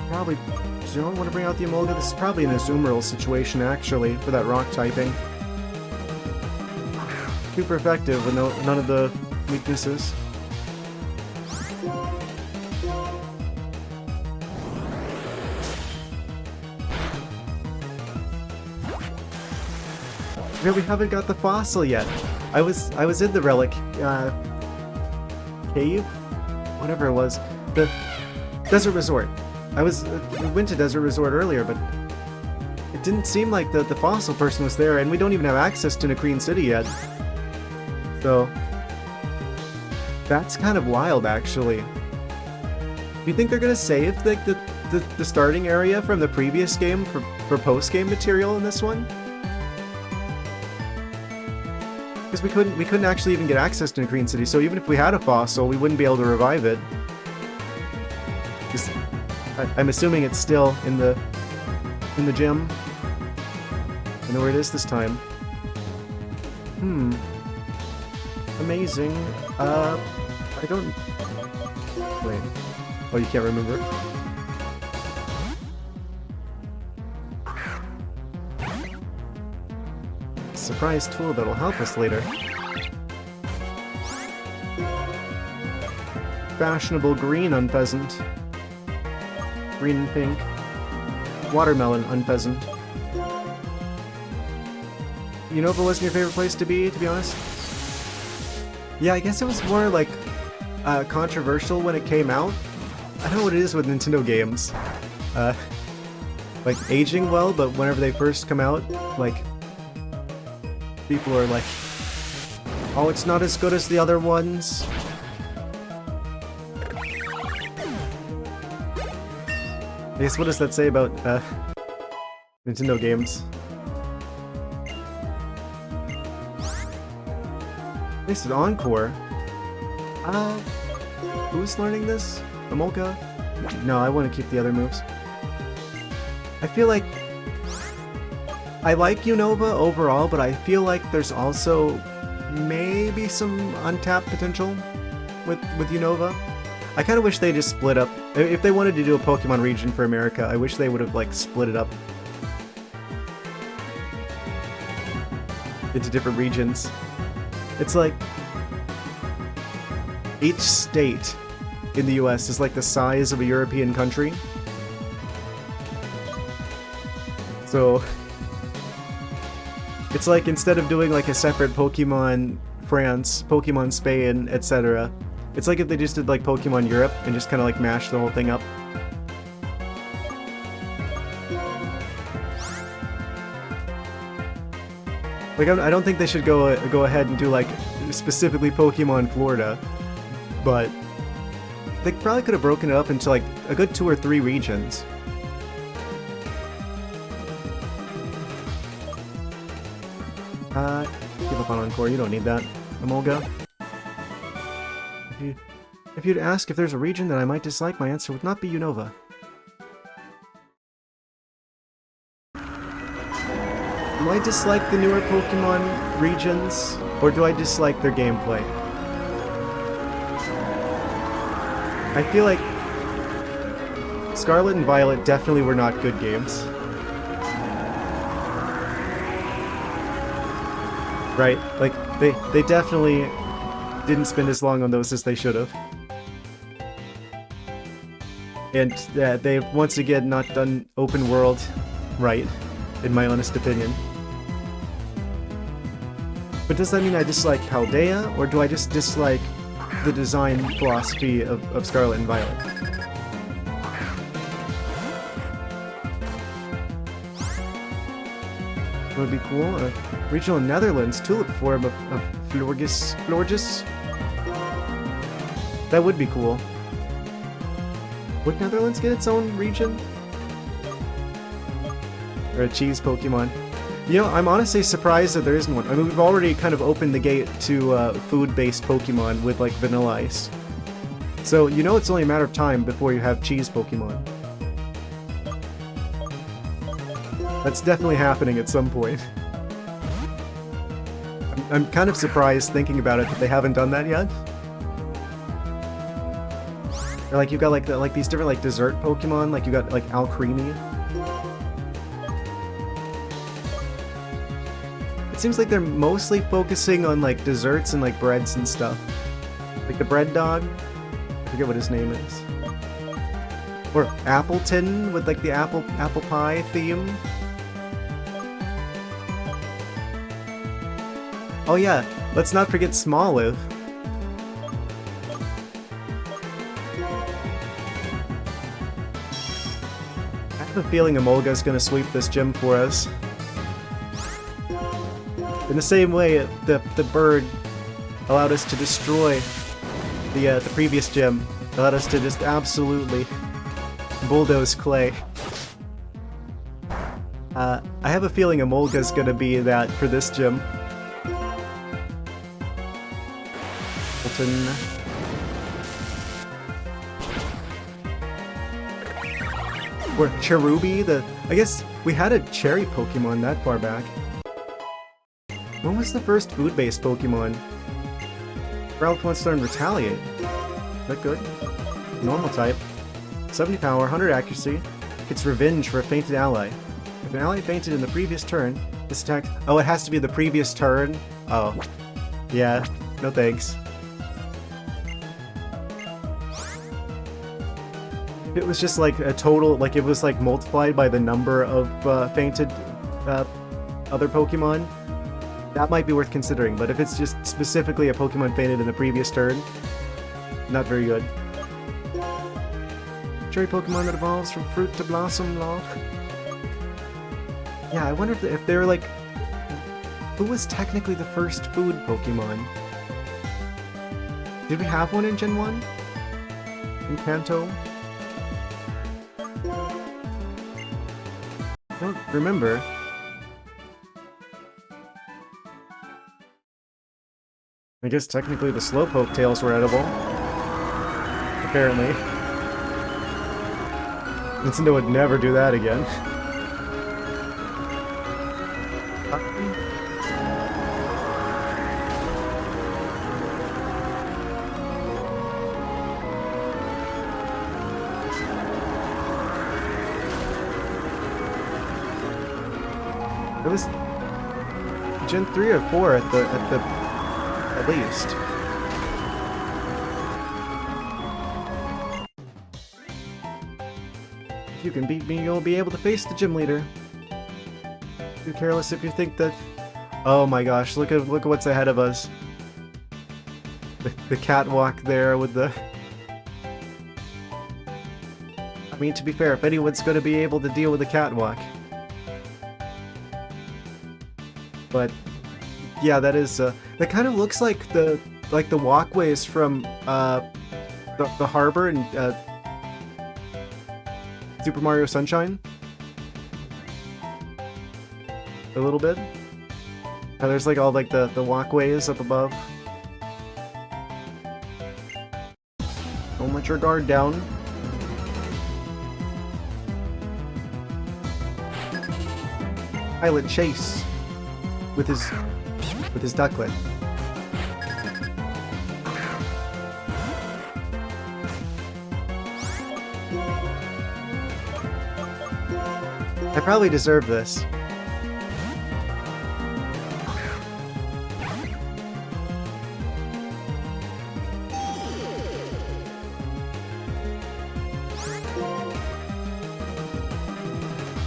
Probably don't want to bring out the Emolga. This is probably an Azumarill situation actually for that rock typing. Super effective with none of the weaknesses. We haven't got the fossil yet. I was in the relic cave, whatever it was, the desert resort. We went to desert resort earlier, but it didn't seem like the fossil person was there, and we don't even have access to Nakreen City yet. So that's kind of wild, actually. Do you think they're gonna save the starting area from the previous game for post-game material in this one? Because we couldn't actually even get access to Green City, so even if we had a fossil, we wouldn't be able to revive it. I'm assuming it's still in the gym. I know where it is this time. Amazing. I don't... Wait. Oh, you can't remember? Surprise tool that'll help us later. Fashionable green unpheasant. Green and pink. Watermelon unpheasant. Unova wasn't your favorite place to be honest? Yeah, I guess it was more like controversial when it came out. I don't know what it is with Nintendo games. Like aging well, but whenever they first come out, like people are like, oh, it's not as good as the other ones. I guess what does that say about Nintendo games? At least with Encore. Who's learning this? Amolka? No, I want to keep the other moves. I feel like I like Unova overall, but I feel like there's also maybe some untapped potential with Unova. I kind of wish they just split up. If they wanted to do a Pokemon region for America, I wish they would have like split it up into different regions. It's like each state in the US is like the size of a European country. So it's like instead of doing like a separate Pokemon France, Pokemon Spain, etc., it's like if they just did like Pokemon Europe and just kind of like mashed the whole thing up. Like I don't think they should go ahead and do like specifically Pokemon Florida, but they probably could have broken it up into like a good 2 or 3 regions. Give up on Encore, you don't need that, Amolga. If you'd ask if there's a region that I might dislike, my answer would not be Unova. Do I dislike the newer Pokemon regions, or do I dislike their gameplay? I feel like Scarlet and Violet definitely were not good games. Right? Like, they definitely didn't spend as long on those as they should have. And they've once again not done open world right, in my honest opinion. But does that mean I dislike Paldea, or do I just dislike the design philosophy of Scarlet and Violet? Would be cool. A regional Netherlands tulip form of Florges. That would be cool. Would Netherlands get its own region? Or a cheese Pokemon? You know, I'm honestly surprised that there isn't one. I mean, we've already kind of opened the gate to food-based Pokemon with, like, Vanilla Ice. So, you know it's only a matter of time before you have cheese Pokemon. That's definitely happening at some point. I'm kind of surprised thinking about it that they haven't done that yet. Or like you've got like these different like dessert Pokemon, like you got like Alcremie. It seems like they're mostly focusing on like desserts and like breads and stuff. Like the bread dog. I forget what his name is. Or Appleton with like the apple pie theme. Oh yeah, let's not forget Smoliv. I have a feeling Amolga's gonna sweep this gym for us. In the same way the bird allowed us to destroy the previous gym, allowed us to just absolutely bulldoze Clay. I have a feeling Amolga's gonna be that for this gym. Mistralton. Or Cherubi, I guess we had a cherry Pokemon that far back. When was the first food-based Pokemon? Ralph wants to learn Retaliate. Is that good? Normal type. 70 power, 100 accuracy. Gets revenge for a fainted ally. If an ally fainted in the previous turn, this attack... Oh, it has to be the previous turn? Oh. Yeah, no thanks. It was just like a total... Like, it was like multiplied by the number of fainted other Pokemon. That might be worth considering, but if it's just specifically a Pokemon fainted in the previous turn, not very good. Cherry Pokemon that evolves from fruit to blossom, lol. Yeah, I wonder if they were like... Who was technically the first food Pokemon? Did we have one in Gen 1? In Kanto? I don't remember. I guess technically the Slowpoke tails were edible. Apparently. Nintendo would never do that again. It was Gen 3 or 4 at least. If you can beat me, you'll be able to face the gym leader. Too careless if you think that... Oh my gosh, look at what's ahead of us. The catwalk there with the... I mean, to be fair, if anyone's going to be able to deal with the catwalk. But yeah, that is that kind of looks like the walkways from the harbor in Super Mario Sunshine. A little bit. There's like all like the walkways up above. Don't let your guard down. Pilot Chase with his ducklet. I probably deserve this.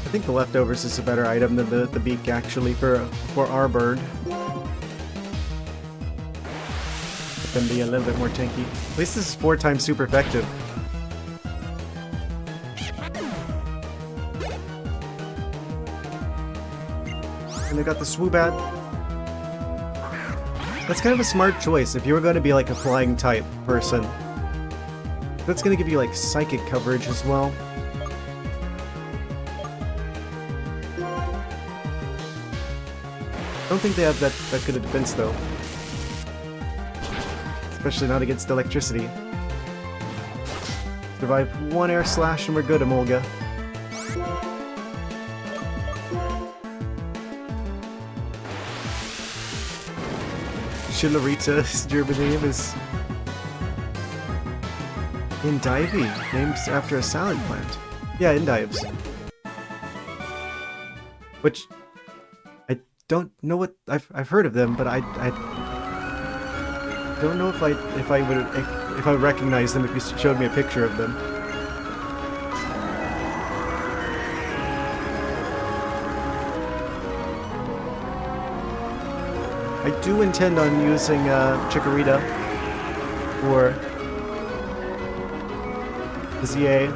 I think the leftovers is a better item than the beak actually for our bird. It can be a little bit more tanky. At least this is 4 times super effective. And they got the Swoobat. That's kind of a smart choice if you were going to be like a flying type person. That's going to give you like psychic coverage as well. I don't think they have that good a defense though. Especially not against electricity. Survive 1 air slash and we're good, Emolga. Chillerita's German name is Indivy, named after a salad plant. Yeah, Indives. Which I don't know what I've heard of them, but I don't know if I would recognize them if you showed me a picture of them. I do intend on using Chikorita for ZA.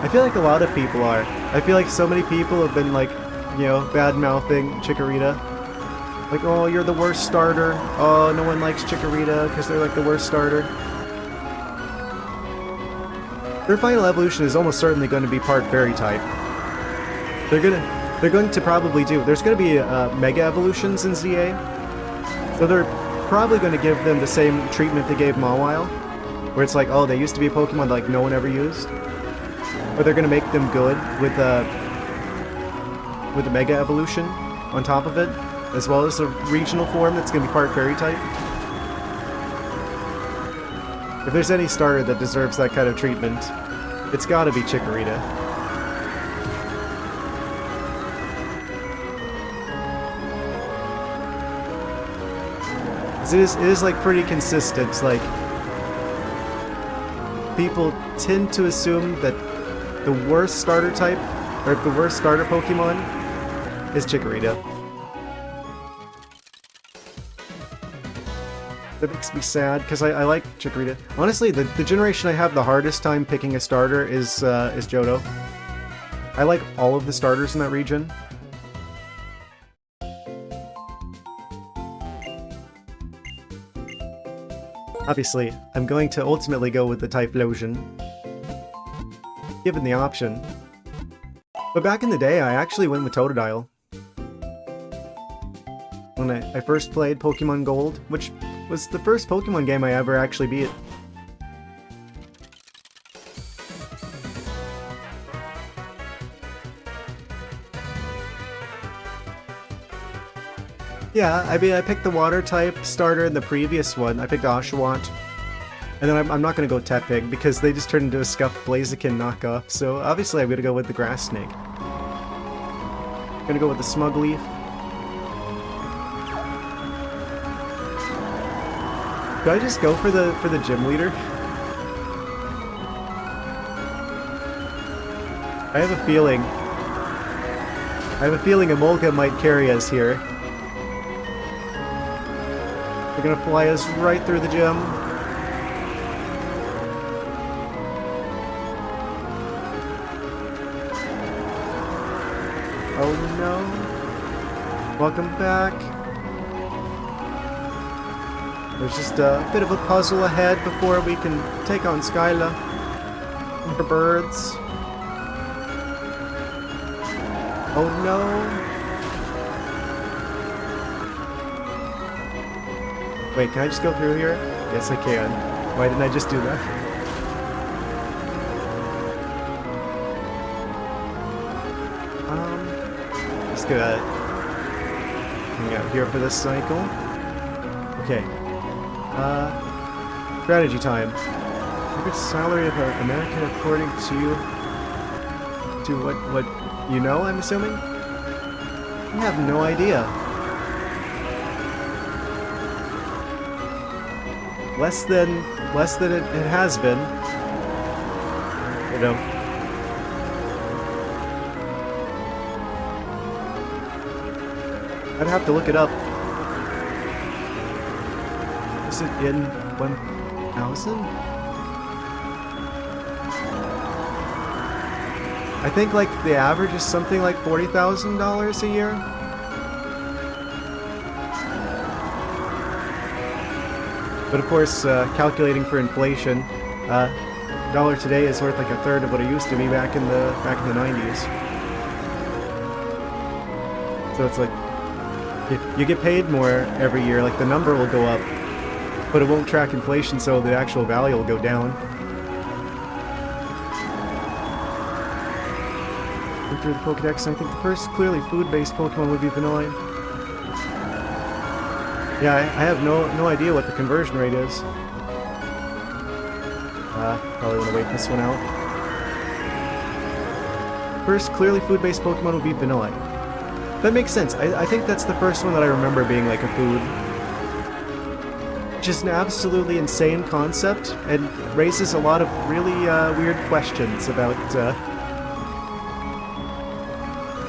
I feel like a lot of people are. I feel like so many people have been like, you know, bad-mouthing Chikorita. Like, oh, you're the worst starter. Oh, no one likes Chikorita because they're like the worst starter. Their final evolution is almost certainly going to be part Fairy type. They're going to probably do. There's going to be Mega Evolutions in ZA. So they're probably going to give them the same treatment they gave Mawile, where it's like, oh, they used to be a Pokemon that like no one ever used. Or they're going to make them good with the Mega Evolution on top of it, as well as a regional form that's going to be part Fairy type. If there's any starter that deserves that kind of treatment, it's got to be Chikorita. It is like pretty consistent. Like, people tend to assume that the worst starter type, or the worst starter Pokemon, is Chikorita. That makes me sad, because I like Chikorita. Honestly, the generation I have the hardest time picking a starter is Johto. I like all of the starters in that region. Obviously, I'm going to ultimately go with the Typhlosion, given the option. But back in the day, I actually went with Totodile. When I first played Pokemon Gold, which was the first Pokemon game I ever actually beat. Yeah, I mean, I picked the water type starter in the previous one. I picked Oshawott. And then I'm not going to go Tepig because they just turned into a scuffed Blaziken knockoff. So obviously I'm going to go with the Grass Snake. I'm going to go with the Smugleaf. Do I just go for the gym leader? I have a feeling Emolga might carry us here. They're gonna fly us right through the gym. Oh no. Welcome back. There's just a bit of a puzzle ahead before we can take on Skyla. For birds. Oh no. Wait, can I just go through here? Yes, I can. Why didn't I just do that? Just gonna hang out here for this cycle. Okay. Strategy time. Average salary of an American according to what you know, I'm assuming? I have no idea. Less than it has been. You know. I'd have to look it up. Is it in 1,000? I think like the average is something like $40,000 a year. But of course, calculating for inflation, dollar today is worth like a third of what it used to be back in the 90s. So it's like you get paid more every year. Like the number will go up, but it won't track inflation, so the actual value will go down. Through the Pokedex, I think the first clearly food-based Pokemon would be Vanilla. Yeah, I have no idea what the conversion rate is. Probably want to wait this one out. First clearly food-based Pokemon would be Vanilla. That makes sense. I think that's the first one that I remember being like a food. Just an absolutely insane concept, and raises a lot of really weird questions about,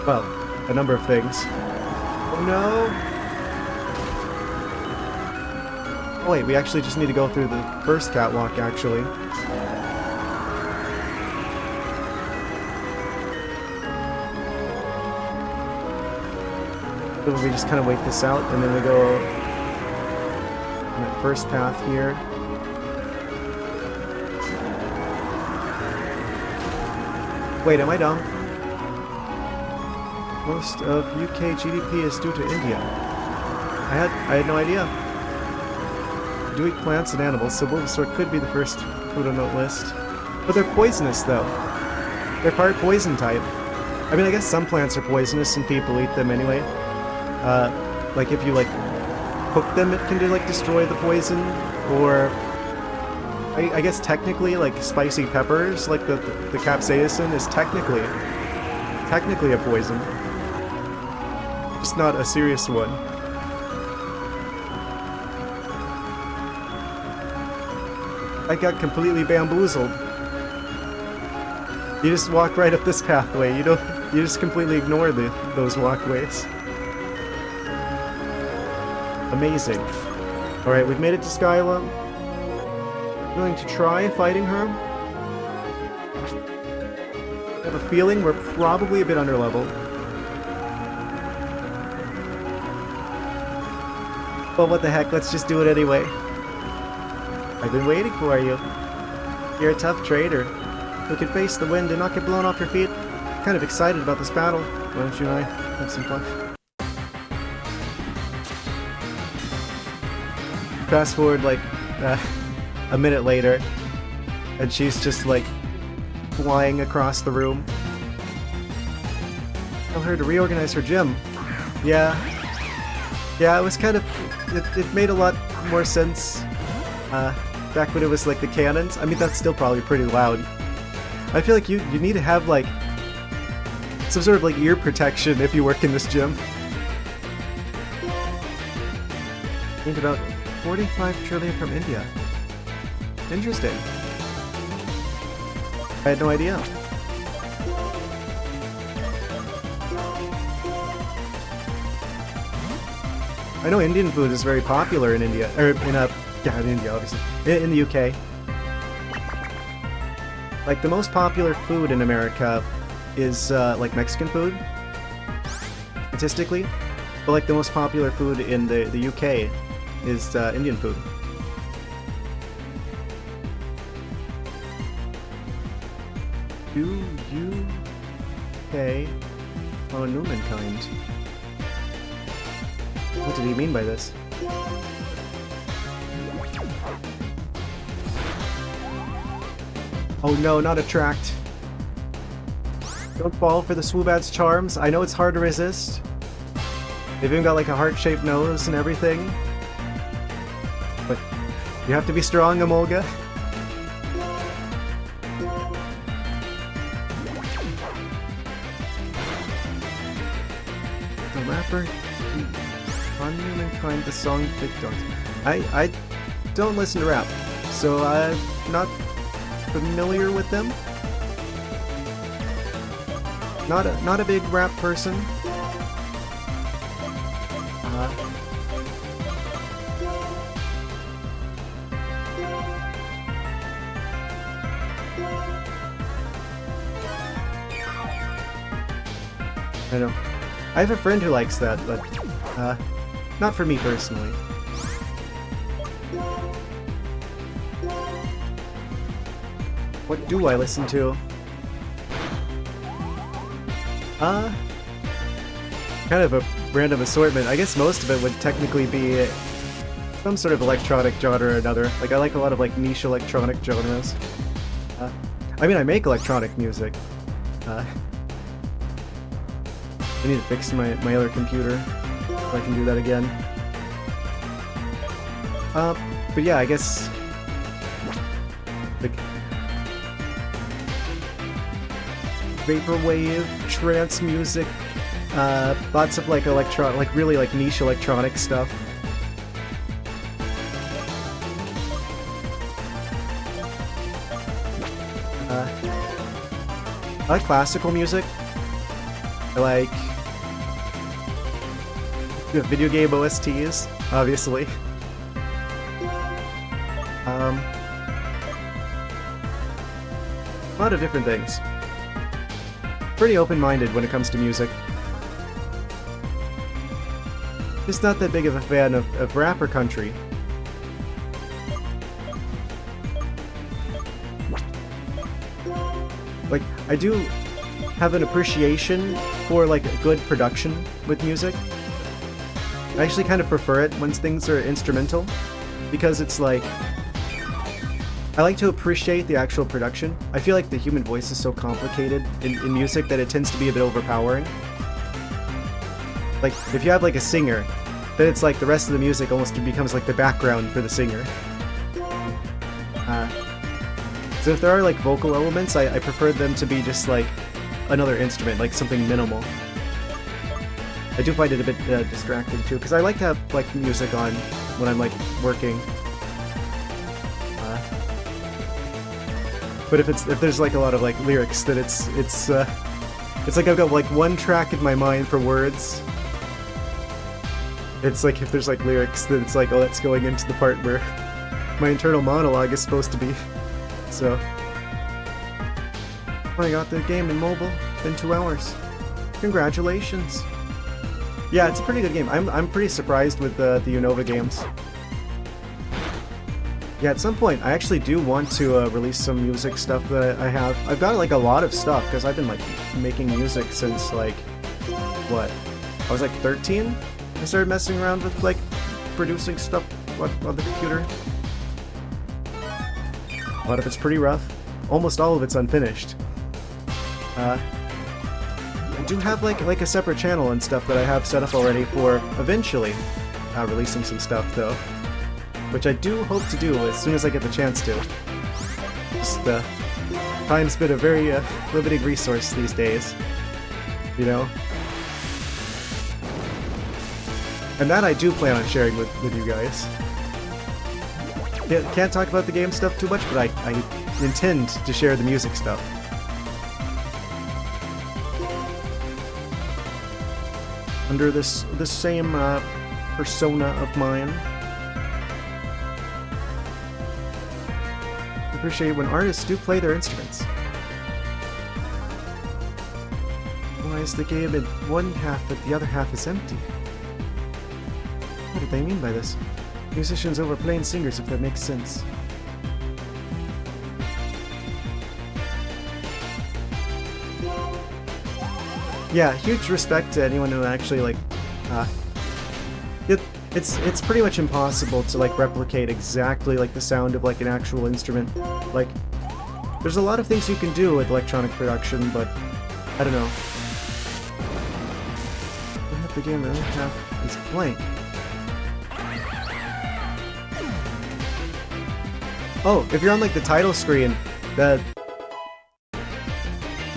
well, a number of things. Oh no! Oh wait, we actually just need to go through the first catwalk, actually. So we just kind of wait this out, and then we go on that first path here. Wait, am I dumb? Most of UK GDP is due to India. I had no idea. do eat plants and animals, so Bulbasaur could be the first food on note list. But they're poisonous, though. They're part poison type. I mean, I guess some plants are poisonous and people eat them anyway. Like if you, like, cook them, it can, like, destroy the poison. Or, I guess technically, like, spicy peppers, like the capsaicin is technically a poison. Just not a serious one. I got completely bamboozled. You just walk right up this pathway. You just completely ignore those walkways. Amazing. Alright, we've made it to Skyla. I'm going to try fighting her. I have a feeling we're probably a bit underleveled. But what the heck, let's just do it anyway. I've been waiting for you. You're a tough trader who can face the wind and not get blown off your feet. I'm kind of excited about this battle. Why don't you and I have some fun? Fast forward like a minute later, and she's just like flying across the room. Tell her to reorganize her gym. Yeah, it was kind of... It made a lot more sense back when it was like the cannons. I mean, that's still probably pretty loud. I feel like you need to have like some sort of like ear protection if you work in this gym. Think about 45 trillion from India. Interesting. I had no idea. I know Indian food is very popular in India, or in India, obviously. In the UK. Like, the most popular food in America is, like, Mexican food, statistically. But, like, the most popular food in the UK is, Indian food. UK on Newmankind. What did he mean by this? Oh no, not attract. Don't fall for the Swoobad's charms. I know it's hard to resist. They've even got like a heart-shaped nose and everything. But you have to be strong, Emolga. The rapper on Humankind, the song Big Dogs. I don't listen to rap, so I'm not familiar with them. Not a big rap person. I know. I have a friend who likes that, but not for me personally. What do I listen to? Kind of a random assortment. I guess most of it would technically be some sort of electronic genre or another. Like, I like a lot of, like, niche electronic genres. I mean, I make electronic music. I need to fix my other computer so I can do that again. But yeah, I guess... like... vaporwave, trance music, lots of like really like niche electronic stuff. I like classical music. I like video game OSTs, obviously. A lot of different things. Pretty open-minded when it comes to music. Just not that big of a fan of rap or country. Like, I do have an appreciation for, like, a good production with music. I actually kind of prefer it when things are instrumental. because it's like I like to appreciate the actual production. I feel like the human voice is so complicated in music that it tends to be a bit overpowering. Like, if you have like a singer, then it's like the rest of the music almost becomes like the background for the singer. So if there are like vocal elements, I prefer them to be just like another instrument, like something minimal. I do find it a bit distracting too, because I like to have like music on when I'm like working. But if there's like a lot of like lyrics, then it's like I've got like one track in my mind for words. It's like if there's like lyrics, then it's like, oh, that's going into the part where my internal monologue is supposed to be. So I got the game in mobile in 2 hours. Congratulations. Yeah, it's a pretty good game. I'm pretty surprised with the Unova games. Yeah, at some point, I actually do want to release some music stuff that I have. I've got like a lot of stuff, because I've been like making music since like, what? I was like 13? I started messing around with like producing stuff on the computer. A lot of it's pretty rough. Almost all of it's unfinished. I do have like a separate channel and stuff that I have set up already for eventually releasing some stuff though. Which I do hope to do as soon as I get the chance to. Just, time's been a very limiting resource these days, you know? And that I do plan on sharing with you guys. Can't talk about the game stuff too much, but I intend to share the music stuff. Under this same persona of mine. Appreciate when artists do play their instruments. Why is the game in one half but the other half is empty? What do they mean by this? Musicians overplaying singers, if that makes sense. Yeah, huge respect to anyone who actually like It's pretty much impossible to like replicate exactly like the sound of like an actual instrument. Like, there's a lot of things you can do with electronic production, but I don't know. The game the other half is blank. Oh, if you're on like the title screen,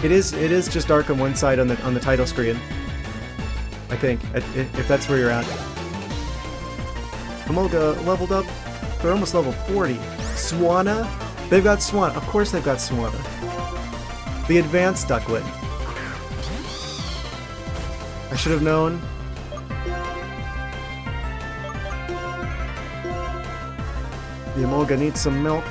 it is just dark on one side on the title screen. I think if that's where you're at. Emolga leveled up. They're almost level 40. Swana? They've got Swana. Of course they've got Swana. The advanced ducklet. I should have known. The Emolga needs some milk.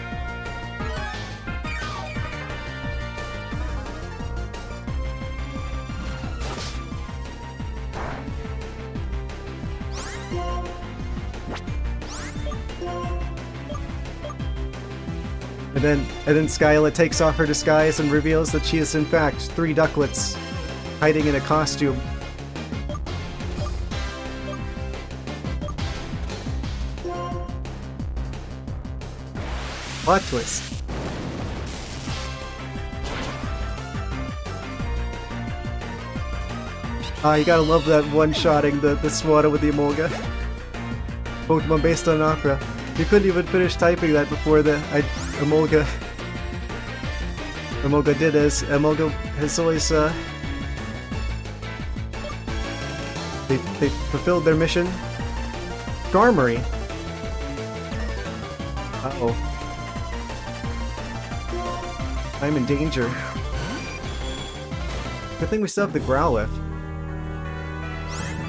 And then Skyla takes off her disguise and reveals that she is in fact 3 ducklets hiding in a costume. Plot twist. You gotta love that one-shotting the Swana with the Emolga. Pokemon based on an opera. You couldn't even finish typing that before the Emolga did, as Emolga has always they fulfilled their mission. Garmery. Uh-oh. I'm in danger. Good thing we still have the Growlithe.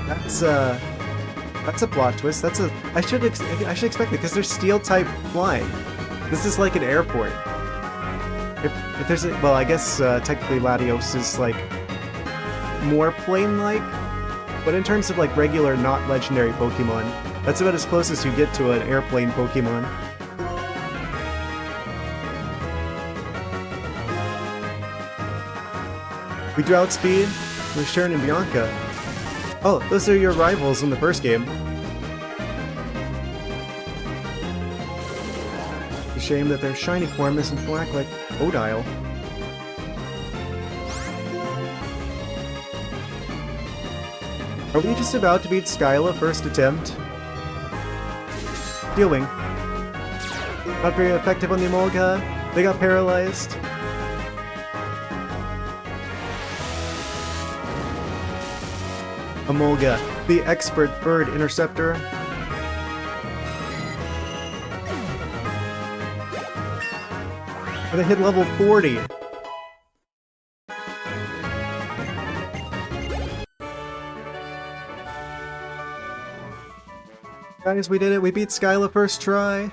That's a plot twist. I should expect it, because there's steel type flying. This is like an airport. If there's well, I guess technically Latios is like more plane-like, but in terms of like regular, not legendary Pokemon, that's about as close as you get to an airplane Pokemon. We do outspeed with Sharon and Bianca. Oh, those are your rivals in the first game. shame that their shiny form isn't black like Odile. Are we just about to beat Skyla first attempt? Healing. Not very effective on the Emolga. They got paralyzed. Emolga, the expert bird interceptor. They hit level 40. Guys, we did it. We beat Skyla first try.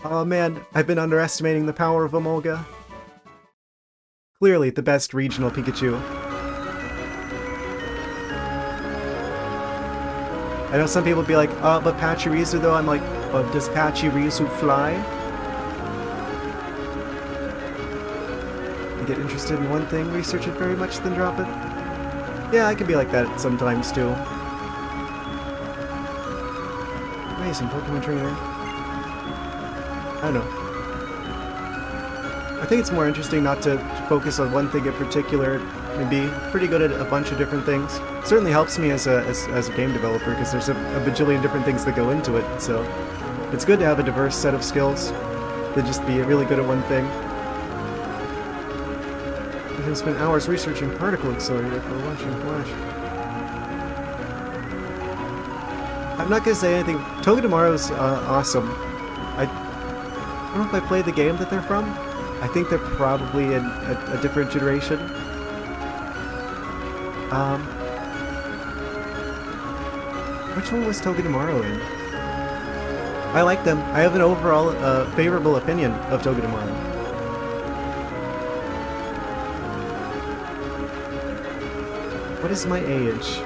Oh man, I've been underestimating the power of Emolga. Clearly the best regional Pikachu. I know some people be like, oh, but Pachirisu though, I'm like, oh, does Pachirisu fly? You get interested in one thing, research it very much, then drop it? Yeah, I can be like that sometimes too. Amazing Pokemon trainer. I don't know. I think it's more interesting not to focus on one thing in particular and be pretty good at a bunch of different things. It certainly helps me as a game developer because there's a bajillion different things that go into it, so it's good to have a diverse set of skills than just be really good at one thing. You can spend hours researching Particle Accelerator for watching Flash. I'm not gonna say anything. Togedemaru's awesome. I don't know if I played the game that they're from. I think they're probably in a different generation. Which one was Togedemaru in? I like them. I have an overall favorable opinion of Togedemaru. What is my age?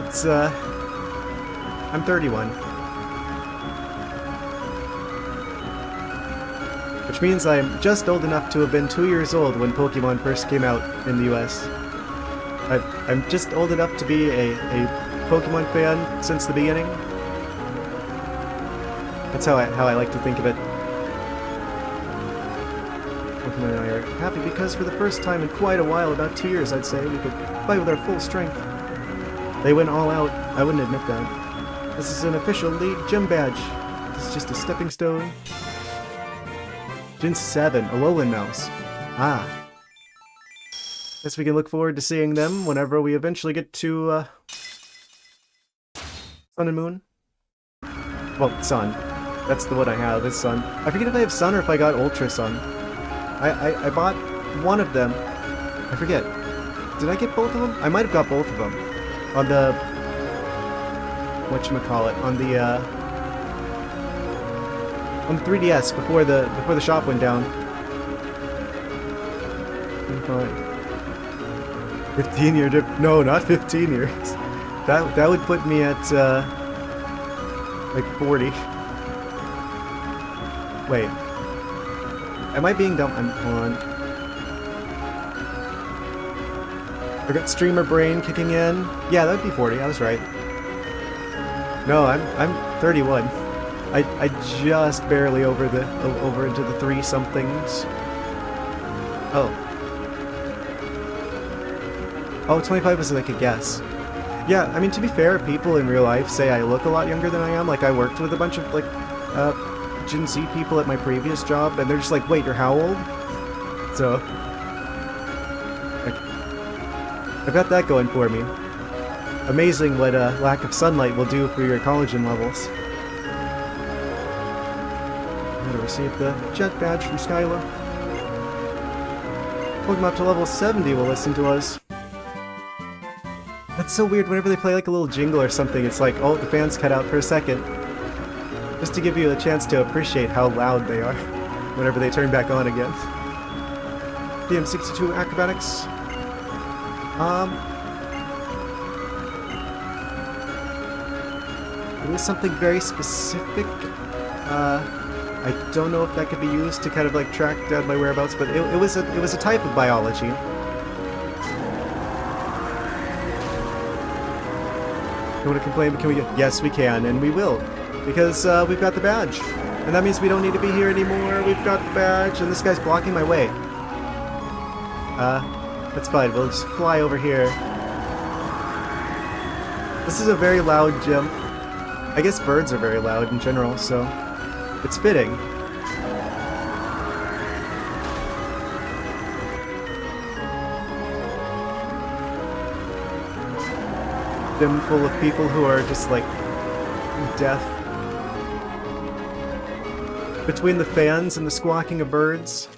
It's I'm 31. Which means I'm just old enough to have been 2 years old when Pokemon first came out in the US. I'm just old enough to be a Pokemon fan since the beginning. That's how I like to think of it. Pokemon and I are happy because for the first time in quite a while, about 2 years I'd say, we could fight with our full strength. They went all out. I wouldn't admit that. This is an official League Gym badge. This is just a stepping stone. Gen 7, Alolan Mouse. Ah. Guess we can look forward to seeing them whenever we eventually get to, Sun and Moon? Well, Sun. That's the one I have, is Sun. I forget if I have Sun or if I got Ultra Sun. I bought one of them. I forget. Did I get both of them? I might have got both of them. On the... whatchamacallit? On the 3DS before the shop went down. 15-year difference. No, not 15 years. That would put me at like 40. Wait. Am I being dumb? Hold on. I got streamer brain kicking in. Yeah, that would be 40. I was right. No, I'm 31. I just barely over into the 3-somethings. Oh. Oh, 25 was like a guess. Yeah, I mean, to be fair, people in real life say I look a lot younger than I am. Like, I worked with a bunch of, like, Gen Z people at my previous job, and they're just like, wait, you're how old? So, like, I've got that going for me. Amazing what lack of sunlight will do for your collagen levels. I'm gonna receive the jet badge from Skyla. Pokemon up to level 70 will listen to us. That's so weird, whenever they play like a little jingle or something, it's like, oh, the fans cut out for a second. Just to give you a chance to appreciate how loud they are whenever they turn back on again. DM62 Acrobatics. It was something very specific. I don't know if that could be used to kind of like track down my whereabouts, but it was a type of biology. You want to complain? Can we get... Yes, we can, and we will. Because we've got the badge. And that means we don't need to be here anymore. We've got the badge, and this guy's blocking my way. That's fine. We'll just fly over here. This is a very loud gym. I guess birds are very loud in general, so it's fitting. Gym full of people who are just like deaf. Between the fans and the squawking of birds.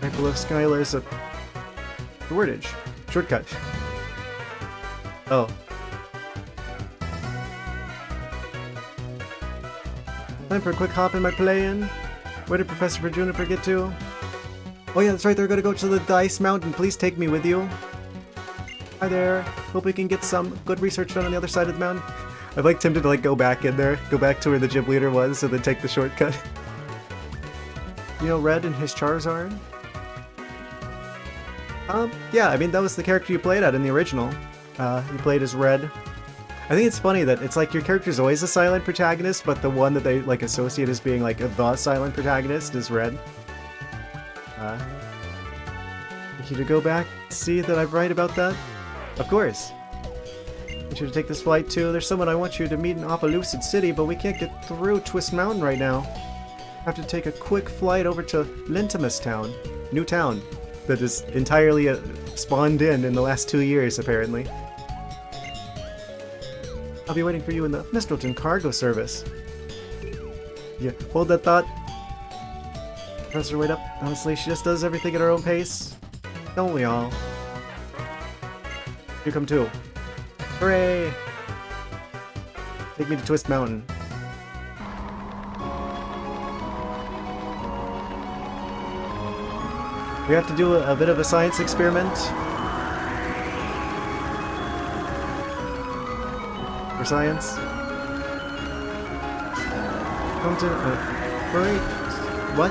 Right below Skylar's a wordage. Shortcut. Oh. Time for a quick hop in my plane. Where did Professor Juniper get to? Oh yeah, that's right, they're gonna go to the Dice Mountain. Please take me with you. Hi there. Hope we can get some good research done on the other side of the mountain. I'm like tempted to like go back in there, go back to where the gym leader was, and then take the shortcut. You know Red and his Charizard? Yeah, I mean that was the character you played at in the original. You played as Red. I think it's funny that it's like your character's always a silent protagonist, but the one that they like associate as being like the silent protagonist is Red. Need you to go back, see that I'm right about that? Of course. I want you to take this flight too. There's someone I want you to meet in Opelousas City, but we can't get through Twist Mountain right now. I have to take a quick flight over to Lintimus Town. New town. That is entirely spawned in the last 2 years, apparently. I'll be waiting for you in the Mistralton cargo service. Yeah, hold that thought. Press her weight up. Honestly, she just does everything at her own pace. Don't we all? You come too. Hooray! Take me to Twist Mountain. We have to do a bit of a science experiment. For science. Come to... wait. What?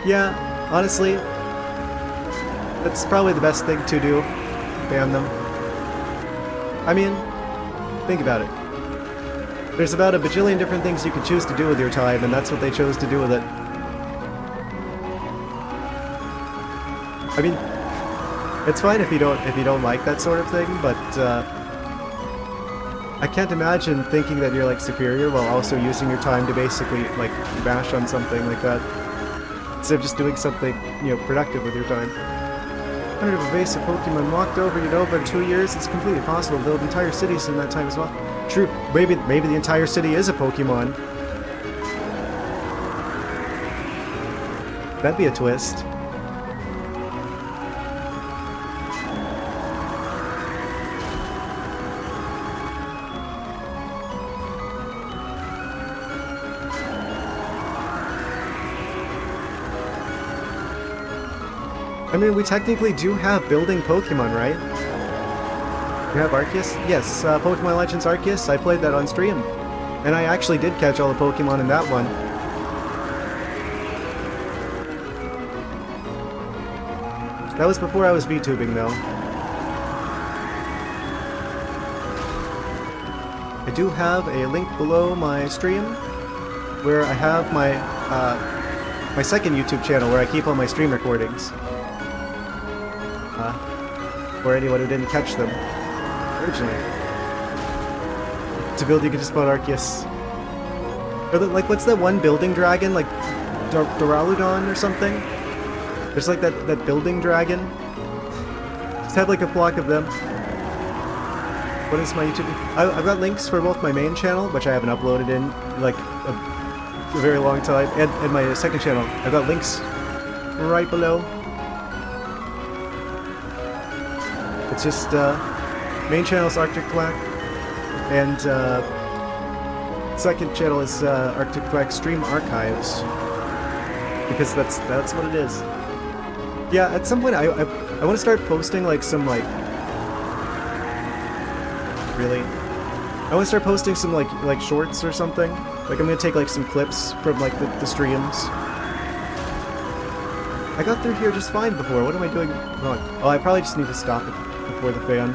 Yeah, honestly, that's probably the best thing to do. Ban them. I mean, think about it. There's about a bajillion different things you can choose to do with your time, and that's what they chose to do with it. I mean, it's fine if you don't like that sort of thing, but I can't imagine thinking that you're like superior while also using your time to basically like bash on something like that. Instead of just doing something, you know, productive with your time. 100 of evasive Pokemon walked over, you know, but in 2 years it's completely possible to build entire cities in that time as well. True, maybe the entire city is a Pokemon. That'd be a twist. I mean, we technically do have building Pokemon, right? We have Arceus? Yes, Pokemon Legends Arceus. I played that on stream. And I actually did catch all the Pokemon in that one. That was before I was VTubing, though. I do have a link below my stream where I have my my second YouTube channel where I keep all my stream recordings. For anyone who didn't catch them originally. To build, you can just spawn Arceus. Or like, what's that one building dragon? Like, Duraludon or something? There's like that building dragon. Just have like a flock of them. What is my YouTube? I've got links for both my main channel, which I haven't uploaded in like a very long time, and my second channel. I've got links right below. It's just, main channel is ArcticThwack, and second channel is ArcticThwack Stream Archives, because that's what it is. Yeah, at some point I want to start posting like some like... Really? I want to start posting some like shorts or something. Like I'm gonna take like some clips from like the streams. I got through here just fine before. What am I doing wrong? Oh, I probably just need to stop it. before the fan.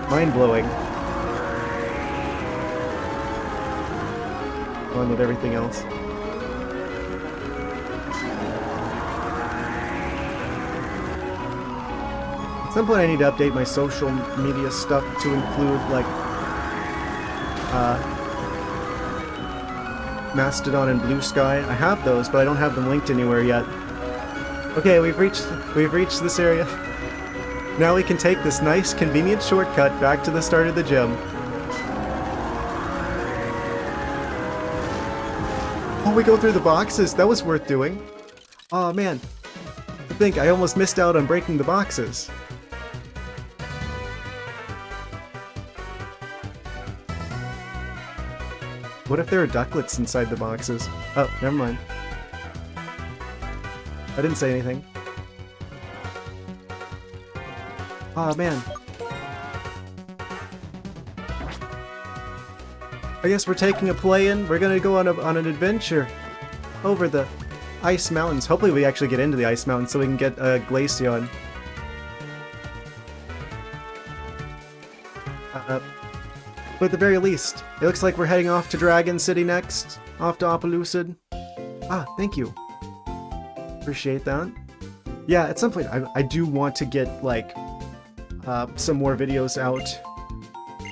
Mind-blowing. On with everything else. At some point I need to update my social media stuff to include, like, Mastodon and Blue Sky. I have those, but I don't have them linked anywhere yet. Okay, we've reached this area. Now we can take this nice, convenient shortcut back to the start of the gym. Oh, we go through the boxes. That was worth doing. Oh man, I think I almost missed out on breaking the boxes. What if there are ducklets inside the boxes? Oh, never mind. I didn't say anything. Aw, man. I guess we're taking a play-in. We're gonna go on an adventure over the ice mountains. Hopefully we actually get into the ice mountains so we can get a Glaceon. But at the very least, it looks like we're heading off to Dragon City next. Off to Opelucid. Ah, thank you. Appreciate that. Yeah, at some point I do want to get, like, some more videos out.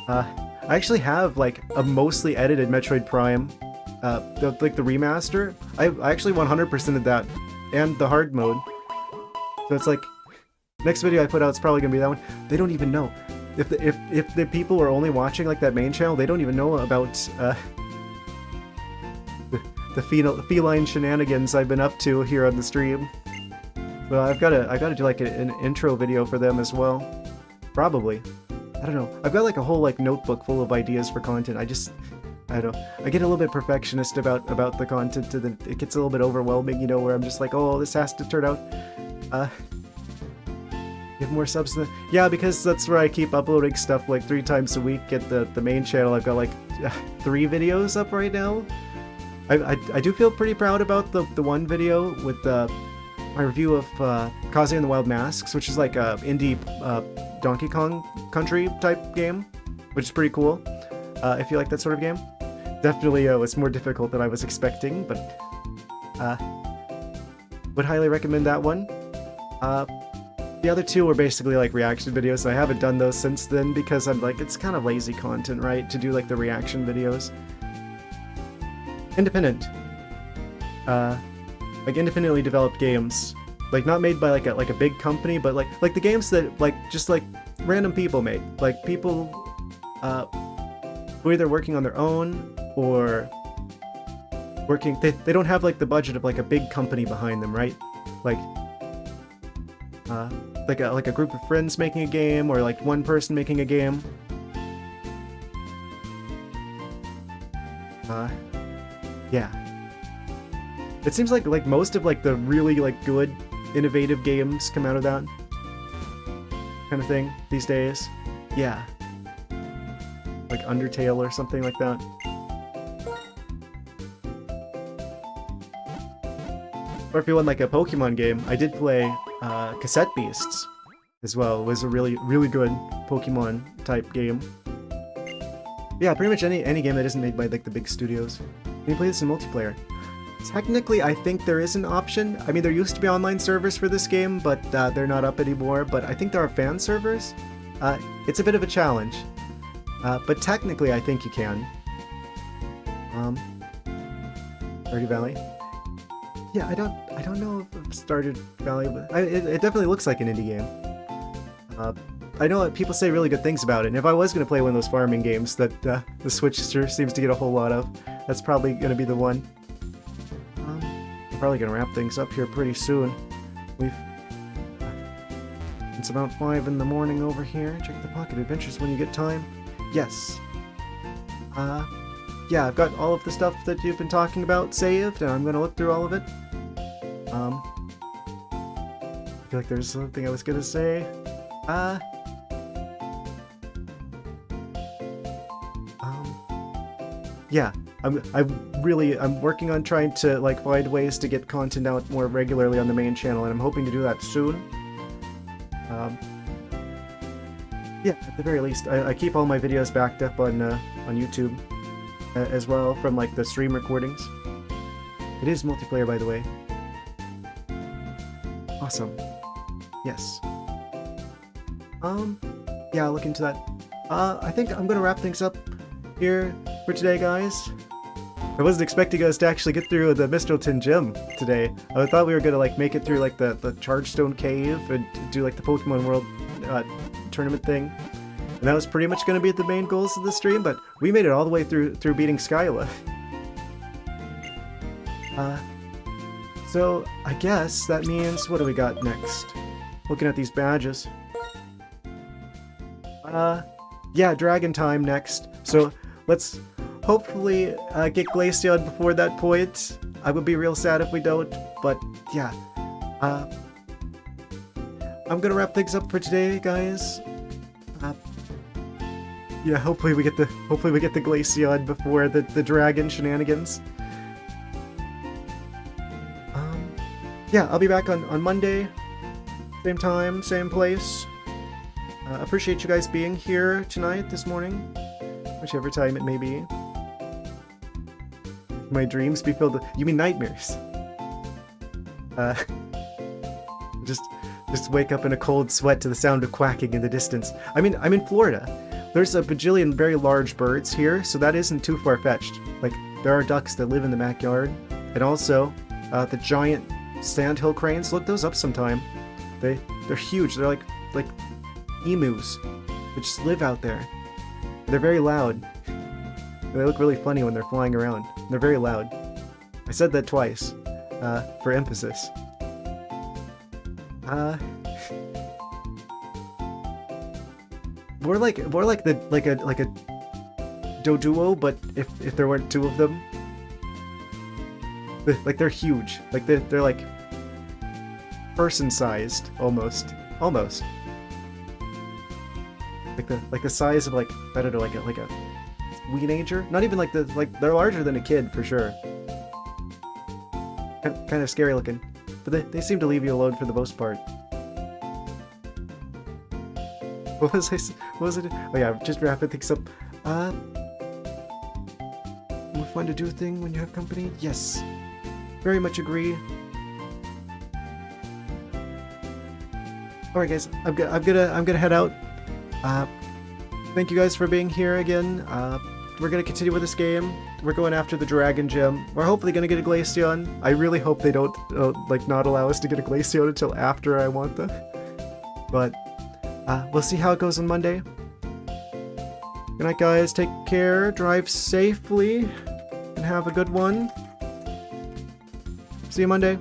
I actually have, like, a mostly edited Metroid Prime. Like, the remaster. I actually 100%ed that. And the hard mode. So it's like, next video I put out is probably going to be that one. They don't even know. If the people are only watching, like, that main channel, they don't even know about the feline shenanigans I've been up to here on the stream. So I gotta do, like, an intro video for them as well. Probably. I don't know. I've got, like, a whole, like, notebook full of ideas for content. I don't know. I get a little bit perfectionist about the content, and then it gets a little bit overwhelming, you know, where I'm just like, oh, this has to turn out give more substance. Yeah, because that's where I keep uploading stuff, like, 3 times a week at the main channel. I've got, like, 3 videos up right now. I do feel pretty proud about the one video with my review of Kazuya and the Wild Masks, which is like a indie Donkey Kong Country type game, which is pretty cool. If you like that sort of game. Definitely was more difficult than I was expecting, but would highly recommend that one. The other 2 were basically like reaction videos, and I haven't done those since then because I'm like, it's kind of lazy content, right? To do like the reaction videos. Independent. Like independently developed games. Like not made by like a big company, but like the games that like just like random people make. Like people who are either working on their own or working, they don't have like the budget of like a big company behind them, right? Like a group of friends making a game, or like one person making a game. Yeah. It seems like most of like the really like good, innovative games come out of that kind of thing these days. Yeah. Like Undertale or something like that. Or if you want like a Pokemon game, I did play Cassette Beasts as well. It was a really, really good Pokemon type game. Yeah, pretty much any game that isn't made by like the big studios. Can you play this in multiplayer? Technically, I think there is an option. I mean, there used to be online servers for this game, but they're not up anymore. But I think there are fan servers. It's a bit of a challenge. But technically, I think you can. Stardew Valley. Yeah, I don't know if Stardew Valley, but it definitely looks like an indie game. I know that people say really good things about it, and if I was going to play one of those farming games that the Switch sure seems to get a whole lot of, that's probably going to be the one. I'm probably going to wrap things up here pretty soon. It's about 5 in the morning over here. Check the Pocket Adventures when you get time. Yes. Yeah, I've got all of the stuff that you've been talking about saved, and I'm going to look through all of it. I feel like there's something I was going to say. Yeah, I'm working on trying to like find ways to get content out more regularly on the main channel, and I'm hoping to do that soon. Yeah, at the very least, I keep all my videos backed up on YouTube as well from like the stream recordings. It is multiplayer, by the way. Awesome. Yes. Yeah, I'll look into that. I think I'm gonna wrap things up here for today, guys. I wasn't expecting us to actually get through the Mistralton gym today. I thought we were gonna like make it through like the Chargestone Cave and do like the Pokemon World tournament thing. And that was pretty much gonna be the main goals of the stream, but we made it all the way through beating Skyla. So I guess that means, what do we got next? Looking at these badges. Yeah, Dragon Time next. So let's hopefully get Glaceon before that point. I would be real sad if we don't, but yeah. I'm gonna wrap things up for today, guys. Yeah, hopefully we get the Glaceon before the dragon shenanigans. Yeah, I'll be back on Monday. Same time, same place. Appreciate you guys being here tonight, this morning. Whichever time it may be. My dreams be filled with... You mean nightmares? Just wake up in a cold sweat to the sound of quacking in the distance. I'm in Florida. There's a bajillion very large birds here, so that isn't too far-fetched. Like, there are ducks that live in the backyard. And also, the giant sandhill cranes. Look those up sometime. They're huge. They're like emus. They just live out there. They're very loud. They look really funny when they're flying around. They're very loud. I said that twice, for emphasis. More like a Doduo, but if there weren't two of them. Like they're huge. Like they're like person-sized almost. Like the size of like, I don't know, like a teenager. Not even like they're larger than a kid for sure. Kind of scary looking, but they seem to leave you alone for the most part. What was it? Oh yeah, just wrapping things up. More fun to do a thing when you have company. Yes, very much agree. All right, guys, I'm gonna head out. Thank you guys for being here again. We're gonna continue with this game. We're going after the Dragon Gem. We're hopefully gonna get a Glaceon. I really hope they don't like not allow us to get a Glaceon until after I want them. But we'll see how it goes on Monday. Good night, guys. Take care. Drive safely, and have a good one. See you Monday.